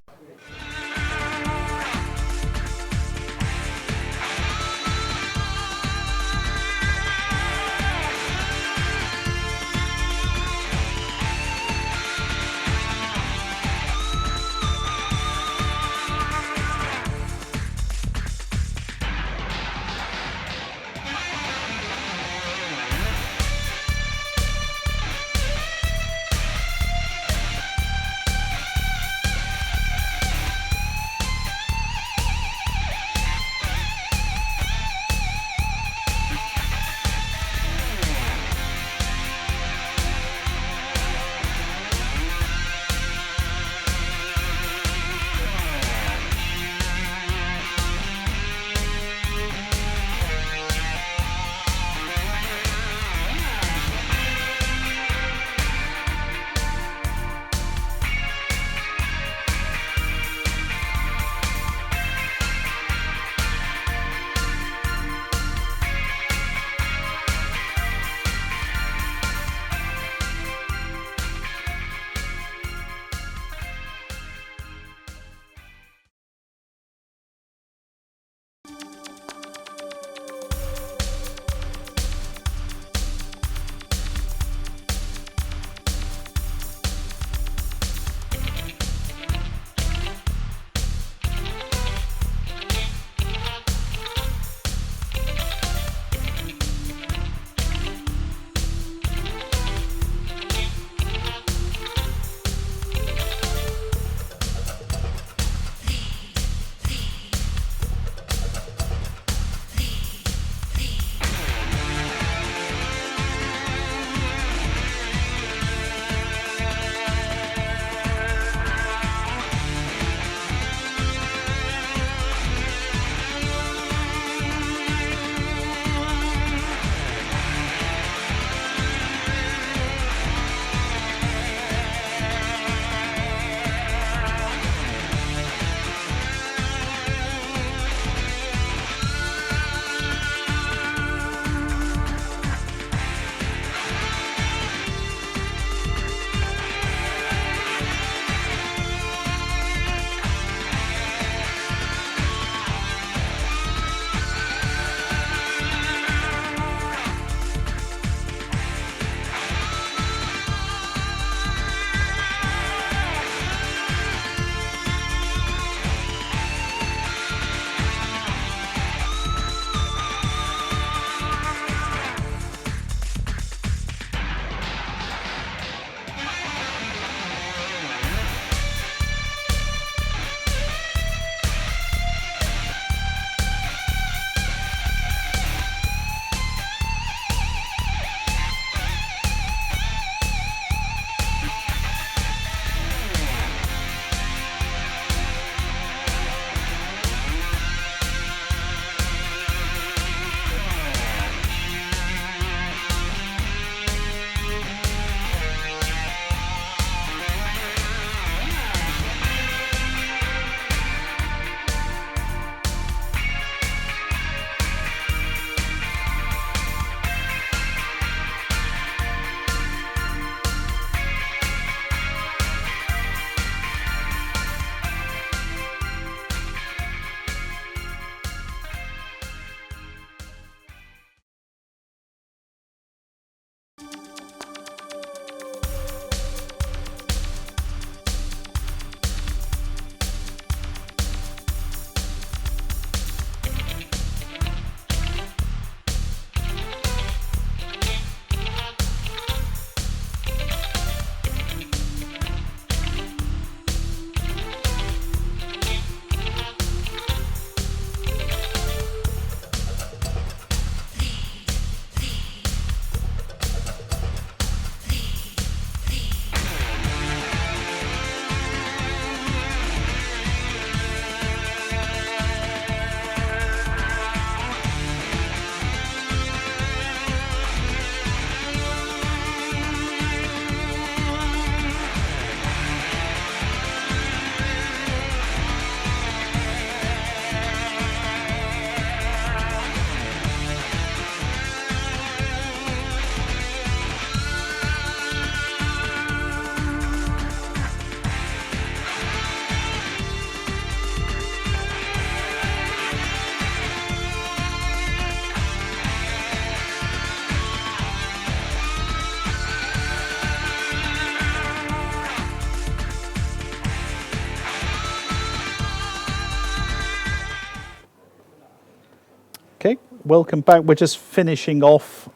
Okay, welcome back. We're just finishing off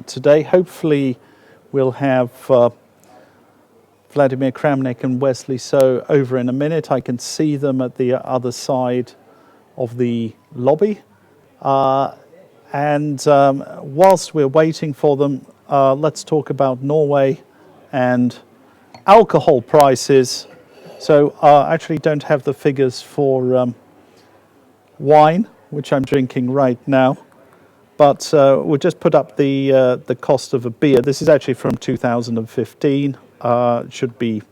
today. Hopefully we'll have Vladimir Kramnik and Wesley So over in a minute. I can see them at the other side of the lobby. And whilst we're waiting for them, let's talk about Norway and alcohol prices. So I actually don't have the figures for wine, which I'm drinking right now, but we'll just put up the cost of a beer. This is actually from 2015. It should be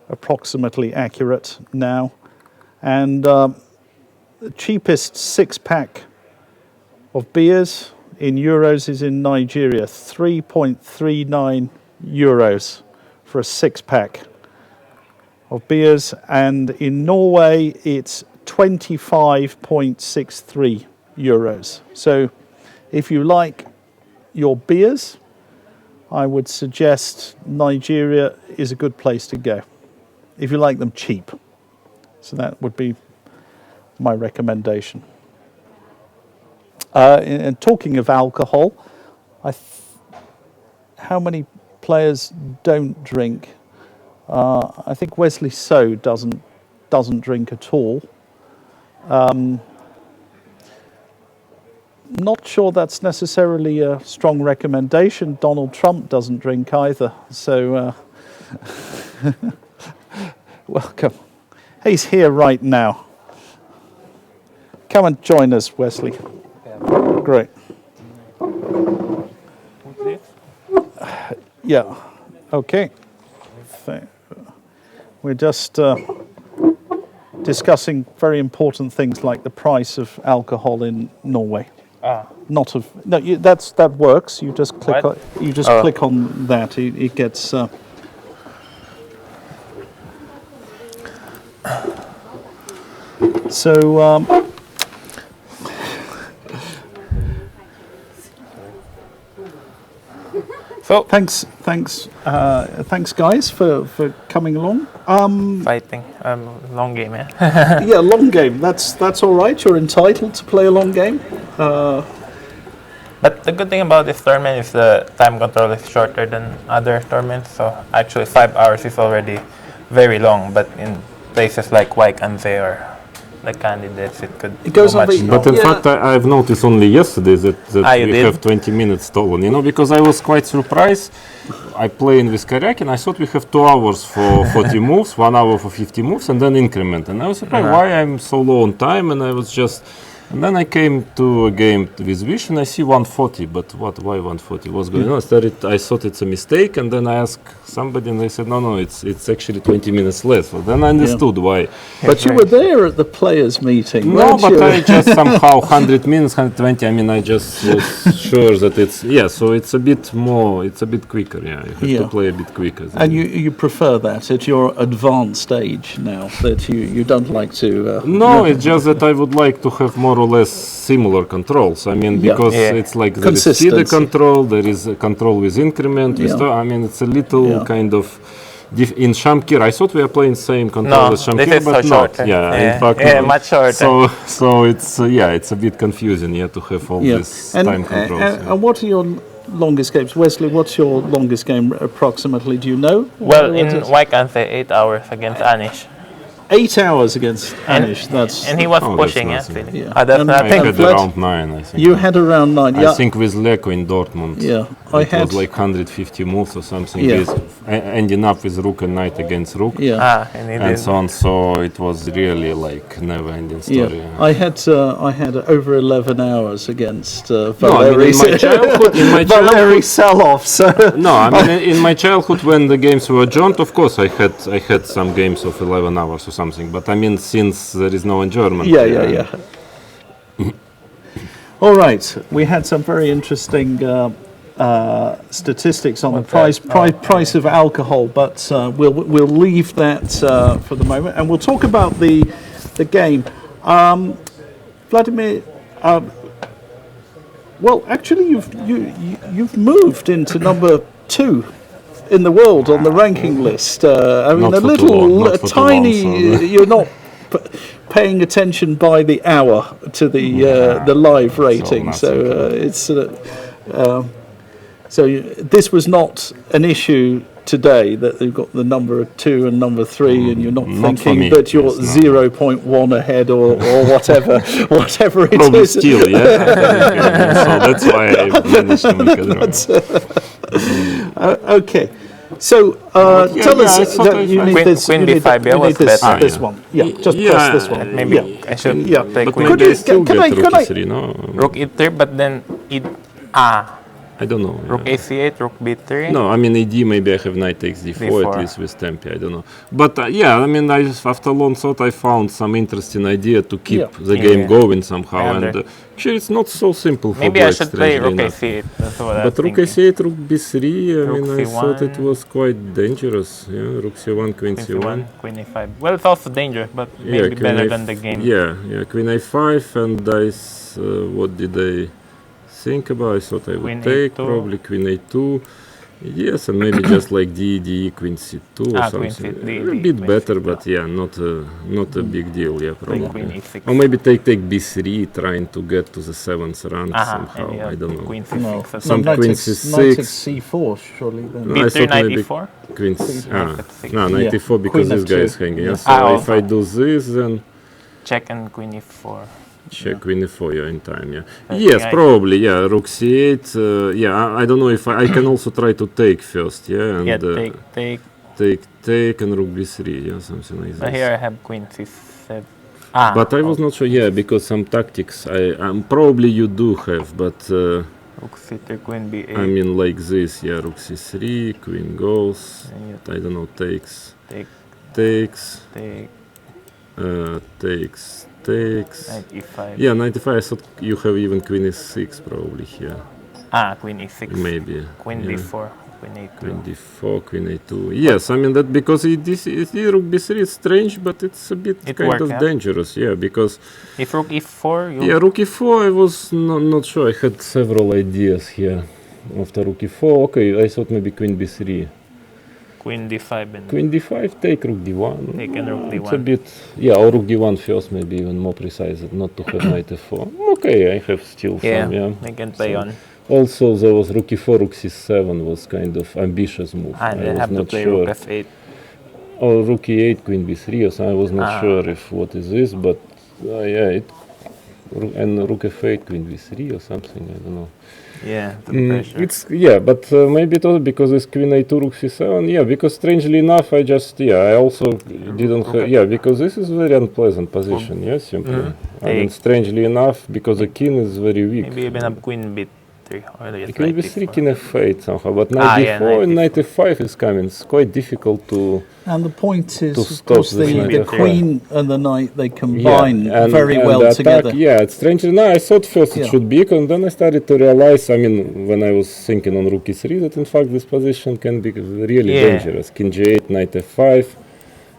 approximately accurate now. And the cheapest 6-pack of beers in euros is in Nigeria, 3.39 euros for a 6-pack of beers, and in Norway it's 25.63 euros. So if you like your beers, I would suggest Nigeria is a good place to go if you like them cheap. So that would be my recommendation. And talking of alcohol, how many players don't drink? I think Wesley So doesn't drink at all. Not sure that's necessarily a strong recommendation. Donald Trump doesn't drink either, so welcome. He's here right now. Come and join us, Wesley. Great. Yeah, okay. We're just discussing very important things like the price of alcohol in Norway. Not of no. That works. You just click. Click on that. It gets. So. So thanks, guys, for coming along. Fighting, long game, yeah. Yeah, long game. That's all right. You're entitled to play a long game. But the good thing about this tournament is the time control is shorter than other tournaments. So actually, 5 hours is already very long. But in places like Wijk and Zee or the candidates, it goes much longer. But in fact, I've noticed only yesterday that we have 20 minutes stolen, because I was quite surprised. I play in with Karyakin, I thought we have 2 hours for 40 moves, 1 hour for 50 moves, and then increment. And I was surprised why I'm so low on time, and I was just... And then I came to a game with Wish and I see 140, but why 140? What's going on? I thought it's a mistake, and then I asked somebody and they said, no, it's actually 20 minutes less. So then I understood why. But you were there at the players' meeting, No, but I just somehow 100 minutes, 120, I just was sure that so it's a bit more, it's a bit quicker, you have to play a bit quicker. And you prefer that at your advanced age now, that you don't like to... No, it's just that I would like to have more or less similar controls. Because it's like there is feeder control, there is a control with increment. It's a little kind of in Shamkir. I thought we are playing same control as Shamkir, but not. Short, in fact, much shorter. So it's it's a bit confusing. To have all this time controls. And what are your longest games, Wesley? What's your longest game approximately? Do you know? Well, in Wijk and Zee, 8 hours against Anish. 8 hours against Anish. And he was pushing, that's nothing. I had around 9, I think. You had around 9, I think with Leko in Dortmund. Yeah, it was like 150 moves or something. With ending up with Rook and Knight against Rook. Yeah. And so on. So it was really like never-ending story. Yeah. I had over 11 hours against Valeri. Valeri sell-off. So no, in my childhood when the games were joined, of course I had some games of 11 hours or something. But since there is no enjoyment. Yeah. All right, we had some very interesting statistics on the price of alcohol, but we'll leave that for the moment, and we'll talk about the game. Vladimir, well, actually, you've moved into number 2 in the world on the ranking list. A little tiny. You're not paying attention by the hour to the live rating. So so this was not an issue today that they've got the number 2 and number 3, and you're not thinking that you're 0.1 ahead or whatever, whatever it Probably is. Still, yeah. So that's why I managed to make a draw. Okay. So tell us that you need this. Queen You need B5, you need this better. one. Yeah, just press this one. Maybe Yeah. I should take But queen. maybe I still can get I- rook can I- e3, no? Rook e3, but then I don't know. rook a8, rook b3. No, I mean AD maybe I have knight takes d4 at least with Tempe, I don't know. But yeah, I mean after long thought I found some interesting idea to keep the game going somehow, and actually it's not so simple for Maybe black, I should play rook strangely enough. a8. That's what I But was rook thinking. a8, rook b3, I Rook mean I thought it c1. was quite dangerous. Yeah, rook c1, queen c1. Queen a5. Well, it's also dangerous, but maybe queen better a5 than the game. Yeah, queen a5, and what did I think about? I thought I would Queen take a2. probably queen a2. Yes, and maybe just like d, queen c2 or Queen something. c- d, A d, bit queen better, c2. but yeah, not a big deal. Yeah, Queen probably. e6. Or maybe take b3, trying to get to the 7th rank somehow. and I don't know. Queen c6. No, That's Some knight queen takes- c6. knight takes c4 surely. Then. No, I b3, thought knight maybe e4. queen. Knight f6. No, knight Yeah. e4 because Queen this guy f2. is hanging. Yeah. Yeah. So if also. I do this, then Check and queen e4. check queen e4, yeah, in time, yeah. I Yes, think probably, yeah, rook c8, yeah, I don't know if I can also try to take first, yeah, and Yeah, take. and rook b3, yeah, something like But this. here I have queen c7. But I was not sure, yeah, because some tactics probably you do have, but Rook c3, queen b8. I mean like this, yeah, rook c3, queen goes, and I don't know, takes, take, takes, take, takes, takes. knight e5. Yeah, 95, I thought you have even queen e6 probably here. Queen e6. Maybe. Queen yeah. d4, queen a2. Queen d4, queen a2. Yes, I mean that because rook b3 is strange, but it's a bit kind of dangerous. Yeah, because if rook e4, you rook e4, I was not sure. I had several ideas here. After rook e4, okay, I thought maybe queen b3. queen d5 and Queen d5, take rook d1. take and rook It's d1. a bit, or rook d1 first, maybe even more precise, not to have knight f4. Okay, I have still some, yeah. I can play on. Also, there was rook e4, rook c7 was kind of ambitious move. And I I was have to not play sure. rook f8. Or rook e8, queen b3, or something. I was not sure if what is this, but and rook f8, queen b3 or something. I don't know. Yeah, the pressure. It's but maybe it was because it's queen a2, rook c7. Yeah, because strangely enough, I just I also didn't have because this is very unpleasant position. Yes, simply. I mean, strangely enough, because the king is very weak. Maybe even have queen b3 or just Queen knight b3, d4. king f8 somehow, but knight d4 and knight f5 is coming. It's quite difficult to. And the point is, to of stop course, this knight the f5. queen and the knight, they combine and well the attack, together. Yeah, it's strangely. No, I thought first it should be equal, and then I started to realize. I mean, when I was thinking on rook e3, that in fact this position can be really dangerous. King g8, knight f5,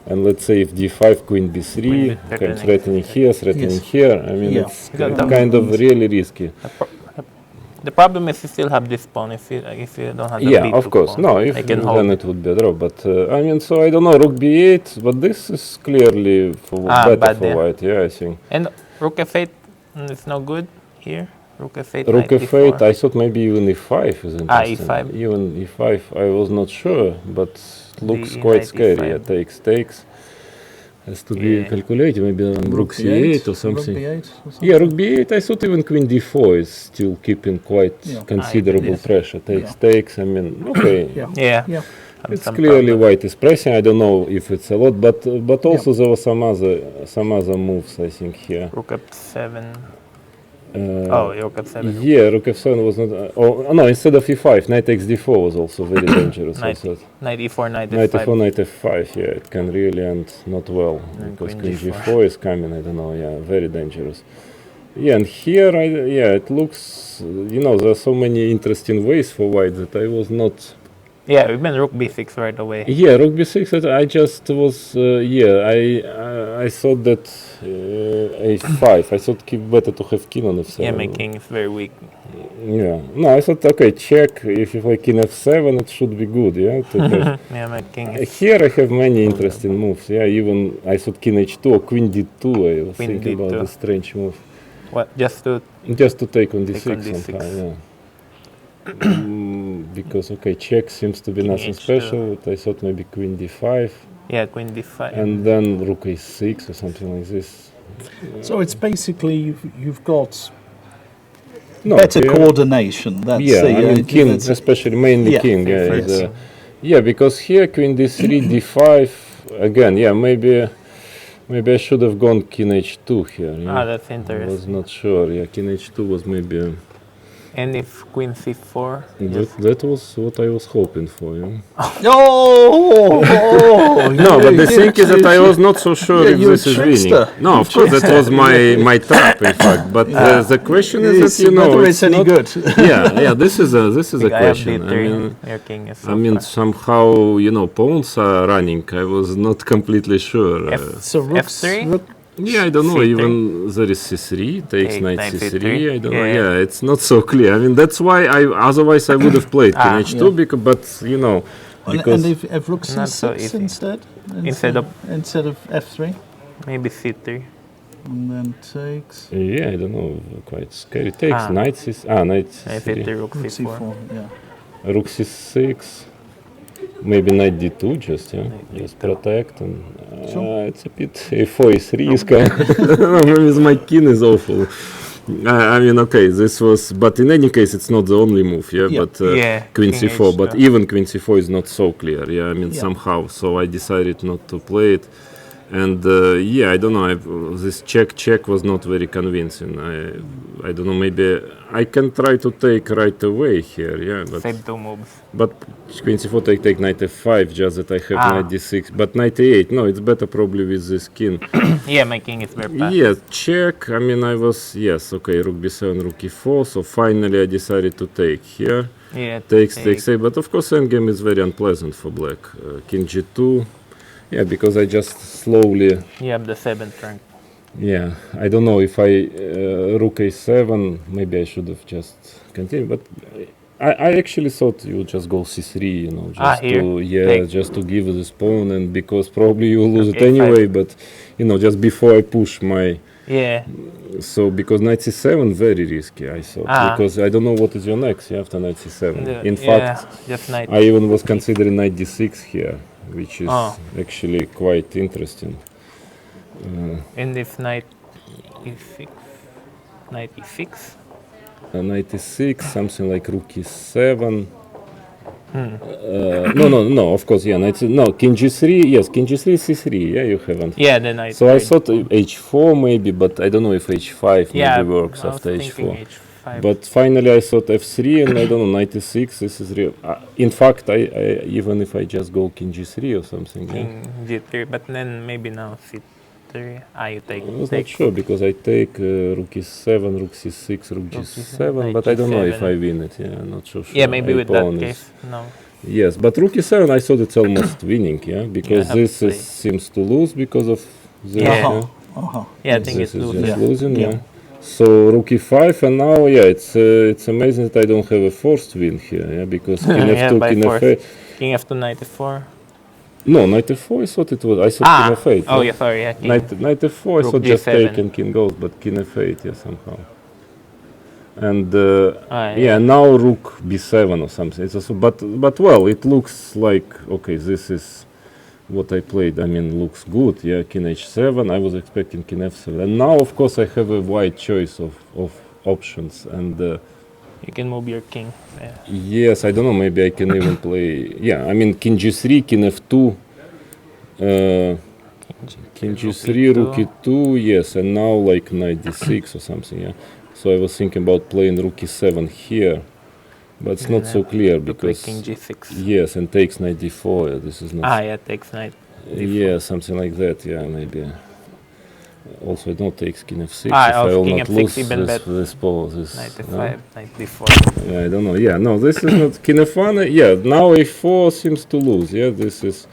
and let's say if d5, queen b3, okay, threatening here, threatening here. I mean, it's kind of really risky. The problem is you still have this pawn if you don't have the b2 of course. pawn. No, if then it would be a draw. But I mean, so I don't know, rook b8, but this is clearly better for white. Yeah, I think. And rook f8 is no good here. Rook f8. Rook knight f8. d4. I thought maybe even e5 is interesting. e5. Even e5. I was not sure, but it looks The quite knight scary. e5. Takes. Has to be calculated. Maybe rook c8 or something. Rook b8 or something. Yeah, rook b8. I thought even queen d4 is still keeping quite considerable pressure. Takes. I mean, okay. Yeah. It's clearly white is pressing. I don't know if it's a lot, but also there were some other moves. I think here. Rook f7. Rook f7. Yeah, rook f7 was not. No, instead of e5, knight takes d4 was also very dangerous. Knight e4, knight Knight f5. e4, knight f5. Yeah, it can really end not well because queen g4 is coming. I don't know. Yeah, very dangerous. Yeah, and here, it looks. There are so many interesting ways for white that I was not. Yeah, we went rook b6 right away. Yeah, rook b6. I just was. I thought that a5. I thought better to have king on f7. Yeah, my king is very weak. Yeah. No, I thought, okay, check. If you play king f7, it should be good, yeah? To have Yeah, my king. here I have many interesting moves, yeah? Even I thought king h2 or queen d2, I was Queen thinking D2. about this strange move. What? Just to take on d6 Take on D6. somehow, yeah. Because, okay, check seems to be King nothing H2. special. I thought maybe queen d5. yeah, queen d5. And then rook a6 or something like this. So it's basically you've got No, better coordination. That's yeah, the, I mean king, especially mainly king. Yeah, because here queen d3, d5 again. Yeah, maybe I should have gone king h2 here. Yeah. That's interesting. I was not sure. Yeah, king h2 was maybe. And if queen c4? That was what I was hoping for. Yeah. No, but the thing is that I was not so sure if this is winning. No, of course that was my trap, in fact. But the question is that whether it's any good. yeah. This is a question. I mean, somehow pawns are running. I was not completely sure. So f3. Yeah, I don't know. C3. Even there is c3, takes knight c3. I don't know. Yeah. Yeah, it's not so clear. I mean, that's why otherwise I would have played king h2 because, but because. And if rook c6 so instead of f3, maybe c3. and then takes. Yeah, I don't know. Quite scary. Takes knight c3. Knight c3. Rook c4. Yeah. Rook c6. Maybe knight d2 just protect and it's a bit a4 is risk. Maybe my king is awful. I mean, okay, this was, but in any case, it's not the only move, but queen c4, but even queen c4 is not so clear, I mean, somehow, so I decided not to play it, and I don't know, this check was not very convincing. I don't know, maybe I can try to take right away here, but same two moves. But queen c4 take knight f5, just that I have knight d6, but knight a8, no, it's better probably with this king. Yeah, my king is very fast. Yeah, check, I mean, I was, okay, rook b7, rook e4, so finally I decided to take here. Yeah, takes a, but of course endgame is very unpleasant for black. King g2, because I just slowly... You have the 7th rank. Yeah, I don't know if I rook a7, maybe I should have just continued, but I actually thought you would just go c3, just to give this pawn, and because probably you will lose it anyway, but just before I push my... Yeah. So because knight c7 very risky, I thought, because I don't know what is your next after knight c7. In fact, I even was considering knight d6 here, which is actually quite interesting. And if knight e6, knight e6? Knight e6, something like rook e7. No, of course, king g3, king g3, c3, you haven't. Yeah, the knight. So I thought h4 maybe, but I don't know if h5 maybe works after h4. But finally I thought f3, and I don't know, knight e6, this is real. In fact, I even if I just go king g3 or something. King g3, but then maybe now c3. You take. I was not sure because I take rook e7, rook c6, rook g7, but I don't know if I win it. I'm not so sure. Yeah, maybe with that case, no. Yes, but rook e7, I thought it's almost winning, because this seems to lose because of this. Yeah, I think it's losing. So rook e5, and now it's amazing that I don't have a forced win here, because king f2, king f8. King f2, knight f4. No, knight f4 I thought it was. I thought king f8. Oh, yeah, sorry. Yeah, knight f4 I thought just taken king goes, but king f8, somehow. And now rook b7 or something. It's also, but well, it looks like this is what I played. I mean, looks good. Yeah, king h7. I was expecting king f7, and now of course I have a wide choice of options, and you can move your king. Yes, I don't know. Maybe I can even play. Yeah, I mean, king g3, king f2, king g3, rook e2. Yes, and now like knight d6 or something. Yeah. So I was thinking about playing rook e7 here, but it's not so clear because king g6. Yes, and takes knight d4. This is not. Takes knight. Yeah, something like that. Yeah, maybe. Also, I don't take king f6 if I will not lose this ball. Knight f5, knight d4. Yeah, I don't know. Yeah, no, this is not king f1. Yeah, now a4 seems to lose. Yeah, this is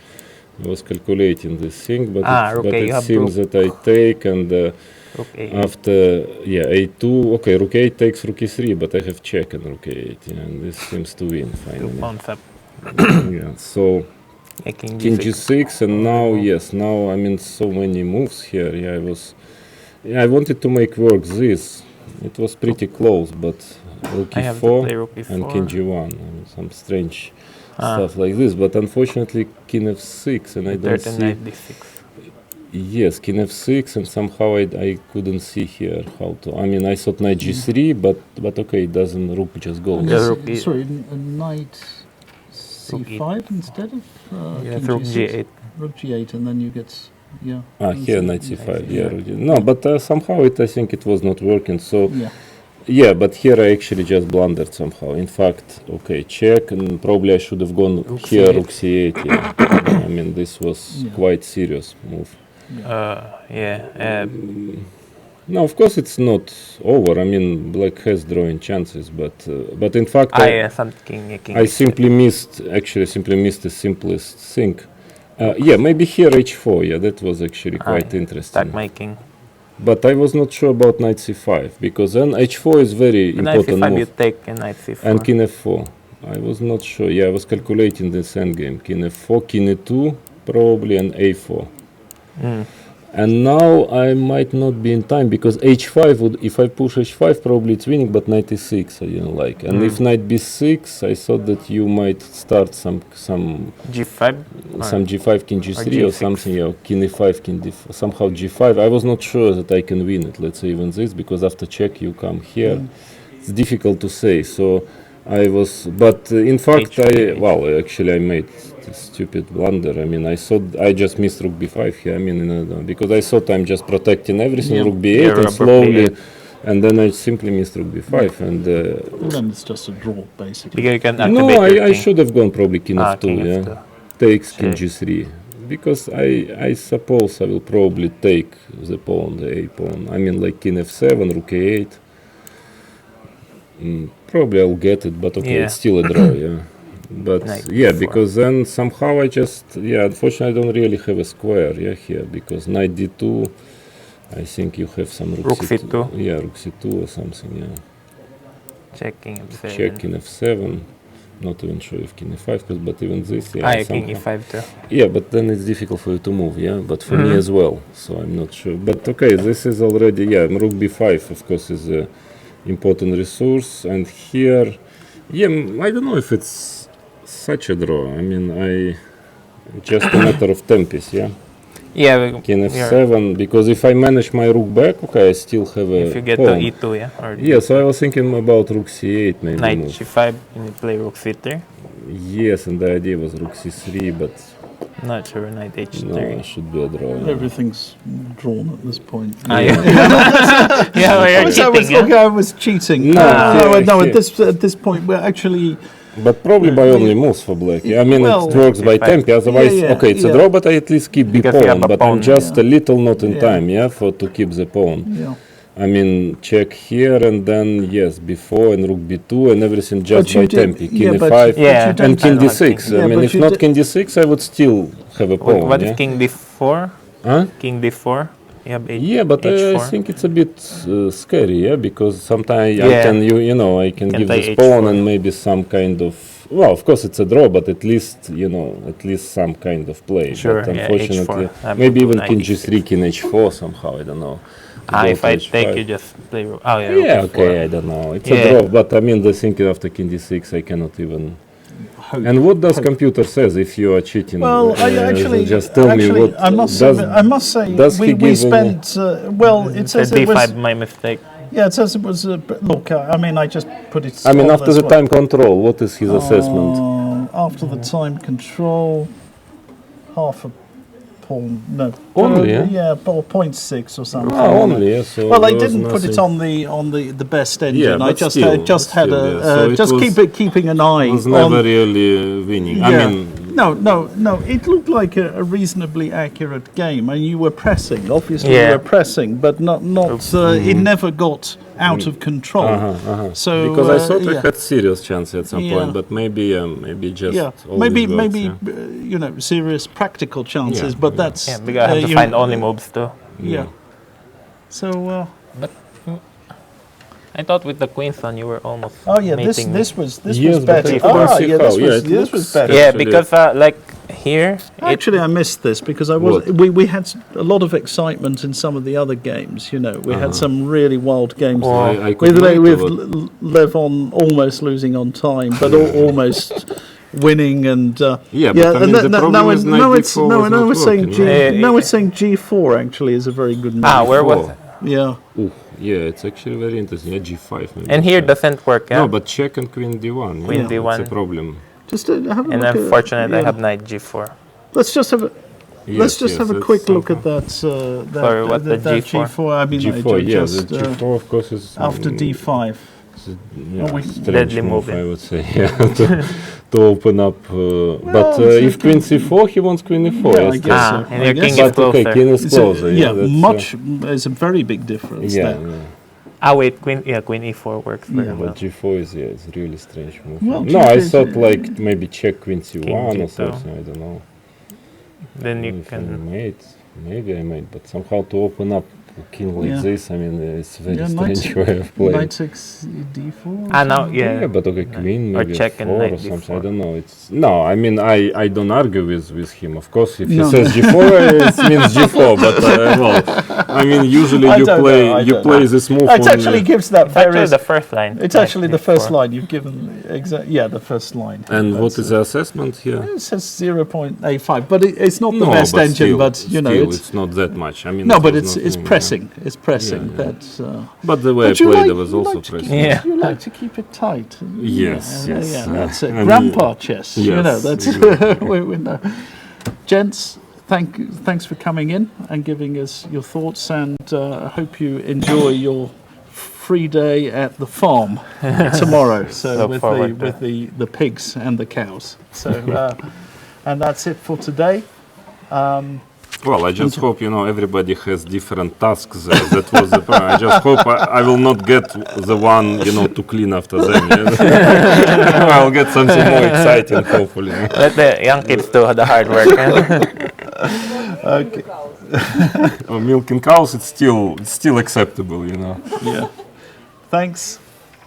I was calculating this thing, but it seems that I take and after a2. Okay, rook 8 takes rook e3, but I have check and rook a8, and this seems to win finally. Yeah, so king g6, and now I mean so many moves here. I wanted to make work this. It was pretty close, but rook e4 and king g1, and some strange stuff like this. But unfortunately, king f6, and I don't see. Yes, king f6, and somehow I couldn't see here how to. I mean, I thought knight g3, but okay, it doesn't. Rook just goes. Sorry, knight c5 instead of rook g8. Rook g8, and then you get here knight c5. No, but somehow I think it was not working. So but here I actually just blundered somehow. In fact, okay, check, and probably I should have gone rook here, rook c8. Yeah. I mean, this was quite serious move. No, of course it's not over. I mean, black has drawing chances, but in fact, I simply missed the simplest thing. Maybe here h4. Yeah, that was actually quite interesting. Stack making. But I was not sure about knight c5, because then h4 is very important knight c5 move. you take knight c4. And king f4. I was not sure. Yeah, I was calculating this endgame. King f4, king e2, probably, and a4. And now I might not be in time, because h5 would, if I push h5, probably it's winning, but knight e6 I didn't like. And if knight b6, I thought that you might start some g5, some g5, king g3 or something. Yeah, king e5, king d4, somehow g5. I was not sure that I can win it. Let's say even this, because after check you come here. It's difficult to say. So I was, but in fact, actually I made a stupid blunder. I mean, I thought I just missed rook b5 here. I mean, because I thought I'm just protecting everything, rook b8, and slowly, and then I simply missed rook b5, and then it's just a draw, basically. You can I should have gone probably king f2, takes king g3, because I suppose I will probably take the pawn, the a pawn. I mean, like king f7, rook a8. Probably I'll get it, but okay, it's still a draw, But because then somehow I just, unfortunately I don't really have a square, here, because knight d2, I think you have some rook c2. Yeah, rook c2 or something, Checking f7. Check king f7, not even sure if king e5, but even this, king e5 too. Yeah, but then it's difficult for you to move, but for me as well, so I'm not sure. But okay, this is already, rook b5, of course, is a important resource, and here, I don't know if it's such a draw. I mean, just a matter of tempis, king f7, because if I manage my rook back, okay, I still have a if you get pawn. to e2, So I was thinking about rook c8 maybe. Knight g5, you play rook c3. Yes, and the idea was rook c3, but not sure, knight h3. No, it should be a draw. Everything's drawn at this point. I was cheating. No, at this point we're actually. But probably by only moves for black. I mean, it works by tempi. Otherwise, okay, it's a draw, but I at least keep b pawn. But I'm just a little not in time, to keep the pawn. I mean, check here, and then b4 and rook b2 and everything just by tempi. King e5 and king d6. I mean, if not king d6, I would still have a pawn. What if king d4? King d4? But I think it's a bit scary, because sometimes I can, I can give this pawn and maybe some kind of. Well, of course it's a draw, but at least some kind of play. Sure, but unfortunately, maybe even king g3, king h4 somehow. I don't know. If I take, you just play. Okay, I don't know. It's a draw, but I mean, the thing after king d6, I cannot even. And what does computer says if you are cheating? Well, just tell me what. I must say, we spent. It says it was my mistake. Yeah, it says it was. Look, I mean, I just put it. I mean, after the time control, what is his assessment? After the time control, half a pawn. No, only or 0.6 or something. Only. So well, I didn't put it on the best engine. I just had keeping an eye. It was never really winning. I mean. No. It looked like a reasonably accurate game, and you were pressing. Obviously, you were pressing, but not. It never got out of control. So because I thought I had serious chance at some point, but maybe just maybe you know, serious practical chances, but that's because I have to find only moves too. So but I thought with the queen on you were almost this was better. This was better. Yeah, because like here actually I missed this because we had a lot of excitement in some of the other games, you know. We had some really wild games with Levon almost losing on time but almost winning and but I mean, the problem is now it's saying G4 actually is a very good move. Where was it? Yeah, it's actually very interesting. Yeah, G5 maybe. And here doesn't work, No, but check and Queen D1. Queen D1. It's a problem. Just have a and unfortunately I have Knight G4. Let's just have a quick look at that. The G4. I mean, G4, the G4 of course is after D5. Deadly move, I would say, to open up. But if Queen C4, he wants Queen E4. I guess so. And your king is closer. Okay, king is closer. There's a very big difference there. Wait, Queen E4 works very well. But G4 is it's really strange move. No, I thought like maybe check Queen C1 or something. I don't know. Then you can maybe I made, but somehow to open up king like this, I mean, it's a very strange way of playing. Knight 6 D4. No, but okay, queen or maybe check and F4 knight or something. D4. I don't know. I mean, I don't argue with him. Of course, if he says G4, it means G4. But well, I mean, usually you play this move. It actually gives that actually the first line. It's actually the first line you've given. The first line. And what is the assessment here? It says 0.85, but it's not the best engine. Still, but you know, it's not that much. I mean, no, but it's pressing. It's pressing. That's. But the way I played, it was also pressing. You like to keep it tight. Yes. That's it. Grandpa chess. Yes, you know, that's we know. Gents, thanks for coming in and giving us your thoughts, and I hope you enjoy your free day at the farm tomorrow. So with the pigs and the cows. So and that's it for today. Well, I just hope, everybody has different tasks. That was the problem. I just hope I will not get the one, to clean after them. I'll get something more exciting, hopefully. Let the young kids do the hard work. Okay. Milking cows, it's still acceptable, Yeah. Thanks.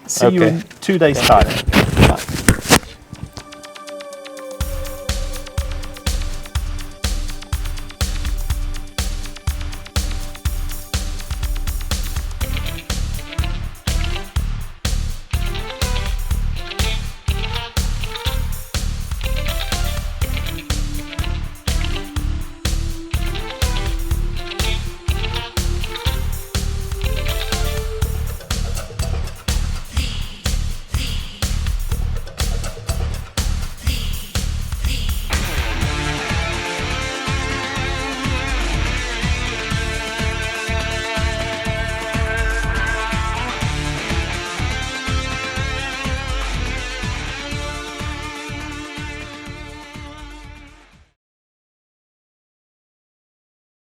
See you in 2 days' time. Bye.